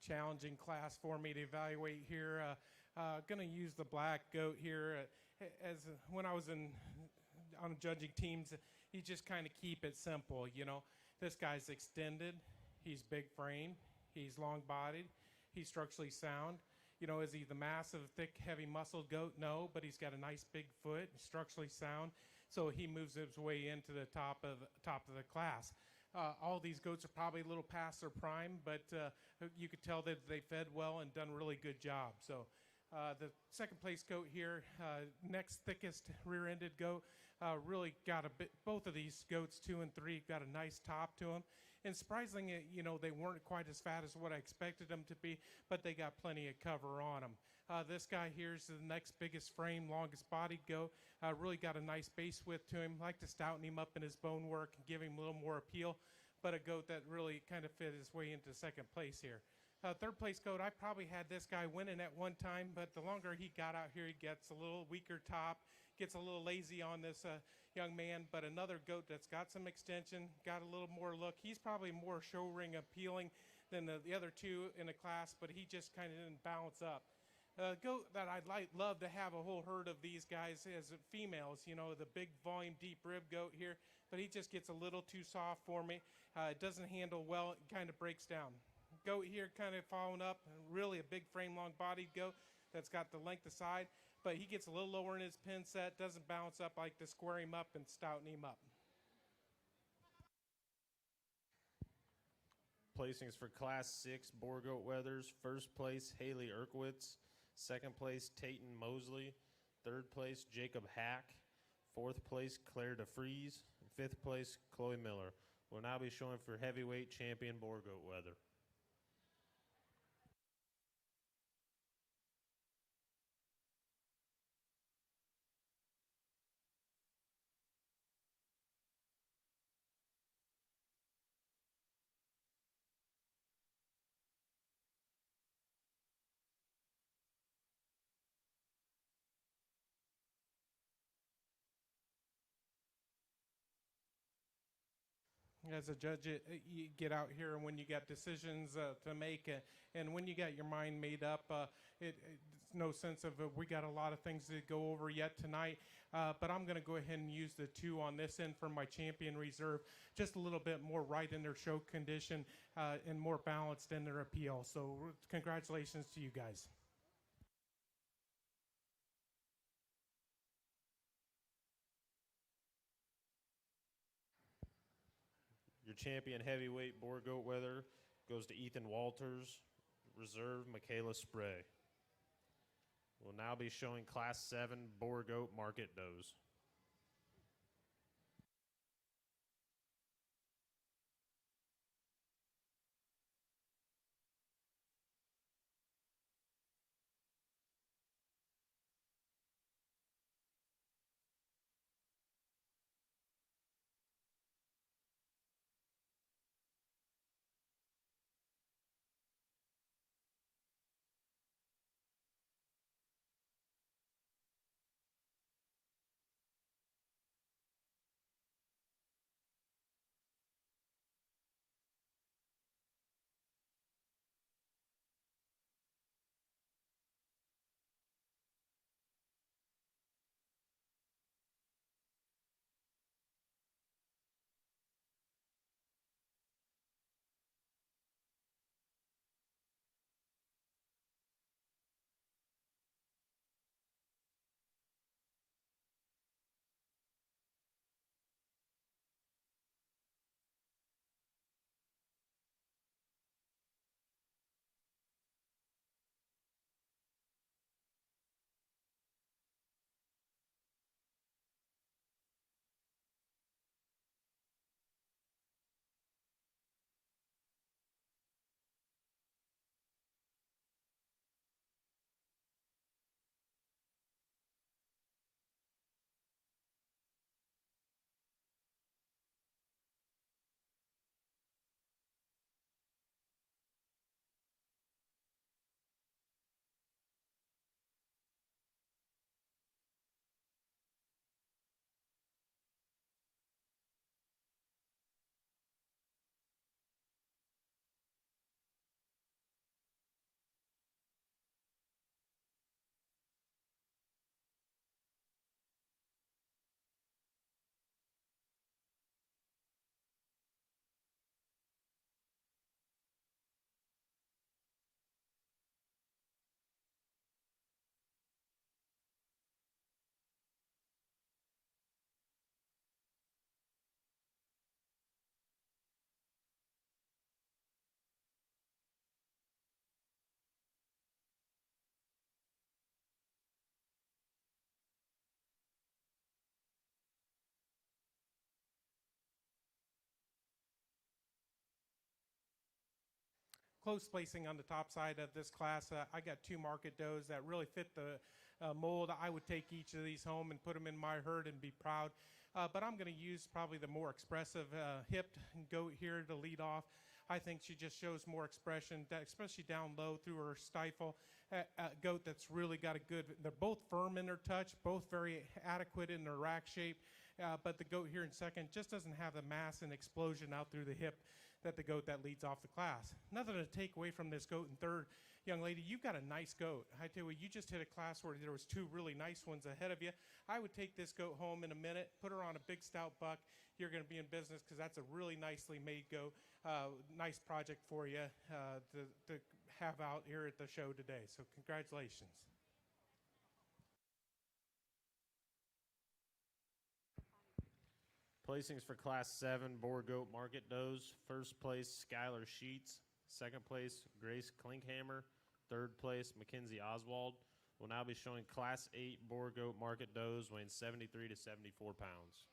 challenging class for me to evaluate here. Going to use the black goat here. When I was on judging teams, you just kind of keep it simple. You know, this guy's extended. He's big frame. He's long bodied. He's structurally sound. You know, is he the massive, thick, heavy muscled goat? No, but he's got a nice big foot, structurally sound. So he moves his way into the top of the class. All these goats are probably a little past their prime, but you could tell that they fed well and done a really good job. So the second place goat here, next thickest rear-ended goat, really got a bit. Both of these goats, 2 and 3, got a nice top to them. And surprisingly, you know, they weren't quite as fat as what I expected them to be, but they got plenty of cover on them. This guy here is the next biggest frame, longest bodied goat. Really got a nice base width to him. Like to stouten him up in his bone work and give him a little more appeal, but a goat that really kind of fit his way into second place here. Third place goat, I probably had this guy winning at one time, but the longer he got out here, he gets a little weaker top, gets a little lazy on this young man, but another goat that's got some extension, got a little more look. He's probably more show ring appealing than the other two in the class, but he just kind of didn't balance up. Goat that I'd love to have a whole herd of these guys as females, you know, the big volume, deep rib goat here, but he just gets a little too soft for me. It doesn't handle well, it kind of breaks down. Goat here kind of following up, really a big frame, long bodied goat that's got the length of side, but he gets a little lower in his pin set, doesn't balance up. Like to square him up and stouten him up. Placings for Class 6 Boer Goat Weathers. First place, Haley Erkowitz. Second place, Tayton Mosley. Third place, Jacob Hack. Fourth place, Claire DeFries. Fifth place, Chloe Miller. Will now be showing for heavyweight champion Boer Goat Weather. As a judge, you get out here, and when you got decisions to make, and when you got your mind made up, it's no sense of we got a lot of things to go over yet tonight. But I'm going to go ahead and use the 2 on this end for my champion reserve, just a little bit more right in their show condition and more balanced in their appeal. So congratulations to you guys. Your champion heavyweight Boer Goat Weather goes to Ethan Walters. Reserve, Michaela Spray. We'll now be showing Class 7 Boer Goat Market Does. close placing on the top side of this class. I got 2 market does that really fit the mold. I would take each of these home and put them in my herd and be proud. But I'm going to use probably the more expressive hipped goat here to lead off. I think she just shows more expression, especially down low through her stifle. A goat that's really got a good, they're both firm in their touch, both very adequate in their rack shape. But the goat here in second just doesn't have the mass and explosion out through the hip that the goat that leads off the class. Nothing to take away from this goat in third. Young lady, you've got a nice goat. I tell you, you just hit a class where there was 2 really nice ones ahead of you. I would take this goat home in a minute, put her on a big stout buck. You're going to be in business because that's a really nicely made goat. Nice project for you to have out here at the show today. So congratulations. Placings for Class 7 Boer Goat Market Does. First place, Skylar Sheets. Second place, Grace Klinkhammer. Third place, Mackenzie Oswald. We'll now be showing Class 8 Boer Goat Market Does weighing 73 to 74 pounds.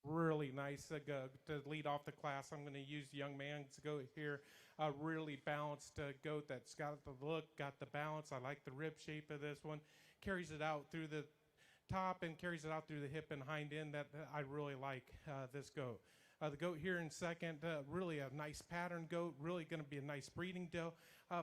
Really nice goat to lead off the class. I'm going to use the young man's goat here. A really balanced goat that's got the look, got the balance. I like the rib shape of this one. Carries it out through the top and carries it out through the hip and hind end. That I really like this goat. The goat here in second, really a nice pattern goat, really going to be a nice breeding doe.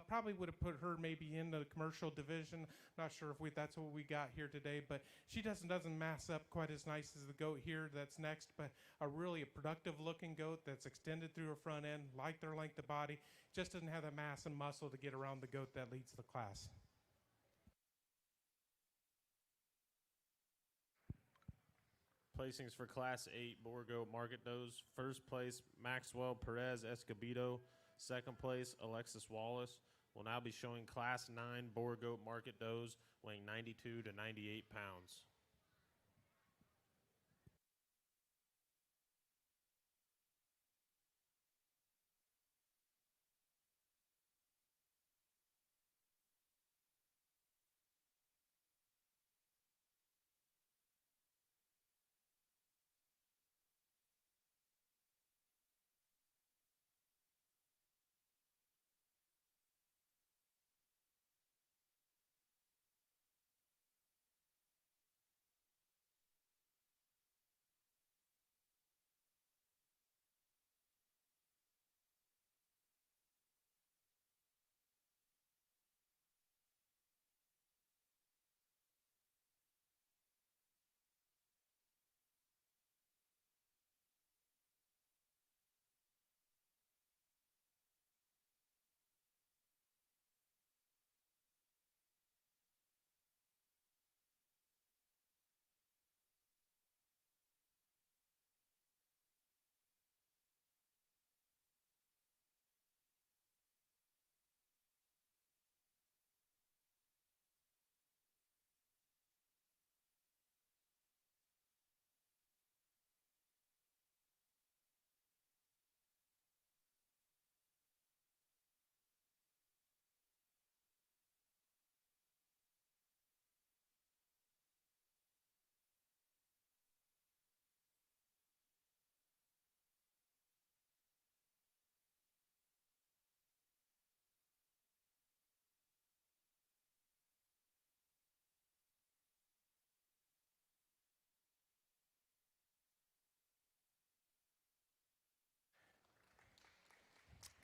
Probably would have put her maybe in the commercial division. Not sure if that's what we got here today, but she doesn't mass up quite as nice as the goat here that's next, but a really productive looking goat that's extended through her front end, like their length of body, just doesn't have the mass and muscle to get around the goat that leads the class. Placings for Class 8 Boer Goat Market Does. First place, Maxwell Perez Escobedo. Second place, Alexis Wallace. We'll now be showing Class 9 Boer Goat Market Does weighing 92 to 98 pounds.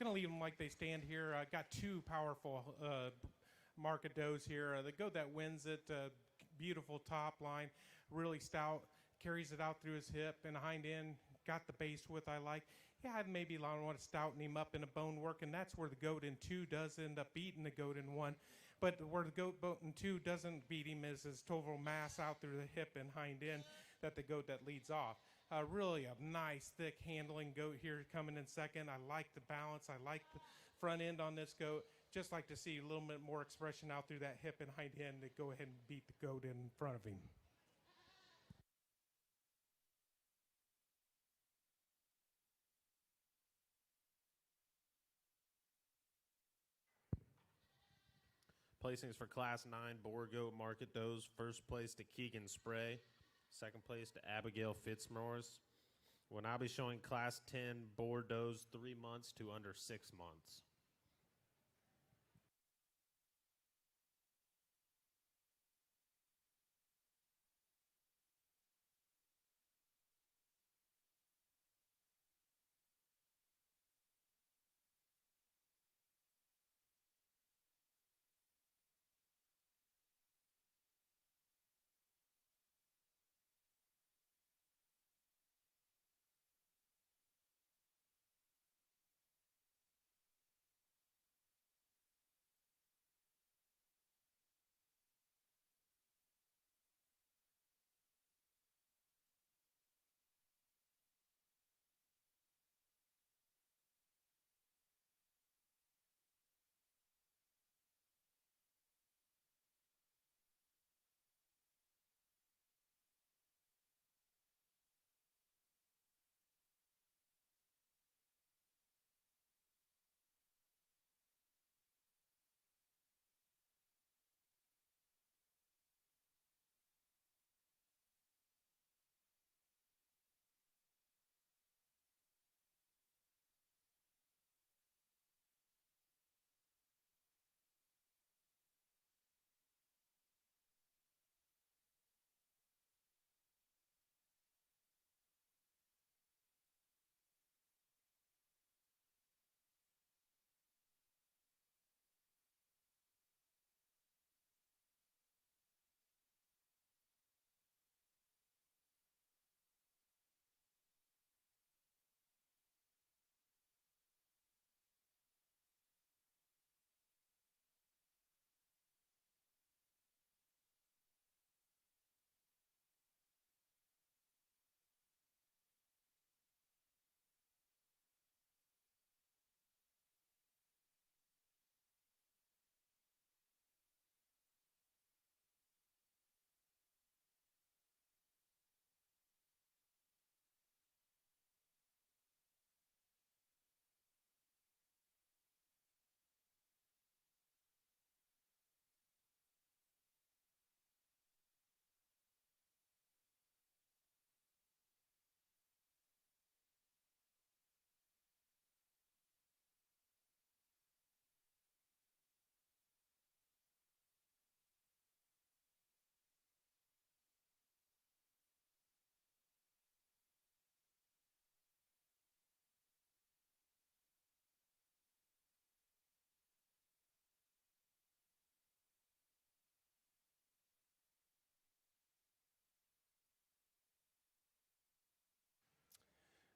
Gonna leave them like they stand here. I got two powerful market does here. The goat that wins it, beautiful top line, really stout, carries it out through his hip and hind end, got the base width I like. Yeah, I'd maybe want to stouten him up in a bone work, and that's where the goat in 2 does end up beating the goat in 1. But where the goat in 2 doesn't beat him is his total mass out through the hip and hind end that the goat that leads off. Really a nice, thick handling goat here coming in second. I like the balance. I like the front end on this goat. Just like to see a little bit more expression out through that hip and hind end to go ahead and beat the goat in front of him. Placings for Class 9 Boer Goat Market Does. First place to Keegan Spray. Second place to Abigail Fitzmaurice. We'll now be showing Class 10 Boer Does 3 months to under 6 months.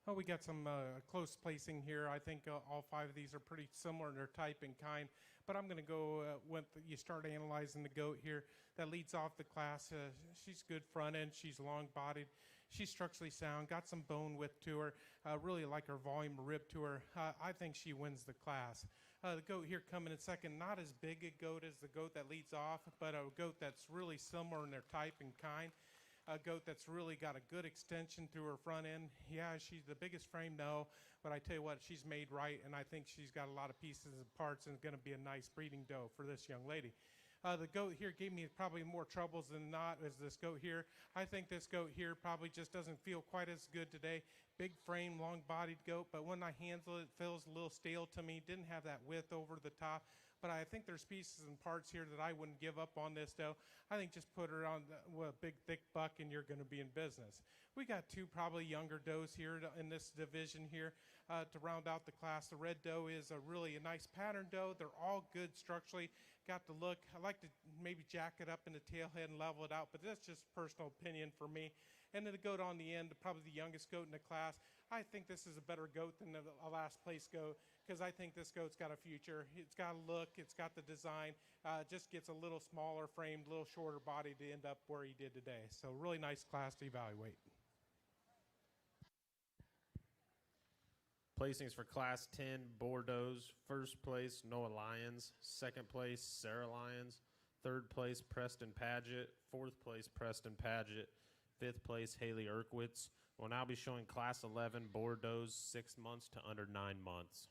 Oh, we got some close placing here. I think all 5 of these are pretty similar in their type and kind, but I'm going to go with you start analyzing the goat here. That leads off the class. She's good front end. She's long-bodied. She's structurally sound. Got some bone width to her. Really like her volume of rib to her. I think she wins the class. The goat here coming in second, not as big a goat as the goat that leads off, but a goat that's really similar in their type and kind. A goat that's really got a good extension through her front end. Yeah, she's the biggest frame, no, but I tell you what, she's made right, and I think she's got a lot of pieces and parts and going to be a nice breeding doe for this young lady. The goat here gave me probably more troubles than not as this goat here. I think this goat here probably just doesn't feel quite as good today. Big frame, long-bodied goat, but when I handle it, it feels a little stale to me. Didn't have that width over the top. But I think there's pieces and parts here that I wouldn't give up on this doe. I think just put her on a big, thick buck, and you're going to be in business. We got 2 probably younger does here in this division here. to round out the class. The red doe is really a nice pattern doe. They're all good structurally. Got the look. I like to maybe jack it up in the tail head and level it out, but that's just personal opinion for me. And then the goat on the end, probably the youngest goat in the class. I think this is a better goat than the last place goat because I think this goat's got a future. It's got a look. It's got the design. Just gets a little smaller framed, a little shorter body to end up where he did today. So really nice class to evaluate. Placings for Class 10 Bordeaux's. First place, Noah Lyons. Second place, Sarah Lyons. Third place, Preston Paget. Fourth place, Preston Paget. Fifth place, Haley Erkwitz. We'll now be showing Class 11 Bordeaux's 6 months to under 9 months.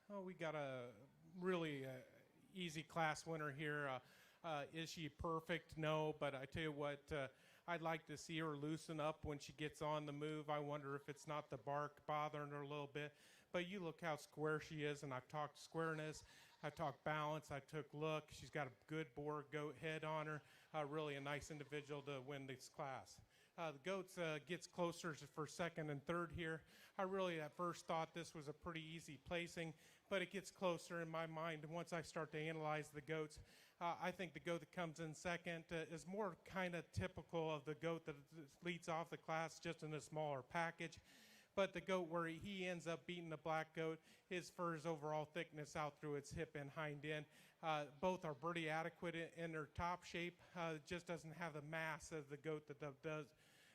Oh, we got a really easy class winner here. Is she perfect? No, but I tell you what, I'd like to see her loosen up when she gets on the move. I wonder if it's not the bark bothering her a little bit. But you look how square she is, and I've talked squareness, I talked balance, I took look. She's got a good Boer goat head on her. Really a nice individual to win this class. The goats gets closer for second and third here. I really at first thought this was a pretty easy placing, but it gets closer in my mind. Once I start to analyze the goats, I think the goat that comes in second is more kind of typical of the goat that leads off the class, just in a smaller package. But the goat where he ends up beating the black goat, his fur's overall thickness out through its hip and hind end. Both are pretty adequate in their top shape. Just doesn't have the mass as the goat that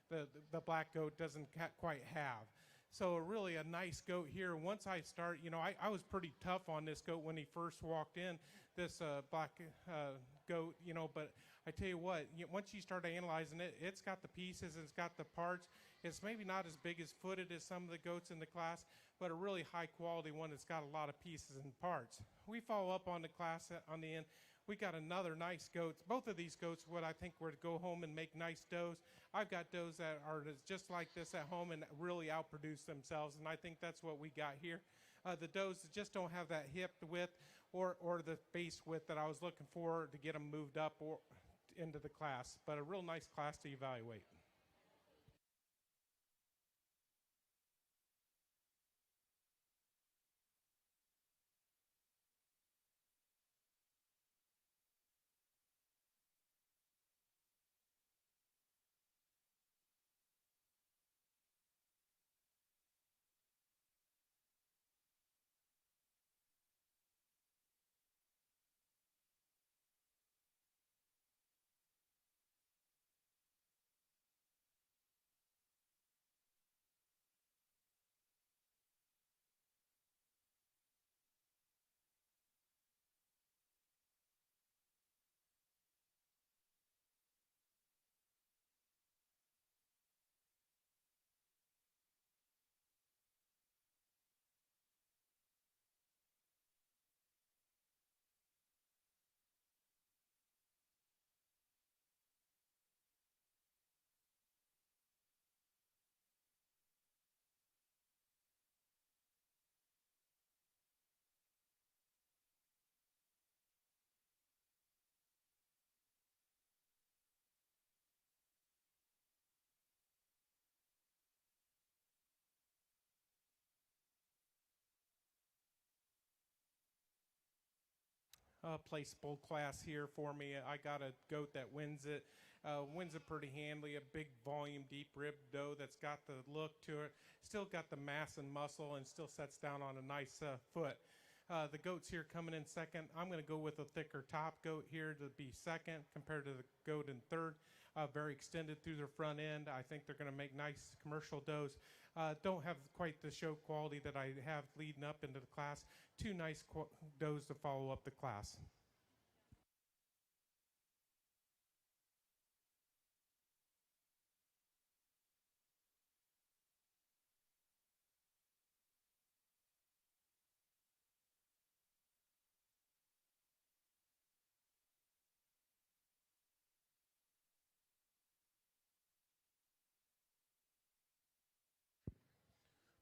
the black goat doesn't quite have. So really a nice goat here. Once I start, I was pretty tough on this goat when he first walked in, this black goat, but I tell you what, once you start analyzing it, it's got the pieces, it's got the parts. It's maybe not as big as footed as some of the goats in the class, but a really high quality one that's got a lot of pieces and parts. We follow up on the class on the end. We got another nice goat. Both of these goats, what I think were to go home and make nice does. I've got does that are just like this at home and really outproduce themselves, and I think that's what we got here. The does just don't have that hip width or the base width that I was looking for to get them moved up or into the class, but a real nice class to evaluate. Place bull class here for me. I got a goat that wins it. Wins it pretty handily. A big volume, deep rib doe that's got the look to it. Still got the mass and muscle and still sets down on a nice foot. The goats here coming in second. I'm going to go with a thicker top goat here to be second compared to the goat in third. Very extended through their front end. I think they're going to make nice commercial does. Don't have quite the show quality that I have leading up into the class. Two nice does to follow up the class.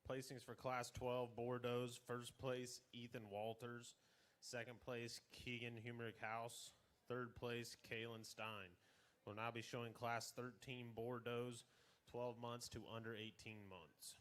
Placings for Class 12 Bordeaux. First place, Ethan Walters. Second place, Keegan Humerick House. Third place, Kalen Stein. We'll now be showing Class 13 Bordeaux, 12 months to under 18 months.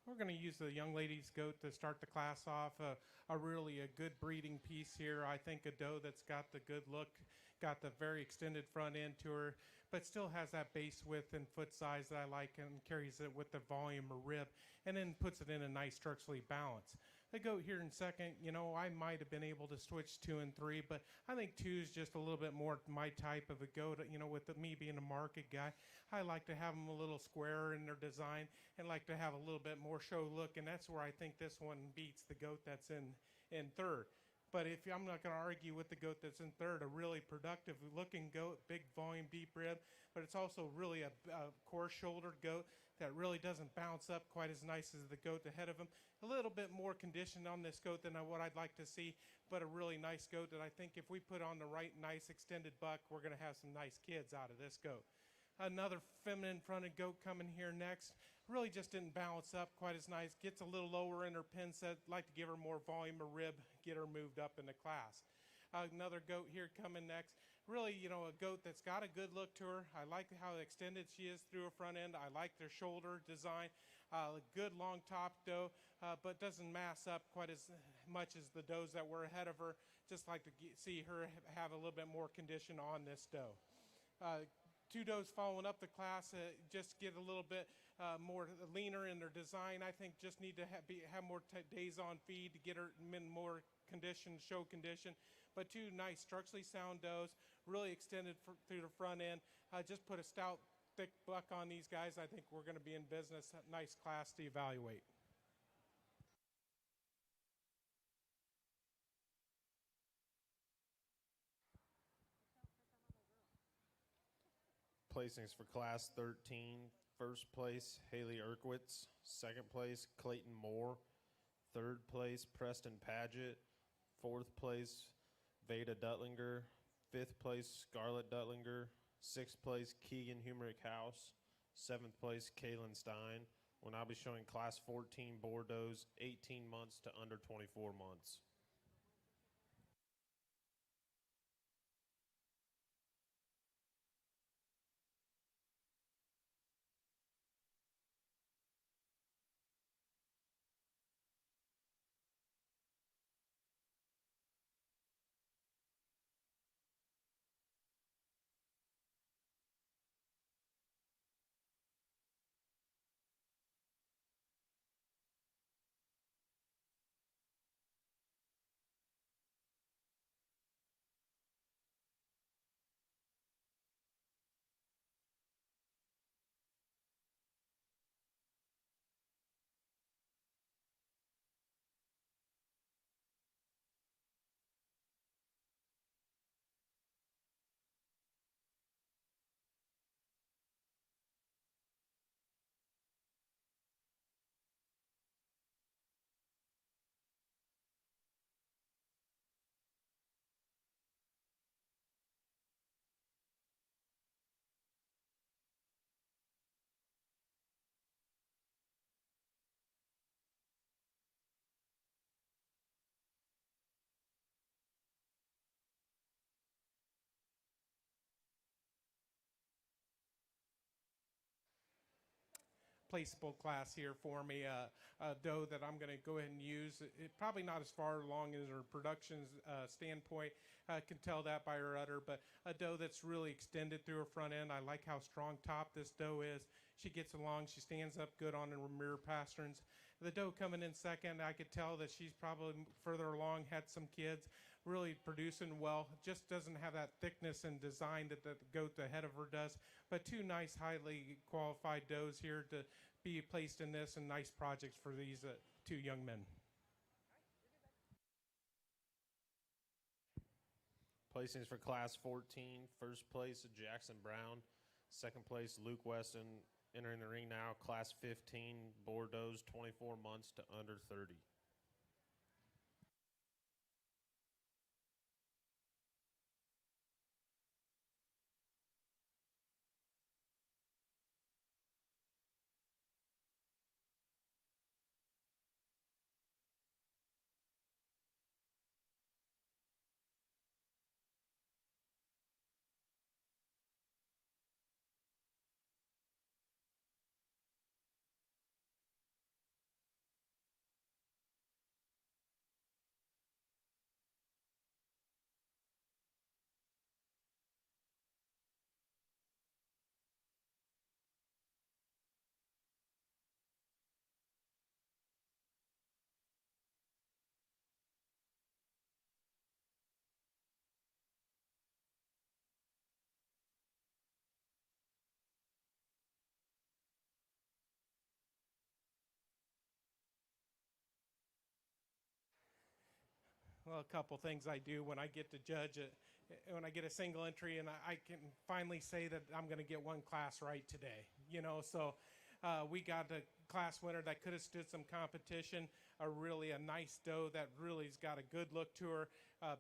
We're going to use the young lady's goat to start the class off. A good breeding piece here. I think a doe that's got the good look, got the very extended front end to her, but still has that base width and foot size that I like, and carries it with the volume of rib, and then puts it in a nice structurally balance. The goat here in second, I might have been able to switch 2 and 3, but I think 2 is just a little bit more my type of a goat. With me being a market guy, I like to have them a little squarer in their design and like to have a little bit more show look, and that's where I think this one beats the goat that's in third. But if I'm not going to argue with the goat that's in third, a really productive looking goat, big volume, deep rib, but it's also really a coarse shouldered goat that really doesn't bounce up quite as nice as the goat ahead of him. A little bit more conditioned on this goat than what I'd like to see, but a really nice goat that I think if we put on the right nice extended buck, we're going to have some nice kids out of this goat. Another feminine fronted goat coming here next. Really just didn't balance up quite as nice. Gets a little lower in her pin set. Like to give her more volume of rib, get her moved up in the class. Another goat here coming next. Really, a goat that's got a good look to her. I like how extended she is through her front end. I like their shoulder design. A good long top doe, but doesn't mass up quite as much as the does that were ahead of her. Just like to see her have a little bit more condition on this doe. 2 does following up the class just get a little bit more leaner in their design. I think just need to have more days on feed to get her in more condition, show condition. But 2 nice structurally sound does, really extended through the front end. Just put a stout, thick buck on these guys. I think we're going to be in business. A nice class to evaluate. Placings for Class 13. First place, Haley Erkwitz. Second place, Clayton Moore. Third place, Preston Paget. Fourth place, Veda Dutlinger. Fifth place, Scarlett Dutlinger. Sixth place, Keegan Humerick House. Seventh place, Kaylin Stein. We'll now be showing Class 14 Bordeaux, 18 months to under 24 months. Placeable class here for me. A doe that I'm going to go ahead and use. Probably not as far along as her production standpoint. Can tell that by her udder, but a doe that's really extended through her front end. I like how strong top this doe is. She gets along. She stands up good on her mirror pasterns. The doe coming in second, I could tell that she's probably further along, had some kids, really producing well. Just doesn't have that thickness and design that the goat ahead of her does. But 2 nice, highly qualified does here to be placed in this, and nice projects for these 2 young men. Placings for Class 14. First place, Jackson Brown. Second place, Luke Weston. Entering the ring now, Class 15, Bordeaux, 24 months to under 30. Well, a couple things I do when I get to judge it, when I get a single entry, and I can finally say that I'm going to get one class right today. So we got a class winner that could have stood some competition. A nice doe that really's got a good look to her.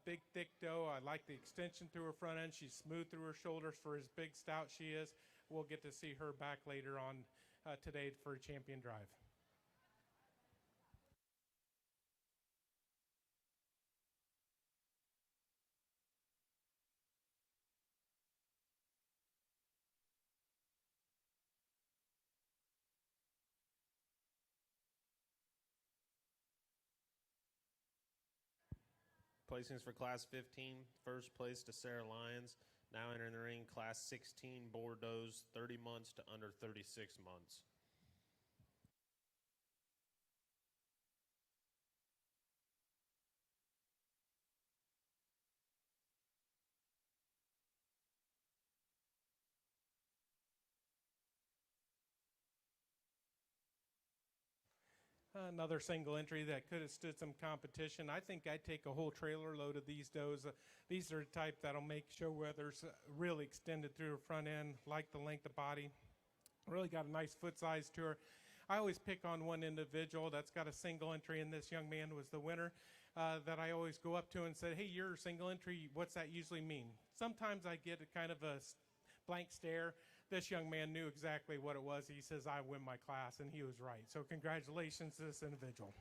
Big, thick doe. I like the extension through her front end. She's smooth through her shoulders for as big stout she is. We'll get to see her back later on today for a champion drive. Placings for Class 15, first place to Sarah Lyons. Now entering the ring, Class 16 Bordeaux, 30 months to under 36 months. Another single entry that could have stood some competition. I think I'd take a whole trailer load of these does. These are the type that'll make show weathers really extended through her front end, like the length of body. Really got a nice foot size to her. I always pick on one individual that's got a single entry, and this young man was the winner that I always go up to and said, hey, you're a single entry. What's that usually mean? Sometimes I get a kind of a blank stare. This young man knew exactly what it was. He says, I win my class, and he was right. So congratulations to this individual.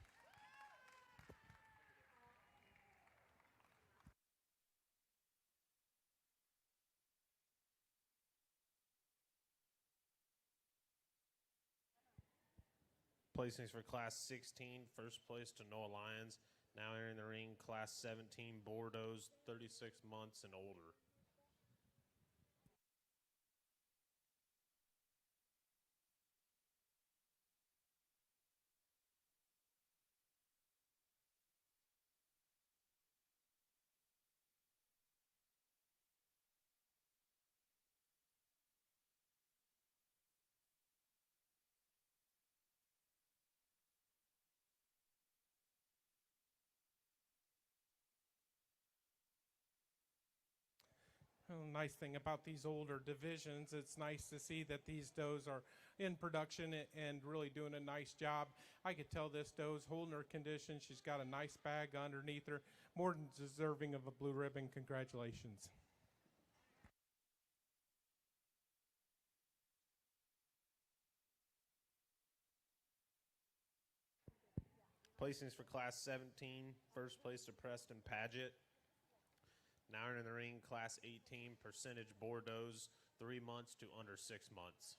Placings for Class 16, first place to Noah Lyons. Now entering the ring, Class 17 Bordeaux, 36 months and older. Nice thing about these older divisions, it's nice to see that these does are in production and really doing a nice job. I could tell this doe's holding her condition. She's got a nice bag underneath her, more than deserving of a blue ribbon. Congratulations. Placings for Class 17, first place to Preston Paget. Now entering the ring, Class 18 percentage Bordeaux, 3 months to under 6 months.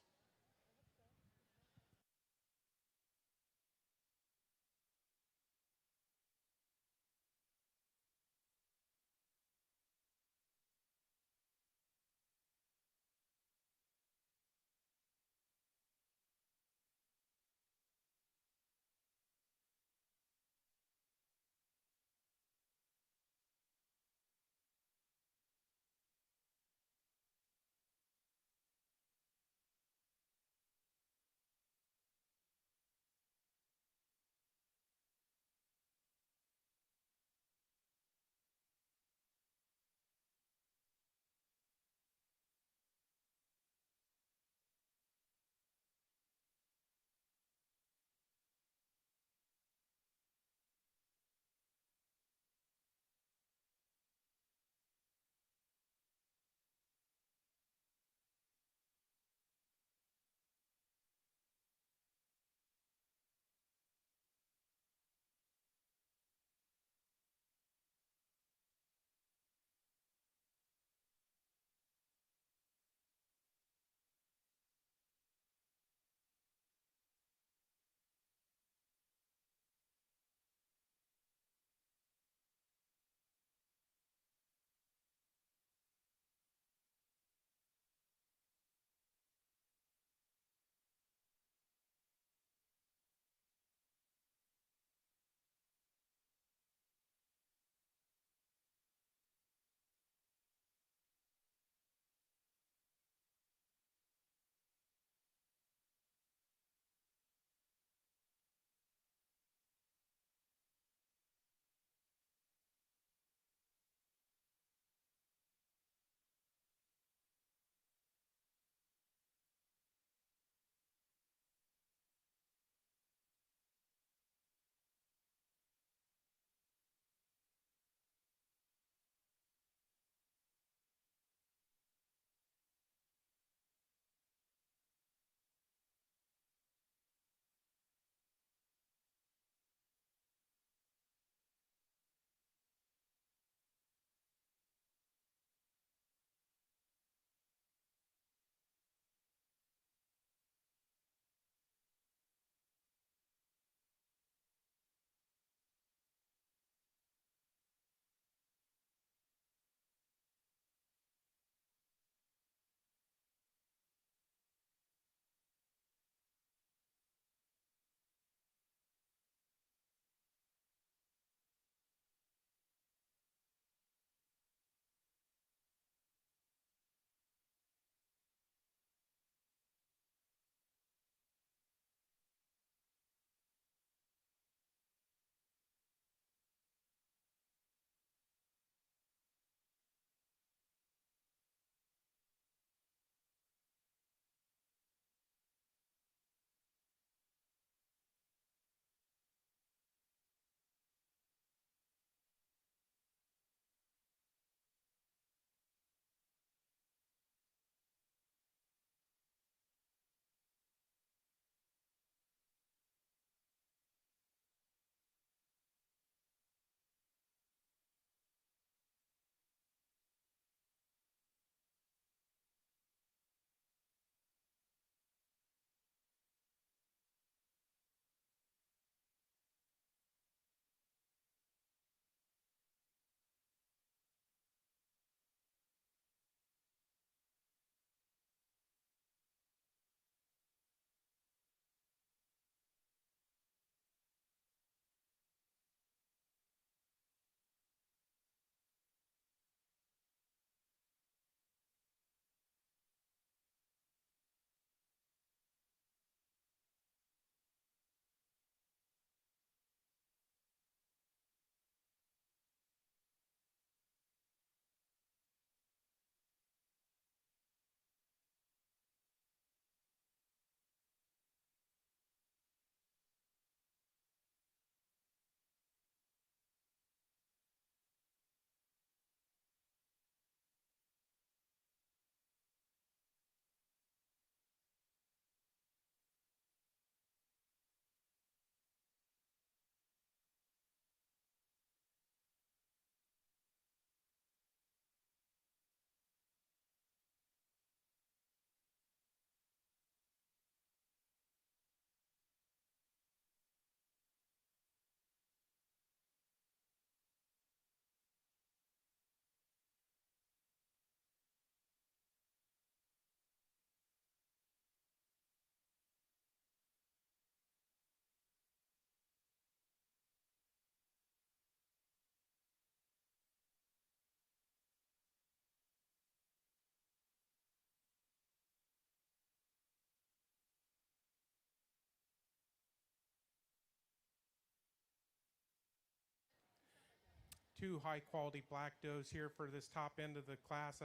two high-quality black does here for this top end of the class.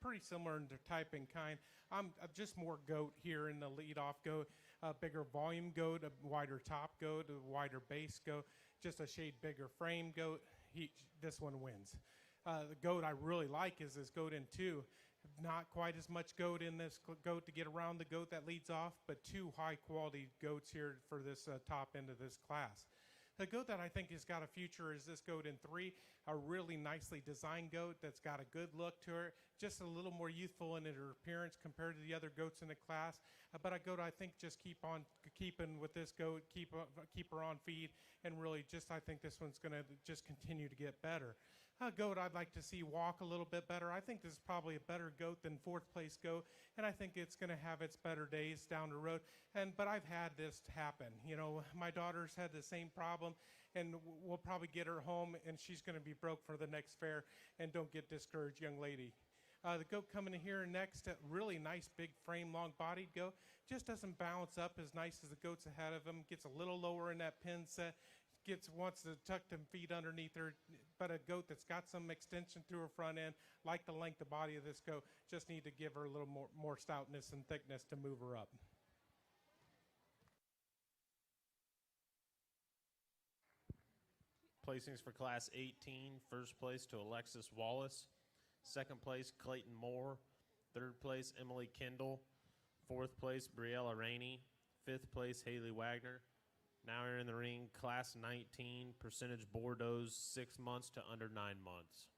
Pretty similar in their type and kind. I'm just more goat here in the lead-off goat. A bigger volume goat, a wider top goat, a wider base goat, just a shade bigger frame goat. This one wins. The goat I really like is this goat in 2. Not quite as much goat in this goat to get around the goat that leads off, but 2 high-quality goats here for this top end of this class. The goat that I think has got a future is this goat in 3, a really nicely designed goat that's got a good look to her, just a little more youthful in her appearance compared to the other goats in the class. But a goat I think just keep on keeping with this goat, keep her on feed, and really just I think this one's going to just continue to get better. A goat I'd like to see walk a little bit better. I think this is probably a better goat than 4th place goat, and I think it's going to have its better days down the road. But I've had this happen. You know, my daughter's had the same problem, and we'll probably get her home, and she's going to be broke for the next fair. And don't get discouraged, young lady. The goat coming in here next, a really nice big frame, long-bodied goat. Just doesn't balance up as nice as the goats ahead of him. Gets a little lower in that pin set. Wants to tuck them feet underneath her, but a goat that's got some extension to her front end, like the length of body of this goat, just need to give her a little more stoutness and thickness to move her up. Placings for Class 18, first place to Alexis Wallace, second place Clayton Moore, third place Emily Kendall, fourth place Briella Rainey, fifth place Haley Wagner. Now we're in the ring, Class 19, percentage Bordeaux, 6 months to under 9 months.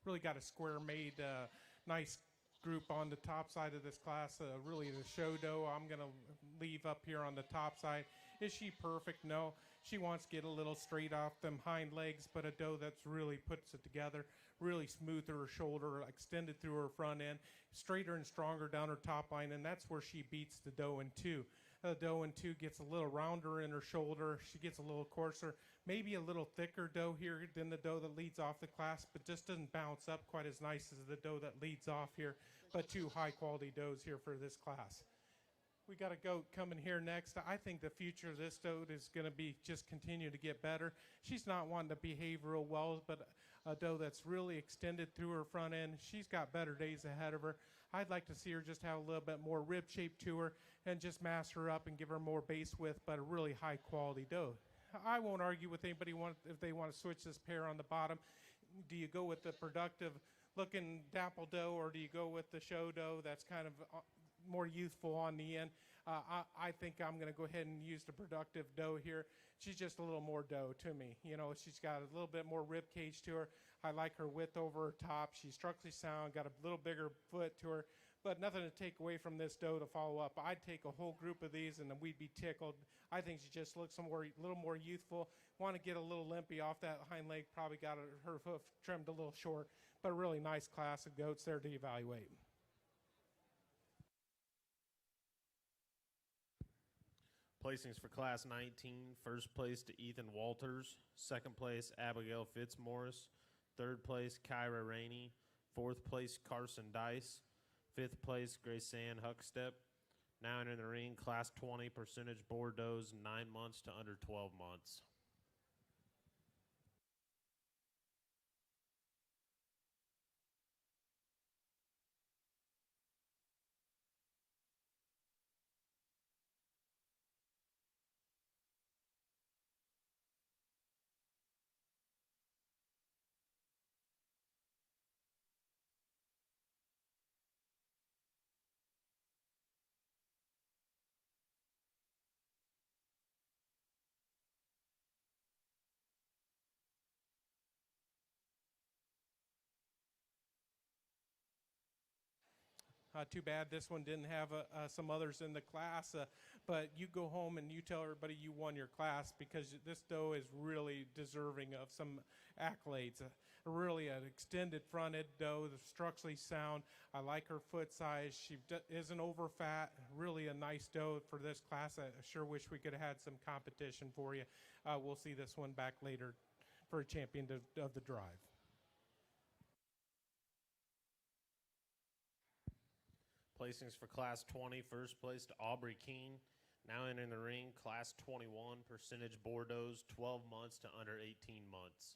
really got a square made, nice group on the top side of this class. Really the show doe I'm going to leave up here on the top side. Is she perfect? No. She wants to get a little straight off them hind legs, but a doe that's really puts it together, really smooth through her shoulder, extended through her front end, straighter and stronger down her top line, and that's where she beats the doe in two. The doe in two gets a little rounder in her shoulder. She gets a little coarser, maybe a little thicker doe here than the doe that leads off the class, but just doesn't bounce up quite as nice as the doe that leads off here. But two high-quality does here for this class. We got a goat coming here next. I think the future of this doe is going to be just continue to get better. She's not wanting to behave real well, but a doe that's really extended through her front end. She's got better days ahead of her. I'd like to see her just have a little bit more rib shape to her and just mass her up and give her more base width, but a really high-quality doe. I won't argue with anybody if they want to switch this pair on the bottom. Do you go with the productive-looking dapple doe, or do you go with the show doe that's kind of more youthful on the end? I think I'm going to go ahead and use the productive doe here. She's just a little more doe to me. You know, she's got a little bit more rib cage to her. I like her width over her top. She's structurally sound, got a little bigger foot to her, but nothing to take away from this doe to follow up. I'd take a whole group of these and then we'd be tickled. I think she just looks a little more youthful. Want to get a little limpy off that hind leg, probably got her hoof trimmed a little short, but a really nice class of goats there to evaluate. Placings for Class 19, first place to Ethan Walters, second place Abigail Fitzmaurice, third place Kyra Rainey, fourth place Carson Dice, fifth place Grace Ann Huckstep. Now entering the ring, Class 20, percentage Bordeaux, 9 months to under 12 months. Too bad this one didn't have some others in the class, but you go home and you tell everybody you won your class, because this doe is really deserving of some accolades. Really an extended fronted doe, structurally sound. I like her foot size. She isn't over fat. Really a nice doe for this class. I sure wish we could have had some competition for you. We'll see this one back later for a champion of the drive. Placings for Class 20, first place to Aubrey Keene. Now entering the ring, Class 21, percentage Bordeaux, 12 months to under 18 months.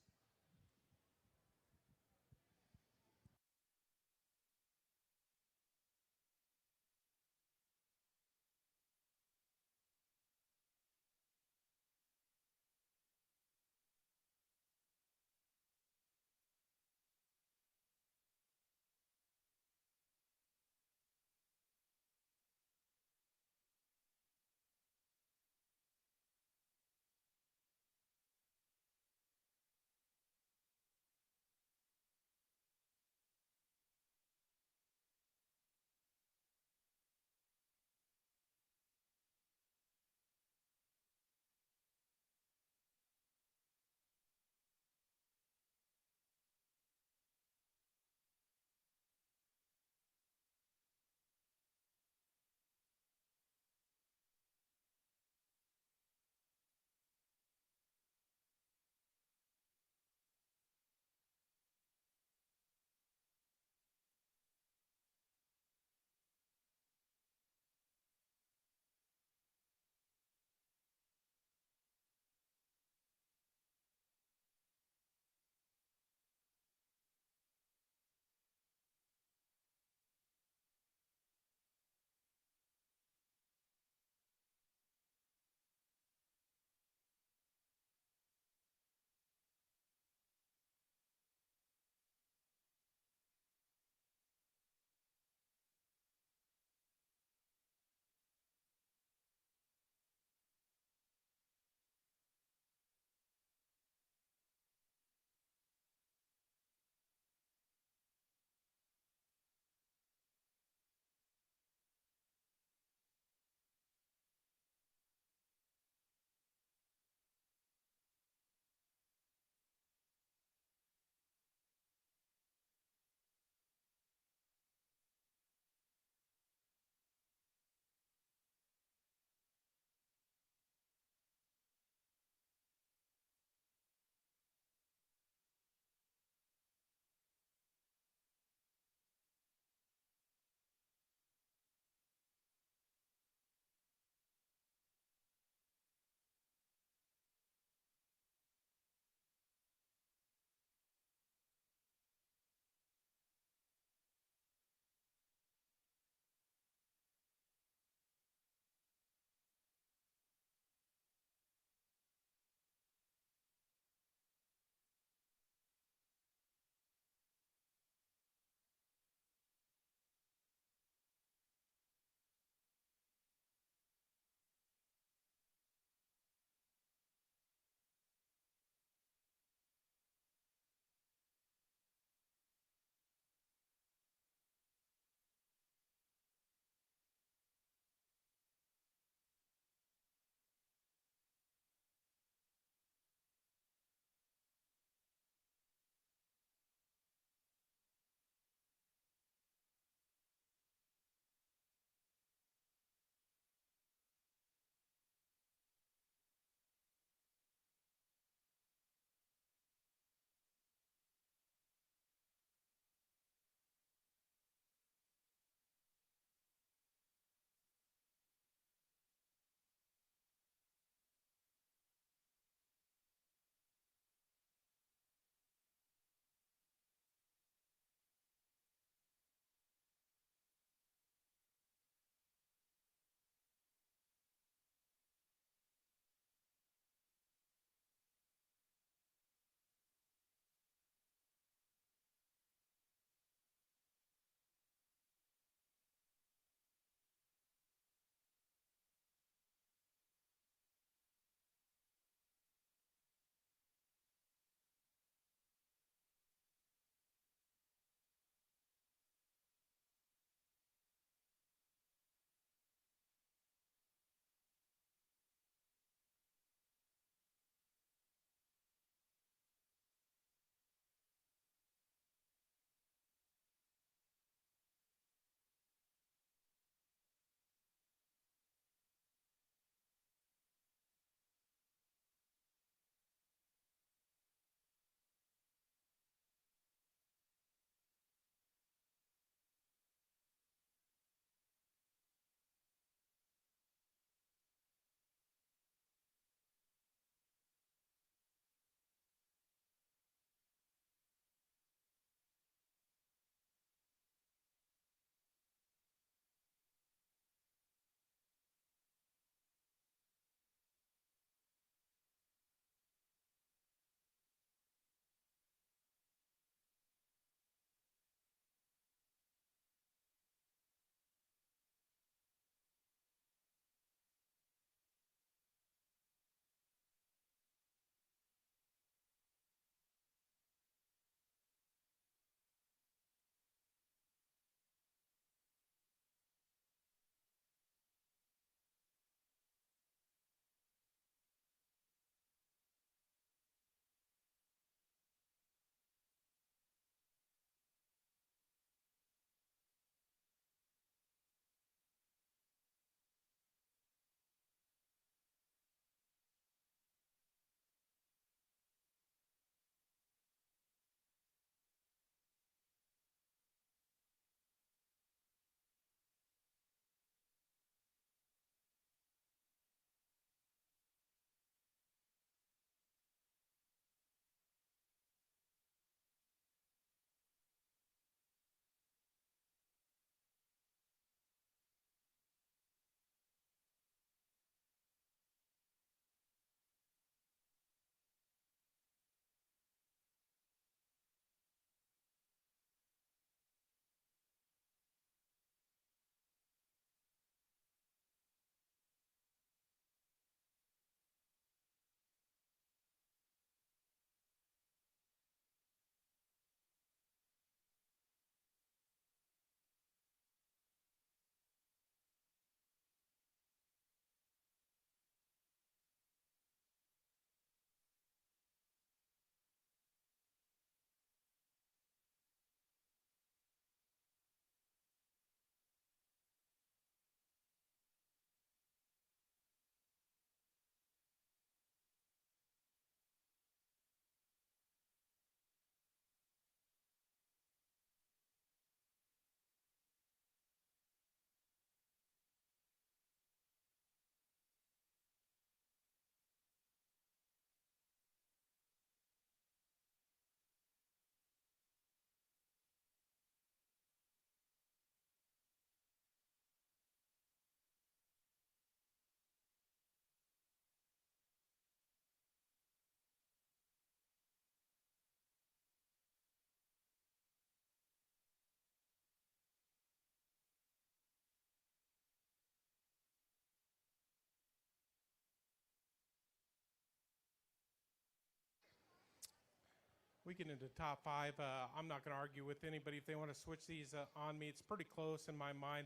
we get into top 5, I'm not going to argue with anybody if they want to switch these on me. It's pretty close in my mind.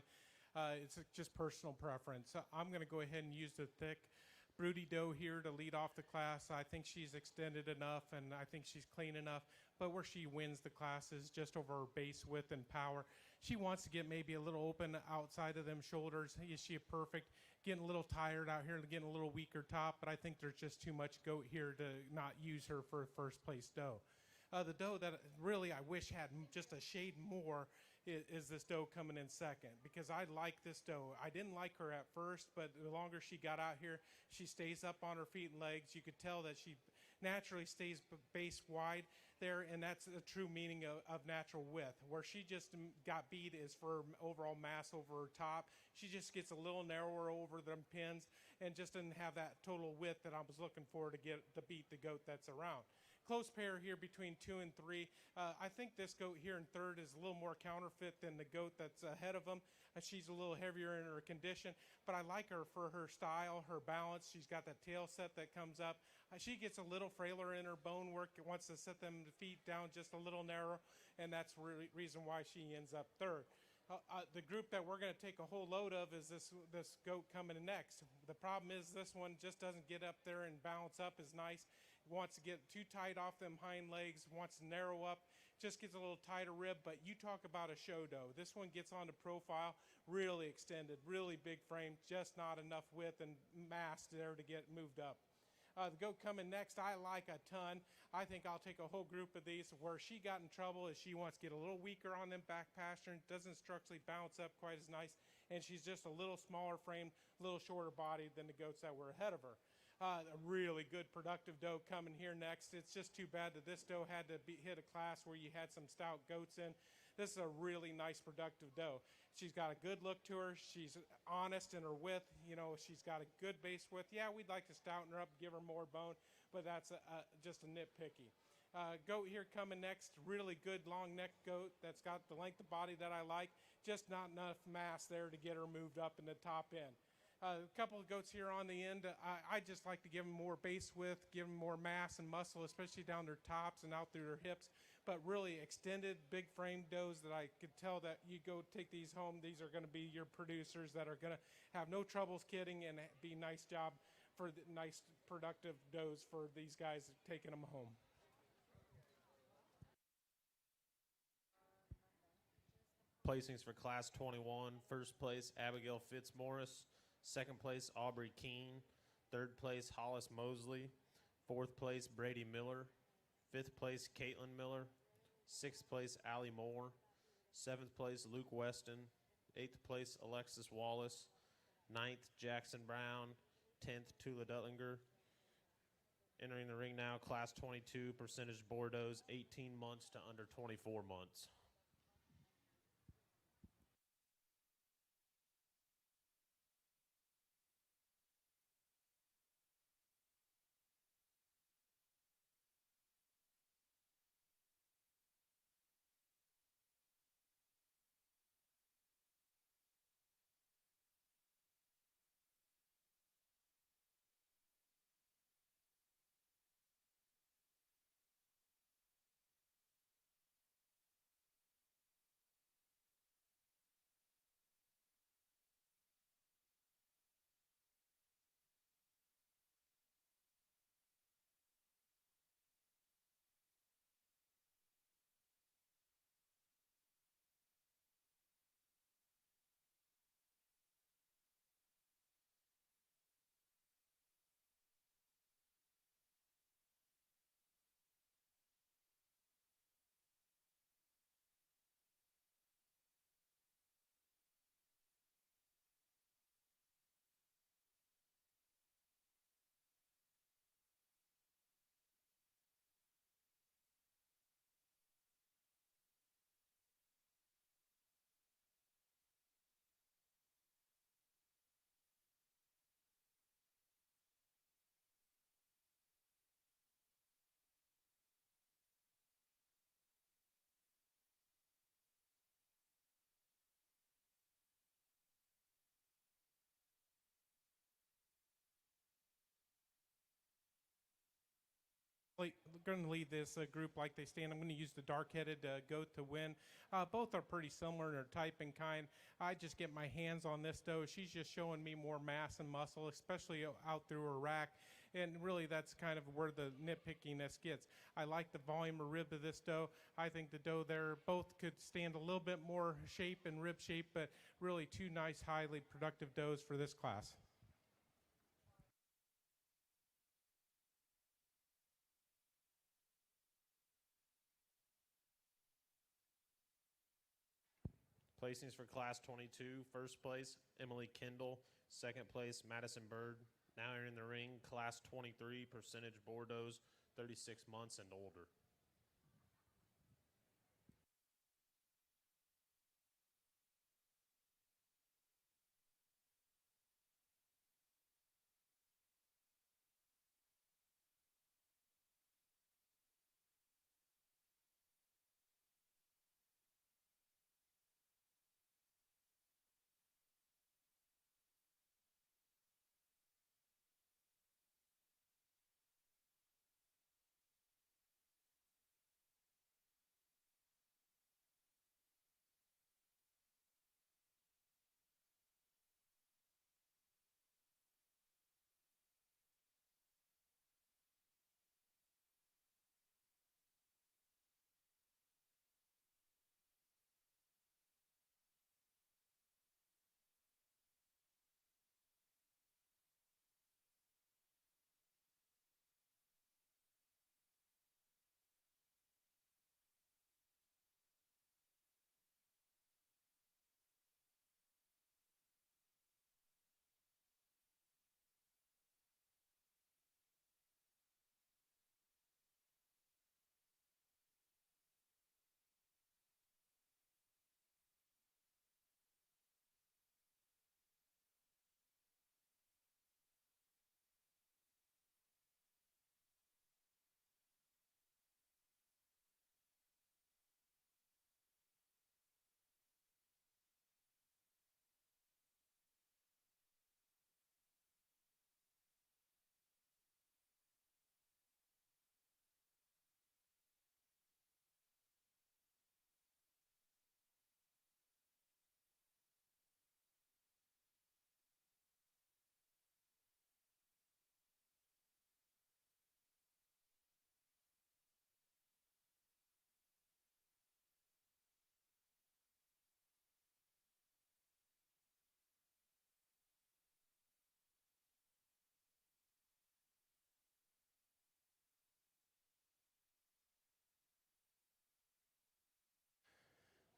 It's just personal preference. I'm going to go ahead and use the thick broody doe here to lead off the class. I think she's extended enough, and I think she's clean enough. But where she wins the class is just over her base width and power. She wants to get maybe a little open outside of them shoulders. Is she perfect? Getting a little tired out here, getting a little weaker top, but I think there's just too much goat here to not use her for first place doe. The doe that really I wish had just a shade more is this doe coming in second, because I like this doe. I didn't like her at first, but the longer she got out here, she stays up on her feet and legs. You could tell that she naturally stays base wide there, and that's the true meaning of natural width. Where she just got beat is for overall mass over her top. She just gets a little narrower over them pins and just didn't have that total width that I was looking for to beat the goat that's around. Close pair here between 2 and 3. I think this goat here in third is a little more counterfeit than the goat that's ahead of him. She's a little heavier in her condition, but I like her for her style, her balance. She's got that tail set that comes up. She gets a little frailer in her bone work, wants to set them feet down just a little narrow, and that's the reason why she ends up third. The group that we're going to take a whole load of is this goat coming in next. The problem is this one just doesn't get up there and balance up as nice. Wants to get too tight off them hind legs, wants to narrow up, just gets a little tighter rib. But you talk about a show doe. This one gets on the profile, really extended, really big frame, just not enough width and mass there to get moved up. The goat coming next, I like a ton. I think I'll take a whole group of these. Where she got in trouble is she wants to get a little weaker on them back pasture, doesn't structurally bounce up quite as nice, and she's just a little smaller frame, a little shorter body than the goats that were ahead of her. A really good productive doe coming here next. It's just too bad that this doe had to hit a class where you had some stout goats in. This is a really nice productive doe. She's got a good look to her. She's honest in her width. You know, she's got a good base width. Yeah, we'd like to stouten her up, give her more bone, but that's just a nitpicky. Goat here coming next, really good long neck goat that's got the length of body that I like, just not enough mass there to get her moved up in the top end. A couple of goats here on the end. I just like to give them more base width, give them more mass and muscle, especially down their tops and out through their hips. But really extended, big frame does that I could tell that you go take these home. These are going to be your producers that are going to have no troubles kidding and be a nice job for the nice productive does for these guys taking them home. Placings for Class 21. First place, Abigail Fitzmaurice. Second place, Aubrey Keene. Third place, Hollis Mosley. Fourth place, Brady Miller. Fifth place, Caitlin Miller. Sixth place, Allie Moore. Seventh place, Luke Weston. Eighth place, Alexis Wallace. Ninth, Jackson Brown. 10th, Tula Dutlinger. Entering the ring now, Class 22, percentage Bordeaux, 18 months to under 24 months. going to lead this group like they stand. I'm going to use the dark-headed goat to win. Both are pretty similar in their type and kind. I just get my hands on this doe. She's just showing me more mass and muscle, especially out through her rack. And really, that's kind of where the nitpickiness gets. I like the volume of rib of this doe. I think the doe there both could stand a little bit more shape and rib shape, but really two nice, highly productive does for this class. Placings for Class 22. First place, Emily Kendall. Second place, Madison Bird. Now in the ring, Class 23, percentage Bordeaux, 36 months and older.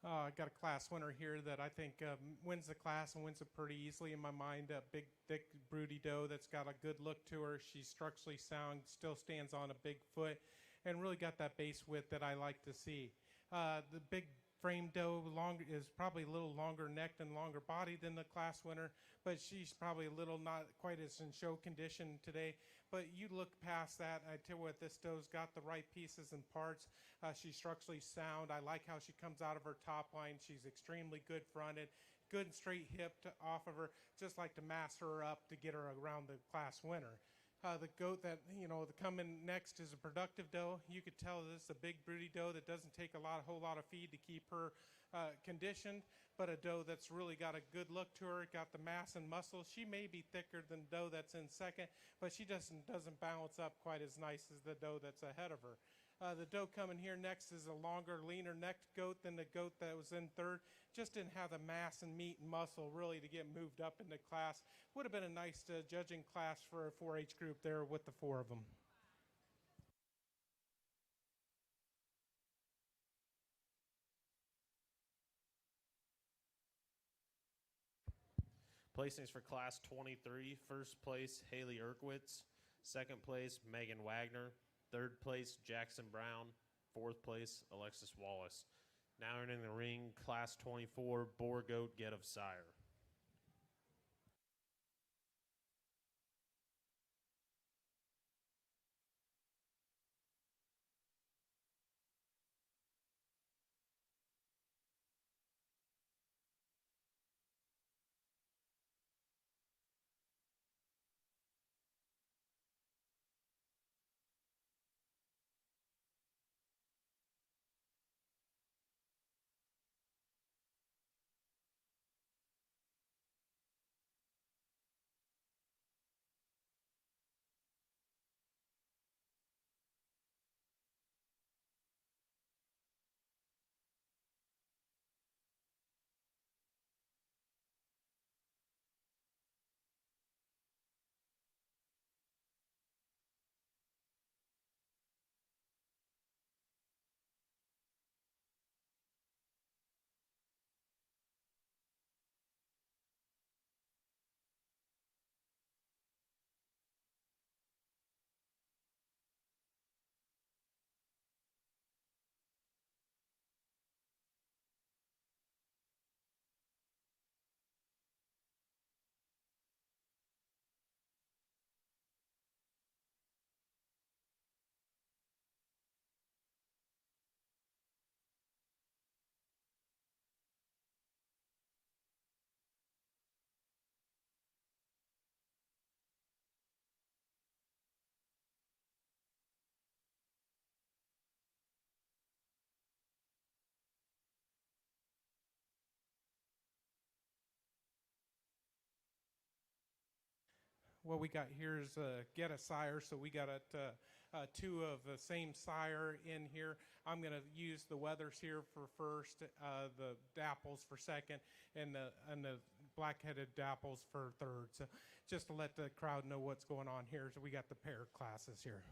I got a class winner here that I think wins the class and wins it pretty easily in my mind. A big, thick, broody doe that's got a good look to her. She's structurally sound, still stands on a big foot, and really got that base width that I like to see. The big frame doe is probably a little longer necked and longer body than the class winner, but she's probably a little not quite as in show condition today. But you look past that, I tell you what, this doe's got the right pieces and parts. She's structurally sound. I like how she comes out of her top line. She's extremely good fronted, good and straight hipped off of her. Just like to mass her up to get her around the class winner. The goat that, coming next is a productive doe. You could tell this is a big broody doe that doesn't take a whole lot of feed to keep her conditioned, but a doe that's really got a good look to her, got the mass and muscle. She may be thicker than the doe that's in second, but she doesn't balance up quite as nice as the doe that's ahead of her. The doe coming here next is a longer, leaner necked goat than the goat that was in third. Just didn't have the mass and meat and muscle really to get moved up into class. Would have been a nice judging class for a 4-H group there with the four of them. Placings for Class 23. First place, Haley Erkwitz. Second place, Megan Wagner. Third place, Jackson Brown. Fourth place, Alexis Wallace. Now entering the ring, Class 24, Boer Goat Get of Sire. What we got here is get a sire, so we got two of the same sire in here. I'm going to use the wethers here for first, the dapples for second, and the black-headed dapples for third. So just to let the crowd know what's going on here, so we got the pair classes here.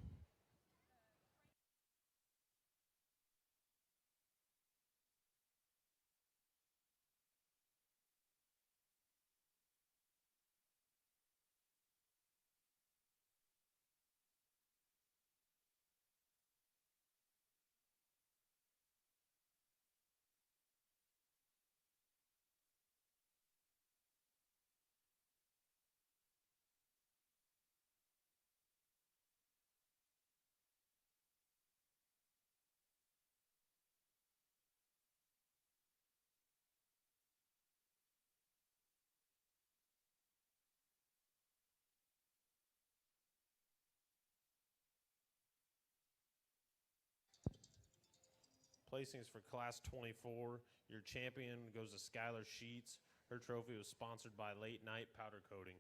Placings for Class 24. Your champion goes to Skylar Sheets. Her trophy was sponsored by Late Night Powder Coating.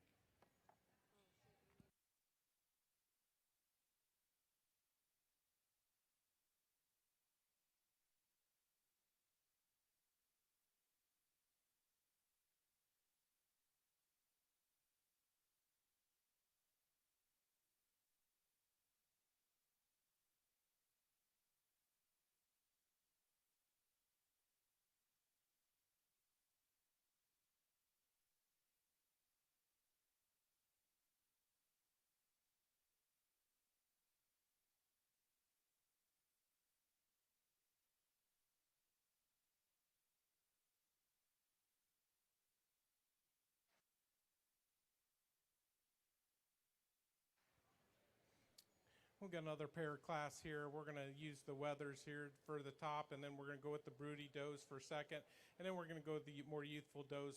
We've got another pair class here. We're going to use the wethers here for the top, and then we're going to go with the broody does for second, and then we're going to go with the more youthful does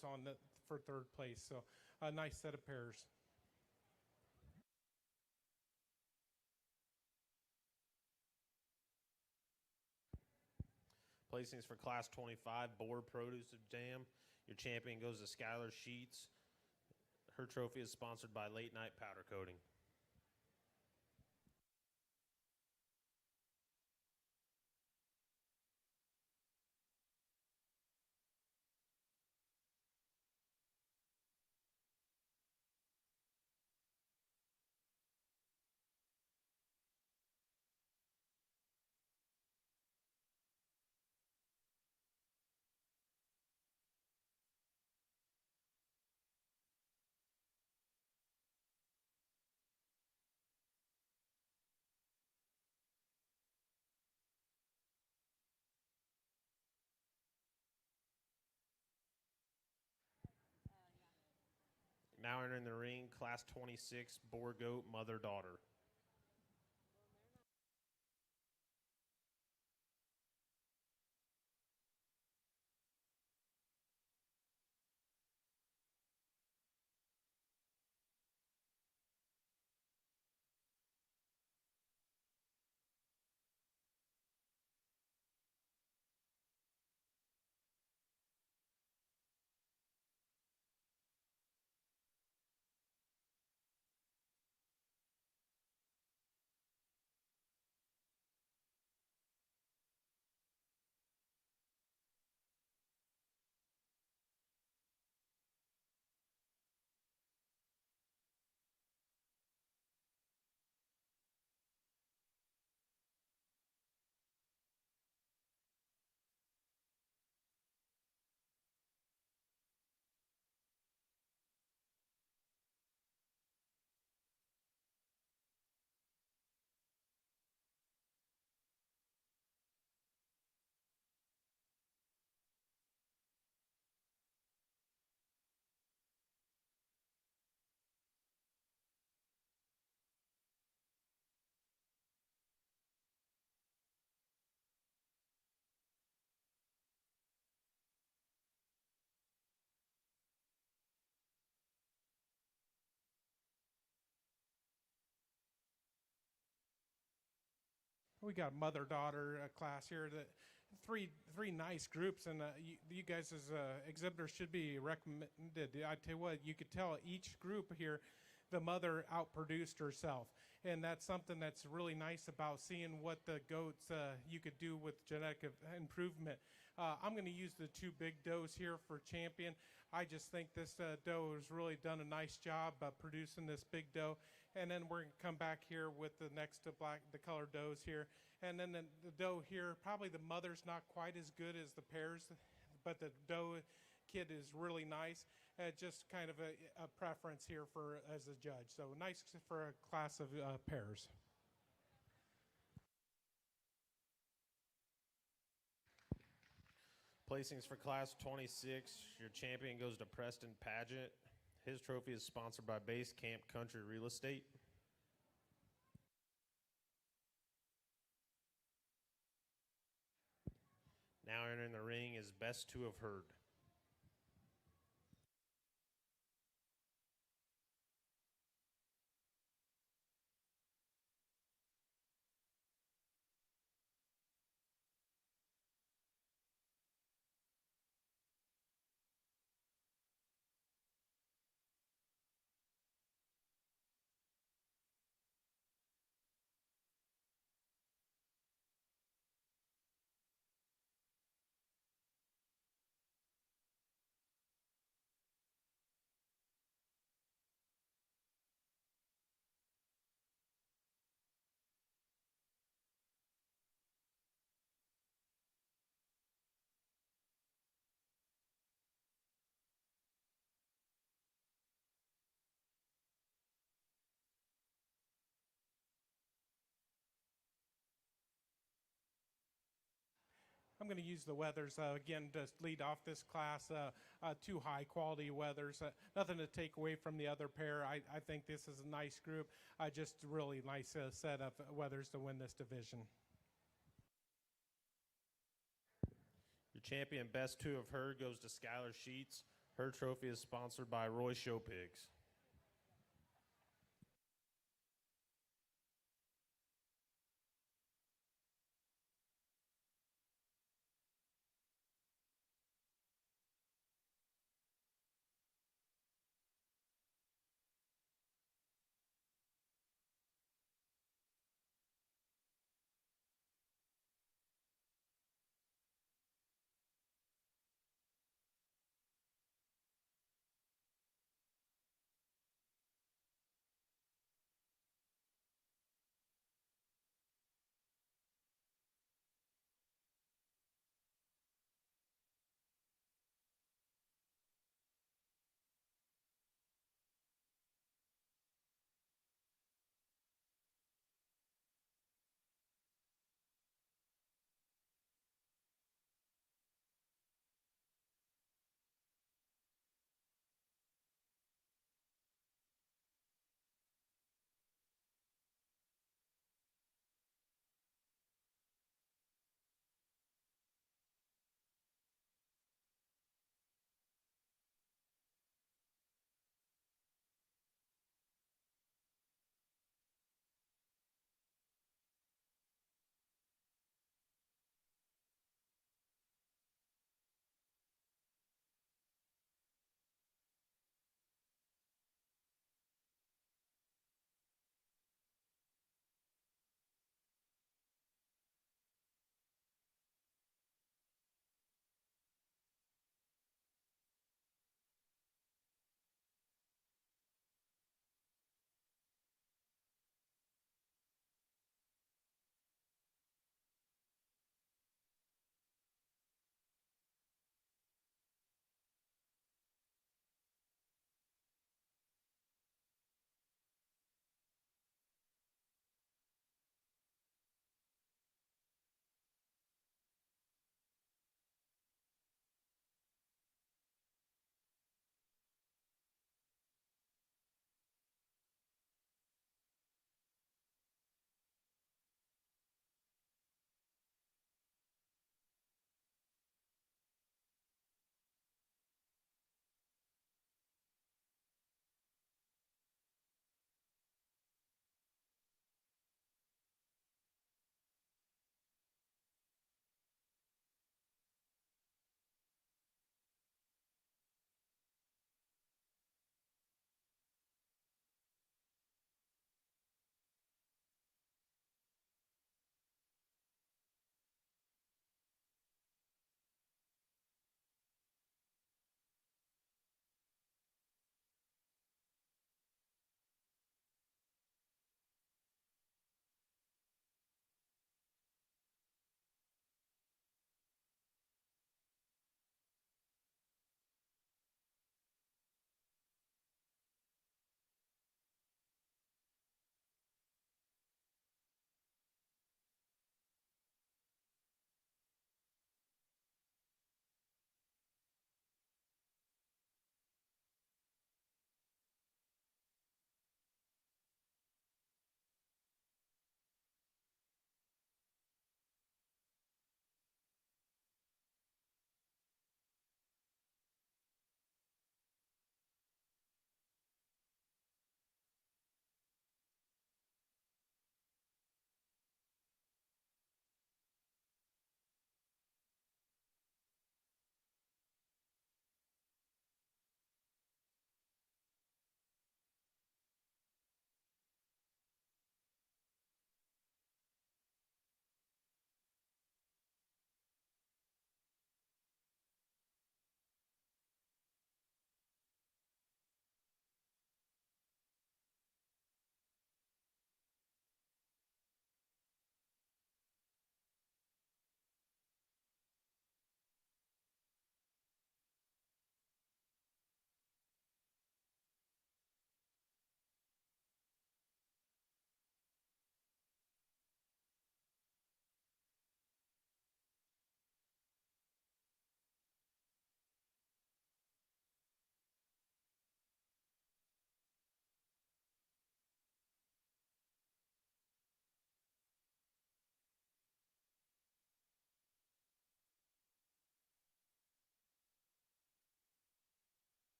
for third place. So a nice set of pairs. Placings for Class 25, Boer Produce Jam. Your champion goes to Skylar Sheets. Her trophy is sponsored by Late Night Powder Coating. Now entering the ring, Class 26, Boer Goat, Mother-Daughter. We got mother-daughter class here. Three nice groups, and you guys as exhibitors should be recommended. I tell you what, you could tell each group here, the mother outproduced herself. And that's something that's really nice about seeing what the goats you could do with genetic improvement. I'm going to use the two big does here for champion. I just think this doe has really done a nice job producing this big doe. And then we're going to come back here with the next the colored does here. And then the doe here, probably the mother's not quite as good as the pairs, but the doe kid is really nice. Just kind of a preference here for as a judge. So nice for a class of pairs. Placings for Class 26. Your champion goes to Preston Paget. His trophy is sponsored by Base Camp Country Real Estate. Now entering the ring is Best Two of Herd. I'm going to use the weathers again to lead off this class. Two high quality weathers. Nothing to take away from the other pair. I think this is a nice group. Just really nice set of weathers to win this division. Your champion Best Two of Herd goes to Skylar Sheets. Her trophy is sponsored by Roy Show Pigs.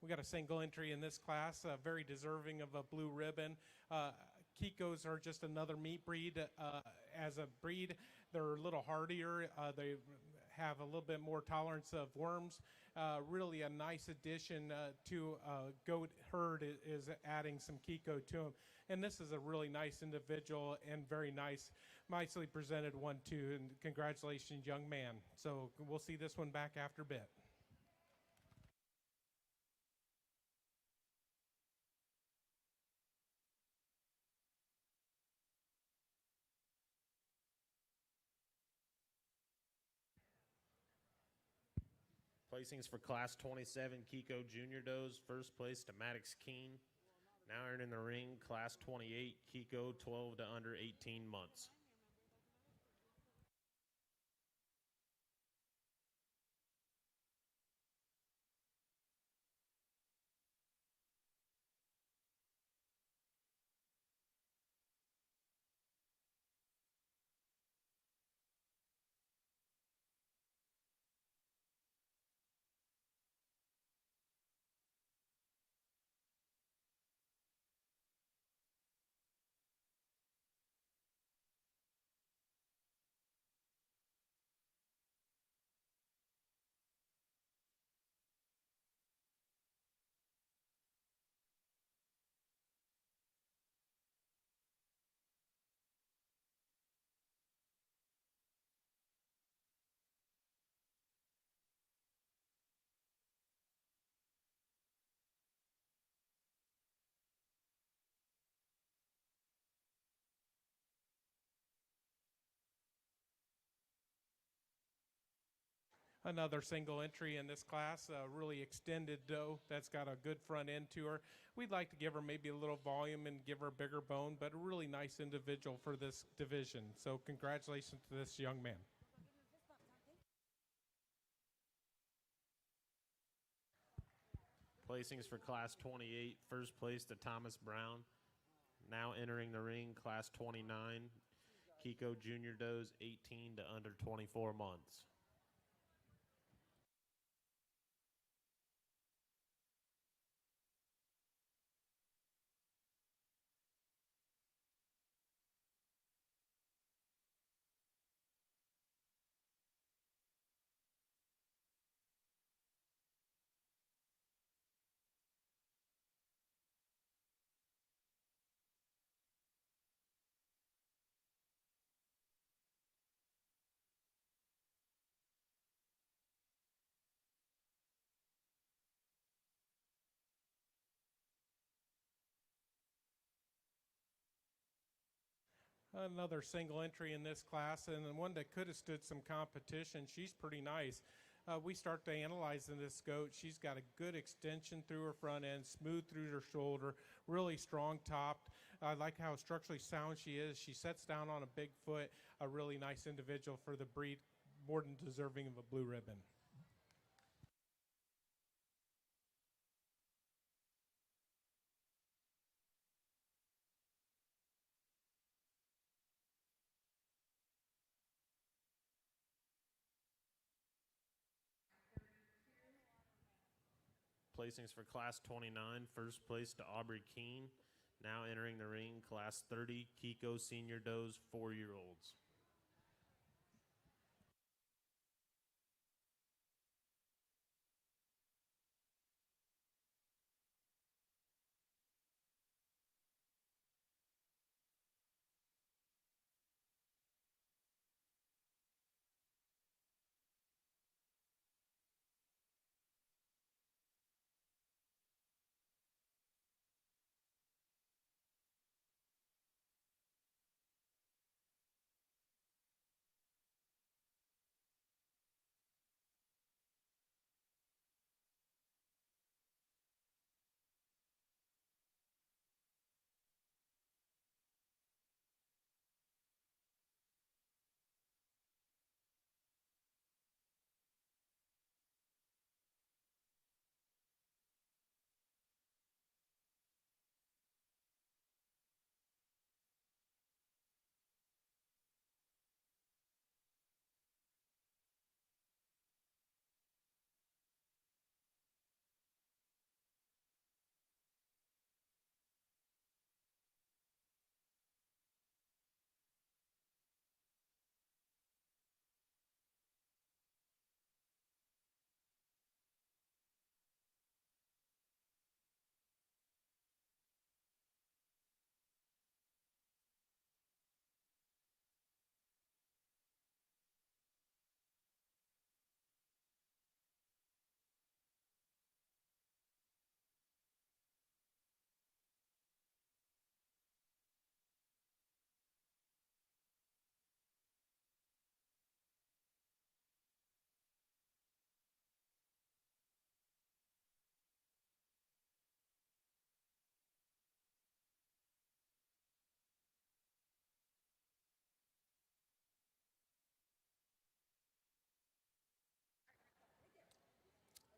We got a single entry in this class, very deserving of a blue ribbon. Kikos are just another meat breed. As a breed, they're a little hardier. They have a little bit more tolerance of worms. Really a nice addition to a goat herd is adding some Kiko to them. And this is a really nice individual and very nicely presented one too. And congratulations, young man. So we'll see this one back after a bit. Placings for Class 27 Kiko Junior Does. First place to Maddox Keene. Now entering the ring, Class 28 Kiko 12 to under 18 months. Another single entry in this class, really extended doe that's got a good front end to her. We'd like to give her maybe a little volume and give her a bigger bone, but a really nice individual for this division. So congratulations to this young man. Placings for Class 28, first place to Thomas Brown. Now entering the ring, Class 29 Kiko Junior Does 18 to under 24 months. Another single entry in this class, and the one that could have stood some competition. She's pretty nice. We start to analyze in this goat. She's got a good extension through her front end, smooth through her shoulder, really strong topped. I like how structurally sound she is. She sets down on a big foot, a really nice individual for the breed, more than deserving of a blue ribbon. Placings for Class 29, first place to Aubrey Keene. Now entering the ring, Class 30 Kiko Senior Does 4-year-olds.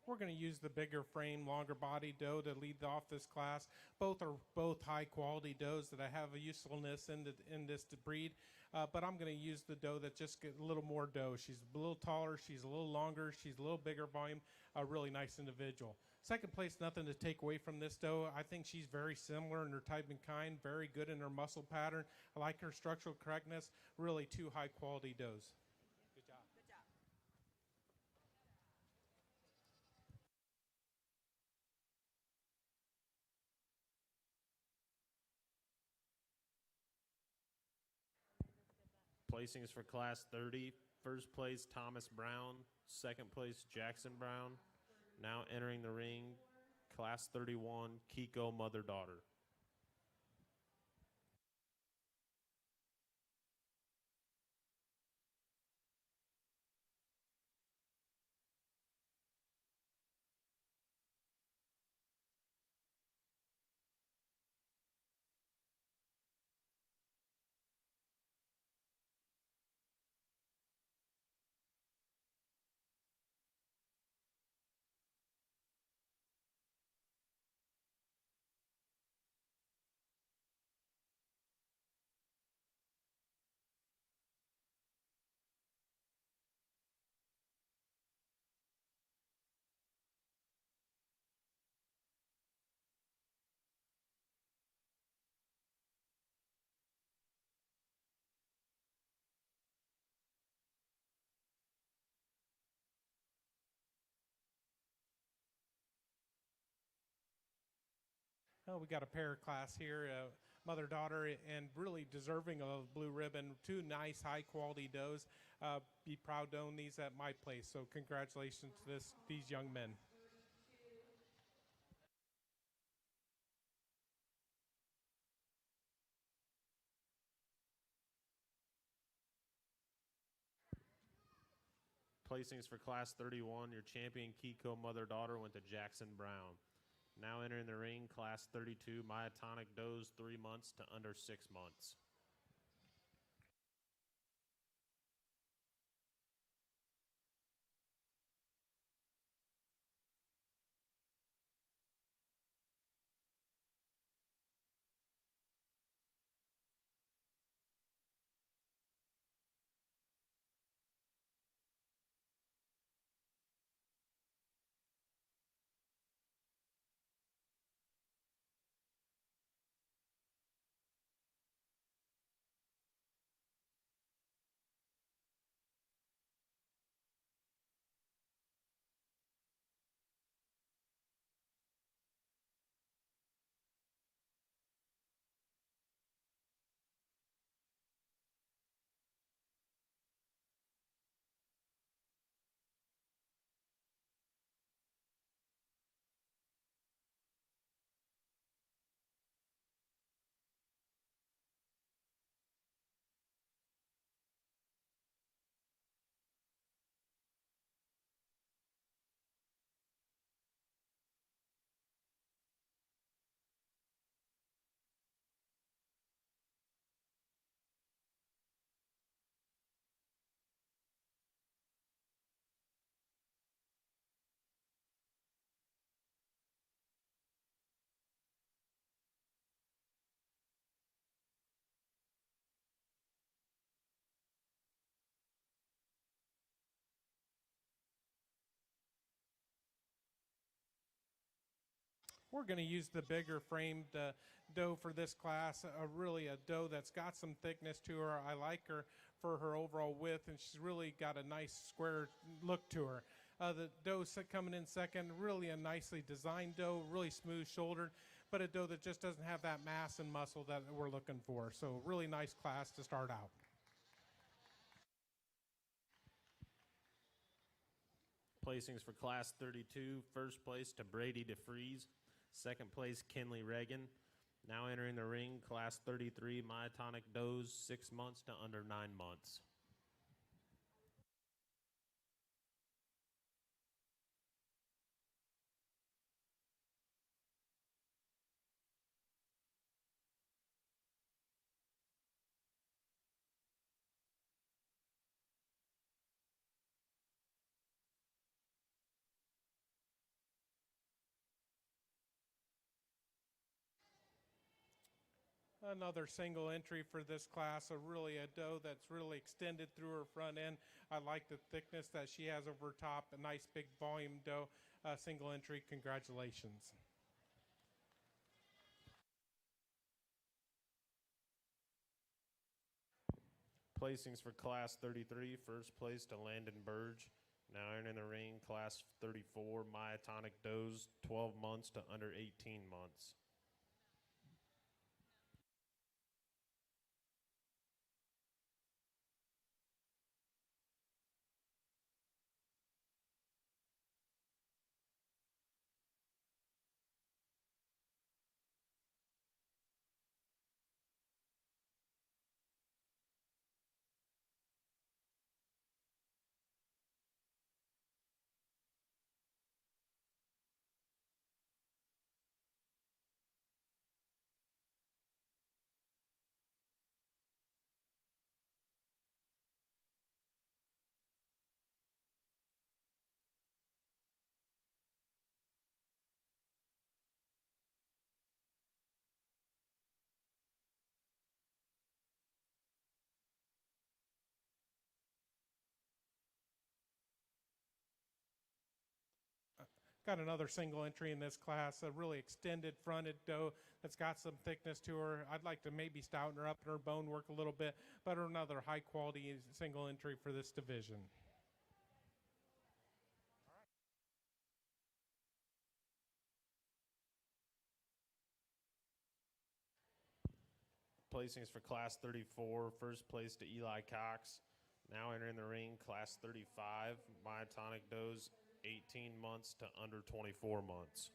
We're going to use the bigger frame, longer body doe to lead off this class. Both are high quality does that I have a usefulness in this breed. But I'm going to use the doe that just get a little more doe. She's a little taller, she's a little longer, she's a little bigger volume, a really nice individual. Second place, nothing to take away from this doe. I think she's very similar in her type and kind, very good in her muscle pattern. I like her structural correctness. Really two high quality does. Good job. Good job. Placings for Class 30. First place, Thomas Brown. Second place, Jackson Brown. Now entering the ring, Class 31, Kiko Mother-Daughter. Oh, we got a pair class here, mother-daughter, and really deserving of blue ribbon. Two nice, high-quality does. Be proud to own these at my place. So congratulations to these young men. Placings for Class 31, your champion Kiko Mother-Daughter went to Jackson Brown. Now entering the ring, Class 32, Myotonic does 3 months to under 6 months. We're going to use the bigger framed doe for this class, really a doe that's got some thickness to her. I like her for her overall width, and she's really got a nice square look to her. The doe coming in second, really a nicely designed doe, really smooth shouldered, but a doe that just doesn't have that mass and muscle that we're looking for. So really nice class to start out. Placings for Class 32, first place to Brady DeFries. Second place, Kinley Reagan. Now entering the ring, Class 33, Myotonic does 6 months to under 9 months. Another single entry for this class, really a doe that's really extended through her front end. I like the thickness that she has over top, a nice big volume doe, single entry. Congratulations. Placings for Class 33, first place to Landon Burge. Now entering the ring, Class 34, Myotonic does, 12 months to under 18 months. Got another single entry in this class, a really extended fronted doe that's got some thickness to her. I'd like to maybe stouten her up in her bone work a little bit, but another high quality single entry for this division. Placings for Class 34, first place to Eli Cox. Now entering the ring, Class 35, Myotonic does, 18 months to under 24 months.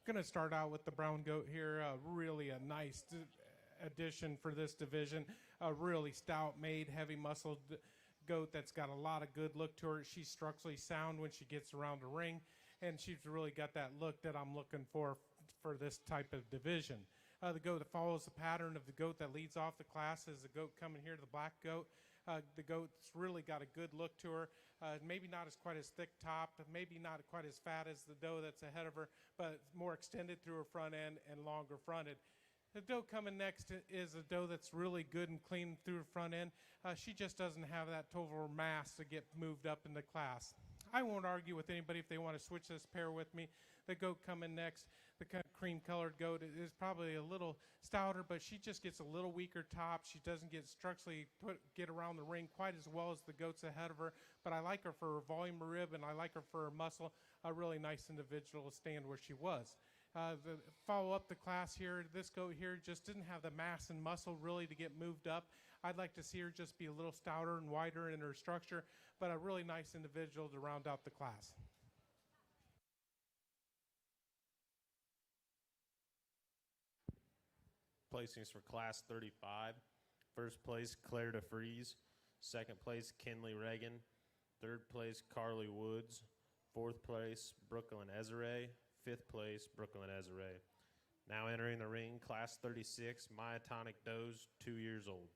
Going to start out with the brown goat here. Really a nice addition for this division. A really stout made, heavy muscled goat that's got a lot of good look to her. She's structurally sound when she gets around the ring, and she's really got that look that I'm looking for this type of division. The goat that follows the pattern of the goat that leads off the class is the goat coming here, the black goat. The goat's really got a good look to her. Maybe not as quite as thick topped, maybe not quite as fat as the doe that's ahead of her, but more extended through her front end and longer fronted. The doe coming next is a doe that's really good and clean through the front end. She just doesn't have that total mass to get moved up in the class. I won't argue with anybody if they want to switch this pair with me. The goat coming next, the cream-colored goat, is probably a little stouter, but she just gets a little weaker top. She doesn't get structurally get around the ring quite as well as the goats ahead of her, but I like her for her volume of rib, and I like her for her muscle. A really nice individual to stand where she was. The follow up the class here, this goat here just didn't have the mass and muscle really to get moved up. I'd like to see her just be a little stouter and wider in her structure, but a really nice individual to round out the class. Placings for Class 35. First place, Claire DeFries. Second place, Kinley Reagan. Third place, Carly Woods. Fourth place, Brooklyn Ezere. Fifth place, Brooklyn Ezere. Now entering the ring, Class 36, Myotonic does, 2 years old.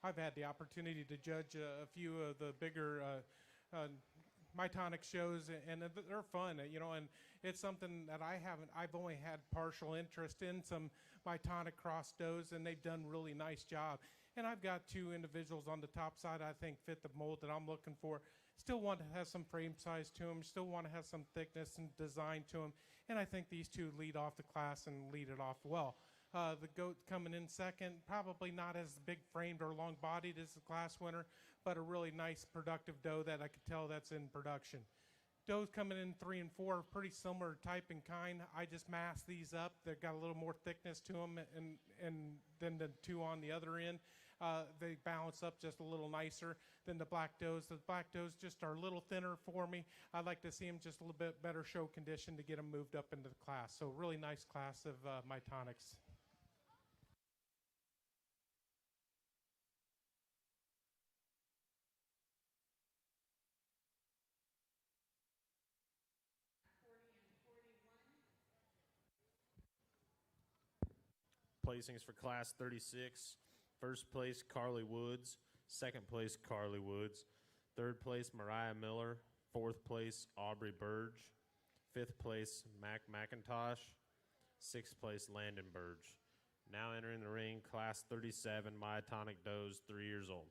I've had the opportunity to judge a few of the bigger Myotonic shows, and they're fun, and it's something that I've only had partial interest in some Myotonic cross does, and they've done really nice job. And I've got two individuals on the top side I think fit the mold that I'm looking for. Still want to have some frame size to them, still want to have some thickness and design to them, and I think these two lead off the class and lead it off well. The goat coming in second, probably not as big framed or long bodied as the class winner, but a really nice productive doe that I could tell that's in production. Does coming in 3 and 4 are pretty similar type and kind. I just masked these up. They've got a little more thickness to them and than the two on the other end. They balance up just a little nicer than the black does. The black does just are a little thinner for me. I'd like to see them just a little bit better show condition to get them moved up into the class. So really nice class of Myotonics. Placings for Class 36. First place, Carly Woods. Second place, Carly Woods. Third place, Mariah Miller. Fourth place, Aubrey Burge. Fifth place, Mac McIntosh. Sixth place, Landon Burge. Now entering the ring, Class 37, Myotonic does, 3 years old.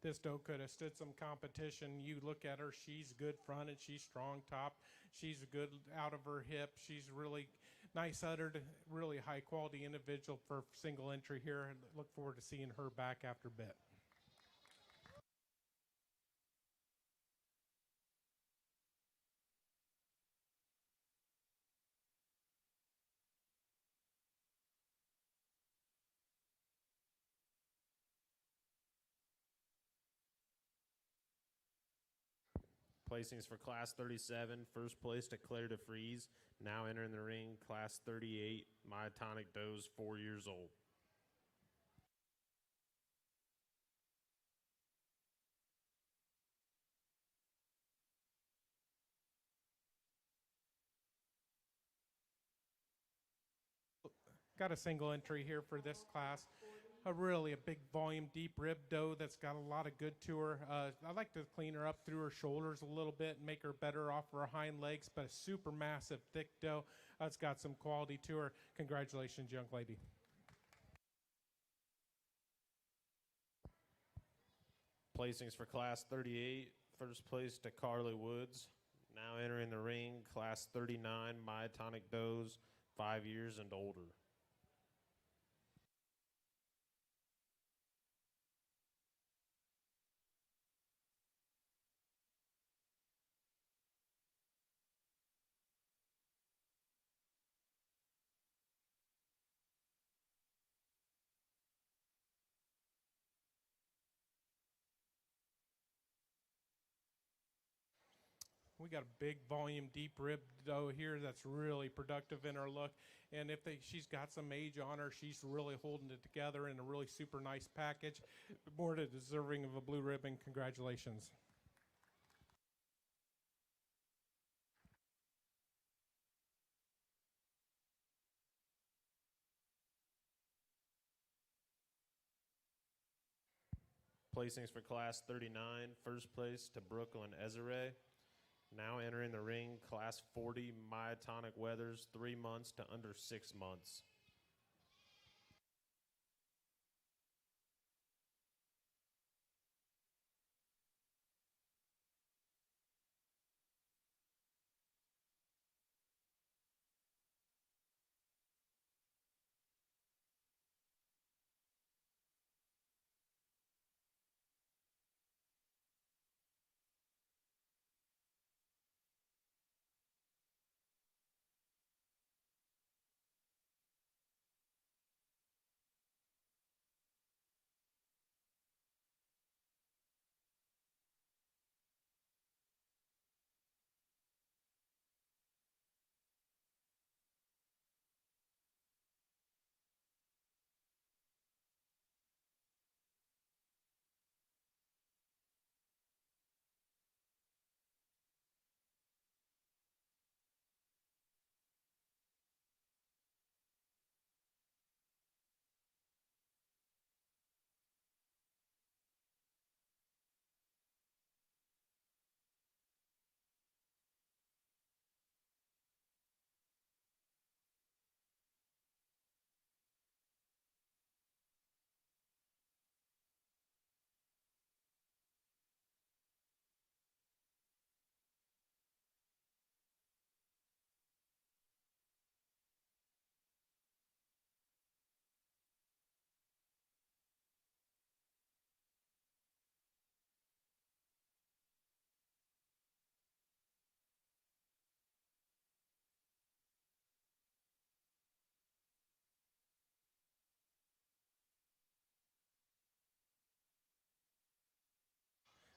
this doe could have stood some competition. You look at her, she's good fronted, she's strong top, she's good out of her hip, she's really nice uddered, really high quality individual for single entry here. And look forward to seeing her back after bit. Placings for Class 37, first place to Claire DeFries, now entering the ring, Class 38, Myotonic does, 4 years old. Got a single entry here for this class. A big volume, deep rib doe that's got a lot of good to her. I like to clean her up through her shoulders a little bit and make her better off her hind legs, but a super massive, thick doe. It's got some quality to her. Congratulations, young lady. Placings for Class 38, first place to Carly Woods, now entering the ring, Class 39, Myotonic does, 5 years and older. We got a big volume, deep rib doe here that's really productive in her look. And she's got some age on her, she's really holding it together in a really super nice package. More to deserving of a blue ribbon. Congratulations. Placings for Class 39, first place to Brooklyn Ezere, now entering the ring, Class 40, Myotonic Weathers, 3 months to under 6 months.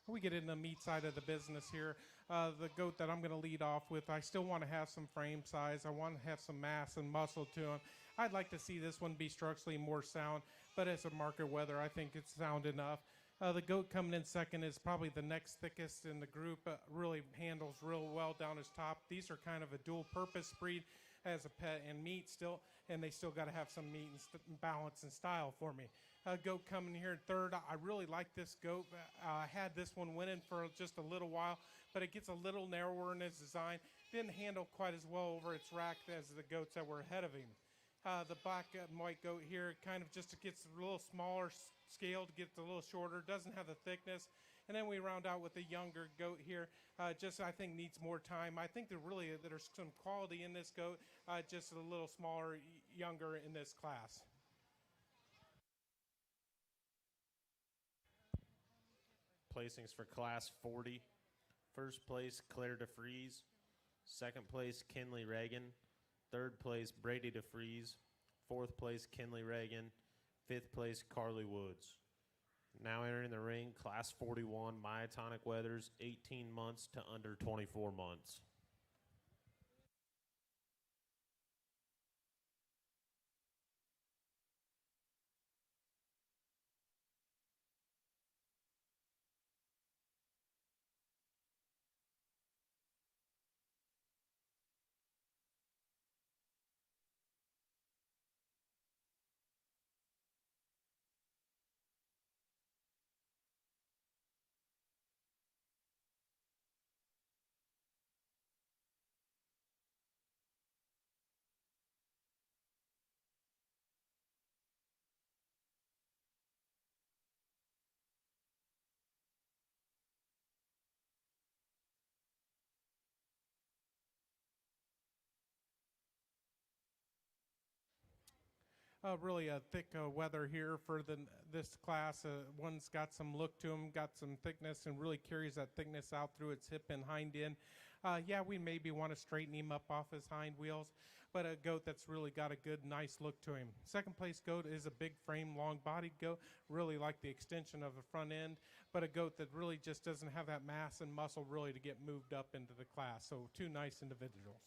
We get in the meat side of the business here. The goat that I'm going to lead off with, I still want to have some frame size. I want to have some mass and muscle to him. I'd like to see this one be structurally more sound, but as a market weather, I think it's sound enough. The goat coming in second is probably the next thickest in the group. Really handles real well down his top. These are kind of a dual purpose breed as a pet and meat still, and they still got to have some meat and balance and style for me. Goat coming here in third. I really like this goat. I had this one winning for just a little while, but it gets a little narrower in its design. Didn't handle quite as well over its rack as the goats that were ahead of him. The black and white goat here kind of just gets a little smaller scaled, gets a little shorter, doesn't have the thickness. And then we round out with the younger goat here. Just I think needs more time. I think there's some quality in this goat, just a little smaller, younger in this class. Placings for Class 40. First place, Claire DeFries. Second place, Kinley Reagan. Third place, Brady DeFries. Fourth place, Kinley Reagan. Fifth place, Carly Woods. Now entering the ring, Class 41, Myotonic Weathers, 18 months to under 24 months. Really a thick weather here for this class. One's got some look to him, got some thickness, and really carries that thickness out through its hip and hind end. Yeah, we maybe want to straighten him up off his hind wheels, but a goat that's really got a good, nice look to him. Second place goat is a big frame, long-bodied goat, really like the extension of the front end, but a goat that really just doesn't have that mass and muscle really to get moved up into the class. So two nice individuals.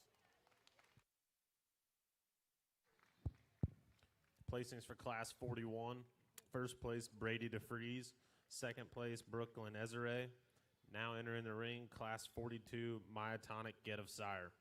Placings for Class 41. First place, Brady DeFries. Second place, Brooklyn Ezere. Now entering the ring, Class 42, Myotonic Get of Sire.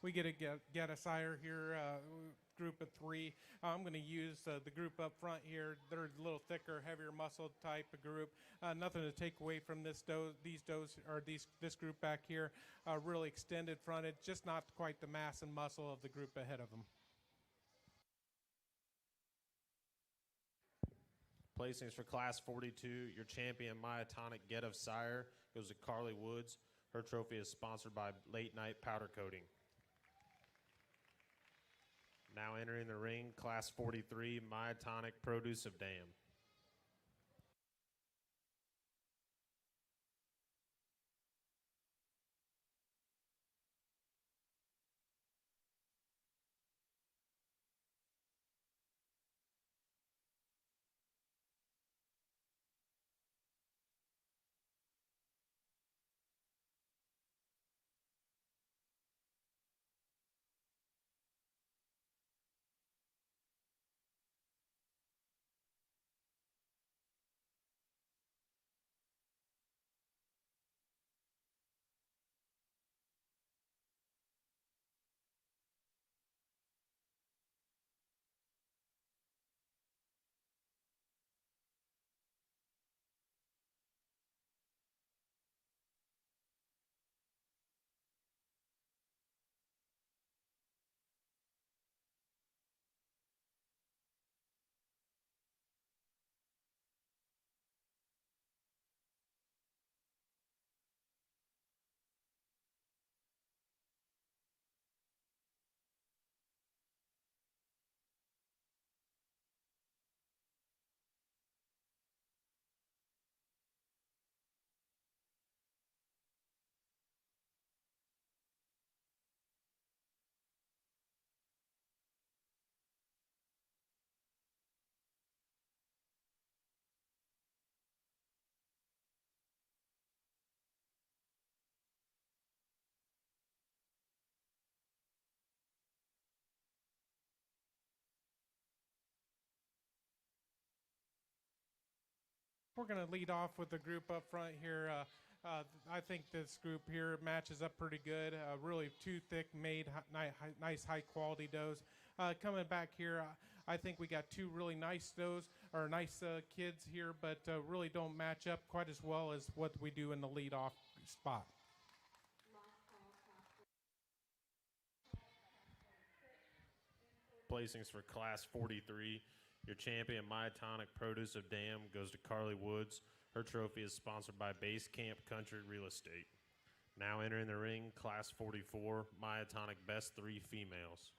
we get a sire here, group of 3. I'm going to use the group up front here. They're a little thicker, heavier muscle type of group. Nothing to take away from this this group back here. Really extended fronted, just not quite the mass and muscle of the group ahead of them. Placings for Class 42, your champion Myotonic Get of Sire goes to Carly Woods. Her trophy is sponsored by Late Night Powder Coating. Now entering the ring, Class 43, Myotonic Produce of Dam. We're going to lead off with the group up front here. I think this group here matches up pretty good. Really 2 thick made, nice high quality does. Coming back here, I think we got 2 really nice does, or nice kids here, but really don't match up quite as well as what we do in the lead off spot. Placings for Class 43. Your champion Myotonic Produce of Dam goes to Carly Woods. Her trophy is sponsored by Base Camp Country Real Estate. Now entering the ring, Class 44, Myotonic Best 3 Females.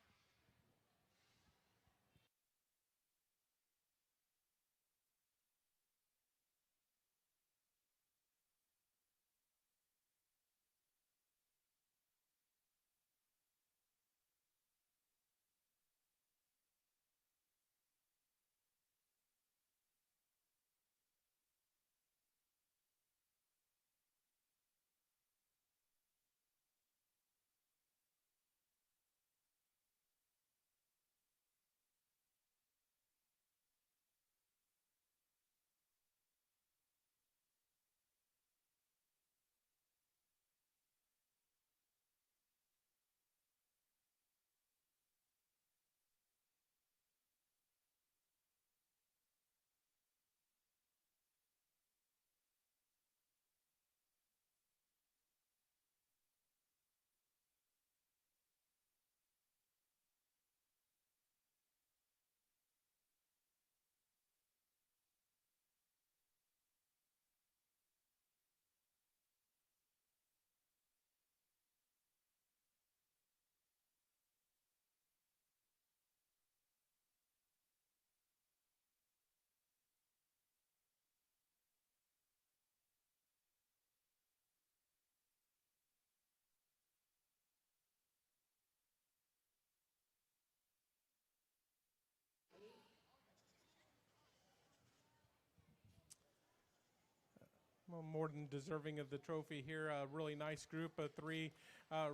Well, more than deserving of the trophy here. A really nice group of 3,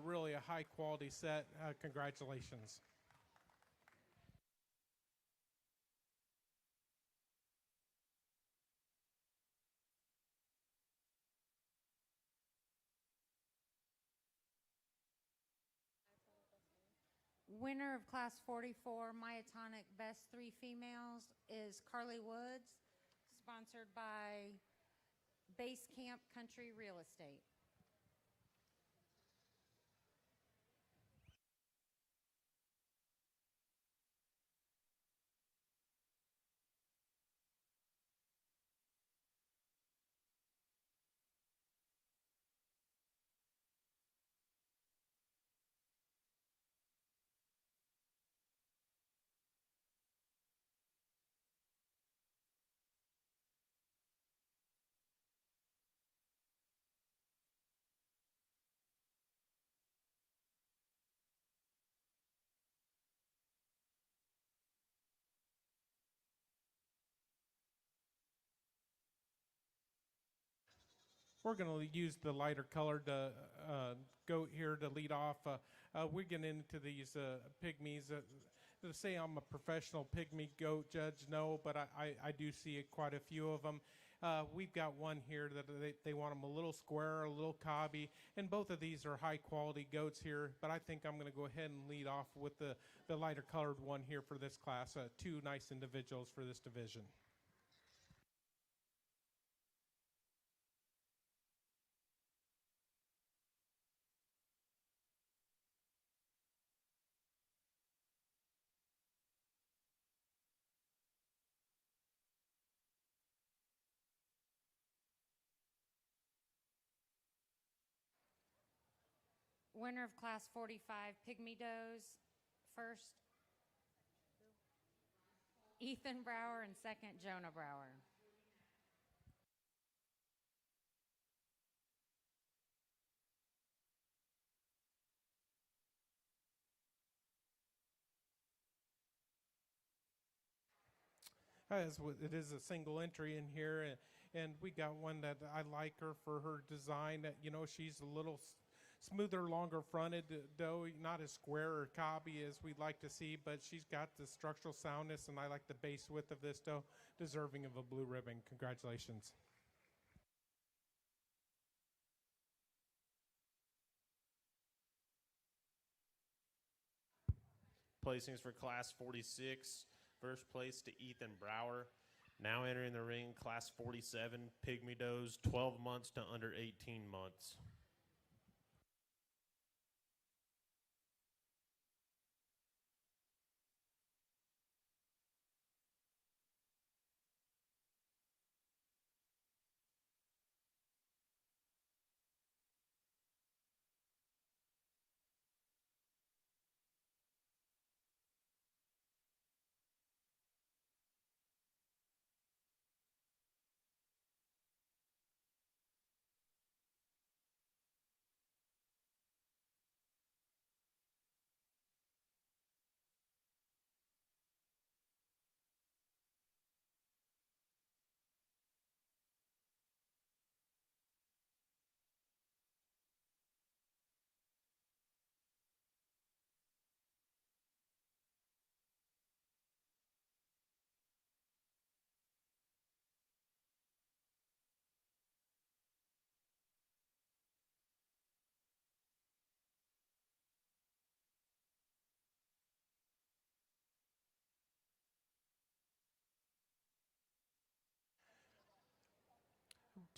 really a high quality set. Congratulations. Winner of Class 44 Myotonic Best 3 Females is Carly Woods, sponsored by Base Camp Country Real Estate. We're going to use the lighter colored goat here to lead off. We're getting into these pygmies. To say I'm a professional pygmy goat judge, no, but I do see quite a few of them. We've got one here that they want them a little square, a little cobby, and both of these are high quality goats here, but I think I'm going to go ahead and lead off with the lighter colored one here for this class. Two nice individuals for this division. Winner of Class 45 Pygmy Does, first Ethan Brower and second Jonah Brower. It is a single entry in here, and we got one that I like her for her design. You know, she's a little smoother, longer fronted doe, not as square or cobby as we'd like to see, but she's got the structural soundness, and I like the base width of this doe, deserving of a blue ribbon. Congratulations. Placings for Class 46. First place to Ethan Brower. Now entering the ring, Class 47, Pygmy Does, 12 months to under 18 months.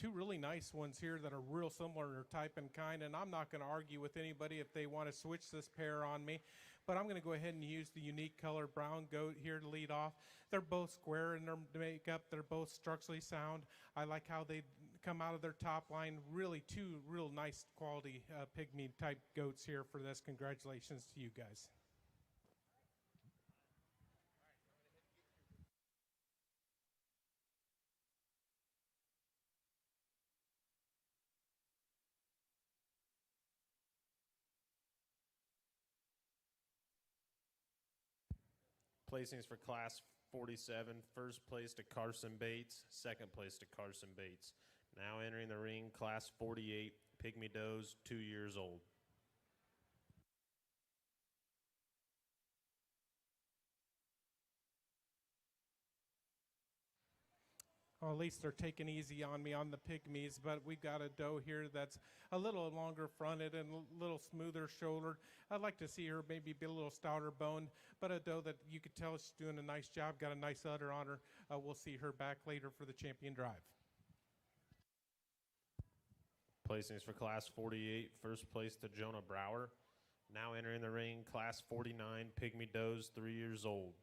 Two really nice ones here that are real similar in type and kind, and I'm not going to argue with anybody if they want to switch this pair on me, but I'm going to go ahead and use the unique color brown goat here to lead off. They're both square in their makeup. They're both structurally sound. I like how they come out of their top line. Really two real nice quality pygmy type goats here for this. Congratulations to you guys. Placings for Class 47. First place to Carson Bates. Second place to Carson Bates. Now entering the ring, Class 48, Pygmy Does, 2 years old. Well, at least they're taking easy on me on the Pygmies, but we've got a doe here that's a little longer fronted and a little smoother shouldered. I'd like to see her maybe be a little stouter boned, but a doe that you could tell she's doing a nice job, got a nice udder on her. We'll see her back later for the champion drive. Placings for Class 48, first place to Jonah Brower. Now entering the ring, Class 49, Pygmy does, 3 years old.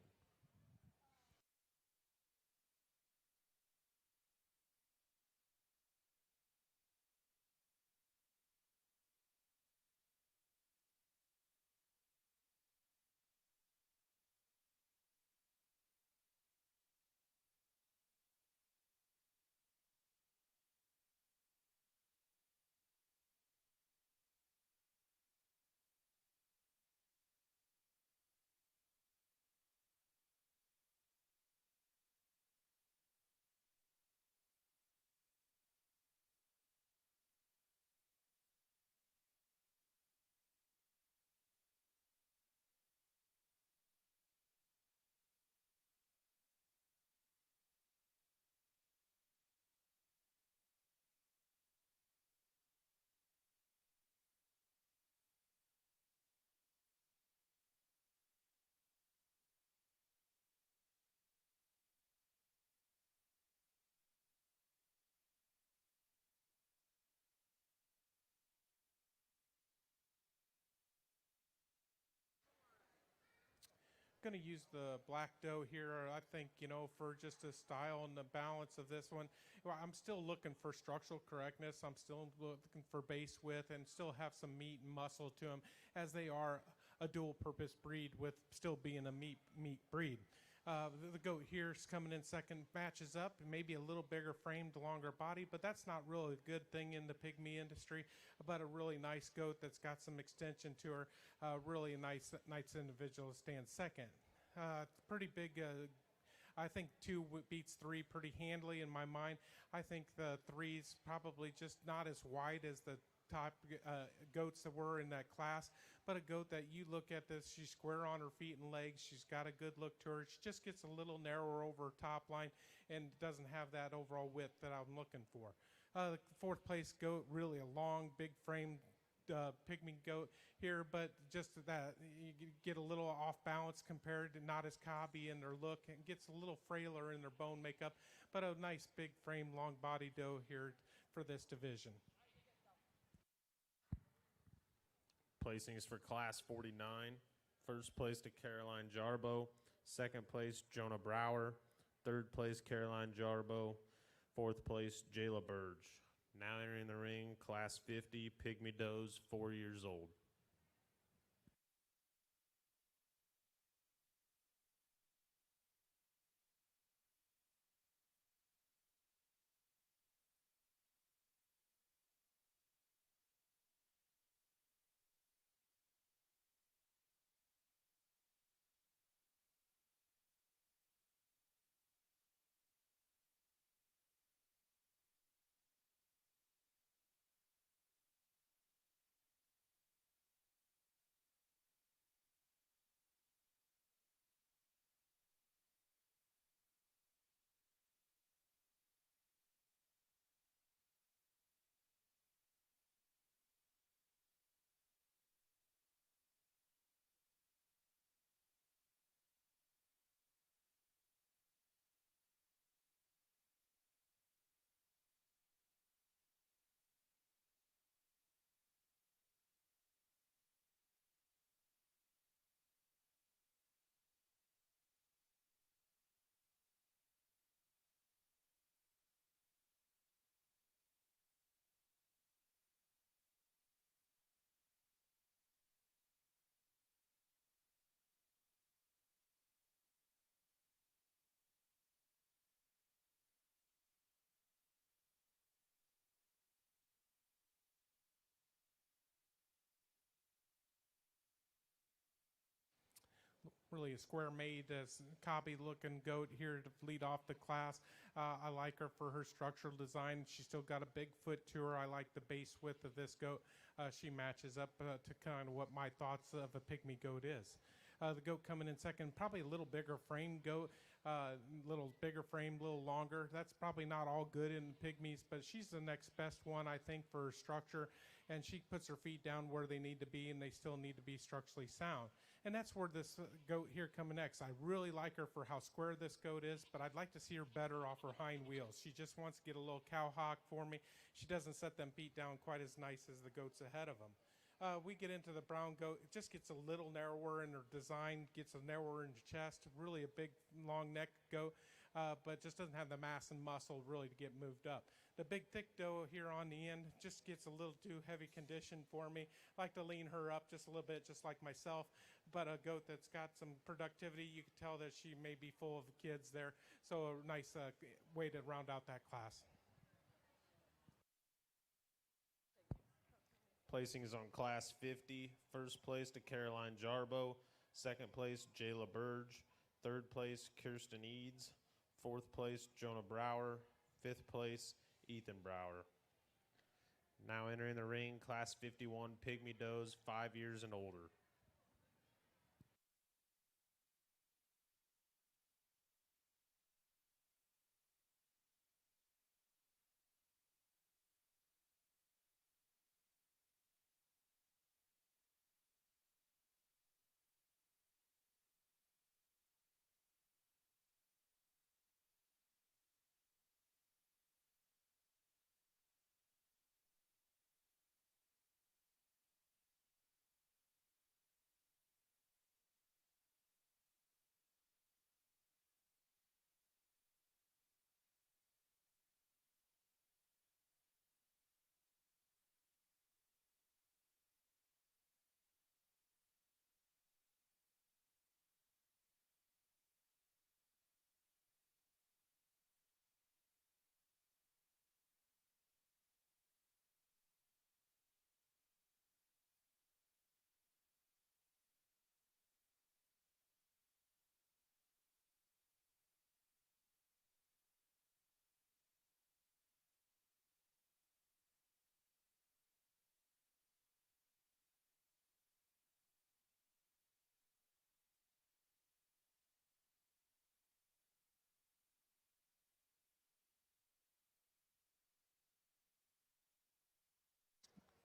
Going to use the black doe here. I think, for just the style and the balance of this one, I'm still looking for structural correctness. I'm still looking for base width and still have some meat and muscle to them, as they are a dual purpose breed with still being a meat breed. The goat here is coming in second, matches up, maybe a little bigger framed, longer body, but that's not really a good thing in the pygmy industry. But a really nice goat that's got some extension to her, really a nice individual to stand second. Pretty big. I think 2 beats 3 pretty handily in my mind. I think the 3's probably just not as wide as the top goats that were in that class, but a goat that you look at this, she's square on her feet and legs. She's got a good look to her. She just gets a little narrower over her top line and doesn't have that overall width that I'm looking for. The fourth place goat, really a long, big frame pygmy goat here, but just that you get a little off balance compared to not as cobby in their look, and gets a little frailer in their bone makeup, but a nice big frame, long body doe here for this division. Placings for Class 49, first place to Caroline Jarbo, second place Jonah Brower, third place Caroline Jarbo, fourth place Jayla Burge. Now entering the ring, Class 50, Pygmy does, 4 years old. Really a square made, cobby looking goat here to lead off the class. I like her for her structural design. She's still got a big foot to her. I like the base width of this goat. She matches up to kind of what my thoughts of a pygmy goat is. The goat coming in second, probably a little bigger frame goat, little bigger frame, a little longer. That's probably not all good in pygmies, but she's the next best one, I think, for structure. And she puts her feet down where they need to be, and they still need to be structurally sound. And that's where this goat here coming next. I really like her for how square this goat is, but I'd like to see her better off her hind wheels. She just wants to get a little cow hock for me. She doesn't set them feet down quite as nice as the goats ahead of them. We get into the brown goat. It just gets a little narrower in her design, gets a narrower in the chest, really a big, long neck goat, but just doesn't have the mass and muscle really to get moved up. The big, thick doe here on the end just gets a little too heavy condition for me. I like to lean her up just a little bit, just like myself, but a goat that's got some productivity. You can tell that she may be full of kids there, so a nice way to round out that class. Placings on Class 50. First place to Caroline Jarbo. Second place, Jayla Burge. Third place, Kirsten Eads. Fourth place, Jonah Brower. Fifth place, Ethan Brower. Now entering the ring, Class 51 Pygmy Does, 5 years and older.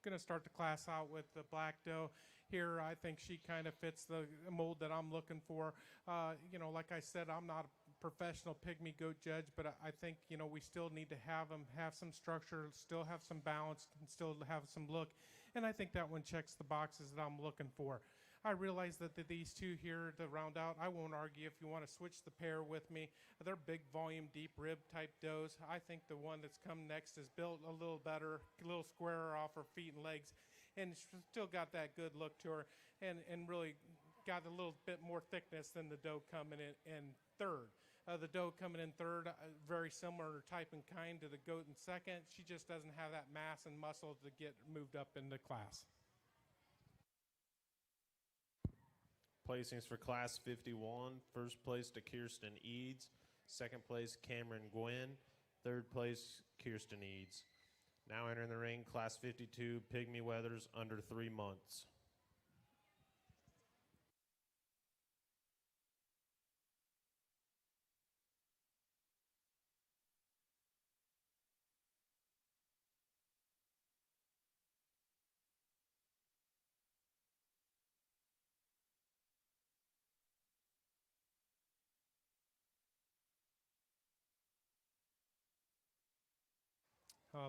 Going to start the class out with the black doe. Here, I think she kind of fits the mold that I'm looking for. Like I said, I'm not a professional pygmy goat judge, but I think, we still need to have them have some structure, still have some balance, and still have some look. And I think that one checks the boxes that I'm looking for. I realize that these two here to round out, I won't argue if you want to switch the pair with me. They're big volume, deep rib type does. I think the one that's come next is built a little better, a little squarer off her feet and legs, and still got that good look to her, and really got a little bit more thickness than the doe coming in third. The doe coming in third, very similar type and kind to the goat in second. She just doesn't have that mass and muscle to get moved up in the class. Placings for Class 51. First place to Kirsten Eads. Second place, Cameron Gwynn. Third place, Kirsten Eads. Now entering the ring, Class 52 Pygmy Weathers under 3 months.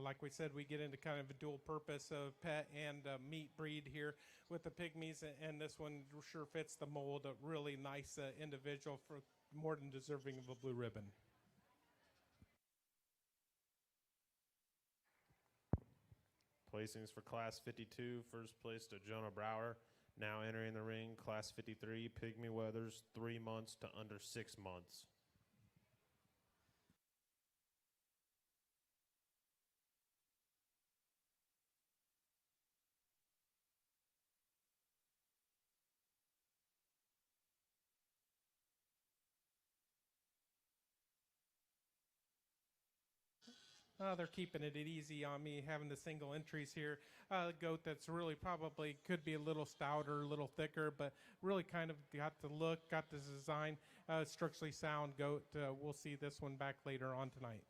Like we said, we get into kind of a dual purpose of pet and meat breed here with the pygmies, and this one sure fits the mold. A really nice individual, for more than deserving of a blue ribbon. Placings for Class 52. First place to Jonah Brower. Now entering the ring, Class 53 Pygmy Weathers, 3 months to under 6 months. They're keeping it easy on me, having the single entries here. A goat that's really probably could be a little stouter, a little thicker, but really kind of got the look, got the design. Structurally sound goat. We'll see this one back later on tonight.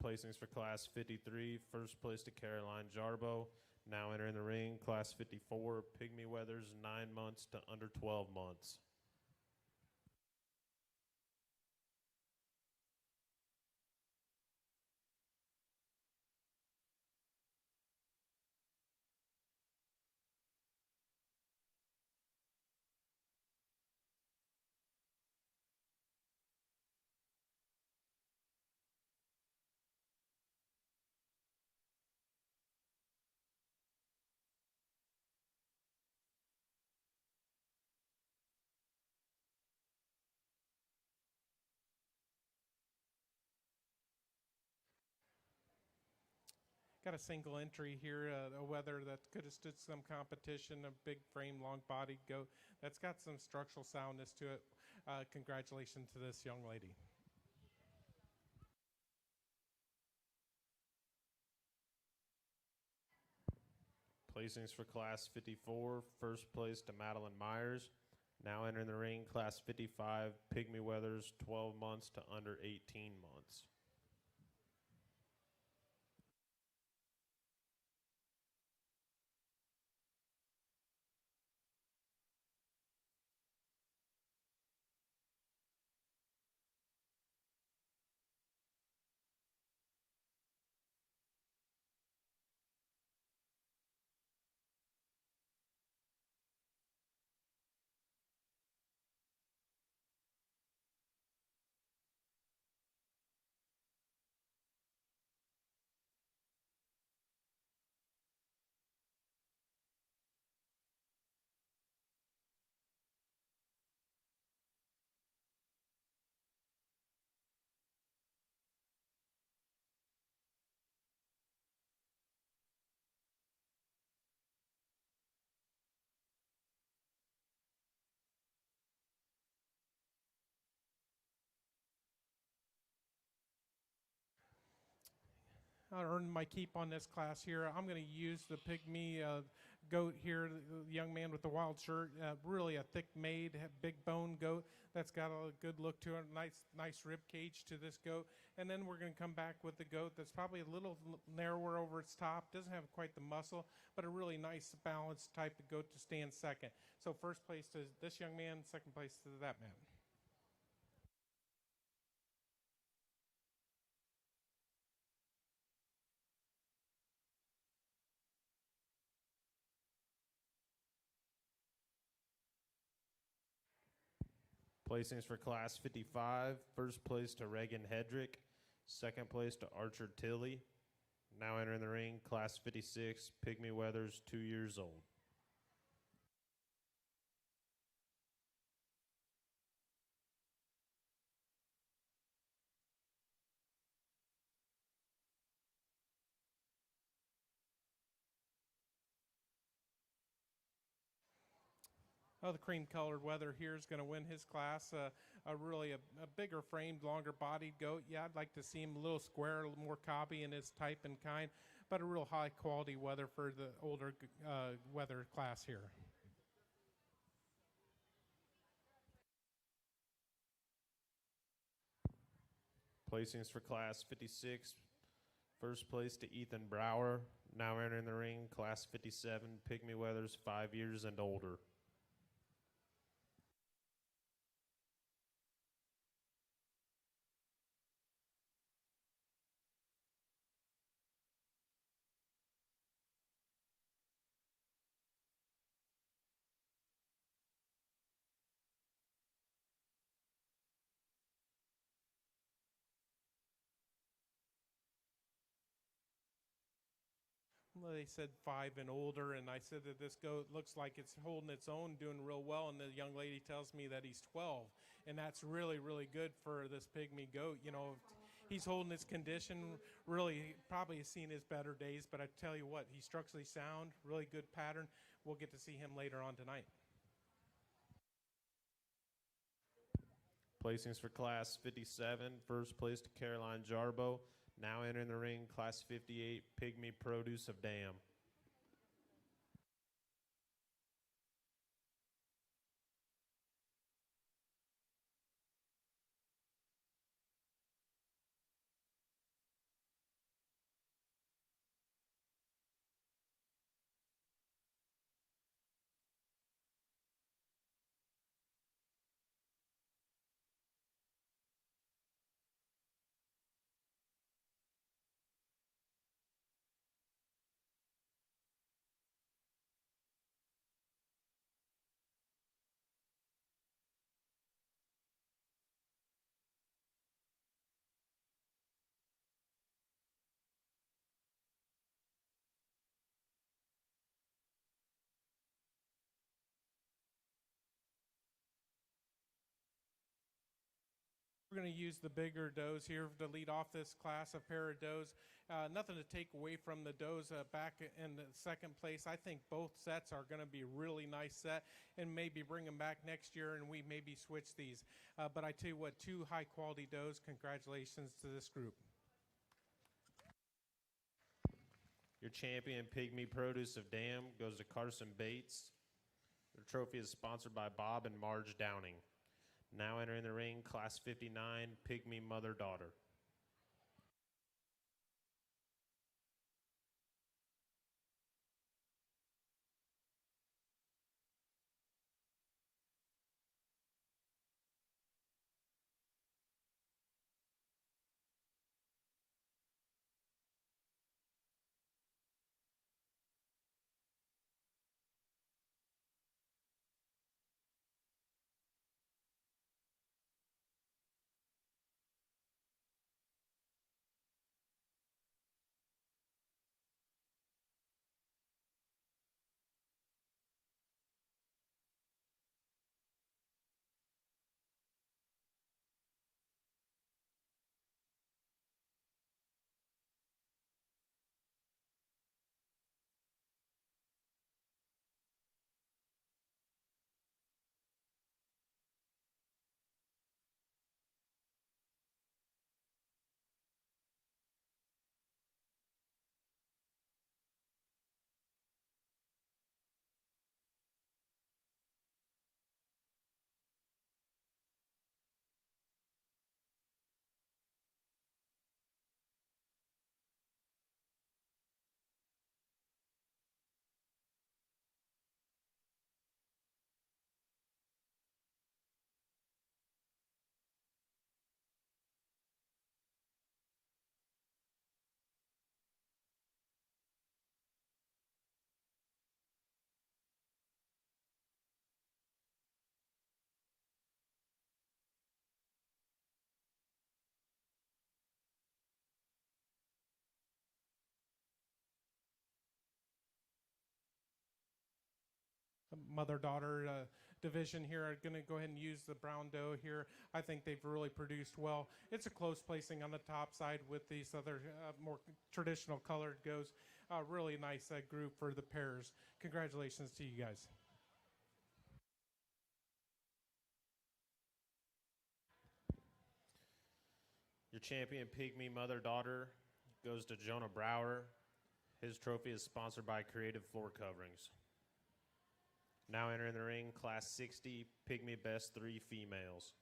Placings for Class 53. First place to Caroline Jarbo. Now entering the ring, Class 54, Pygmy Weathers, 9 months to under 12 months. Got a single entry here, a wether that could have stood some competition, a big frame, long-bodied goat that's got some structural soundness to it. Congratulations to this young lady. Placings for Class 54. First place to Madeline Myers. Now entering the ring, Class 55, Pygmy Weathers, 12 months to under 18 months. I earned my keep on this class here. I'm going to use the Pygmy goat here, the young man with the wild shirt. Really a thick-made, big bone goat that's got a good look to it. Nice rib cage to this goat. And then we're going to come back with the goat that's probably a little narrower over its top. Doesn't have quite the muscle, but a really nice balanced type of goat to stand second. So first place to this young man, second place to that man. Placings for Class 55. First place to Reagan Hedrick. Second place to Archer Tilley. Now entering the ring, Class 56, Pygmy Weathers, 2 years old. Oh, the cream-colored wether here is going to win his class. Really a bigger framed, longer-bodied goat. Yeah, I'd like to see him a little square, a little more cobby in his type and kind, but a real high-quality wether for the older wether class here. Placings for Class 56. First place to Ethan Brower. Now entering the ring, Class 57, Pygmy Weathers, 5 years and older. Well, they said 5 and older, and I said that this goat looks like it's holding its own, doing real well, and the young lady tells me that he's 12, and that's really, really good for this Pygmy goat. You know, he's holding his condition, really probably has seen his better days, but I tell you what, he's structurally sound, really good pattern. We'll get to see him later on tonight. Placings for Class 57. First place to Caroline Jarbo. Now entering the ring, Class 58, Pygmy Produce of Dam. We're going to use the bigger does here to lead off this class of pair of does. Nothing to take away from the does back in the second place. I think both sets are going to be a really nice set, and maybe bring them back next year and we maybe switch these. But I tell you what, two high quality does. Congratulations to this group. Your champion, Pygmy Produce of Dam, goes to Carson Bates. The trophy is sponsored by Bob and Marge Downing. Now entering the ring, Class 59, Pygmy Mother-Daughter. Mother-daughter division here are going to go ahead and use the brown doe here. I think they've really produced well. It's a close placing on the top side with these other more traditional colored goes. Really nice group for the pairs. Congratulations to you guys. Your champion, Pygmy Mother-Daughter, goes to Jonah Brower. His trophy is sponsored by Creative Floor Coverings. Now entering the ring, Class 60, Pygmy Best 3 Females.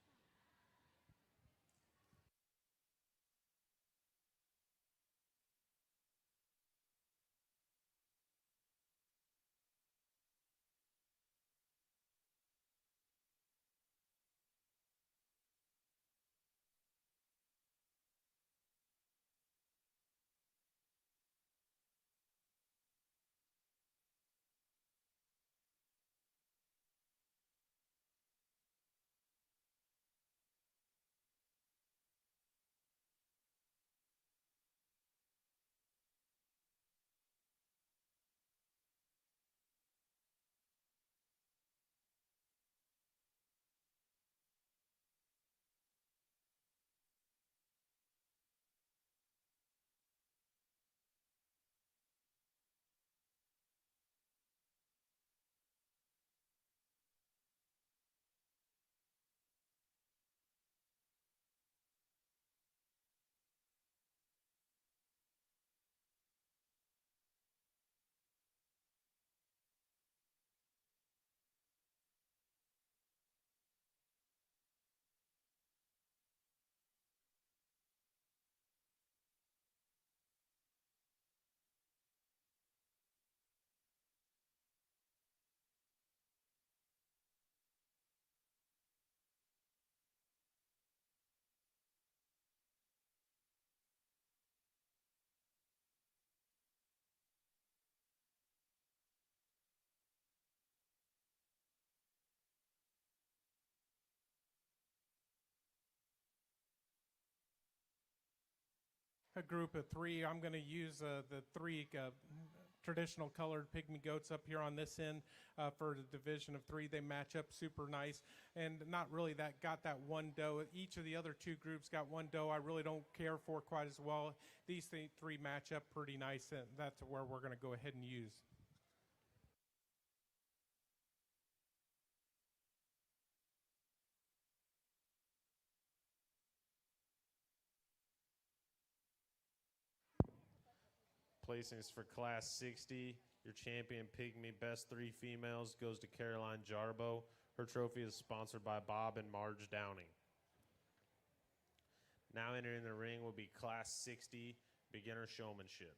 a group of three. I'm going to use the three traditional colored pygmy goats up here on this end for the division of three. They match up super nice, and not really got that one doe. Each of the other two groups got one doe I really don't care for quite as well. These three match up pretty nice, and that's where we're going to go ahead and use. Placings for Class 60. Your champion Pygmy Best 3 Females goes to Caroline Jarbo. Her trophy is sponsored by Bob and Marge Downing. Now entering the ring will be Class 60 Beginner Showmanship.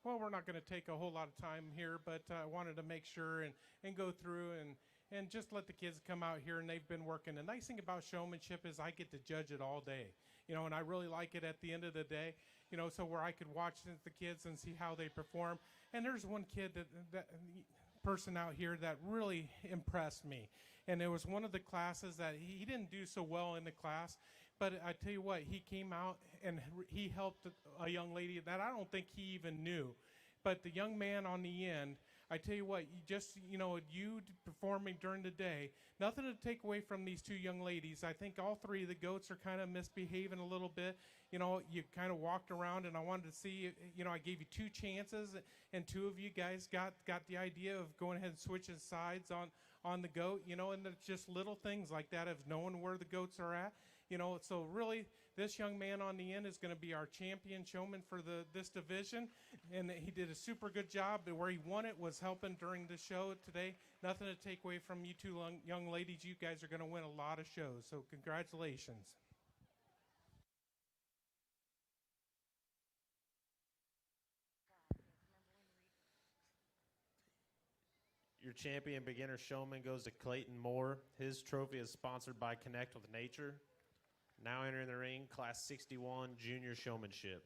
Well, we're not going to take a whole lot of time here, but I wanted to make sure and go through and just let the kids come out here, and they've been working. The nice thing about showmanship is I get to judge it all day, and I really like it at the end of the day, so where I could watch the kids and see how they perform. And there's one kid that person out here that really impressed me, and it was one of the classes that he didn't do so well in the class, but I tell you what, he came out and he helped a young lady that I don't think he even knew. But the young man on the end, I tell you what, you performing during the day, nothing to take away from these two young ladies. I think all three of the goats are kind of misbehaving a little bit. You kind of walked around, and I wanted to see, I gave you two chances, and two of you guys got the idea of going ahead and switching sides on the goat, and it's just little things like that of knowing where the goats are at. So really, this young man on the end is going to be our champion showman for this division, and he did a super good job. Where he won it was helping during the show today. Nothing to take away from you two young ladies. You guys are going to win a lot of shows, so congratulations. Your champion beginner showman goes to Clayton Moore. His trophy is sponsored by Connect with Nature. Now entering the ring, Class 61, Junior Showmanship.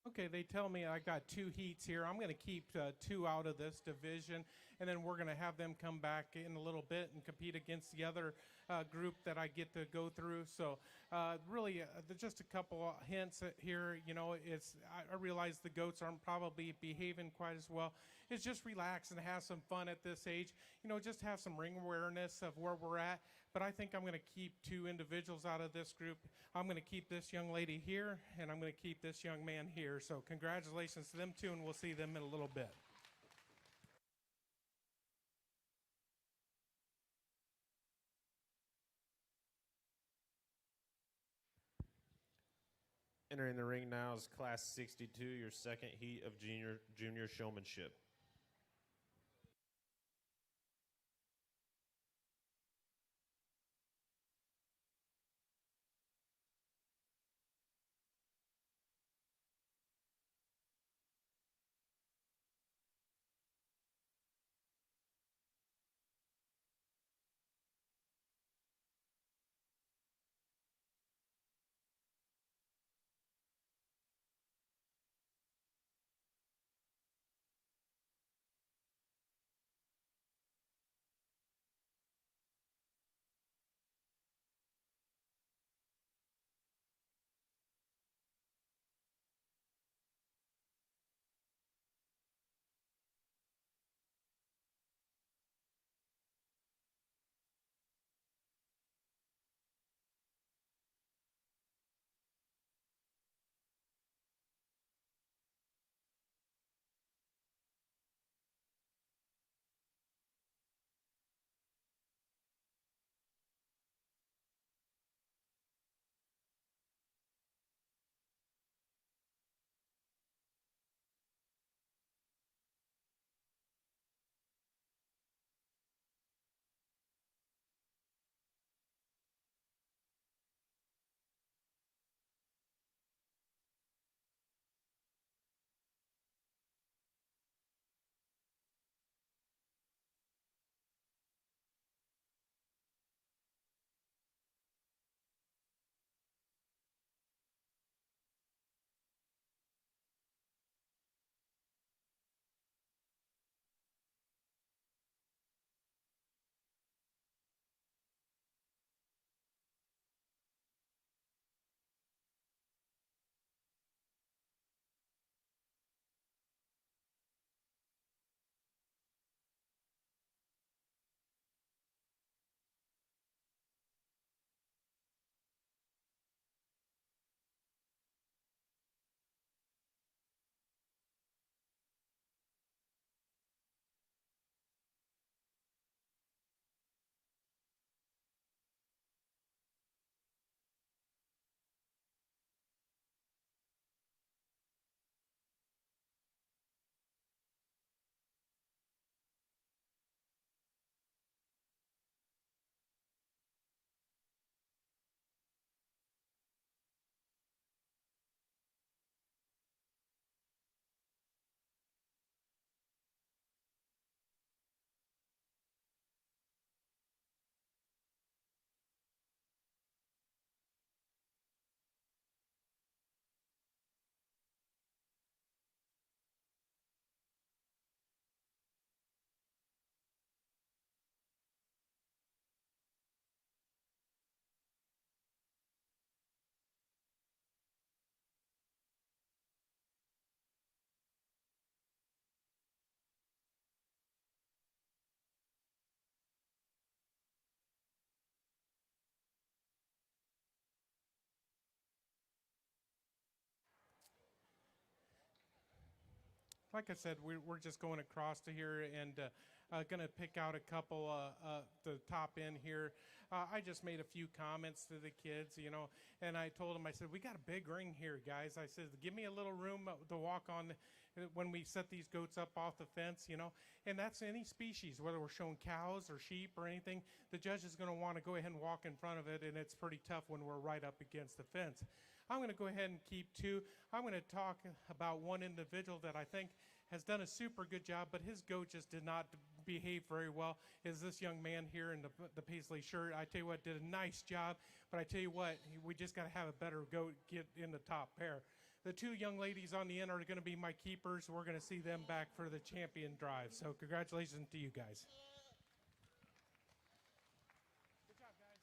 Okay, they tell me I got two heats here. I'm going to keep two out of this division, and then we're going to have them come back in a little bit and compete against the other group that I get to go through. So really, just a couple hints here. I realize the goats aren't probably behaving quite as well. It's just relax and have some fun at this age. Just have some ring awareness of where we're at. But I think I'm going to keep two individuals out of this group. I'm going to keep this young lady here, and I'm going to keep this young man here. So congratulations to them two, and we'll see them in a little bit. Entering the ring now is Class 62, your second heat of junior showmanship. like I said, we're just going across to here and going to pick out a couple the top end here. I just made a few comments to the kids, and I told them, I said, we got a big ring here, guys. I said, give me a little room to walk on when we set these goats up off the fence, and that's any species, whether we're showing cows or sheep or anything. The judge is going to want to go ahead and walk in front of it, and it's pretty tough when we're right up against the fence. I'm going to go ahead and keep two. I'm going to talk about one individual that I think has done a super good job, but his goat just did not behave very well, is this young man here in the paisley shirt. I tell you what, did a nice job, but I tell you what, we just got to have a better goat get in the top pair. The two young ladies on the end are going to be my keepers. We're going to see them back for the champion drive. So congratulations to you guys. Good job, guys.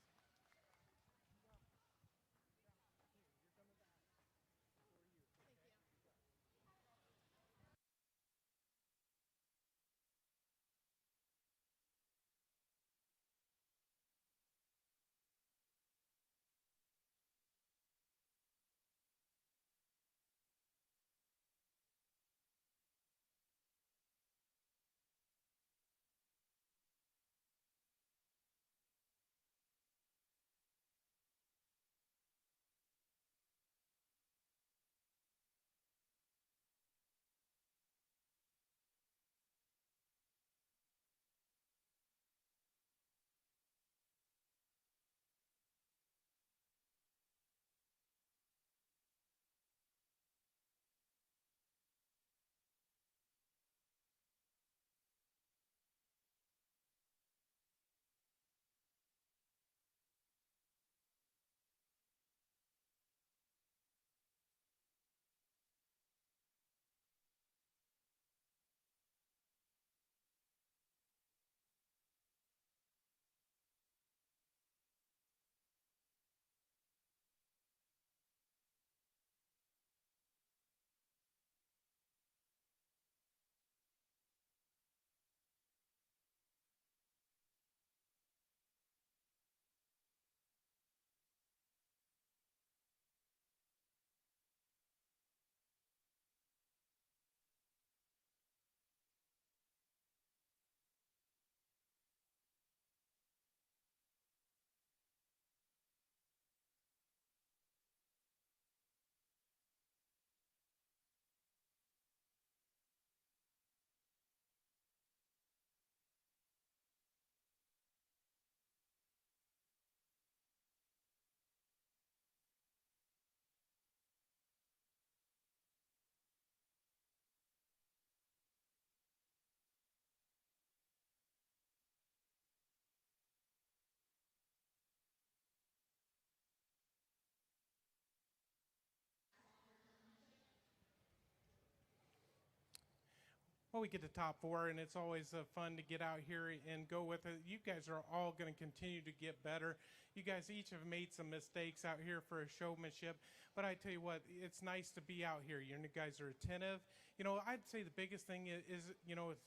Well, we get to top four, and it's always fun to get out here and go with it. You guys are all going to continue to get better. You guys each have made some mistakes out here for a showmanship, but I tell you what, it's nice to be out here. You guys are attentive. I'd say the biggest thing is it's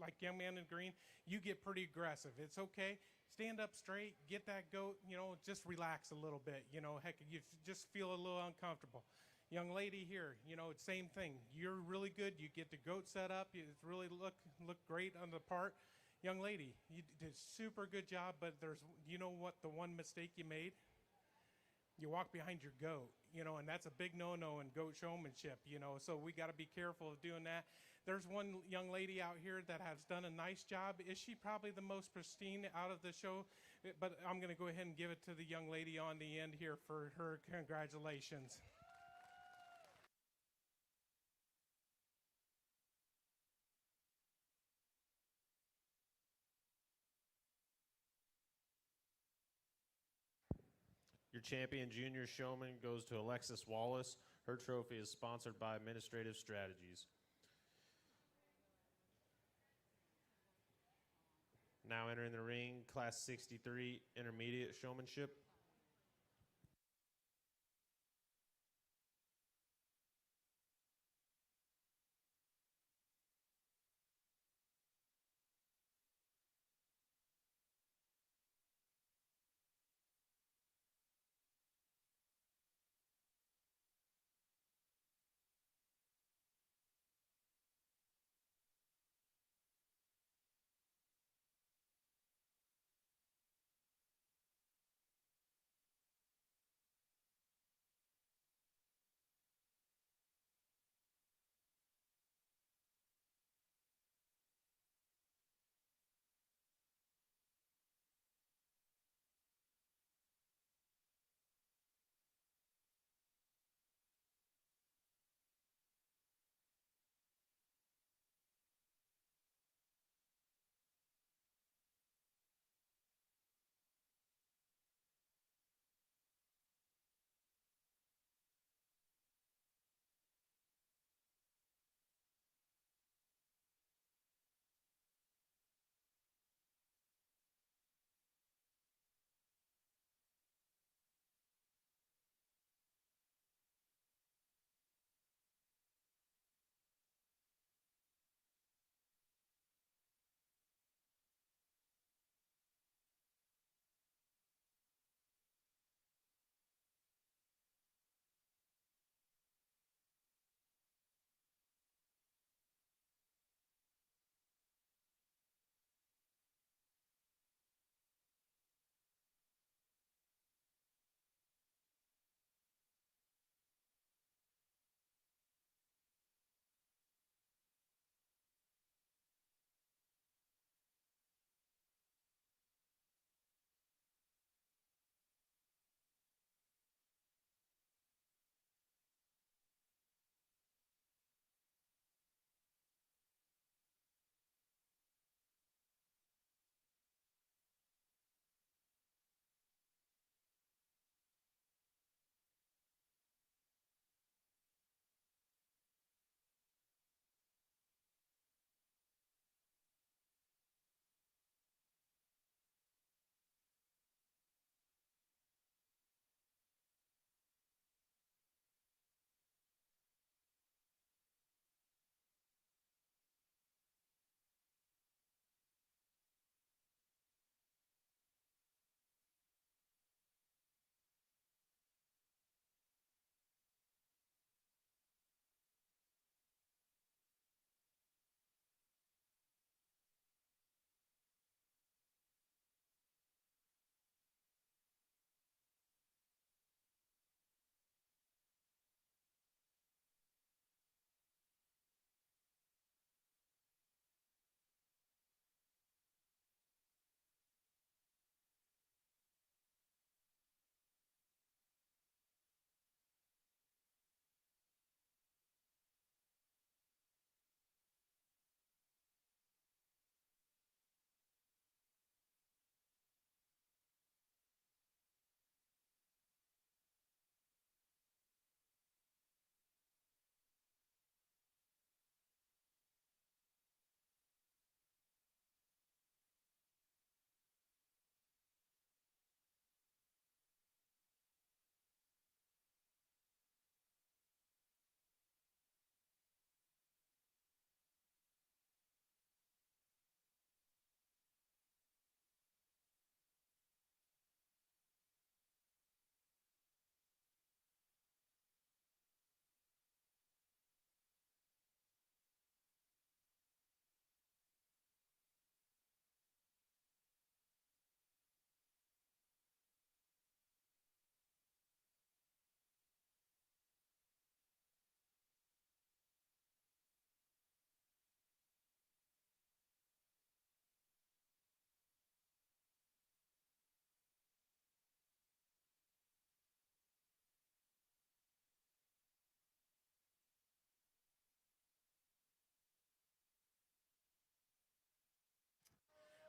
like young man in green, you get pretty aggressive. It's okay. Stand up straight, get that goat, just relax a little bit. Heck, you just feel a little uncomfortable. Young lady here, same thing. You're really good. You get the goat set up. You really look great on the part. Young lady, you did a super good job, but what the one mistake you made? You walk behind your goat, and that's a big no-no in goat showmanship, so we got to be careful of doing that. There's one young lady out here that has done a nice job. Is she probably the most pristine out of the show? But I'm going to go ahead and give it to the young lady on the end here for her congratulations. Your champion junior showman goes to Alexis Wallace. Her trophy is sponsored by Administrative Strategies. Now entering the ring, Class 63 Intermediate Showmanship.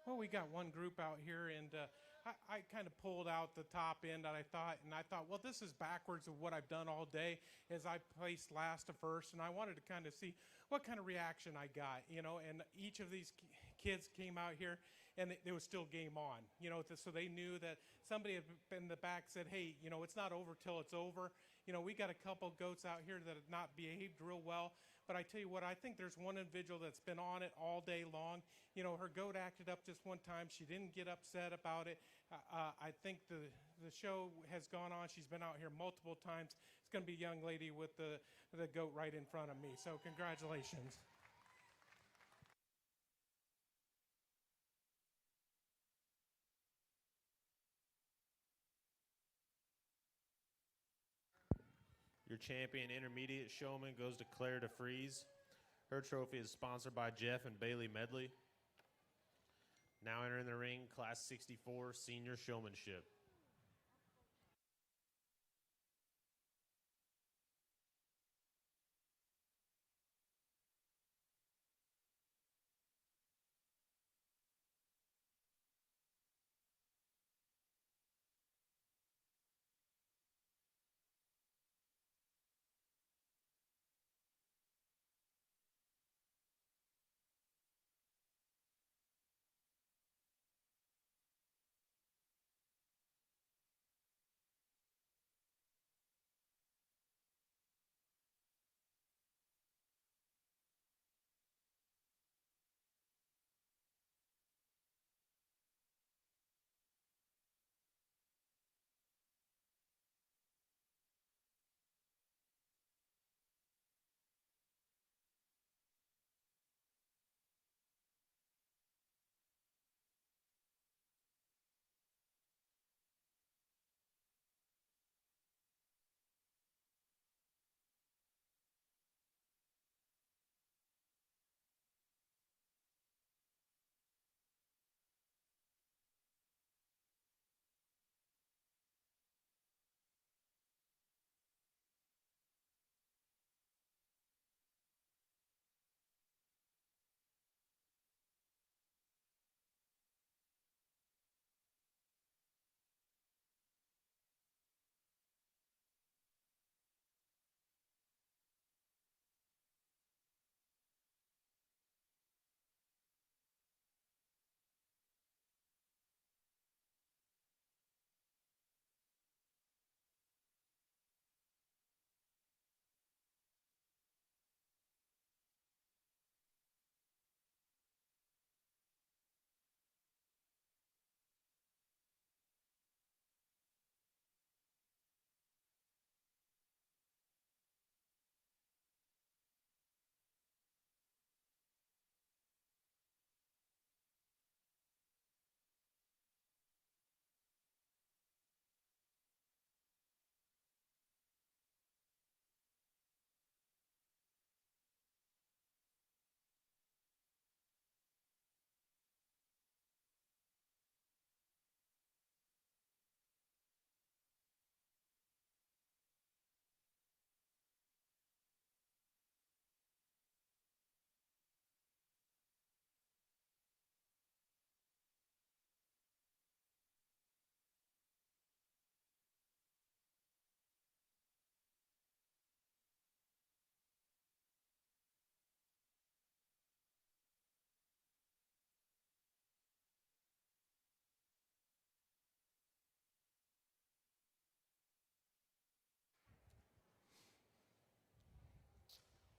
Well, we got one group out here, and I kind of pulled out the top end, and I thought, well, this is backwards of what I've done all day, as I placed last to first, and I wanted to kind of see what kind of reaction I got, and each of these kids came out here, and it was still game on, so they knew that somebody in the back said, hey, it's not over till it's over. We got a couple goats out here that have not behaved real well, but I tell you what, I think there's one individual that's been on it all day long. Her goat acted up just one time. She didn't get upset about it. I think the show has gone on. She's been out here multiple times. It's going to be a young lady with the goat right in front of me, so congratulations. Your champion intermediate showman goes to Claire DeFries. Her trophy is sponsored by Jeff and Bailey Medley. Now entering the ring, Class 64 Senior Showmanship.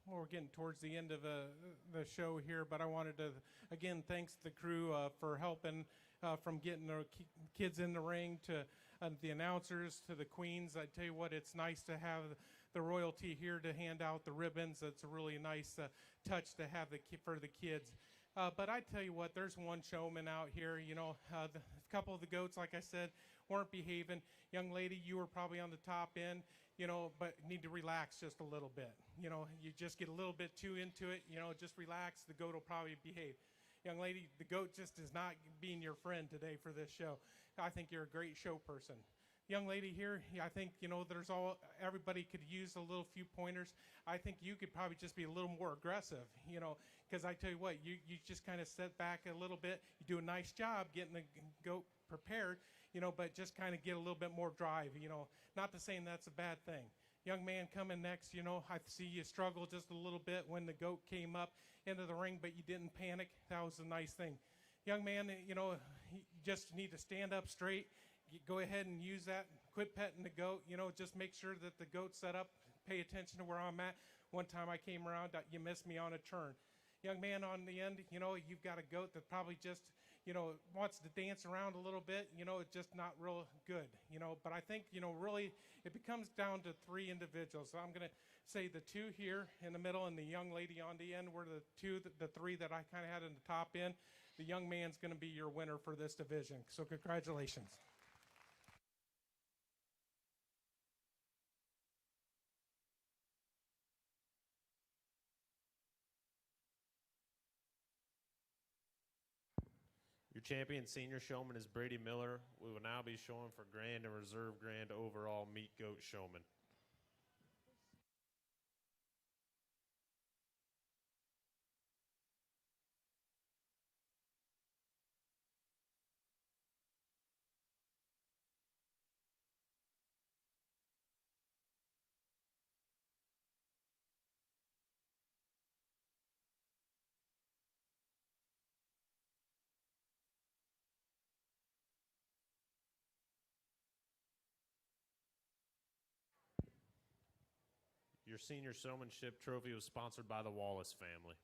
Well, we're getting towards the end of the show here, but I wanted to, again, thanks the crew for helping from getting the kids in the ring to the announcers to the queens. I tell you what, it's nice to have the royalty here to hand out the ribbons. It's a really nice touch to have for the kids. But I tell you what, there's one showman out here. A couple of the goats, like I said, weren't behaving. Young lady, you were probably on the top end, but need to relax just a little bit. You just get a little bit too into it, just relax. The goat will probably behave. Young lady, the goat just is not being your friend today for this show. I think you're a great show person. young lady here, I think, there's everybody could use a little few pointers. I think you could probably just be a little more aggressive, because I tell you what, you just kind of sit back a little bit. You do a nice job getting the goat prepared, but just kind of get a little bit more drive, not to saying that's a bad thing. Young man coming next, I see you struggle just a little bit when the goat came up into the ring, but you didn't panic. That was a nice thing. Young man, you just need to stand up straight. Go ahead and use that. Quit petting the goat. Just make sure that the goat's set up. Pay attention to where I'm at. One time I came around, you missed me on a turn. Young man on the end, you've got a goat that probably just, wants to dance around a little bit. It's just not real good. But I think, really it becomes down to three individuals. So I'm going to say the two here in the middle and the young lady on the end were the three that I kind of had in the top end. The young man's going to be your winner for this division. So congratulations. Your champion senior showman is Brady Miller. We will now be showing for grand and reserve grand overall meat goat showman. Your senior showmanship trophy was sponsored by the Wallace family.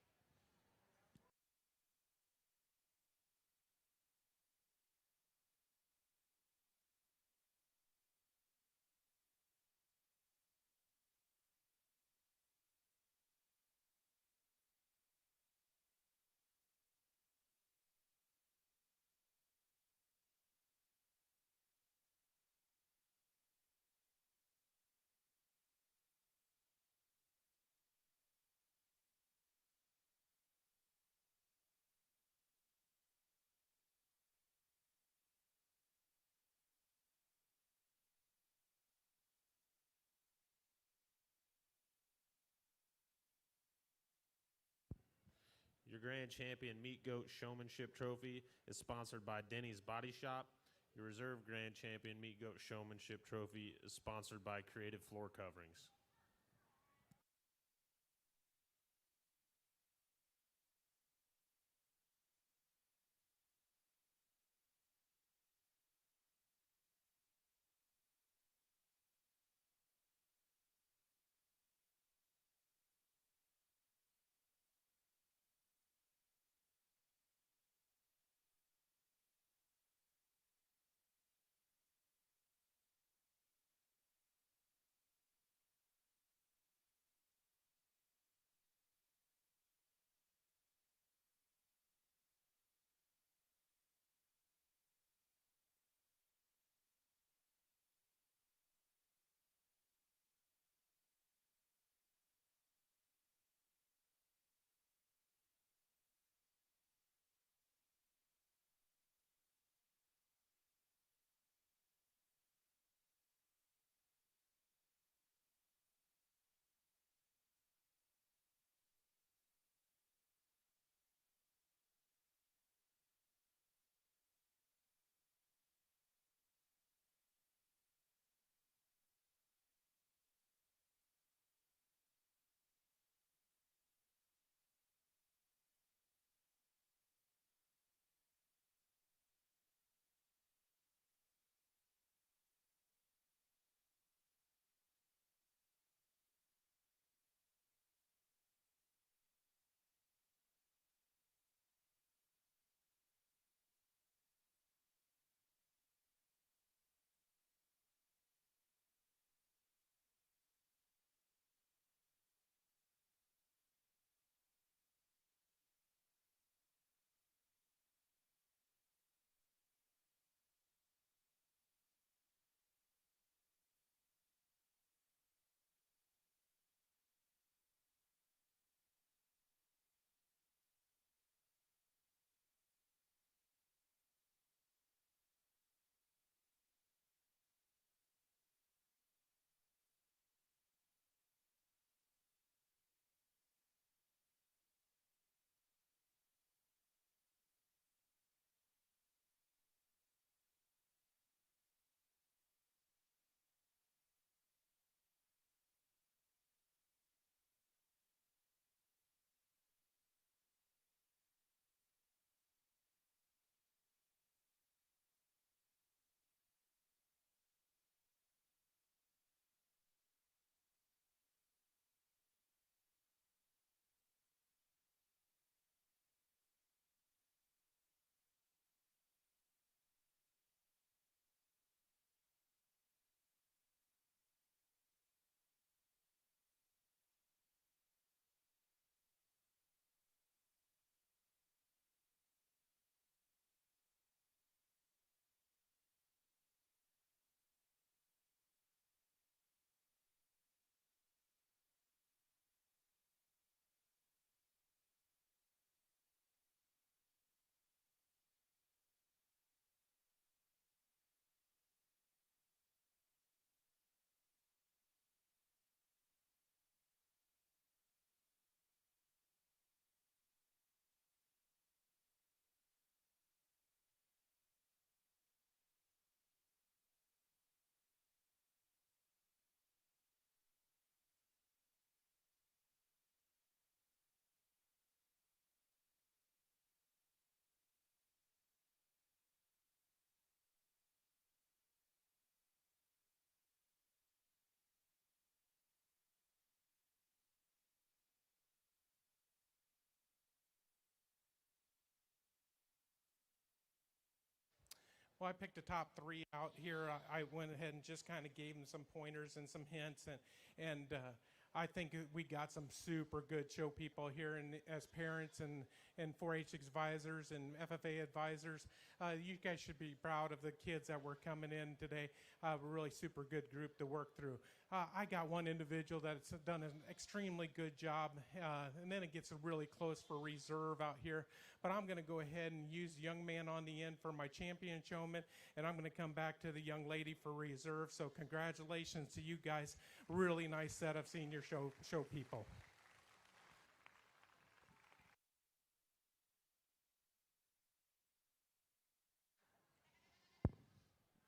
Your grand champion meat goat showmanship trophy is sponsored by Denny's Body Shop. Your reserve grand champion meat goat showmanship trophy is sponsored by Creative Floor Coverings. Well, I picked the top 3 out here. I went ahead and just kind of gave them some pointers and some hints, and I think we got some super good show people here, and as parents and 4-H advisors and FFA advisors, you guys should be proud of the kids that were coming in today. A really super good group to work through. I got one individual that's done an extremely good job, and then it gets really close for reserve out here. But I'm going to go ahead and use the young man on the end for my champion showman, and I'm going to come back to the young lady for reserve. So congratulations to you guys. Really nice set of senior show people.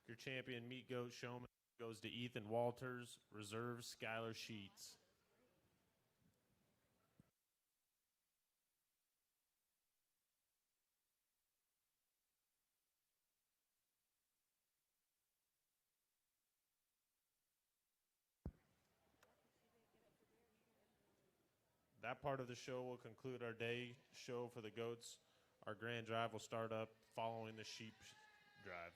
Your champion meat goat showman goes to Ethan Walters, reserve Skylar Sheets. That part of the show will conclude our day show for the goats. Our grand drive will start up following the sheep drive.